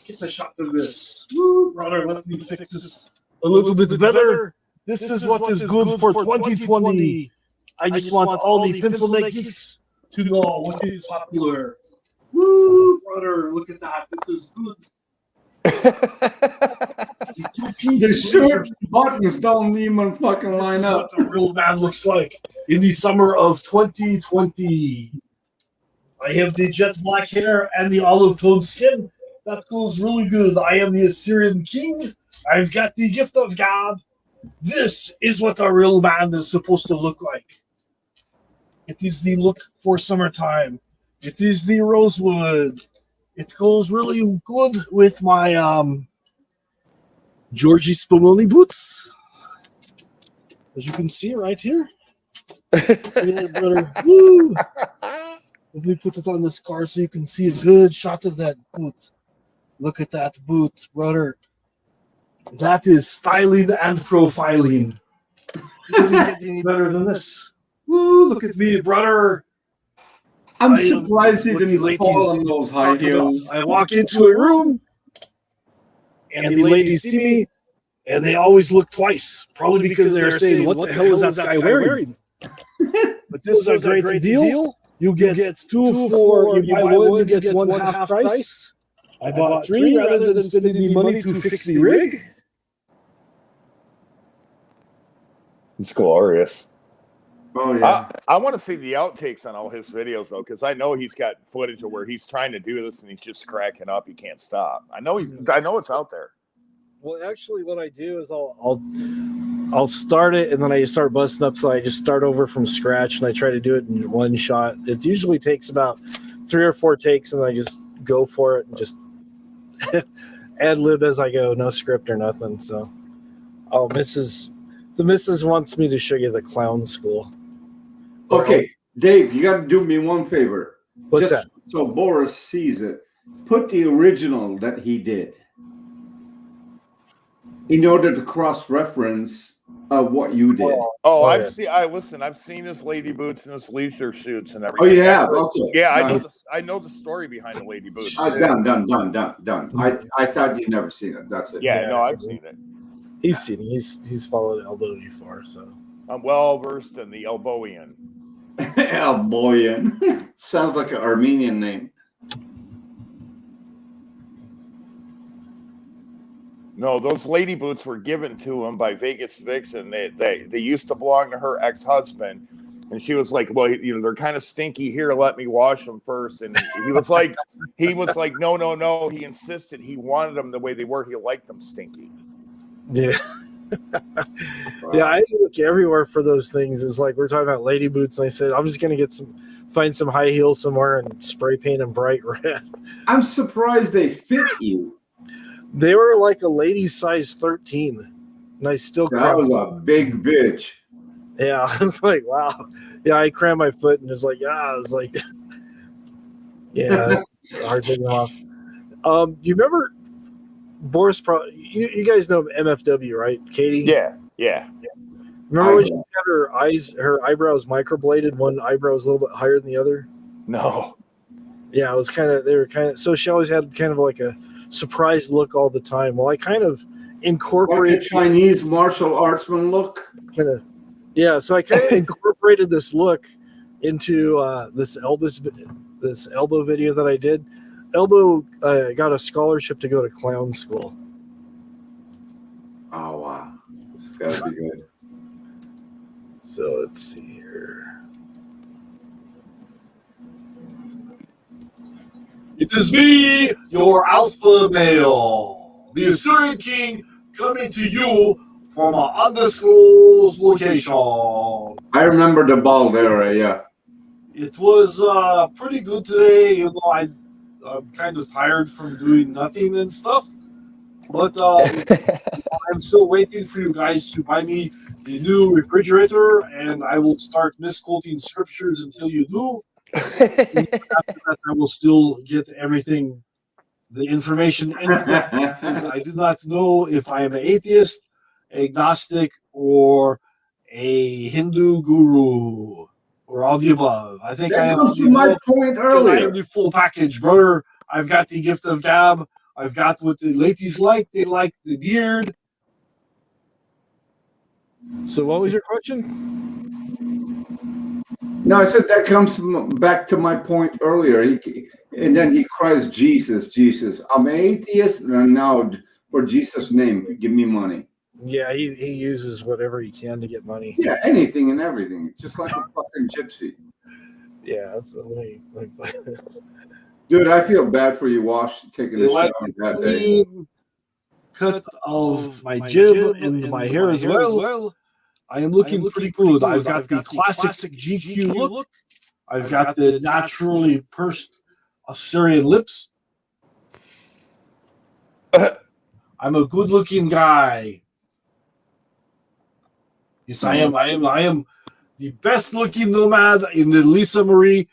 Get a shot of this. Woo, brother, let me fix this a little bit better. This is what is good for 2020. I just want all the pencil neck geeks to know what is popular. Woo, brother, look at that. It is good. The shirt buttons don't even fucking line up. This is what a real man looks like in the summer of 2020. I have the jet black hair and the olive toned skin. That goes really good. I am the Assyrian king. I've got the gift of God. This is what a real man is supposed to look like. It is the look for summertime. It is the rosewood. It goes really good with my Giorgi Spumoni boots. As you can see right here. Yeah, brother. Woo! Let me put it on this car so you can see a good shot of that boot. Look at that boot, brother. That is styling and profiling. It doesn't get any better than this. Woo, look at me, brother. I'm surprised he didn't fall on those high heels. I walk into a room, and the ladies see me, and they always look twice. Probably because they're saying, what the hell is that guy wearing? But this is a great deal. You get two for, you buy one, you get one half price. I bought three rather than spending the money to fix the rig. It's glorious. Oh yeah. I want to see the outtakes on all his videos though, because I know he's got footage of where he's trying to do this and he's just cracking up. He can't stop. I know it's out there. Well, actually, what I do is I'll start it and then I just start busting up. So I just start over from scratch and I try to do it in one shot. It usually takes about 3 or 4 takes, and I just go for it and just ad lib as I go, no script or nothing. So, the missus wants me to show you the clown school. Okay, Dave, you got to do me one favor. What's that? So Boris sees it. Put the original that he did in order to cross-reference what you did. Oh, I've seen his lady boots and his leisure suits and everything. Oh, you have? Okay. Yeah, Nice. I know the story behind the lady boots. Done. I thought you'd never seen it. That's it. Yeah, no, I've seen it. He's seen it. He's followed Elbow before, so I'm well versed in the Elbowian. Elbowian. Sounds like an Armenian name. No, those lady boots were given to him by Vegas Vixen. They used to belong to her ex-husband, and she was like, "Well, they're kind of stinky. Here, let me wash them first." And he was like, "No." He insisted he wanted them the way they were. He liked them stinky. Yeah. Yeah, I look everywhere for those things. It's like we're talking about lady boots, and I said I'm just gonna find some high heels somewhere and spray paint them bright red. I'm surprised they fit you. They were like a lady size 13, and I still That was a big bitch. Yeah, I was like, wow. Yeah, I crammed my foot and just like, I was like, yeah, hard taking off. You remember Boris? You guys know MFW, right, Katie? Yeah. Remember when she had her eyebrows microbladed? One eyebrow was a little bit higher than the other. No. Yeah, it was so she always had kind of like a surprised look all the time. Well, I kind of incorporated like a Chinese martial artsman look. So I kind of incorporated this look into this elbow video that I did. Elbow got a scholarship to go to clown school. Oh wow, it's gotta be good. So let's see here. It is me, your alpha male, the Assyrian King, coming to you from an undisclosed location. I remember the bald era, yeah. It was pretty good today. I'm kind of tired from doing nothing and stuff. But I'm still waiting for you guys to buy me the new refrigerator, and I will start misquoting scriptures until you do. After that, I will still get everything, the information incorrect, because I do not know if I am an atheist, agnostic, or a Hindu guru, or all the above. I think I am. That comes to my point earlier. I am the full package, brother. I've got the gift of gab. I've got what the ladies like. They like the beard. So what was your question? No, I said that comes back to my point earlier. And then he cries, Jesus. I'm an atheist, and now for Jesus' name, give me money. Yeah, he uses whatever he can to get money. Yeah, anything and everything, just like a fucking gypsy. Yeah, that's the way. Dude, I feel bad for you, taking a shower that day. Cut of my jib and my hair as well. I am looking pretty good. I've got the classic GQ look. I've got the naturally pursed Assyrian lips. I'm a good-looking guy. Yes, I am the best-looking nomad in the Lisa Marie,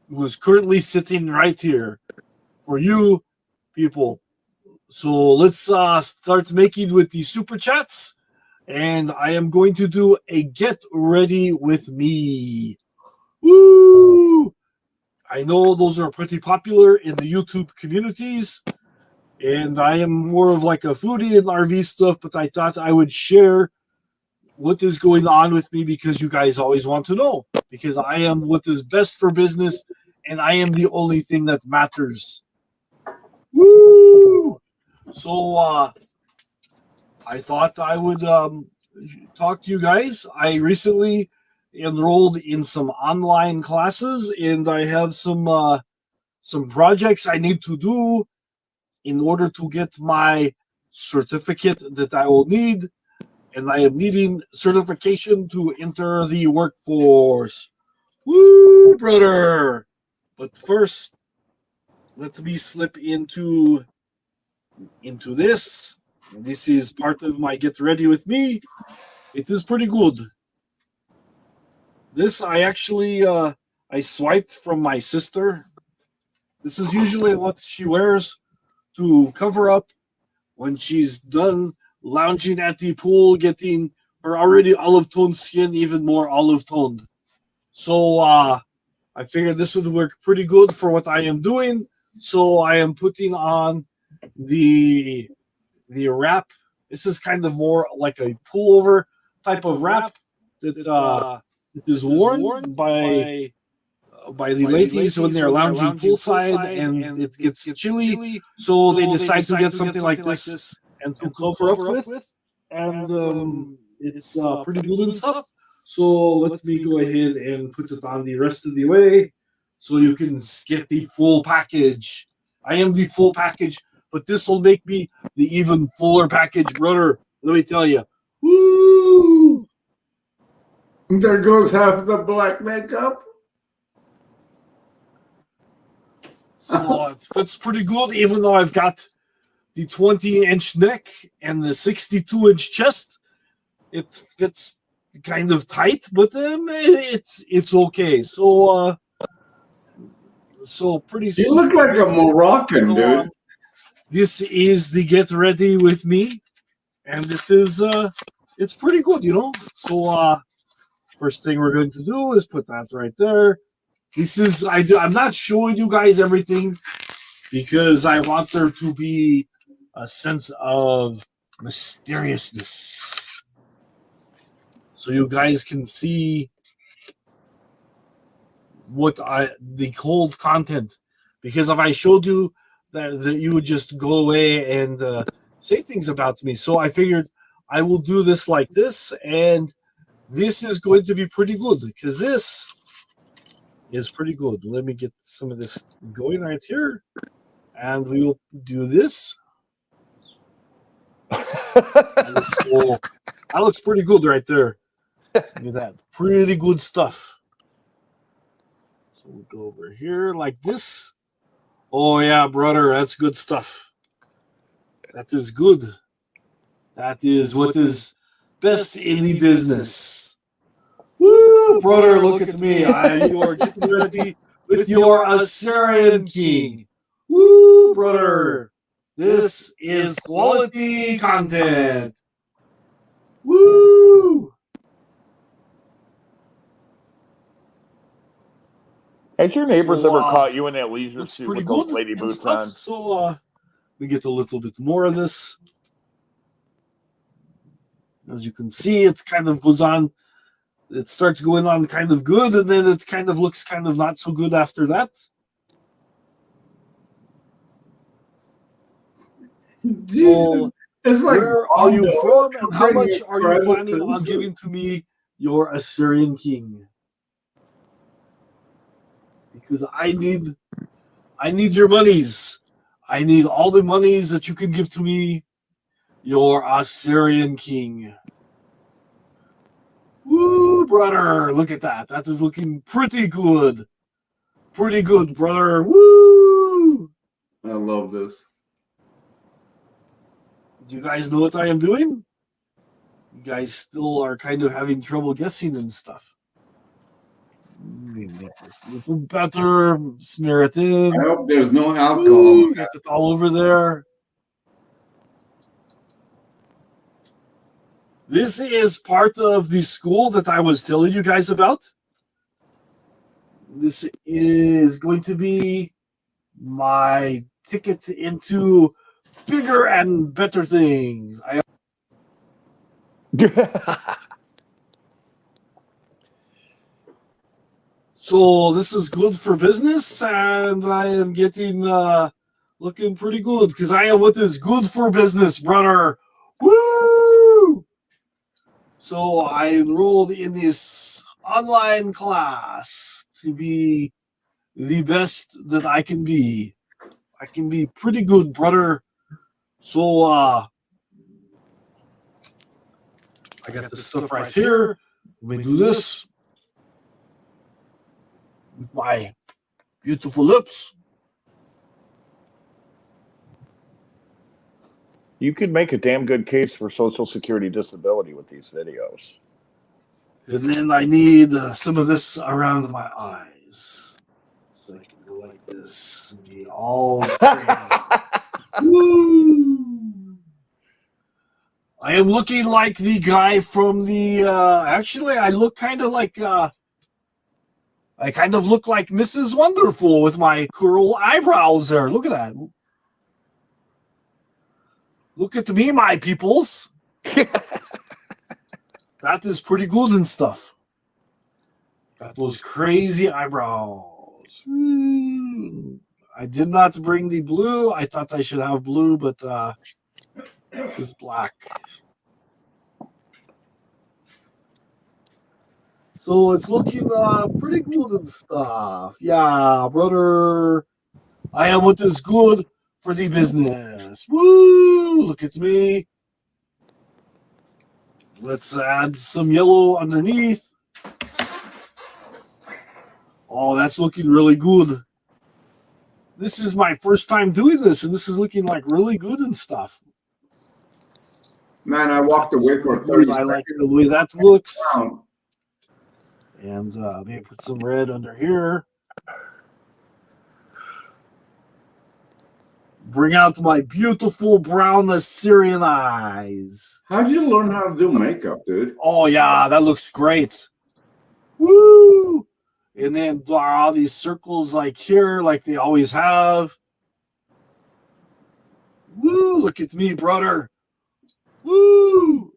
who is currently sitting right here for you people. So let's start making with the super chats. And I am going to do a get ready with me. Woo! I know those are pretty popular in the YouTube communities. And I am more of like a foodie and RV stuff, but I thought I would share what is going on with me because you guys always want to know. Because I am what is best for business, and I am the only thing that matters. Woo! So I thought I would talk to you guys. I recently enrolled in some online classes, and I have some projects I need to do in order to get my certificate that I will need, and I am needing certification to enter the workforce. Woo, brother! But first, let me slip into this. This is part of my get ready with me. It is pretty good. This I actually I swiped from my sister. This is usually what she wears to cover up when she's done lounging at the pool, getting her already olive toned skin even more olive toned. So I figured this would work pretty good for what I am doing. So I am putting on the wrap. This is kind of more like a pullover type of wrap that is worn by the ladies when they're lounging poolside and it gets chilly. So they decide to get something like this and to cover up with. And it's pretty good and stuff. So let me go ahead and put it on the rest of the way so you can get the full package. I am the full package, but this will make me the even fuller package, brother. Let me tell you. Woo! There goes half the black makeup. So it fits pretty good, even though I've got the 20-inch neck and the 62-inch chest. It fits kind of tight, but it's okay. So pretty. You look like a Moroccan, dude. This is the get ready with me, and it is it's pretty good, you know. So first thing we're going to do is put that right there. This is I'm not showing you guys everything because I want there to be a sense of mysteriousness. So you guys can see the cold content. Because if I showed you that you would just go away and say things about me. So I figured I will do this like this, and this is going to be pretty good because this is pretty good. Let me get some of this going right here, and we will do this. That looks pretty good right there. Look at that. Pretty good stuff. So we'll go over here like this. Oh, yeah, brother. That's good stuff. That is good. That is what is best in the business. Woo, brother, look at me. You are getting ready with your Assyrian king. Woo, brother. This is quality content. Woo! Has your neighbors ever caught you in that leisure looks suit pretty with good those lady and boots stuff. on? So we get a little bit more of this. As you can see, it kind of goes on. It starts going on kind of good, and then it kind of looks kind of not so good after that. So, It's like, where are you from, and how bring much your are you planning on presents. giving to me, your Assyrian king? Because I need your monies. I need all the monies that you can give to me, your Assyrian king. Woo, brother! Look at that. That is looking pretty good. Pretty good, brother. Woo! I love this. Do you guys know what I am doing? You guys still are kind of having trouble guessing and stuff. Maybe get this a little better. Smear it in. I hope there's no alcohol. Woo, get it all over there. This is part of the school that I was telling you guys about. This is going to be my ticket into bigger and better things. So this is good for business, and I am getting looking pretty good because I am what is good for business, brother. Woo! So I enrolled in this online class to be the best that I can be. I can be pretty good, brother. So I got the stuff right here. Let me do this with my beautiful lips. You could make a damn good case for Social Security disability with these videos. And then I need some of this around my eyes. So I can go like this and be all crazy. Woo! I am looking like the guy from the actually I look kind of like I kind of look like Mrs. Wonderful with my curl eyebrows there. Look at that. Look at me, my peoples. That is pretty good and stuff. Got those crazy eyebrows. I did not bring the blue. I thought I should have blue, but this is black. So it's looking pretty good and stuff. Yeah, brother. I am what is good for the business. Woo! Look at me. Let's add some yellow underneath. Oh, that's looking really good. This is my first time doing this, and this is looking like really good and stuff. Man, I walked away for 30 I seconds. like the way that looks. Wow. And maybe put some red under here. Bring out my beautiful brown Assyrian eyes. How'd you learn how to do makeup, dude? Oh, yeah, that looks great. Woo! And then draw all these circles like here, like they always have. Woo! Look at me, brother. Woo!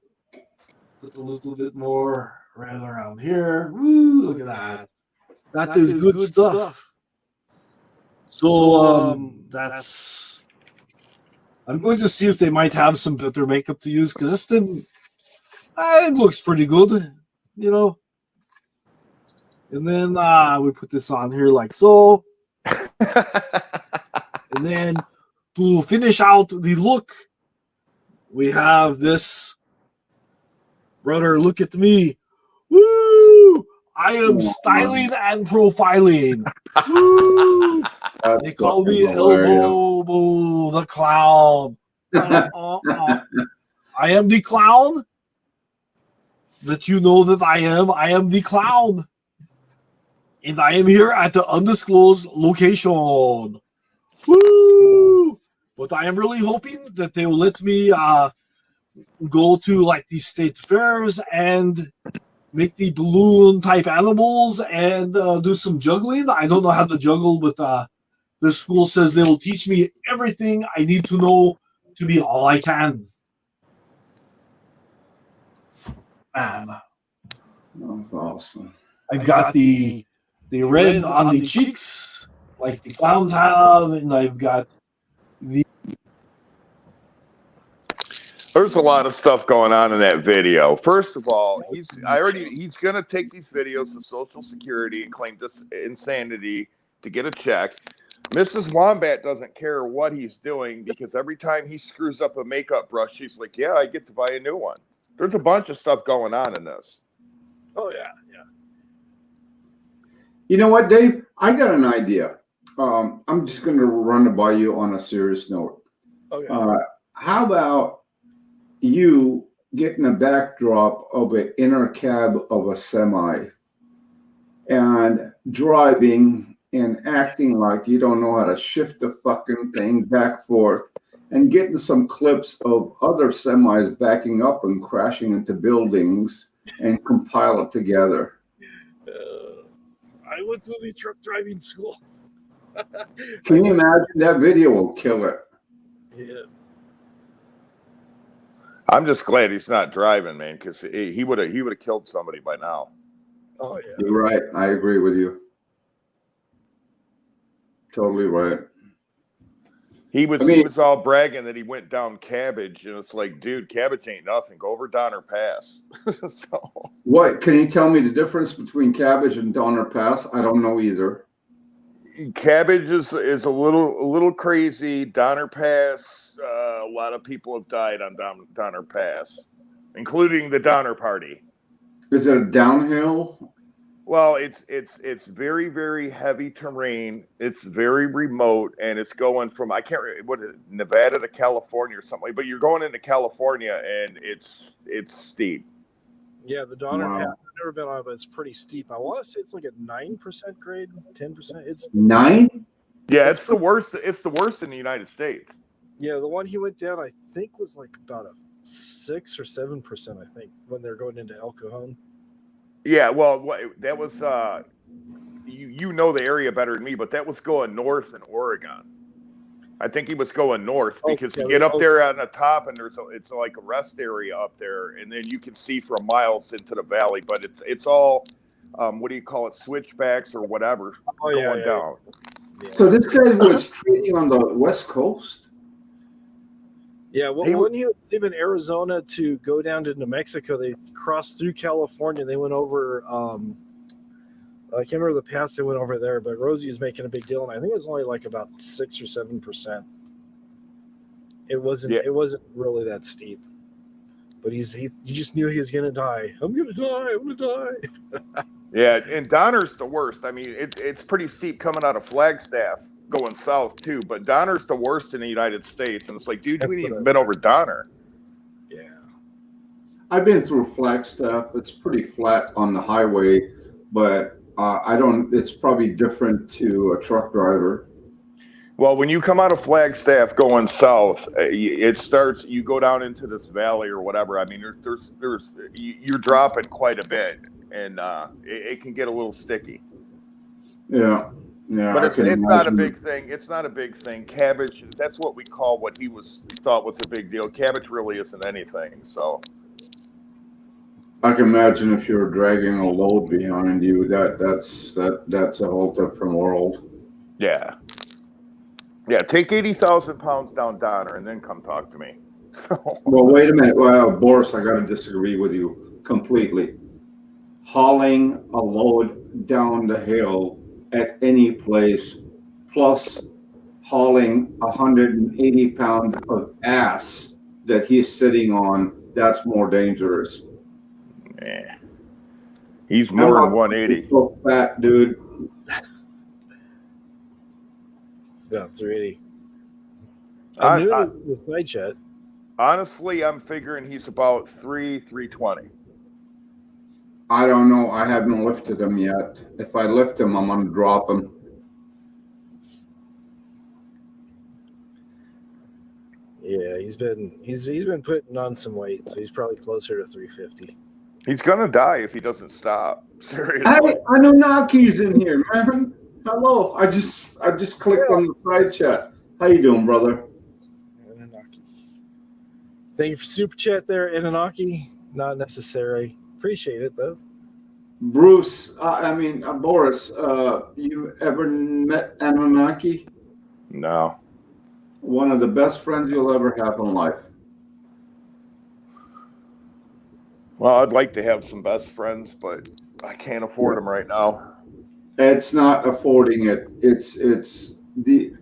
Put a little bit more red around here. Woo! Look at that. That is good stuff. So that's. I'm going to see if they might have some better makeup to use because this thing, it looks pretty good, you know. And then we put this on here like so. And then to finish out the look, we have this. Brother, look at me. Woo! I am styling and profiling. Woo! That's They call me fucking hilarious. Elbow the Clown. I am the clown that you know that I am. I am the clown. And I am here at the undisclosed location. Woo! But I am really hoping that they will let me go to like the state fairs and make the balloon type animals and do some juggling. I don't know how to juggle, but the school says they will teach me everything I need to know to be all I can. Man, That's awesome. I've got the red on the cheeks, like the clowns have, and I've got the. There's a lot of stuff going on in that video. First of all, he's gonna take these videos to Social Security and claim this insanity to get a check. Mrs. Wombat doesn't care what he's doing because every time he screws up a makeup brush, she's like, "Yeah, I get to buy a new one." There's a bunch of stuff going on in this. Oh yeah, yeah. You know what, Dave? I got an idea. I'm just going to run it by you on a serious note. Okay. How about you getting a backdrop of an inner cab of a semi and driving and acting like you don't know how to shift the fucking thing back forth and getting some clips of other semis backing up and crashing into buildings and compile it together. I went to the truck driving school. Can you imagine? That video will kill it. Yeah. I'm just glad he's not driving, man, because he would have killed somebody by now. Oh yeah. You're right. I agree with you. Totally right. He was I mean- he was all bragging that he went down Cabbage, and it's like, dude, Cabbage ain't nothing. Go over Donner Pass. So What can you tell me the difference between Cabbage and Donner Pass? I don't know either. Cabbage is a little crazy. Donner Pass, a lot of people have died on Donner Pass, including the Donner Party. Is it a downhill? Well, it's very, very heavy terrain. It's very remote, and it's going from I can't remember what is it, Nevada to California or something. But you're going into California, and it's steep. Yeah, the Donner Wow. Path. I've never been on it, but it's pretty steep. I want to say it's like a 9% grade, 10%. It's 9? Yeah, it's the worst. It's the worst in the United States. yeah. The one he went down, I think, was like about a 6 or 7%. I think when they're going into El Cajon. Yeah, well, that was you know the area better than me, but that was going north in Oregon. I think he was going north because Okay, you get up okay. there on the top, and it's like a rest area up there, and then you can see for miles into the valley. But it's all what do you call it, switchbacks or whatever going down. Yeah. So this guy was trading on the West Coast? Yeah, well, when he was leaving Arizona to go down to New Mexico, they crossed through California. They went over, I can't remember the pass they went over there, but Rosie was making a big deal, and I think it was only like about 6 or 7%. It wasn't really that steep, but he just knew he was gonna die. I'm gonna die. Yeah, and Donner's the worst. I mean, it's pretty steep coming out of Flagstaff going south too, but Donner's the worst in the United States, and it's like, dude, you ain't even been over Donner. Yeah, I've been through Flagstaff. It's pretty flat on the highway, but I don't. It's probably different to a truck driver. Well, when you come out of Flagstaff going south, it starts. You go down into this valley or whatever. I mean, you're dropping quite a bit, and it can get a little sticky. Yeah, yeah. But it's not a big thing. It's not a big thing. Cabbage. That's what we call what he thought was a big deal. Cabbage really isn't anything. So I can imagine if you're dragging a load behind you, that's a whole different world. yeah. Yeah, take 80,000 pounds down Donner and then come talk to me. So. Well, wait a minute. Well, Boris, I got to disagree with you completely. Hauling a load down the hill at any place, plus hauling 180 pounds of ass that he's sitting on, that's more dangerous. Yeah. He's more than 180. So fat, dude. about 380. I'm new to the side chat. Honestly, I'm figuring he's about 320. I don't know. I haven't lifted him yet. If I lift him, I'm gonna drop him. Yeah, he's been putting on some weight, so he's probably closer to 350. He's gonna die if he doesn't stop. Seriously. Hey, Anunnaki's in here, man. Hello. I just clicked on the side chat. How you doing, brother? Anunnaki. Thank you for super chat there, Anunnaki. Not necessary. Appreciate it though. Bruce, Boris, you ever met Anunnaki? No. One of the best friends you'll ever have in life. Well, I'd like to have some best friends, but I can't afford them right now. It's not affording it. It's the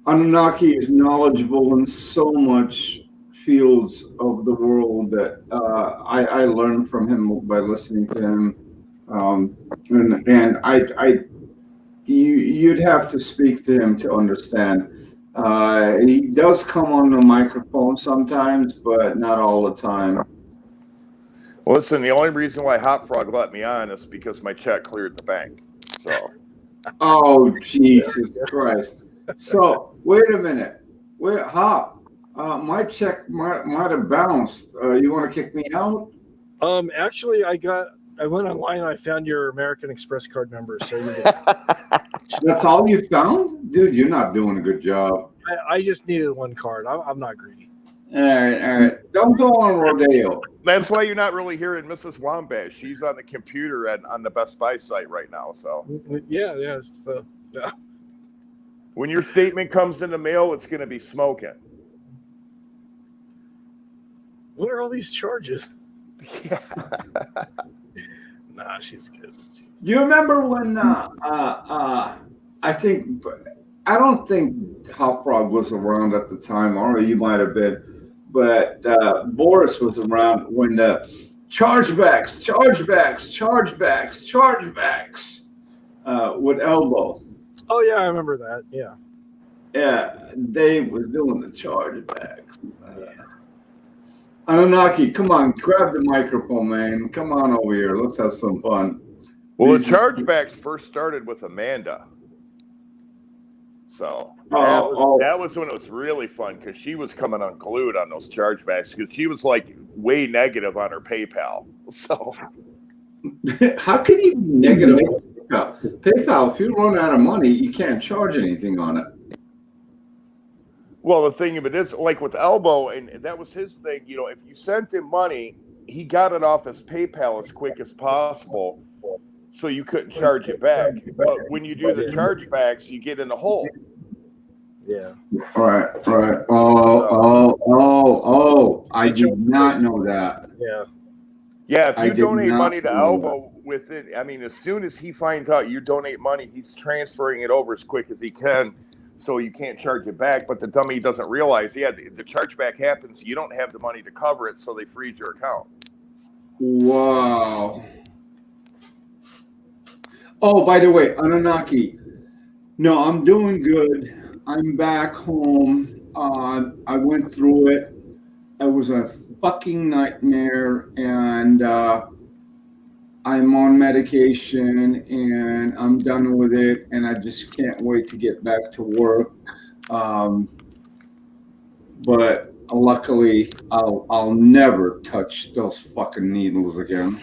Anunnaki is knowledgeable in so much fields of the world that I learned from him by listening to him, and you'd have to speak to him to understand. He does come on the microphone sometimes, but not all the time. Well, listen, the only reason why Hot Frog let me on is because my check cleared the bank. So. Oh, Jesus Christ. So, wait a minute. Hop. My check might have bounced. You want to kick me out? Actually, I went online and I found your American Express card number. So you That's all you found? Dude, you're not doing a good job. I just needed one card. I'm not greedy. All right. Don't go on rodeo. That's why you're not really hearing Mrs. Wombat. She's on the computer and on the Best Buy site right now. So Yeah. So, yeah. When your statement comes in the mail, it's going to be smoking. What are all these charges? Yeah. Nah, she's good. Do you remember when I don't think Hot Frog was around at the time, or you might have been, but Boris was around when the chargebacks with Elbow. Oh yeah, I remember that. Yeah. Yeah, Dave was doing the chargebacks. Anunnaki, come on, grab the microphone, man. Come on over here. Let's have some fun. Well, the chargebacks first started with Amanda. So that was when it was really fun because she was coming unglued on those chargebacks because she was like way negative on her PayPal. So how can you be negative on PayPal? PayPal, if you run out of money, you can't charge anything on it. Well, the thing of it is, like with Elbow, and that was his thing, you know, if you sent him money, he got it off his PayPal as quick as possible, so you couldn't charge it back. But when you do the chargebacks, you get in a hole. Yeah. Right. Oh, I did not know that. Yeah. Yeah, if you donate money to Elbow with it, I mean, as soon as he finds out you donate money, he's transferring it over as quick as he can. So you can't charge it back, but the dummy doesn't realize, the chargeback happens, you don't have the money to cover it, so they freeze your account. Wow. Oh, by the way, Anunnaki, no, I'm doing good. I'm back home. I went through it. It was a fucking nightmare, and I'm on medication and I'm done with it, and I just can't wait to get back to work. But luckily, I'll never touch those fucking needles again.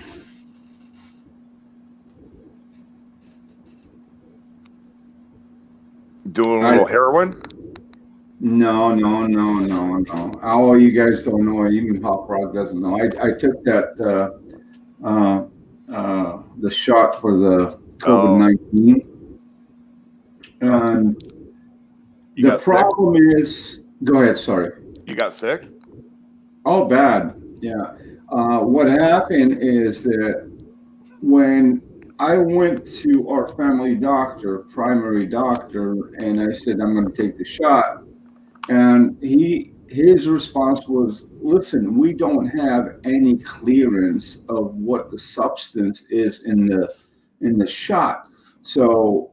Doing a little heroin? No. Oh, you guys don't know. Even Hot Rod doesn't know. I took that. The shot for the COVID-19. And the problem is, go ahead, sorry. You got sick? Oh, bad. Yeah. What happened is that when I went to our family doctor, primary doctor, and I said, I'm going to take the shot. And his response was, listen, we don't have any clearance of what the substance is in the shot. So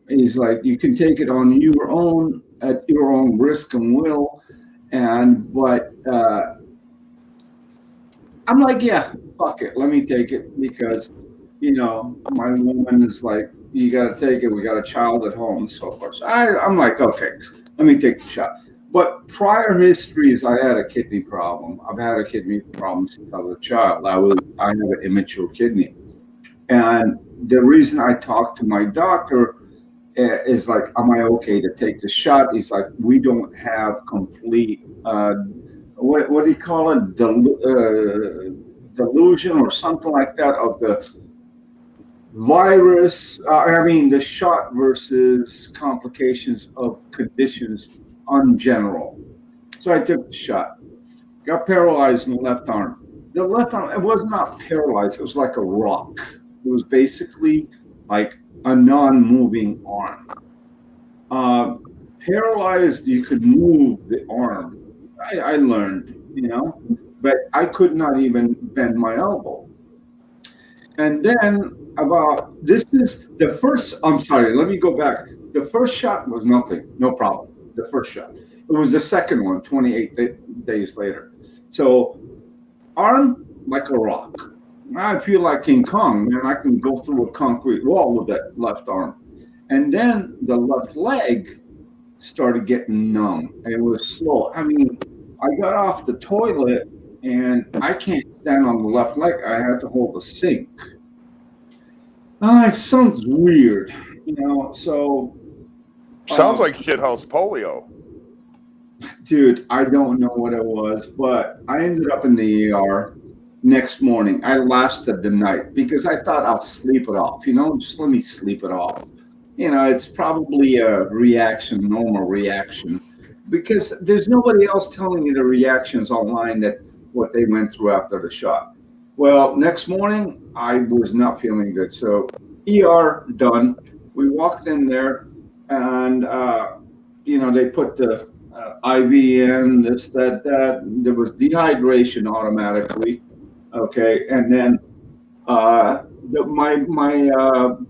he's like, you can take it on your own, at your own risk and will. But I'm like, yeah, fuck it. Let me take it because, you know, my woman is like, you got to take it. We got a child at home and so forth. So I'm like, okay, let me take the shot. But prior histories, I had a kidney problem. I've had a kidney problem since I was a child. I have an immature kidney. And the reason I talked to my doctor is like, am I okay to take the shot? He's like, we don't have complete, what do you call it? Delusion or something like that of the virus. The shot versus complications of conditions on general. So I took the shot, got paralyzed in the left arm. The left arm, it was not paralyzed, it was like a rock. It was basically like a non-moving arm. Paralyzed, you could move the arm. I learned, but I could not even bend my elbow. And then let me go back. The first shot was nothing, no problem. The first shot. It was the second one, 28 days later. So arm like a rock. I feel like King Kong, man. I can go through a concrete wall with that left arm. And then the left leg started getting numb. It was slow. I got off the toilet and I can't stand on the left leg. I had to hold the sink. It sounds weird, so. Sounds like shithouse polio. Dude, I don't know what it was, but I ended up in the ER next morning. I lasted the night because I thought I'll sleep it off, just let me sleep it off. it's probably a reaction, normal reaction, because there's nobody else telling you the reactions online that what they went through after the shot. Well, next morning, I was not feeling good. So ER done. We walked in there and, they put the IV in, this, that. There was dehydration automatically. Okay. And then my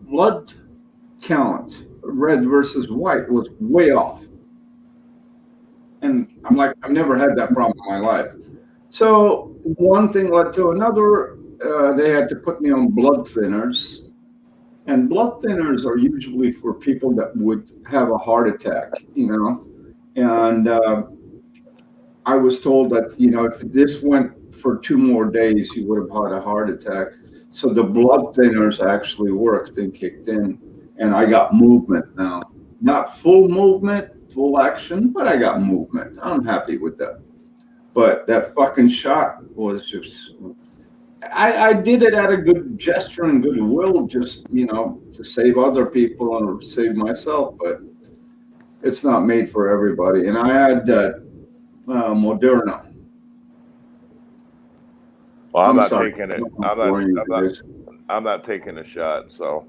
blood count, red versus white, was way off. And I'm like, I've never had that problem in my life. So one thing led to another. They had to put me on blood thinners. And blood thinners are usually for people that would have a heart attack, And I was told that, if this went for 2 more days, you would have had a heart attack. So the blood thinners actually worked and kicked in. And I got movement now. Not full movement, full action, but I got movement. I'm happy with that. But that fucking shot was just, I did it out of good gesture and goodwill, just, to save other people and save myself. But it's not made for everybody. And I had that Moderna. Well, I'm not sorry. taking it. I'm not taking a shot. So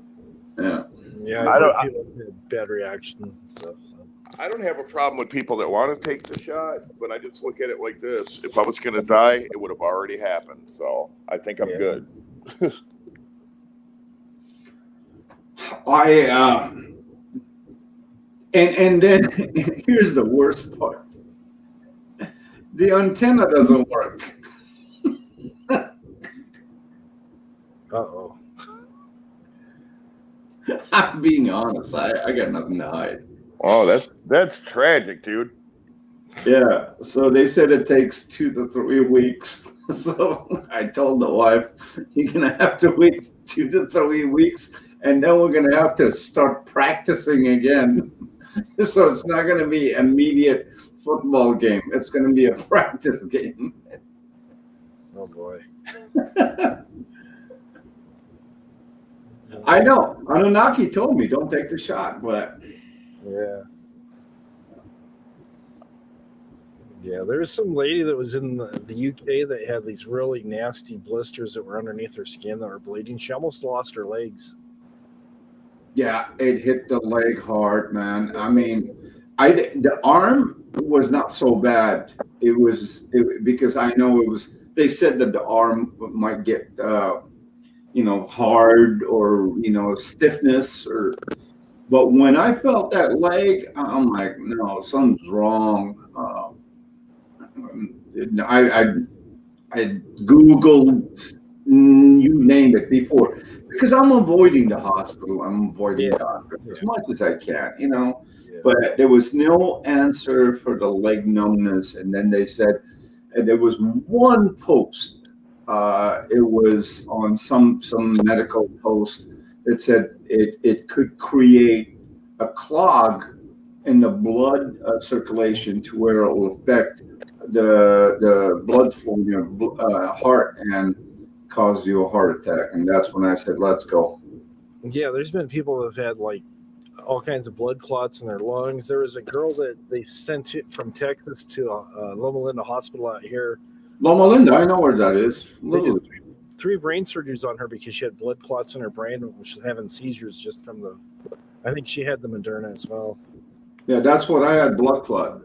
yeah. Yeah, I've heard people had bad reactions and stuff. So. I don't have a problem with people that want to take the shot, but I just look at it like this. If I was going to die, it would have already happened. So I think I'm good. And then here's the worst part. The antenna doesn't work. Uh-oh. I'm being honest. I got nothing to hide. Oh, that's tragic, dude. Yeah. So they said it takes 2 to 3 weeks. So I told the wife, you're going to have to wait 2 to 3 weeks, and then we're going to have to start practicing again. So it's not going to be an immediate football game. It's going to be a practice game. Oh, boy. I know. Anunnaki told me, don't take the shot, but... Yeah. Yeah, there's some lady that was in the UK that had these really nasty blisters that were underneath her skin that were bleeding. She almost lost her legs. Yeah, it hit the leg hard, man. I mean, the arm was not so bad. It was because I know it was. They said that the arm might get, hard or stiffness or. But when I felt that leg, I'm like, no, something's wrong. I Googled, you name it before, because I'm avoiding the hospital. I'm avoiding doctors as much as I can, Yeah. But there was no answer for the leg numbness. And then they said, and there was one post. It was on some medical post that said it could create a clog in the blood circulation to where it will affect the blood flow in your heart and cause you a heart attack. And that's when I said, let's go. Yeah, there's been people that have had like all kinds of blood clots in their lungs. There was a girl that they sent it from Texas to Loma Linda Hospital out here. Loma Linda, I know where that is. They did three brain surgeries on her because she had blood clots in her brain and was having seizures just from I think she had the Moderna as well. Yeah, that's what I had, blood clot.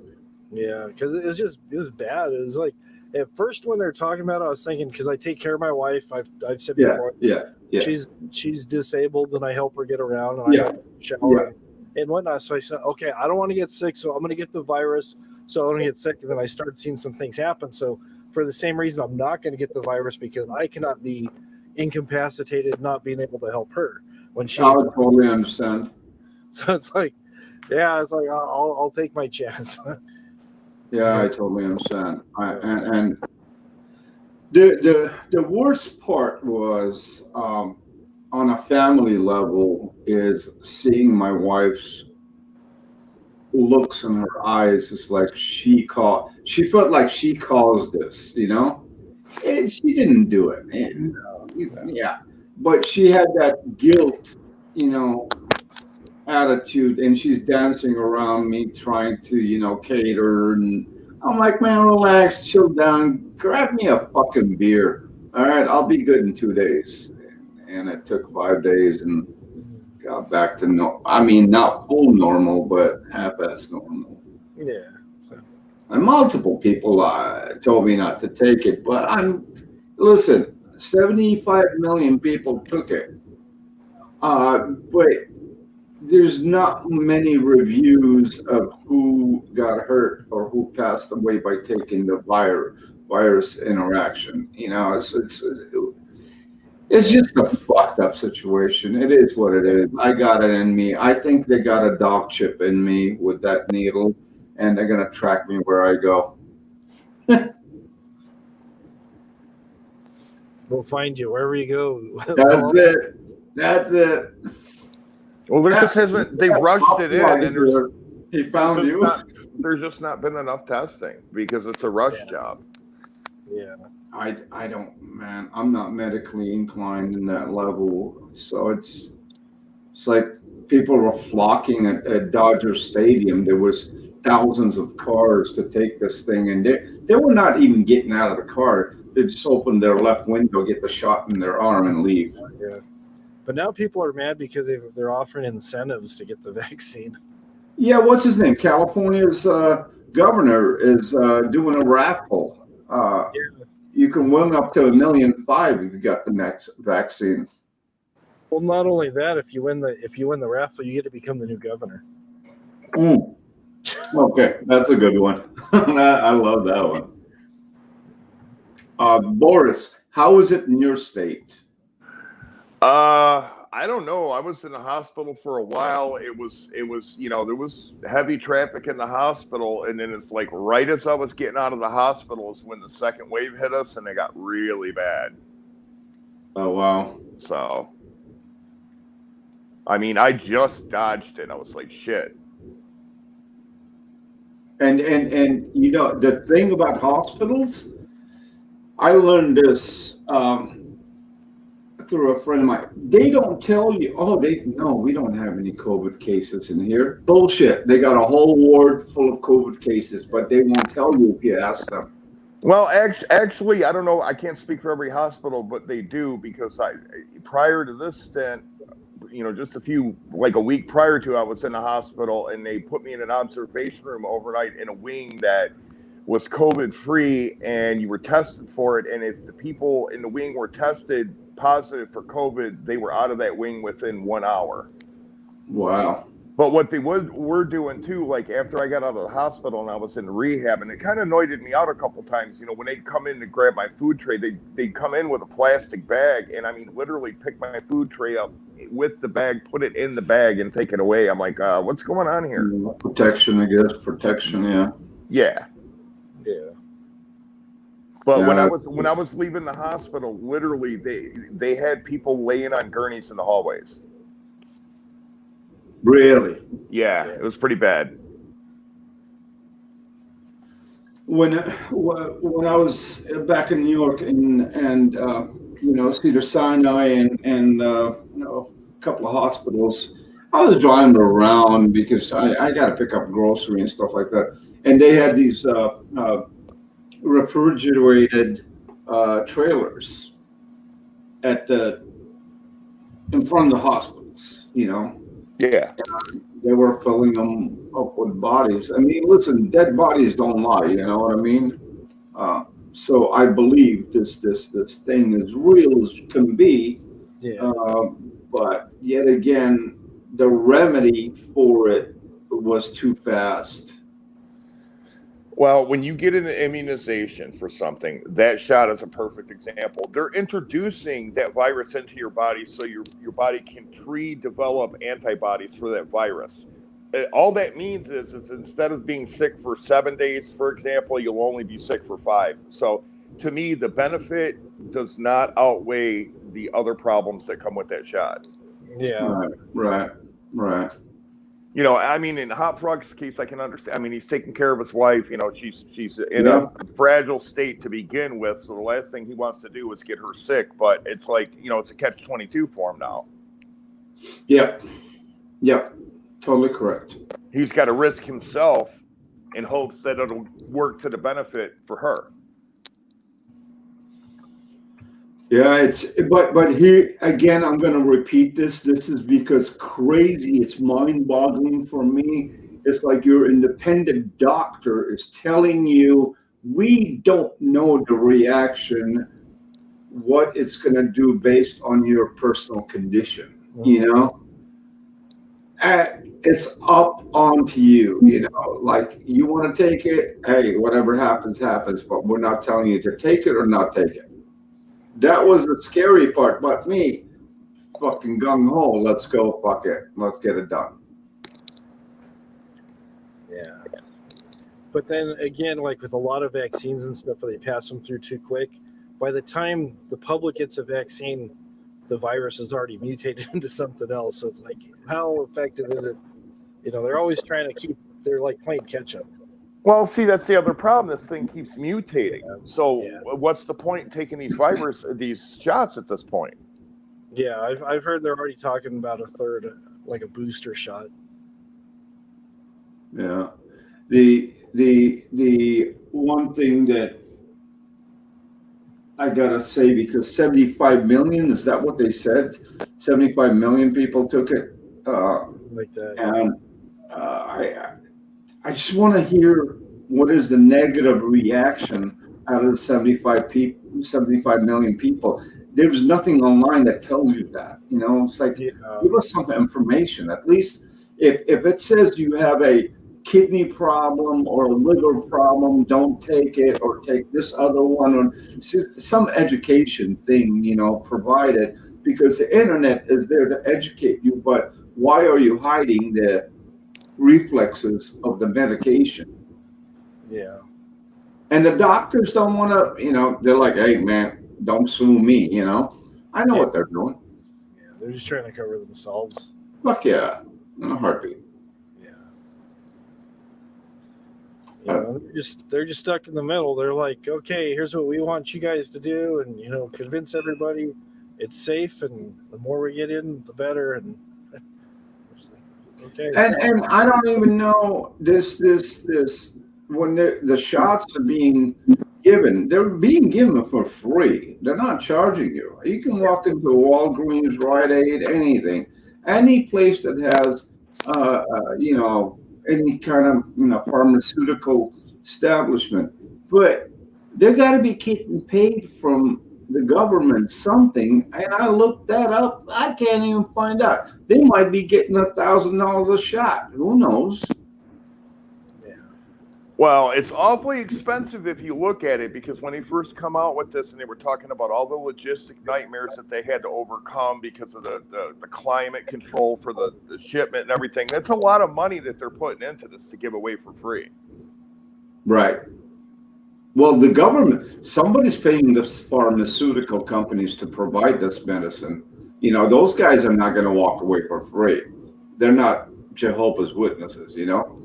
Yeah, because it was bad. It was like, at first when they're talking about it, I was thinking, because I take care of my wife, I've said before, she's disabled and I help her get around and I help her shower and whatnot. So I said, okay, I don't want to get sick, so I'm going to get the virus, so I don't get sick. And then I started seeing some things happen. So for the same reason, I'm not going to get the virus because I cannot be incapacitated, not being able to help her when she. I totally understand. So it's like, I'll take my chance. Yeah, I totally understand. And the worst part was on a family level is seeing my wife's looks in her eyes. It's like she felt like she caused this, and she didn't do it. Yeah, but she had that guilt, attitude, and she's dancing around me, trying to, cater. And I'm like, man, relax, chill down, grab me a fucking beer. All right, I'll be good in 2 days. And it took 5 days and got back to not full normal, but half-ass normal. Yeah. So. And multiple people told me not to take it, but listen, 75 million people took it. But there's not many reviews of who got hurt or who passed away by taking the virus interaction. It's just a fucked up situation. It is what it is. I got it in me. I think they got a dog chip in me with that needle, and they're gonna track me where I go. We'll find you wherever you go. That's it. Well, there just hasn't. They rushed it in, and he found you. There's just not been enough testing because it's a rush job. Yeah. I don't, man. I'm not medically inclined in that level, so it's like people were flocking at Dodger Stadium. There was thousands of cars to take this thing, and they were not even getting out of the car. They just open their left window, get the shot in their arm, and leave. Yeah. But now people are mad because they're offering incentives to get the vaccine. Yeah, what's his name? California's governor is doing a raffle. You can win up to $1.5 million if you got the next vaccine. Well, not only that, if you win the raffle, you get to become the new governor. Okay, that's a good one. I love that one. Boris, how is it in your state? I don't know. I was in the hospital for a while. It was, there was heavy traffic in the hospital, and then it's like right as I was getting out of the hospital is when the second wave hit us, and it got really bad. Oh wow! So, I mean, I just dodged it. I was like, shit. And the thing about hospitals, I learned this through a friend of mine. They don't tell you, we don't have any COVID cases in here. Bullshit. They got a whole ward full of COVID cases, but they won't tell you if you ask them. Well, actually, I don't know. I can't speak for every hospital, but they do, because prior to this stint, just a week prior to, I was in the hospital, and they put me in an observation room overnight in a wing that was COVID free, and you were tested for it. And if the people in the wing were tested positive for COVID, they were out of that wing within 1 hour. Wow. But what they were doing too, like after I got out of the hospital and I was in rehab, and it kind of annoyed me out a couple times, when they'd come in to grab my food tray, they'd come in with a plastic bag, and I mean, literally pick my food tray up with the bag, put it in the bag, and take it away. I'm like, what's going on here? Protection, I guess. Protection, yeah. Yeah. Yeah. But when I was leaving the hospital, literally they had people laying on gurneys in the hallways. Really? Yeah, it was pretty bad. When I was back in New York and Cedar Sinai and a couple of hospitals, I was driving around because I got to pick up grocery and stuff like that, and they had these refrigerated trailers in front of the hospitals, Yeah. They were filling them up with bodies. I mean, listen, dead bodies don't lie, you know what I mean? So I believe this thing is real as can be. Yeah. But yet again, the remedy for it was too fast. Well, when you get an immunization for something, that shot is a perfect example. They're introducing that virus into your body so your body can pre-develop antibodies for that virus. All that means is instead of being sick for 7 days, for example, you'll only be sick for 5. So to me, the benefit does not outweigh the other problems that come with that shot. Yeah. Right. I mean, in Hot Frog's case, I can understand. I mean, he's taking care of his wife. She's in a fragile state to begin with. So the last thing he wants to do is get her sick. But it's like, it's a catch-22 for him now. Yep. Totally correct. He's got to risk himself in hopes that it'll work to the benefit for her. Yeah, but here again, I'm going to repeat this. This is because crazy. It's mind-boggling for me. It's like your independent doctor is telling you, we don't know the reaction, what it's going to do based on your personal condition. You know, it's up onto you. You know, like you want to take it. Hey, whatever happens, happens. But we're not telling you to take it or not take it. That was the scary part, but me, fucking gung ho, let's go, fuck it, let's get it done. Yeah. But then again, like with a lot of vaccines and stuff, where they pass them through too quick, by the time the public gets a vaccine, the virus has already mutated into something else. So it's like, how effective is it? You know, they're always trying to they're like playing catch up. Well, see, that's the other problem. This thing keeps mutating. So what's the point in taking these shots at this point? Yeah, I've heard they're already talking about a third, like a booster shot. Yeah. The one thing that I gotta say, because 75 million, is that what they said? 75 million people took it. Like that. And I just want to hear what is the negative reaction out of the 75 million people. There's nothing online that tells you that. You know, it's like, give us some information. At least if it says you have a kidney problem or a liver problem, don't take it, or take this other one, or some education thing, you know, provided, because the internet is there to educate you. But why are you hiding the reflexes of the medication? Yeah. And the doctors don't want to, you know, they're like, hey, man, don't sue me, you know. I know what they're doing. Yeah, they're just trying to cover themselves. Fuck yeah, in a heartbeat. Yeah. You know, they're just stuck in the middle. They're like, okay, here's what we want you guys to do, and, you know, convince everybody it's safe, and the more we get in, the better. And okay. And I don't even know this when the shots are being given, they're being given for free. They're not charging you. You can walk into a Walgreens, Rite Aid, anything, any place that has, you know, any kind of, you know, pharmaceutical establishment, but they got to be getting paid from the government something. And I looked that up. I can't even find out. They might be getting $1,000 a shot. Who knows? Well, it's awfully expensive if you look at it, because when they first come out with this and they were talking about all the logistic nightmares that they had to overcome because of the climate control for the shipment and everything, that's a lot of money that they're putting into this to give away for free. Right. Well, the government, somebody's paying the pharmaceutical companies to provide this medicine. You know, those guys are not going to walk away for free. They're not Jehovah's Witnesses, you know?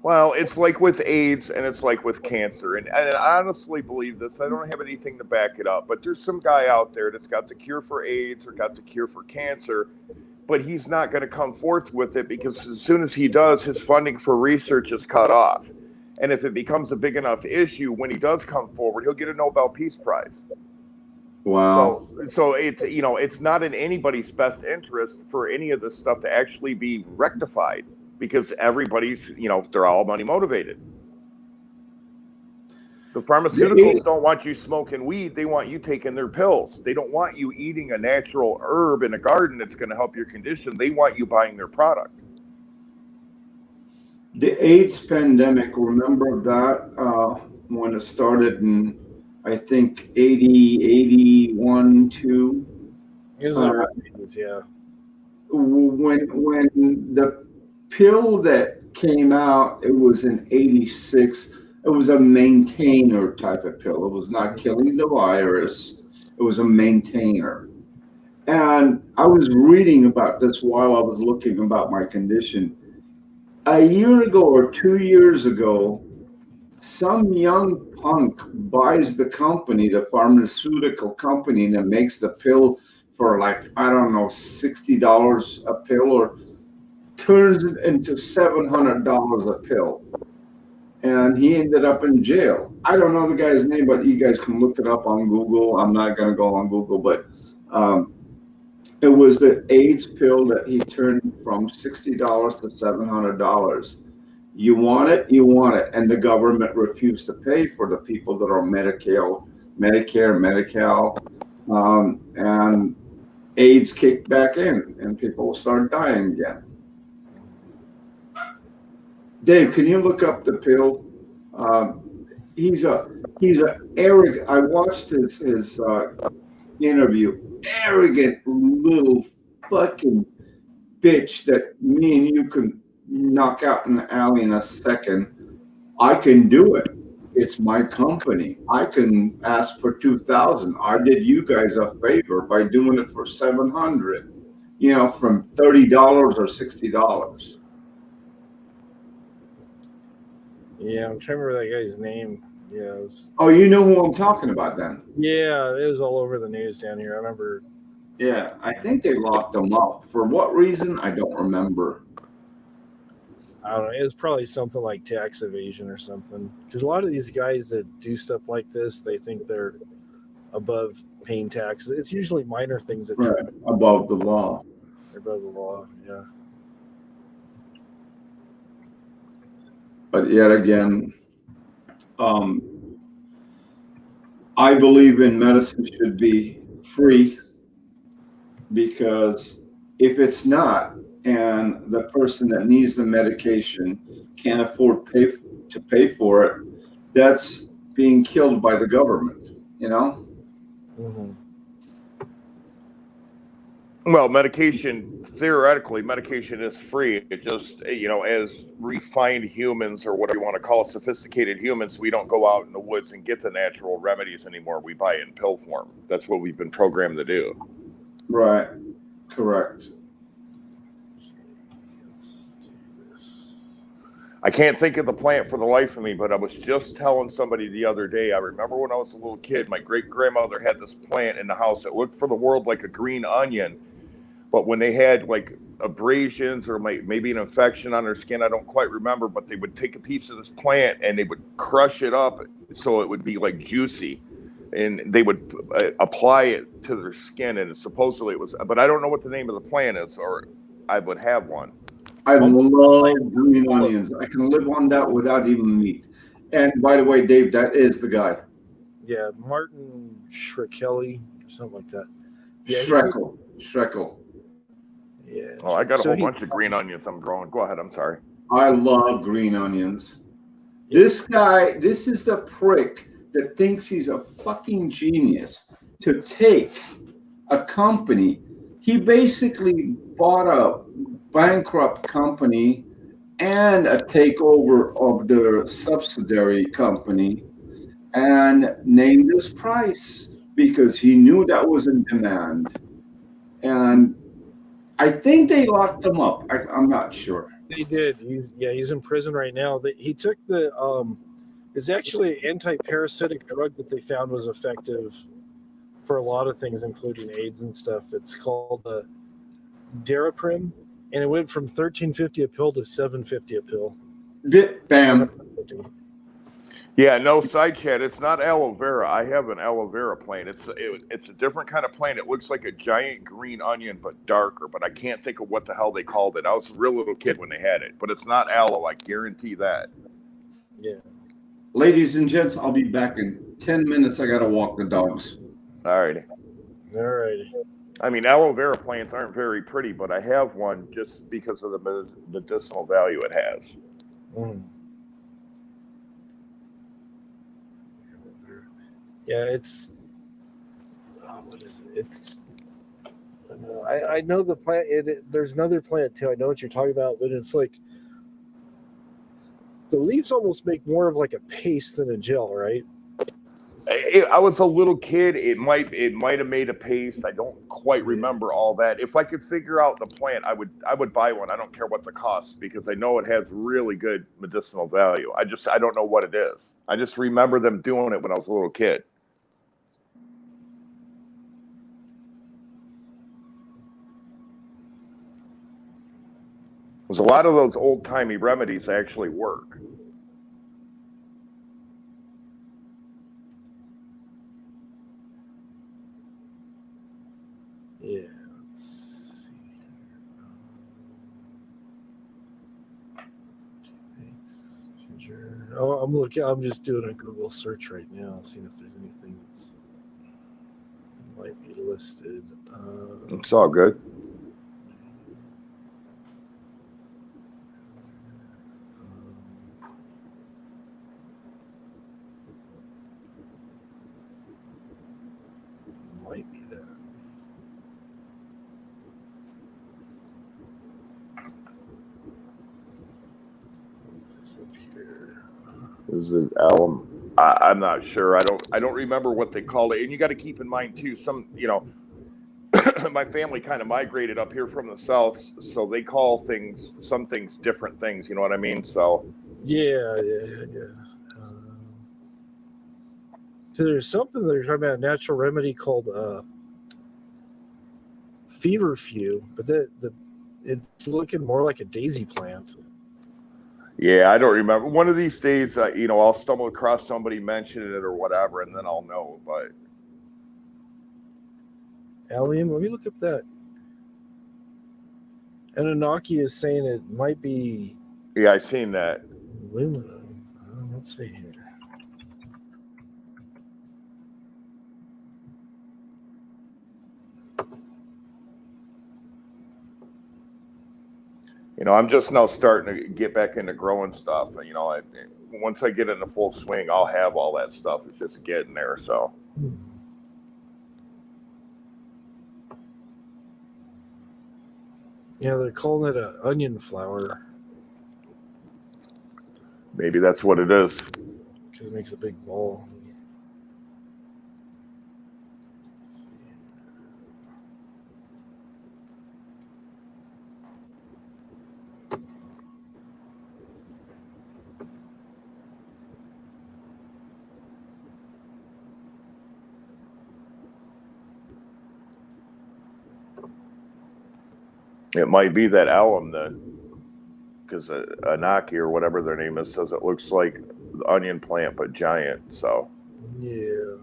Well, it's like with AIDS and it's like with cancer. And I honestly believe this. I don't have anything to back it up. But there's some guy out there that's got the cure for AIDS or got the cure for cancer, but he's not going to come forth with it because as soon as he does, his funding for research is cut off. And if it becomes a big enough issue, when he does come forward, he'll get a Nobel Peace Prize. Wow. So it's, you know, it's not in anybody's best interest for any of this stuff to actually be rectified, because everybody's, you know, they're all money motivated. The pharmaceuticals don't want you smoking weed. They want you taking their pills. They don't want you eating a natural herb in a garden that's going to help your condition. They want you buying their product. The AIDS pandemic, remember that when it started in, I think, 80, 81, 2? It was yeah. When the pill that came out, it was in 86. It was a maintainer type of pill. It was not killing the virus. It was a maintainer. And I was reading about this while I was looking about my condition. A year ago or 2 years ago, some young punk buys the company, the pharmaceutical company, that makes the pill for like, I don't know, $60 a pill or turns it into $700 a pill. And he ended up in jail. I don't know the guy's name, but you guys can look it up on Google. I'm not going to go on Google, but it was the AIDS pill that he turned from $60 to $700. You want it, you want it. And the government refused to pay for the people that are Medicare, Medi-Cal, and AIDS kicked back in, and people will start dying again. Dave, can you look up the pill? He's a arrogant. I watched his interview. Arrogant little fucking bitch that me and you can knock out in the alley in a second. I can do it. It's my company. I can ask for 2,000. I did you guys a favor by doing it for 700. You know, from $30 or $60. Yeah, I'm trying to remember that guy's name. Yeah, it was, Oh, you know who I'm talking about then? yeah, it was all over the news down here. I remember. Yeah, I think they locked him up. For what reason? I don't remember. I don't know. It was probably something like tax evasion or something. Because a lot of these guys that do stuff like this, they think they're above paying taxes. It's usually minor things that Right, above the law. They're above the law. Yeah. But yet again, I believe in medicine should be free, because if it's not, and the person that needs the medication can't afford to pay for it, that's being killed by the government, you know? Mm-hmm. Well, theoretically, medication is free. It just, as refined humans, or whatever you want to call sophisticated humans, we don't go out in the woods and get the natural remedies anymore. We buy it in pill form. That's what we've been programmed to do. Right. Correct. Let's do this. I can't think of the plant for the life of me, but I was just telling somebody the other day. I remember when I was a little kid, my great-grandmother had this plant in the house that looked for the world like a green onion. But when they had like abrasions or maybe an infection on their skin, I don't quite remember, but they would take a piece of this plant and they would crush it up so it would be like juicy. And they would apply it to their skin, and supposedly it was, but I don't know what the name of the plant is, or I would have one. I love green onions. I can live on that without even meat. And by the way, Dave, that is the guy. Yeah, Martin Shkreli, something like that. Yeah, Shrekel. Yeah. Oh, I got a whole bunch of green onions I'm growing. Go ahead. I'm sorry. I love green onions. This guy, this is the prick that thinks he's a fucking genius to take a company. He basically bought a bankrupt company and a takeover of the subsidiary company and named his price because he knew that was in demand. And I think they locked him up. I'm not sure. They did. He's in prison right now. He took the it's actually an anti-parasitic drug that they found was effective for a lot of things, including AIDS and stuff. It's called Daraprim, and it went from $13.50 a pill to $7.50 a pill. Bam. Yeah, no side chat. It's not aloe vera. I have an aloe vera plant. It's a different kind of plant. It looks like a giant green onion, but darker. But I can't think of what the hell they called it. I was a real little kid when they had it. But it's not aloe. I guarantee that. Yeah. Ladies and gents, I'll be back in 10 minutes. I got to walk the dogs. All righty. All righty. I mean, aloe vera plants aren't very pretty, but I have one just because of the medicinal value it has. Mm. Yeah, it's what is it? It's I know the plant. There's another plant too. I know what you're talking about, but it's like the leaves almost make more of like a paste than a gel, right? I was a little kid. It might have made a paste. I don't quite remember all that. If I could figure out the plant, I would buy one. I don't care what the cost, because I know it has really good medicinal value. I don't know what it is. I just remember them doing it when I was a little kid. Because a lot of those old-timey remedies actually work. Yeah, let's see here. Thanks, Ginger. Oh, I'm looking. I'm just doing a Google search right now, seeing if there's anything that's might be listed. It's all good. Might be that. This up here. Is it alum? I'm not sure. I don't remember what they called it. And you got to keep in mind too, some my family kind of migrated up here from the south, so they call some things different things. You know what I mean? So Yeah. So there's something they're talking about, a natural remedy called feverfew, but it's looking more like a daisy plant. yeah, I don't remember. One of these days, I'll stumble across somebody mentioning it or whatever, and then I'll know. But Allium, let me look up that. Anunnaki is saying it might be yeah, I seen that. aluminum. Let's see here. I'm just now starting to get back into growing stuff. Once I get into full swing, I'll have all that stuff. It's just getting there. So Yeah, they're calling it an onion flower maybe that's what it is. because it makes a big ball. It might be that alum then, because Anaki or whatever their name is says it looks like the onion plant but giant. So Yeah.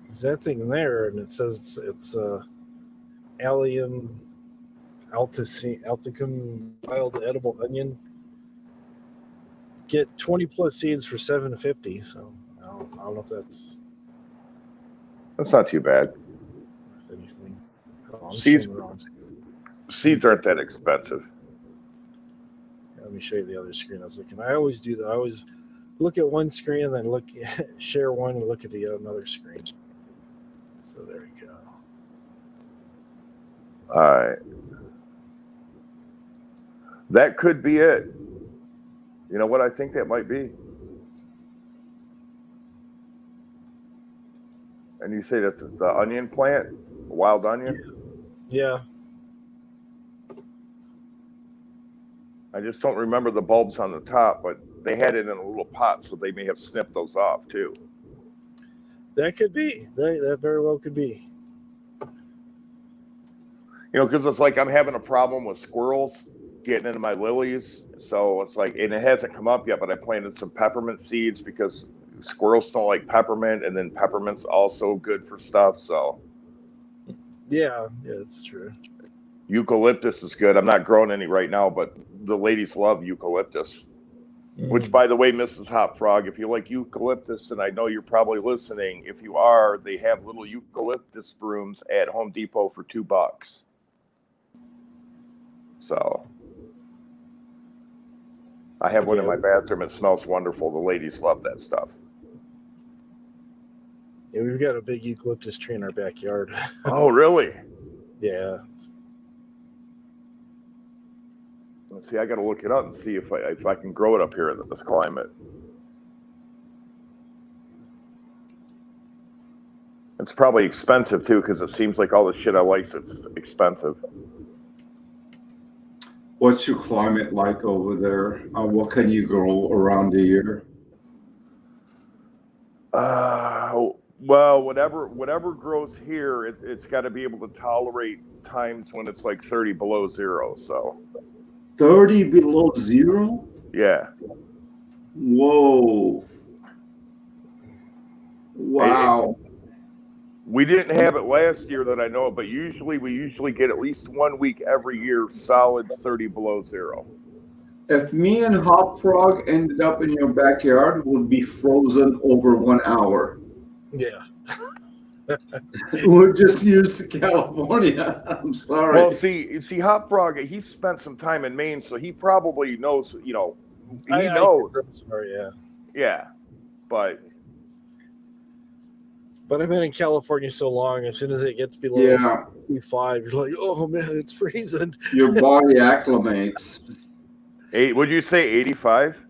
There's that thing there, and it says it's Allium alticum wild edible onion. Get 20 plus seeds for $7.50. So I don't know if that's not too bad. worth anything. Oh, I'm Seeds- showing the wrong. Seeds aren't that expensive. Let me show you the other screen I was looking. I always do that. I always look at one screen and then share one and look at the another screen. So there we go. All right. That could be it. You know what I think that might be? And you say that's the onion plant? Wild onion? Yeah. I just don't remember the bulbs on the top, but they had it in a little pot, so they may have snipped those off too. That could be. That very well could be. Because it's like I'm having a problem with squirrels getting into my lilies. So it's like, and it hasn't come up yet, but I planted some peppermint seeds because squirrels don't like peppermint, and then peppermint's also good for stuff. So Yeah, it's true. eucalyptus is good. I'm not growing any right now, but the ladies love eucalyptus. Which, by the way, Mrs. Hot Frog, if you like eucalyptus, and I know you're probably listening, if you are, they have little eucalyptus brooms at Home Depot for $2. So I have one in my bathroom. It smells wonderful. The ladies love that stuff. Yeah, we've got a big eucalyptus tree in our backyard. Oh, really? Yeah. Let's see. I got to look it up and see if I can grow it up here in this climate. It's probably expensive too, because it seems like all the shit I like is expensive. What's your climate like over there? What can you grow around the year? Well, whatever grows here, it's got to be able to tolerate times when it's like 30 below zero. So 30 below zero? yeah, Whoa. Wow. we didn't have it last year that I know of, but we usually get at least 1 week every year solid 30 below zero. If me and Hop Frog ended up in your backyard, would be frozen over 1 hour. Yeah. We're just used to California. I'm sorry. Well, see, Hop Frog, he spent some time in Maine, so he probably knows. He knows. Sorry, yeah. Yeah, but I've been in California so long. As soon as it gets below yeah, 5, you're like, oh man, it's freezing. your body acclimates. would you say 85?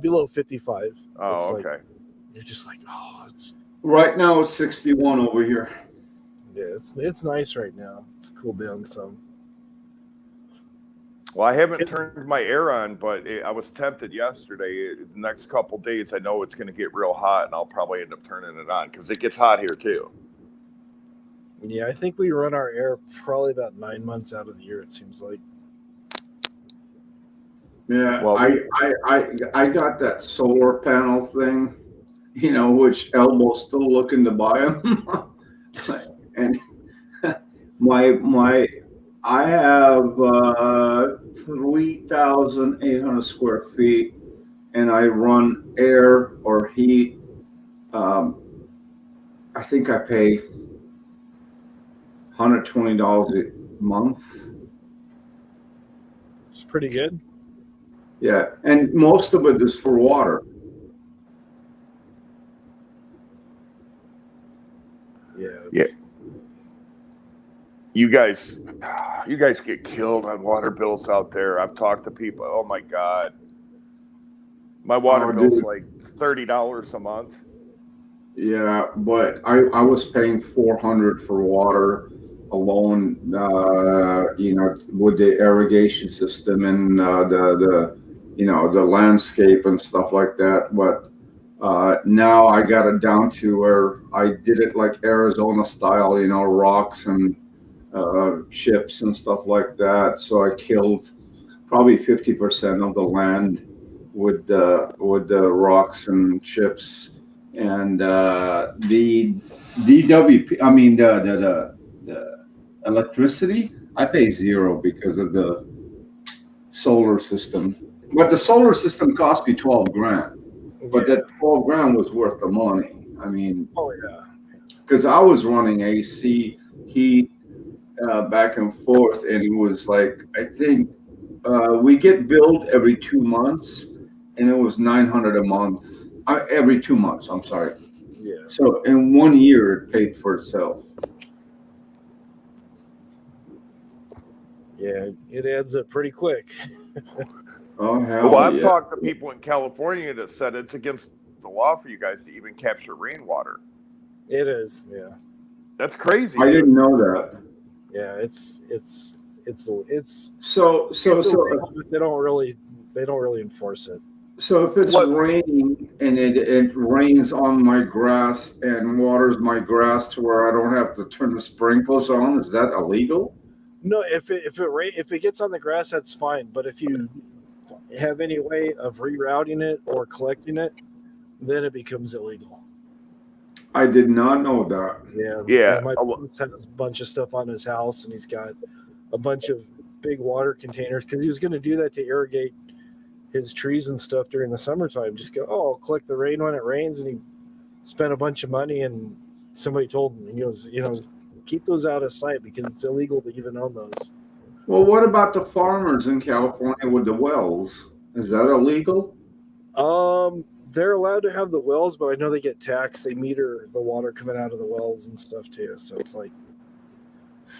Below 55. Oh, it's okay. Like, you're just like, oh, it's Right now it's 61 over here. yeah, it's nice right now. It's cooled down some. Well, I haven't turned my air on, but I was tempted yesterday. The next couple days, I know it's going to get real hot, and I'll probably end up turning it on because it gets hot here too. Yeah, I think we run our air probably about 9 months out of the year. It seems like. Yeah, Well, I got that solar panel thing, which Elbo's still looking to buy them. And I have 3,800 square feet, and I run air or heat. I think I pay $120 a month. It's pretty good. Yeah, and most of it is for water. Yeah. You guys get killed on water bills out there. I've talked to people. Oh my God, my water bill's like $30 a month. Yeah, but I was paying $400 for water alone. With the irrigation system and the landscape and stuff like that. But now I got it down to where I did it like Arizona style, rocks and chips and stuff like that. So I killed probably 50% of the land with the rocks and chips, and the DWP. I mean the electricity. I pay zero because of the solar system. But the solar system cost me $12,000. But that $12,000 was worth the money. I mean, oh yeah, because I was running AC, heat, back and forth, and it was like, I think we get billed every 2 months, and it was $900 a month. Every 2 months, I'm sorry. Yeah. So in 1 year, it paid for itself. Yeah, it adds up pretty quick. Oh hell! Well, I've yeah. talked to people in California that said it's against the law for you guys to even capture rainwater. It is, yeah. That's crazy. I didn't know that. Yeah, it's So they don't really enforce it. So if it's raining and it rains on my grass and waters my grass to where I don't have to turn the sprinklers on, is that illegal? No, if it gets on the grass, that's fine. But if you have any way of rerouting it or collecting it, then it becomes illegal. I did not know that. Yeah. My boss has a bunch of stuff on his house, and he's got a bunch of big water containers because he was going to do that to irrigate his trees and stuff during the summertime. Just go, I'll collect the rain when it rains, and he spent a bunch of money. And somebody told him, he goes, keep those out of sight because it's illegal to even own those. Well, what about the farmers in California with the wells? Is that illegal? They're allowed to have the wells, but I know they get taxed. They meter the water coming out of the wells and stuff too. So it's like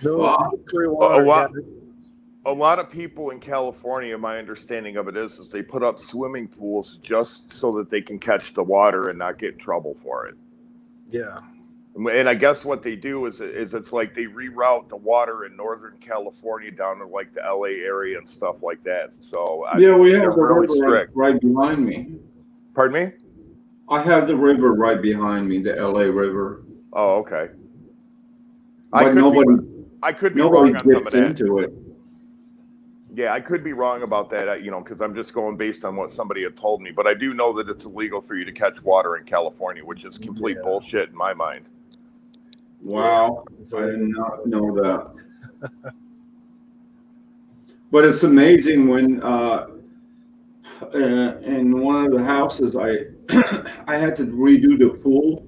free water. A lot of people in California, my understanding of it is they put up swimming pools just so that they can catch the water and not get in trouble for it. Yeah. And I guess what they do is it's like they reroute the water in Northern California down to like the LA area and stuff like that. So we have the really river right behind me. Pardon me? I have the river right behind me, the LA River. Oh, okay. But I could be nobody wrong on some of dips that. into it. Yeah, I could be wrong about that, because I'm just going based on what somebody had told me. But I do know that it's illegal for you to catch water in California, which is complete bullshit in my mind. Wow, I did not know that. But it's amazing when in one of the houses I I had to redo the pool,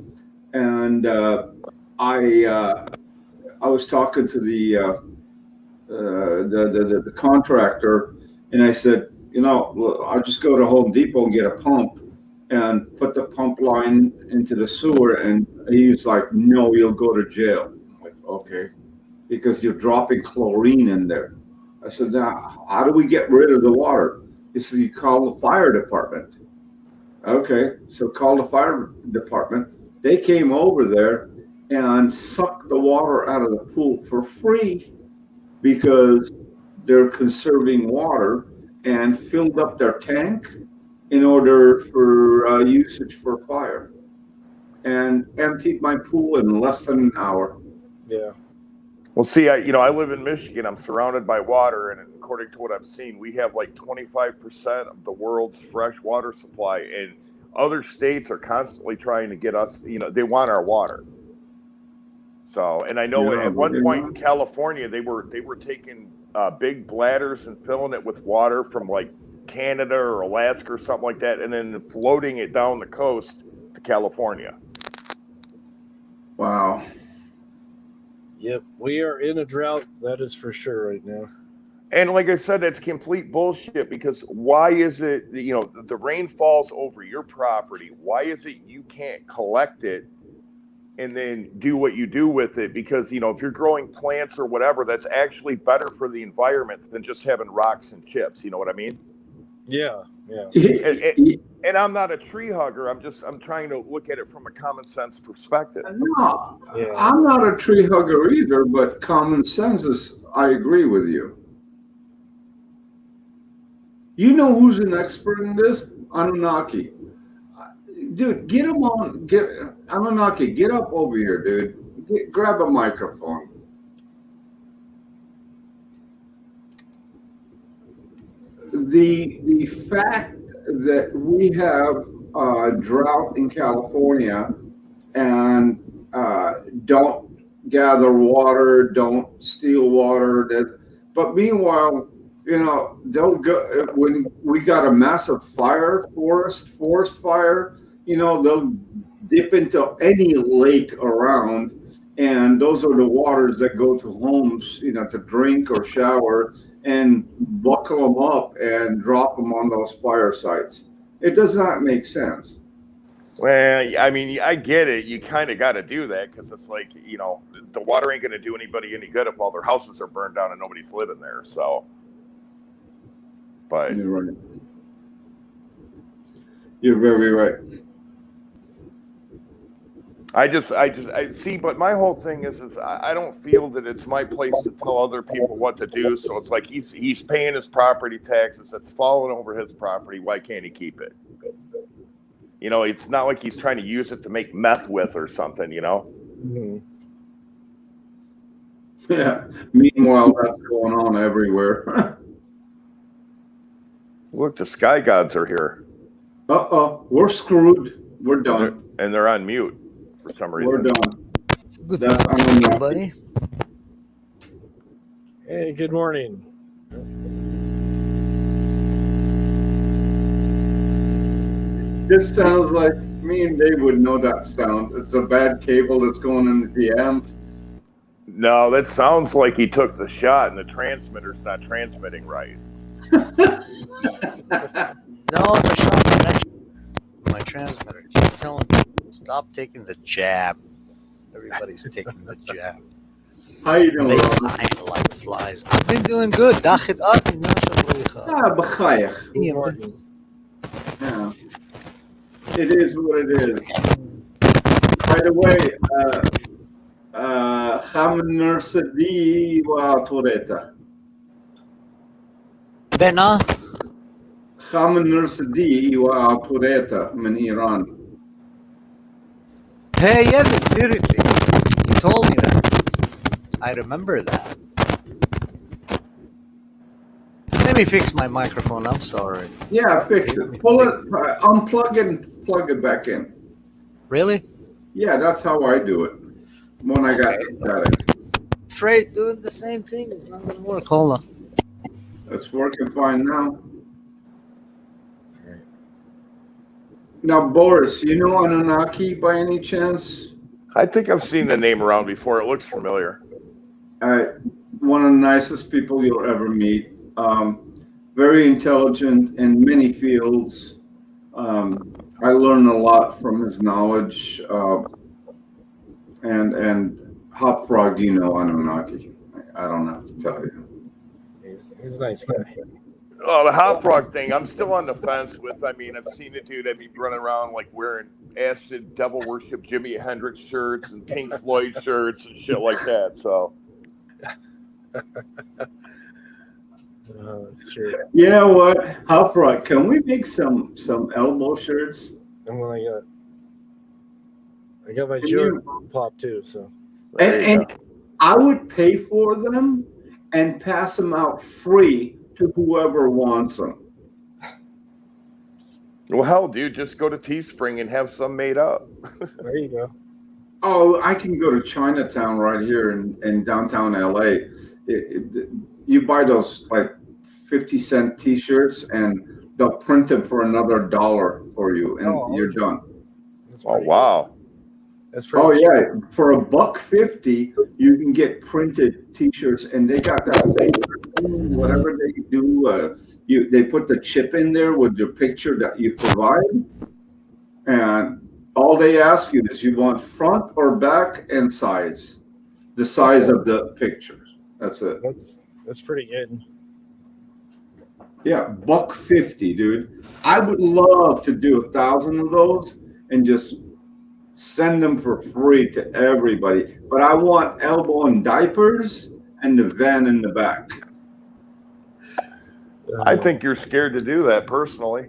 and I was talking to the contractor, and I said, I'll just go to Home Depot and get a pump and put the pump line into the sewer. And he's like, no, you'll go to jail. I'm like, okay, because you're dropping chlorine in there. I said, now, how do we get rid of the water? He said, you call the fire department. Okay, so call the fire department. They came over there and sucked the water out of the pool for free because they're conserving water, and filled up their tank in order for usage for fire, and emptied my pool in less than an hour. Yeah. Well, see, I live in Michigan. I'm surrounded by water, and according to what I've seen, we have like 25% of the world's fresh water supply, and other states are constantly trying to get us, they want our water. So, and I know at one point in California, they were taking big bladders and filling it with water from like Canada or Alaska or something like that, and then floating it down the coast to California. Wow. Yep, we are in a drought. That is for sure right now. And like I said, that's complete bullshit, because why is it, the rain falls over your property? Why is it you can't collect it and then do what you do with it? Because, if you're growing plants or whatever, that's actually better for the environment than just having rocks and chips. You know what I mean? Yeah. And I'm not a tree hugger. I'm trying to look at it from a common sense perspective. No, I'm not a tree hugger either, but common sense is, I agree with you. You know who's an expert in this? Anunnaki. Dude, get him on. Anunnaki, get up over here, dude. Grab a microphone. The fact that we have a drought in California and don't gather water, don't steal water, but meanwhile, they'll go when we got a massive forest fire. They'll dip into any lake around, and those are the waters that go to homes, to drink or shower, and buckle them up and drop them on those fire sites. It does not make sense. Well, I mean, I get it. You kind of got to do that, because it's like, the water ain't going to do anybody any good if all their houses are burned down and nobody's living there. So, but you're right. You're very right. I see, but my whole thing is I don't feel that it's my place to tell other people what to do. So it's like he's paying his property taxes. It's falling over his property. Why can't he keep it? It's not like he's trying to use it to make meth with or something, Mm-hmm. Yeah. Meanwhile, that's going on everywhere. Look, the sky gods are here. We're screwed. We're done. And they're on mute for some reason. We're done. Good morning, everybody. Hey, good morning. This sounds like me and Dave would know that sound. It's a bad cable that's going into the amp. No, that sounds like he took the shot and the transmitter's not transmitting right. No, the shot connection. My transmitter keeps telling me, stop taking the jab. Everybody's taking the jab. How you doing? They fly like flies. I've been doing good. Yeah. It is what it is. By the way, Khamen Sadi wa Toreta. Bena? Khamen Sadi wa Toreta من إيران. Hey, yes, beautifully. You told me that. I remember that. Let me fix my microphone. I'm sorry. Yeah, fix it. Pull it, unplug it, and plug it back in. Really? Yeah, that's how I do it when I got static. Afraid doing the same thing is not gonna work. Hold on. It's working fine now. Now, Boris, you know Anunnaki by any chance? I think I've seen the name around before. It looks familiar. One of the nicest people you'll ever meet. Very intelligent in many fields. I learned a lot from his knowledge. And Hop Frog, you know Anunnaki. I don't have to tell you. He's a nice guy. Oh, the hot frog thing, I'm still on the fence with. I mean, I've seen a dude running around like wearing acid devil worship Jimi Hendrix shirts and Pink Floyd shirts and shit like that. So That's true. You know what? Hop Frog, can we make some elbow shirts? And when I got my Can Jordan pop too. So And I would pay for them and pass them out free to whoever wants them. well, hell, dude, just go to Teespring and have some made up. there you go. Oh, I can go to Chinatown right here in downtown LA. You buy those like 50-cent T-shirts and they'll print them for another $1 for you, and you're done. Oh wow. That's pretty Oh yeah, for $1.50 you can get printed T-shirts, and they got that laser, whatever they do. They put the chip in there with your picture that you provide, and all they ask you is you want front or back and size, the size of the picture. That's it. That's pretty good. Yeah, $1.50, dude. I would love to do 1,000 of those and just send them for free to everybody. But I want elbow and diapers and the van in the back. I think you're scared to do that personally.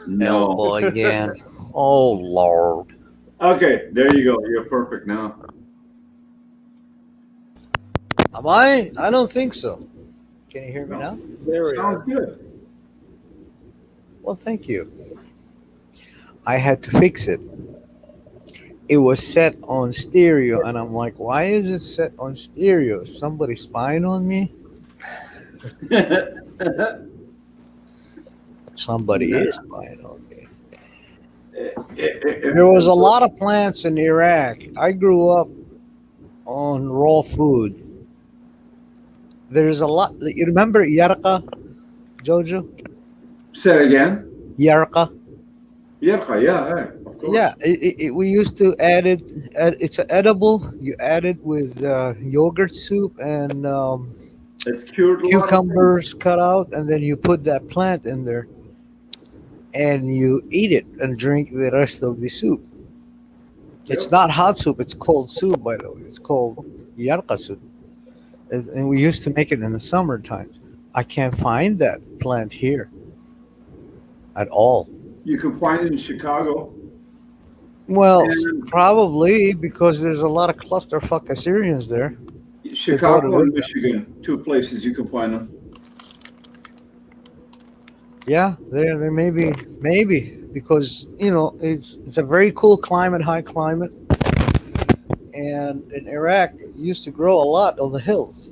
No. Elbow again. Oh, Lord. Okay, there you go. You're perfect now. Am I? I don't think so. Can you hear me now? There we Sounds are. good. Well, thank you. I had to fix it. It was set on stereo, and I'm like, why is it set on stereo? Is somebody spying on me? Somebody is spying on me. There was a lot of plants in Iraq. I grew up on raw food. There's a lot. You remember yarqa, Jojo? Say it again. Yarqa? Yeah, of course. Yeah, we used to add it. It's an edible. You add it with yogurt soup and It's cured a lot of cucumbers cut out, and then you put that plant in there, and you eat it and drink the rest of the soup. It's not hot soup; it's cold soup, by the way. It's called yarqa soup, and we used to make it in the summer times. I can't find that plant here at all. You can find it in Chicago. Well, And- probably because there's a lot of clusterfuck Assyrians there. Chicago and Michigan, 2 places you can find them. Yeah, there maybe because it's a very cool climate, high climate, and in Iraq it used to grow a lot on the hills.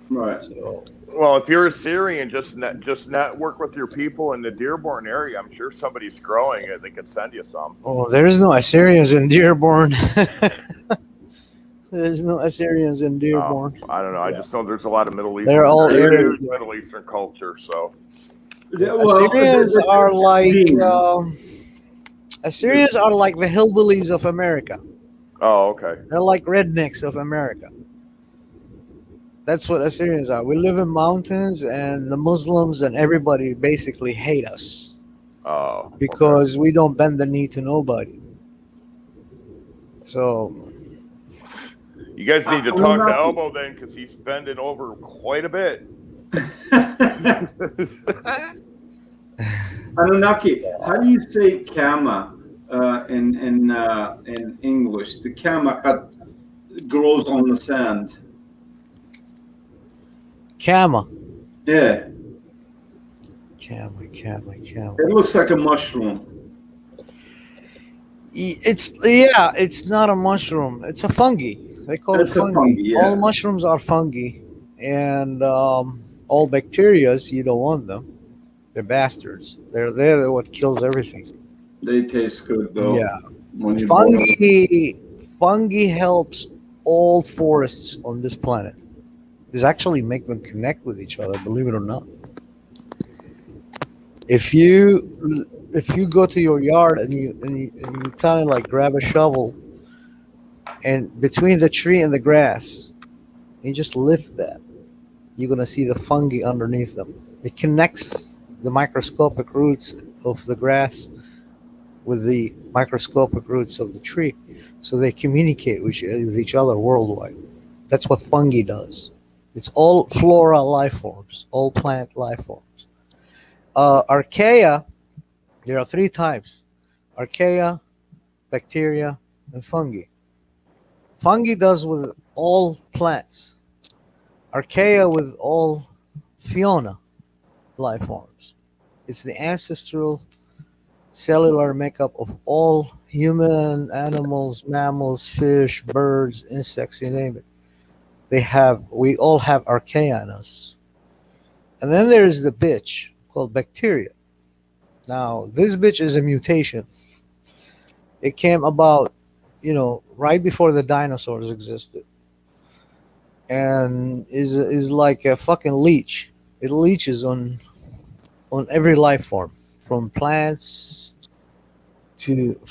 Right. So Well, if you're a Syrian, just network with your people in the Dearborn area. I'm sure somebody's growing it. They could send you some. oh, there's no Assyrians in Dearborn. There's no Assyrians in Dearborn. I don't know. I just know there's a lot of Middle Eastern. They're all Arab. Middle Eastern culture. So Yeah, well, Assyrians are like Beans. Assyrians are like the hillbillies of America. oh, okay. They're like rednecks of America. That's what Assyrians are. We live in mountains, and the Muslims and everybody basically hate us Oh, because we don't bend the knee to nobody. So, you guys need to I'm talk to not- Elbow then, because he's bending over quite a bit. Anunnaki, how do you say Kama in English. The kama grows on the sand. Kama. Yeah, Kama. it looks like a mushroom. It's not a mushroom. It's a fungi. They call it It's a fungi. fungi, yeah. All mushrooms are fungi, and all bacterias you don't want them. They're bastards. They're what kills everything. They taste good though. Yeah, When you boil them. fungi helps all forests on this planet. This actually make them connect with each other. Believe it or not. If you go to your yard and you kind of like grab a shovel and between the tree and the grass, you just lift that, you're gonna see the fungi underneath them. It connects the microscopic roots of the grass with the microscopic roots of the tree, so they communicate with each other worldwide. That's what fungi does. It's all flora life forms, all plant life forms. Archaea, there are three types: archaea, bacteria, and fungi. Fungi does with all plants. Archaea with all Fiona life forms. It's the ancestral cellular makeup of all human, animals, mammals, fish, birds, insects, you name it. We all have archaea in us. And then there's the bitch called bacteria. Now, this bitch is a mutation. It came about, right before the dinosaurs existed, and is like a fucking leech. It leeches on every life form, from plants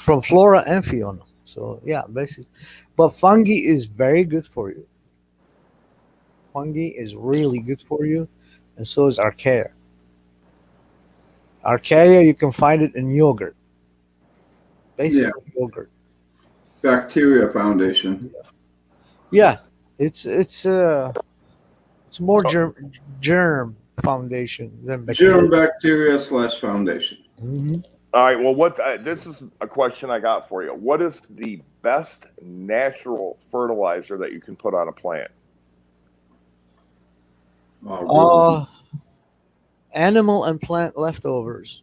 from flora and fauna. So yeah, basically, but fungi is very good for you. Fungi is really good for you, and so is archaea. Archaea, you can find it in yogurt, basically yogurt. Bacteria Foundation. Yeah, it's more germ foundation than bacteria. Germ bacteria / foundation. Mhm. All right. Well, this is a question I got for you. What is the best natural fertilizer that you can put on a plant? Oh, Uh, Animal and plant leftovers.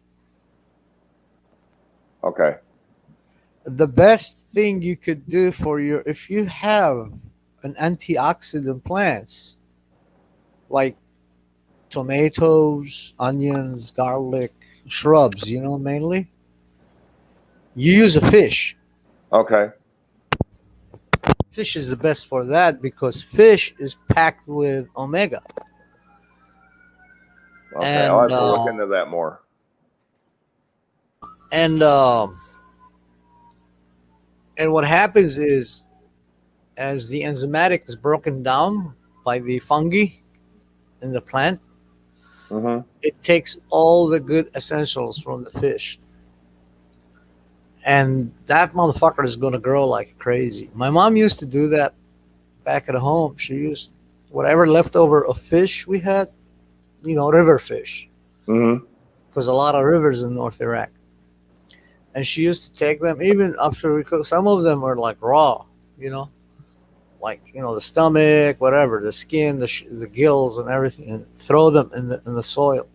Okay. The best thing you could do if you have an antioxidant plants like tomatoes, onions, garlic, shrubs, mainly, you use a fish. Okay. Fish is the best for that because fish is packed with omega. Okay. I'll have And to look into that more. and and what happens is, as the enzymatic is broken down by the fungi in the plant, Mm-hmm. it takes all the good essentials from the fish, and that motherfucker is going to grow like crazy. My mom used to do that back at home. She used whatever leftover of fish we had, river fish, Mm-hmm. because a lot of rivers in North Iraq. And she used to take them even after we cook. Some of them were like raw, you know, the stomach, whatever, the skin, the gills, and everything, and throw them in the soil.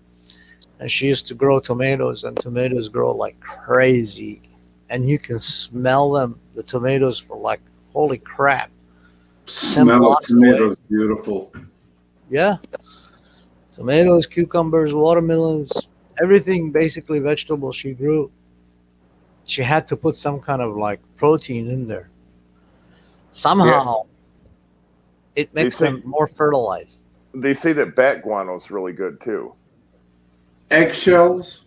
And she used to grow tomatoes, and tomatoes grow like crazy, and you can smell them, the tomatoes, for like holy crap. 10 smell of blocks away. tomatoes, beautiful. Yeah, tomatoes, cucumbers, watermelons, everything basically vegetable she grew. She had to put some kind of like protein in there. Somehow it makes them more fertilized. They say that bat guano is really good too. Eggshells.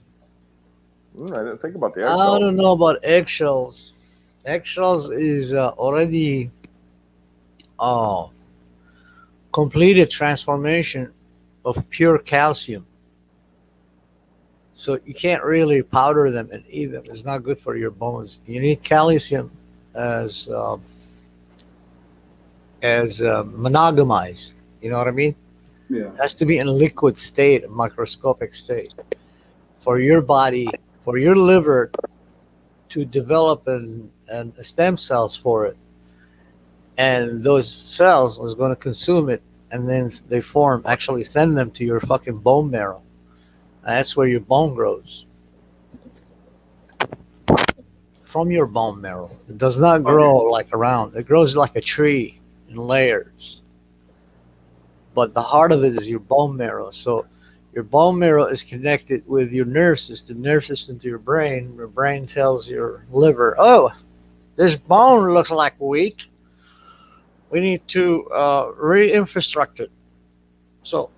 I didn't think about the I eggshells. don't know about eggshells. Eggshells is already completed transformation of pure calcium. So you can't really powder them and eat them. It's not good for your bones. You need calcium as monogamized. You know what I mean? Yeah. It has to be in liquid state, microscopic state, for your body, for your liver to develop and stem cells for it, and those cells is going to consume it, and then they actually send them to your fucking bone marrow. And that's where your bone grows. From your bone marrow. It does not grow like around. It grows like a tree in layers. But the heart of it is your bone marrow. So your bone marrow is connected with your nerve system to your brain. Your brain tells your liver, oh, this bone looks like weak. We need to re-infrastructure it. So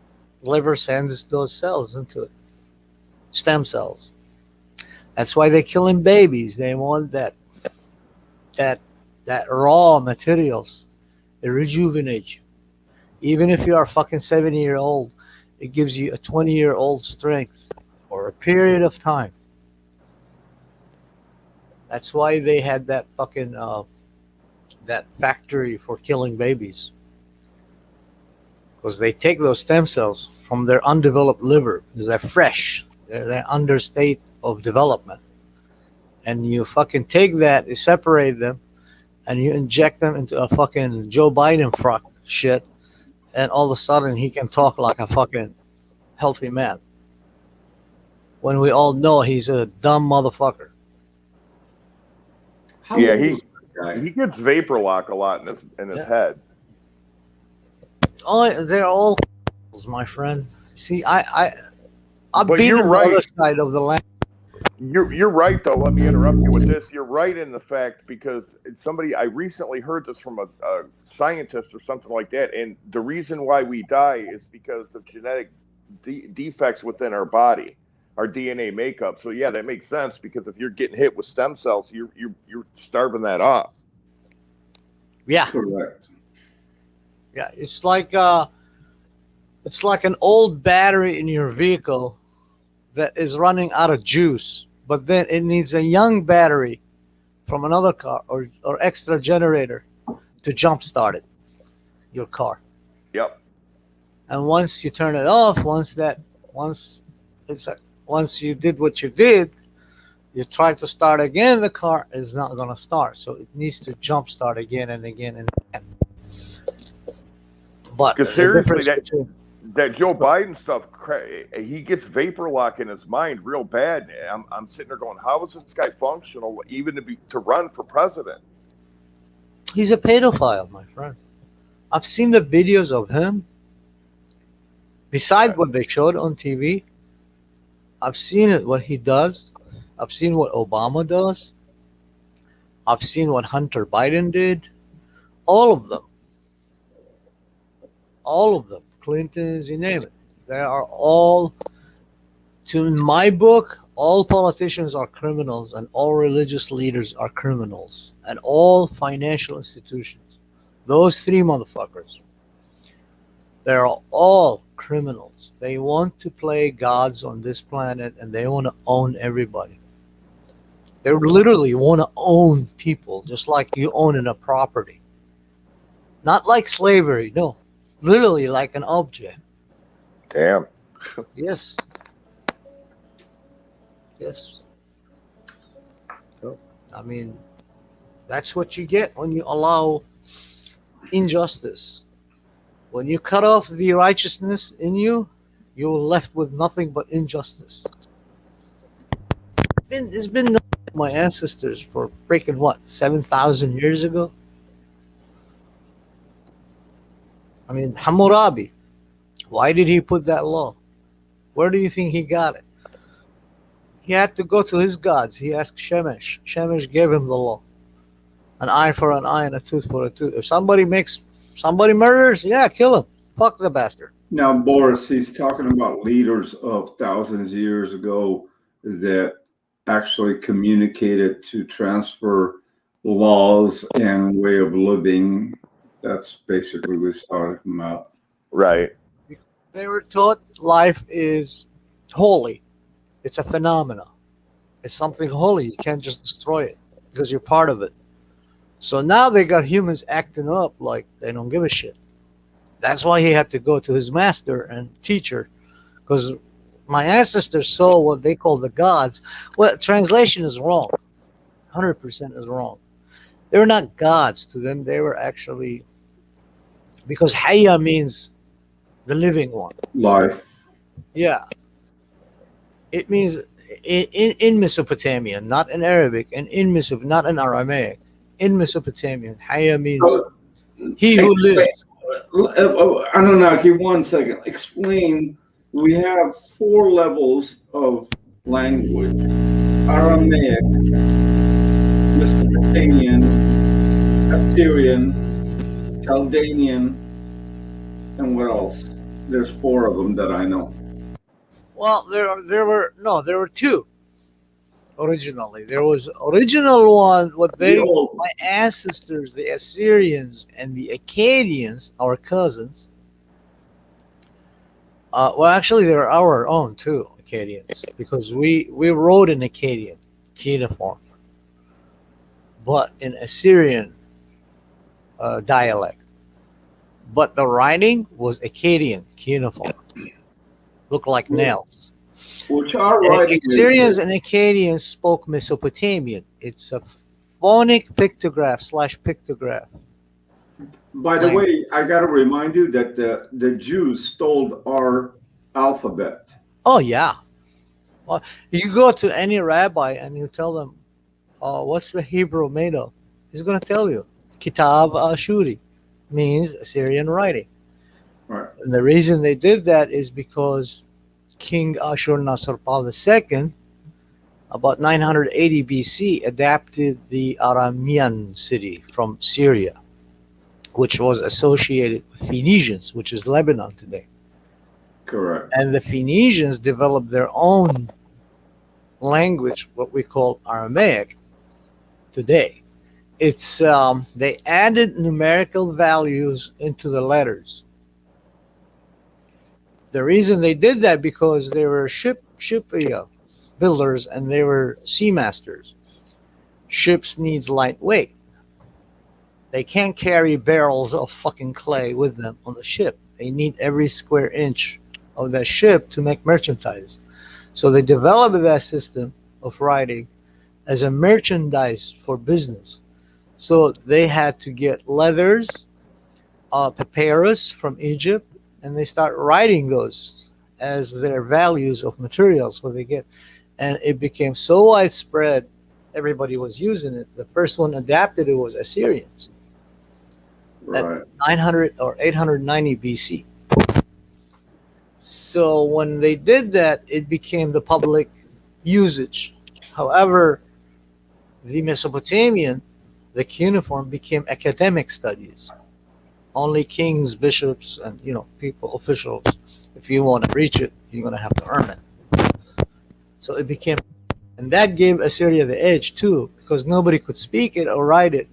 liver sends those cells into it. Stem cells. That's why they're killing babies. They want that raw materials. It rejuvenates you. Even if you are fucking 70-year-old, it gives you a 20-year-old strength for a period of time. That's why they had that fucking that factory for killing babies. Because they take those stem cells from their undeveloped liver, because they're fresh, they're under state of development, and you fucking take that, you separate them, and you inject them into a fucking Joe Biden frock shit, and all of a sudden he can talk like a fucking healthy man. When we all know he's a dumb motherfucker. How Yeah, old he is that guy? he gets vapor lock a lot in his head. Oh, they're all my friend. See, I've But been you're on the right. other side of the land. You're right though. Let me interrupt you with this. You're right in the fact because I recently heard this from a scientist or something like that, and the reason why we die is because of genetic defects within our body, our DNA makeup. So yeah, that makes sense because if you're getting hit with stem cells, you're starving that off. Yeah, Correct. yeah. It's like an old battery in your vehicle that is running out of juice, but then it needs a young battery from another car or extra generator to jumpstart it, your car. Yep. And once you turn it off, once you did what you did, you try to start again, the car is not going to start. So it needs to jumpstart again and again and again. But Because the seriously, difference between that Joe Biden stuff, he gets vapor lock in his mind real bad. I'm sitting there going, how is this guy functional even to run for president? he's a pedophile, my friend. I've seen the videos of him. Beside what they showed on TV, I've seen it, what he does. I've seen what Obama does. I've seen what Hunter Biden did. All of them. All of them. Clintons, you name it. They are all, in my book, all politicians are criminals and all religious leaders are criminals and all financial institutions. Those three motherfuckers. They're all criminals. They want to play gods on this planet and they want to own everybody. They literally want to own people just like you own a property. Not like slavery, no. Literally like an object. Damn. Yes. Yes. I mean, that's what you get when you allow injustice. When you cut off the righteousness in you, you're left with nothing but injustice. It's been my ancestors for freaking what, 7,000 years ago? I mean, Hammurabi, why did he put that law? Where do you think he got it? He had to go to his gods. He asked Shemesh. Shemesh gave him the law. An eye for an eye and a tooth for a tooth. If somebody murders, yeah, kill him. Fuck the bastard. Now, Boris, he's talking about leaders of thousands of years ago that actually communicated to transfer laws and way of living. That's basically what he's talking about. Right. They were taught life is holy. It's a phenomena. It's something holy. You can't just destroy it because you're part of it. So now they got humans acting up like they don't give a shit. That's why he had to go to his master and teacher, because my ancestors saw what they call the gods. Well, translation is wrong. 100% is wrong. They were not gods to them. They were actually, because Hayya means the living one. Life. Yeah, it means in Mesopotamian, not in Arabic, and not in Aramaic. In Mesopotamian, Hayya means So, he who lives. Anunnaki, 1 second. Explain. We have 4 levels of language: Aramaic, Mesopotamian, Assyrian, Chaldean, and what else? There's 4 of them that I know. Well, there were two originally. There was original one, The old my ancestors, the Assyrians and the Akkadians, our cousins. Well, actually, they're our own too, Akkadians, because we wrote in Akkadian cuneiform, but in Assyrian dialect. But the writing was Akkadian cuneiform, looked like nails. which our And writing Assyrians is. and Akkadians spoke Mesopotamian. It's a phonic pictograph / pictograph. By the way, I got to remind you that the Jews stole our alphabet. Oh yeah. Well, you go to any rabbi and you tell them, what's the Hebrew made of? He's going to tell you. Kitab Ashuri means Assyrian writing. Right. And the reason they did that is because King Ashur-nasir-pal II, about 980 BC, adapted the Aramean city from Syria, which was associated with Phoenicians, which is Lebanon today. Correct. And the Phoenicians developed their own language, what we call Aramaic today. It's they added numerical values into the letters. The reason they did that because they were ship builders and they were sea masters. Ships needs light weight. They can't carry barrels of fucking clay with them on the ship. They need every square inch of that ship to make merchandise. So they developed that system of writing as a merchandise for business. So they had to get leathers, papyrus from Egypt, and they start writing those as their values of materials, what they get. And it became so widespread, everybody was using it. The first one adapted it was Assyrians. Right. 900 or 890 BC. So when they did that, it became the public usage. However, the Mesopotamian, the cuneiform, became academic studies. Only kings, bishops, and people, officials. If you want to reach it, you're going to have to earn it. So it became, and that gave Assyria the edge too, because nobody could speak it or write it.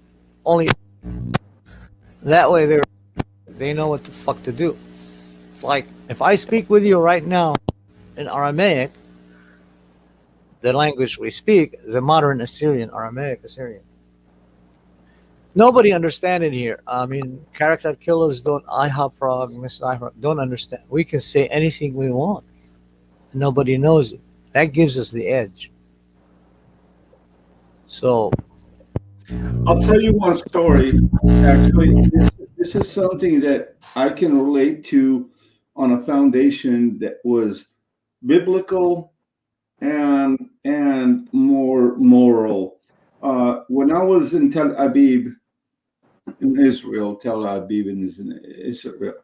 Only that way they know what the fuck to do. Like if I speak with you right now in Aramaic, the language we speak, the modern Assyrian, Aramaic Assyrian. Nobody understand it here. I mean, character killers don't don't understand. We can say anything we want. Nobody knows it. That gives us the edge. So I'll tell you one story. Actually, this is something that I can relate to on a foundation that was biblical and more moral. When I was in Tel Aviv, in Israel, Tel Aviv in Israel,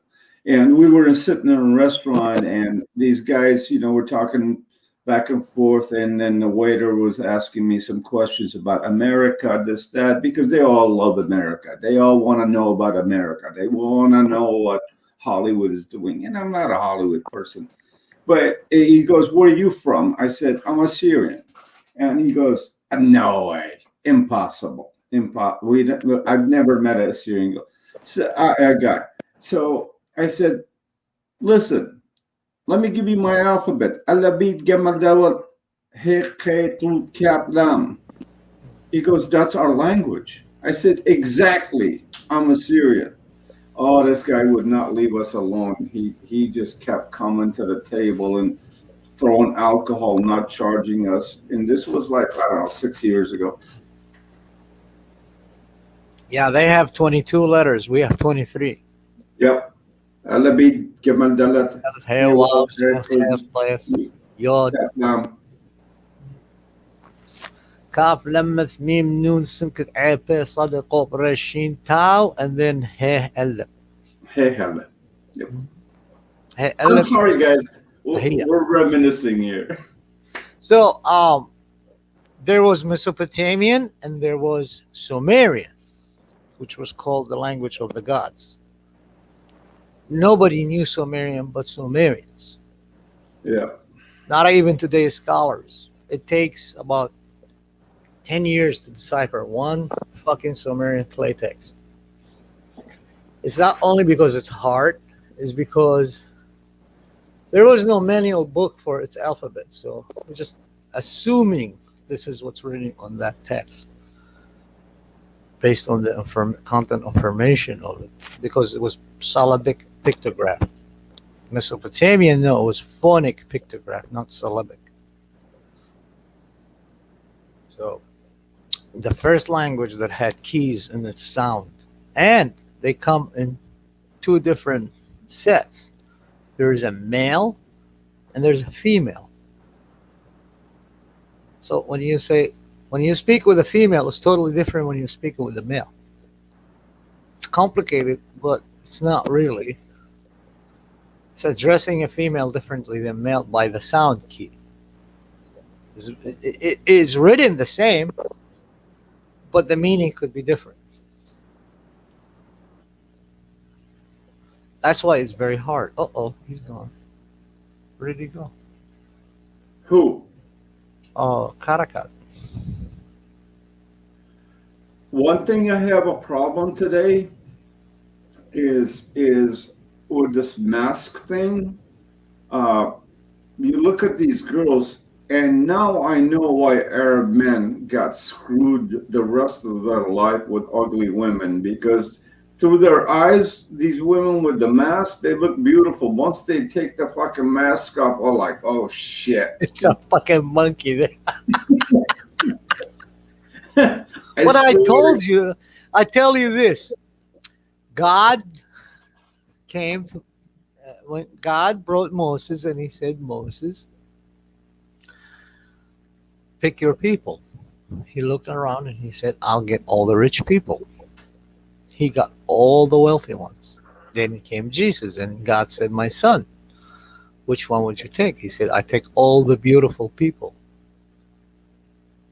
and we were sitting in a restaurant, and these guys, were talking back and forth, and then the waiter was asking me some questions about America, this, that, because they all love America. They all want to know about America. They want to know what Hollywood is doing, and I'm not a Hollywood person. But he goes, "Where are you from?" I said, "I'm Assyrian," and he goes, "No way, impossible." I've never met an Assyrian guy. So I said, "Listen, let me give you my alphabet. Alabit Gamadawat Heketut Kaplam." He goes, "That's our language." I said, "Exactly. I'm Assyrian." Oh, this guy would not leave us alone. He just kept coming to the table and throwing alcohol, not charging us. And this was like, I don't know, 6 years ago. Yeah, they have 22 letters. We have 23. Yep. Alabi Gamal Dalat. Hey, wow, Yod, Kaf, Lemeth, Mim, Noon, Simkit, Ape, Sada, Qop, Reshin, Tau, and then He, Elef. Hey, hell. Yep. He, I'm Elef. sorry, guys. Hiya. We're reminiscing here. So, there was Mesopotamian and there was Sumerian, which was called the language of the gods. Nobody knew Sumerian but Sumerians. Yeah. Not even today's scholars. It takes about 10 years to decipher one fucking Sumerian playtext. It's not only because it's hard, it's because there was no manual book for its alphabet. So we're just assuming this is what's written on that text based on the content information of it, because it was syllabic pictograph. Mesopotamian, no, it was phonic pictograph, not syllabic. So the first language that had keys in its sound, and they come in two different sets. There's a male and there's a female. So when you speak with a female, it's totally different when you're speaking with a male. It's complicated, but it's not really. It's addressing a female differently than male by the sound key. It is written the same, but the meaning could be different. That's why it's very hard. Uh-oh, he's gone. Where did he go? Who? Oh, Karakat. One thing I have a problem today is with this mask thing. You look at these girls, and now I know why Arab men got screwed the rest of their life with ugly women, because through their eyes, these women with the mask, they look beautiful. Once they take the fucking mask off, I'm like, oh shit. It's a fucking monkey there. I What I swear. told you, I tell you this. God came to, when God brought Moses and he said, Moses, pick your people. He looked around and he said, I'll get all the rich people. He got all the wealthy ones. Then came Jesus and God said, my son, which one would you take? He said, I take all the beautiful people.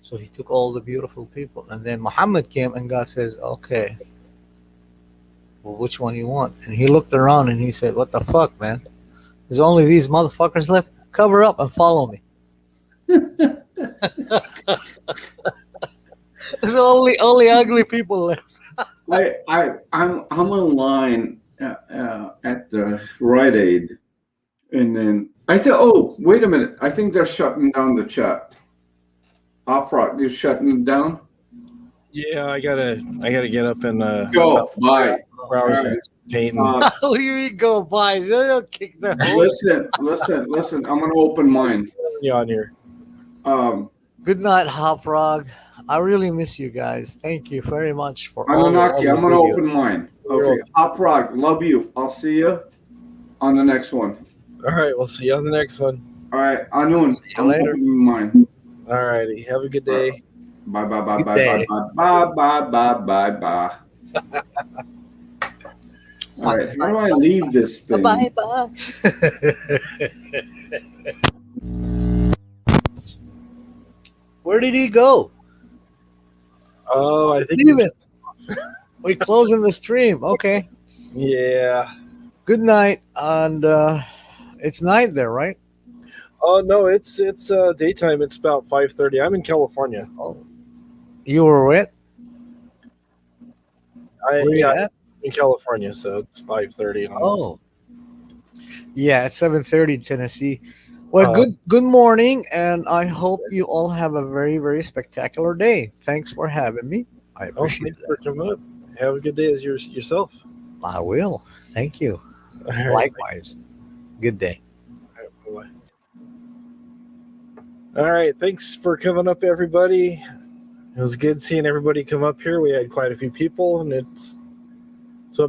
So he took all the beautiful people. And then Muhammad came and God says, okay, well, which one you want? And he looked around and he said, what the fuck, man? There's only these motherfuckers left. Cover up and follow me. There's only ugly people left. I'm online at the Rite Aid, and then I said, oh, wait a minute. I think they're shutting down the chat. Opera, you're shutting it down? Yeah, I gotta get up and Go, bye. 4 hours All to right. do some painting. How do you go by? They'll kick the hole. Listen. I'm gonna open mine. You on here? Good night, Hop Frog. I really miss you guys. Thank you very much for all Anunnaki, I'm the gonna videos. open mine. You're Okay, Hop Frog, love you. I'll see you on the next one. All right, we'll see you on the next one. All right, Anun, you I'm later. opening mine. All righty, have a good day. Bye. Good day. All right, how do I leave this thing? Bye. Where did he go? Oh, I think. Leave it. We're closing the stream. Okay. Yeah. Good night. And it's night there, right? Oh no, it's daytime. It's about 5:30. I'm in California. Oh. You were wet? Where you Yeah, at? in California, so it's 5:30. Oh. Yeah, it's 7:30 in Tennessee. Well, Uh, good morning, and I hope you all have a very, very spectacular day. Thanks for having me. I Oh, appreciate thanks for coming up. Have a good day as yourself. that. I will. Thank you. All right. Likewise. Good day. All right, All right. Thanks for coming up, everybody. It was good seeing everybody come up here. We had quite a few people, and it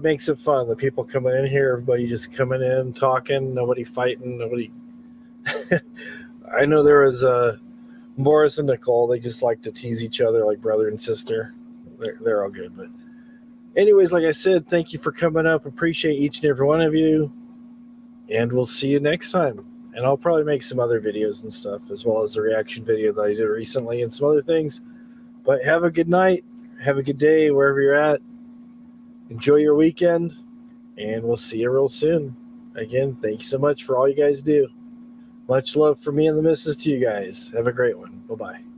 makes it fun. The people coming in here, everybody just coming in, talking, nobody fighting, nobody. I know there was Morris and Nicole. They just like to tease each other like brother and sister. They're all good. But anyways, like I said, thank you for coming up. Appreciate each and every one of you. And we'll see you next time. And I'll probably make some other videos and stuff, as well as the reaction video that I did recently and some other things. But have a good night. Have a good day wherever you're at. Enjoy your weekend. And we'll see you real soon. Again, thank you so much for all you guys do. Much love from me and the missus to you guys. Have a great one. Bye-bye.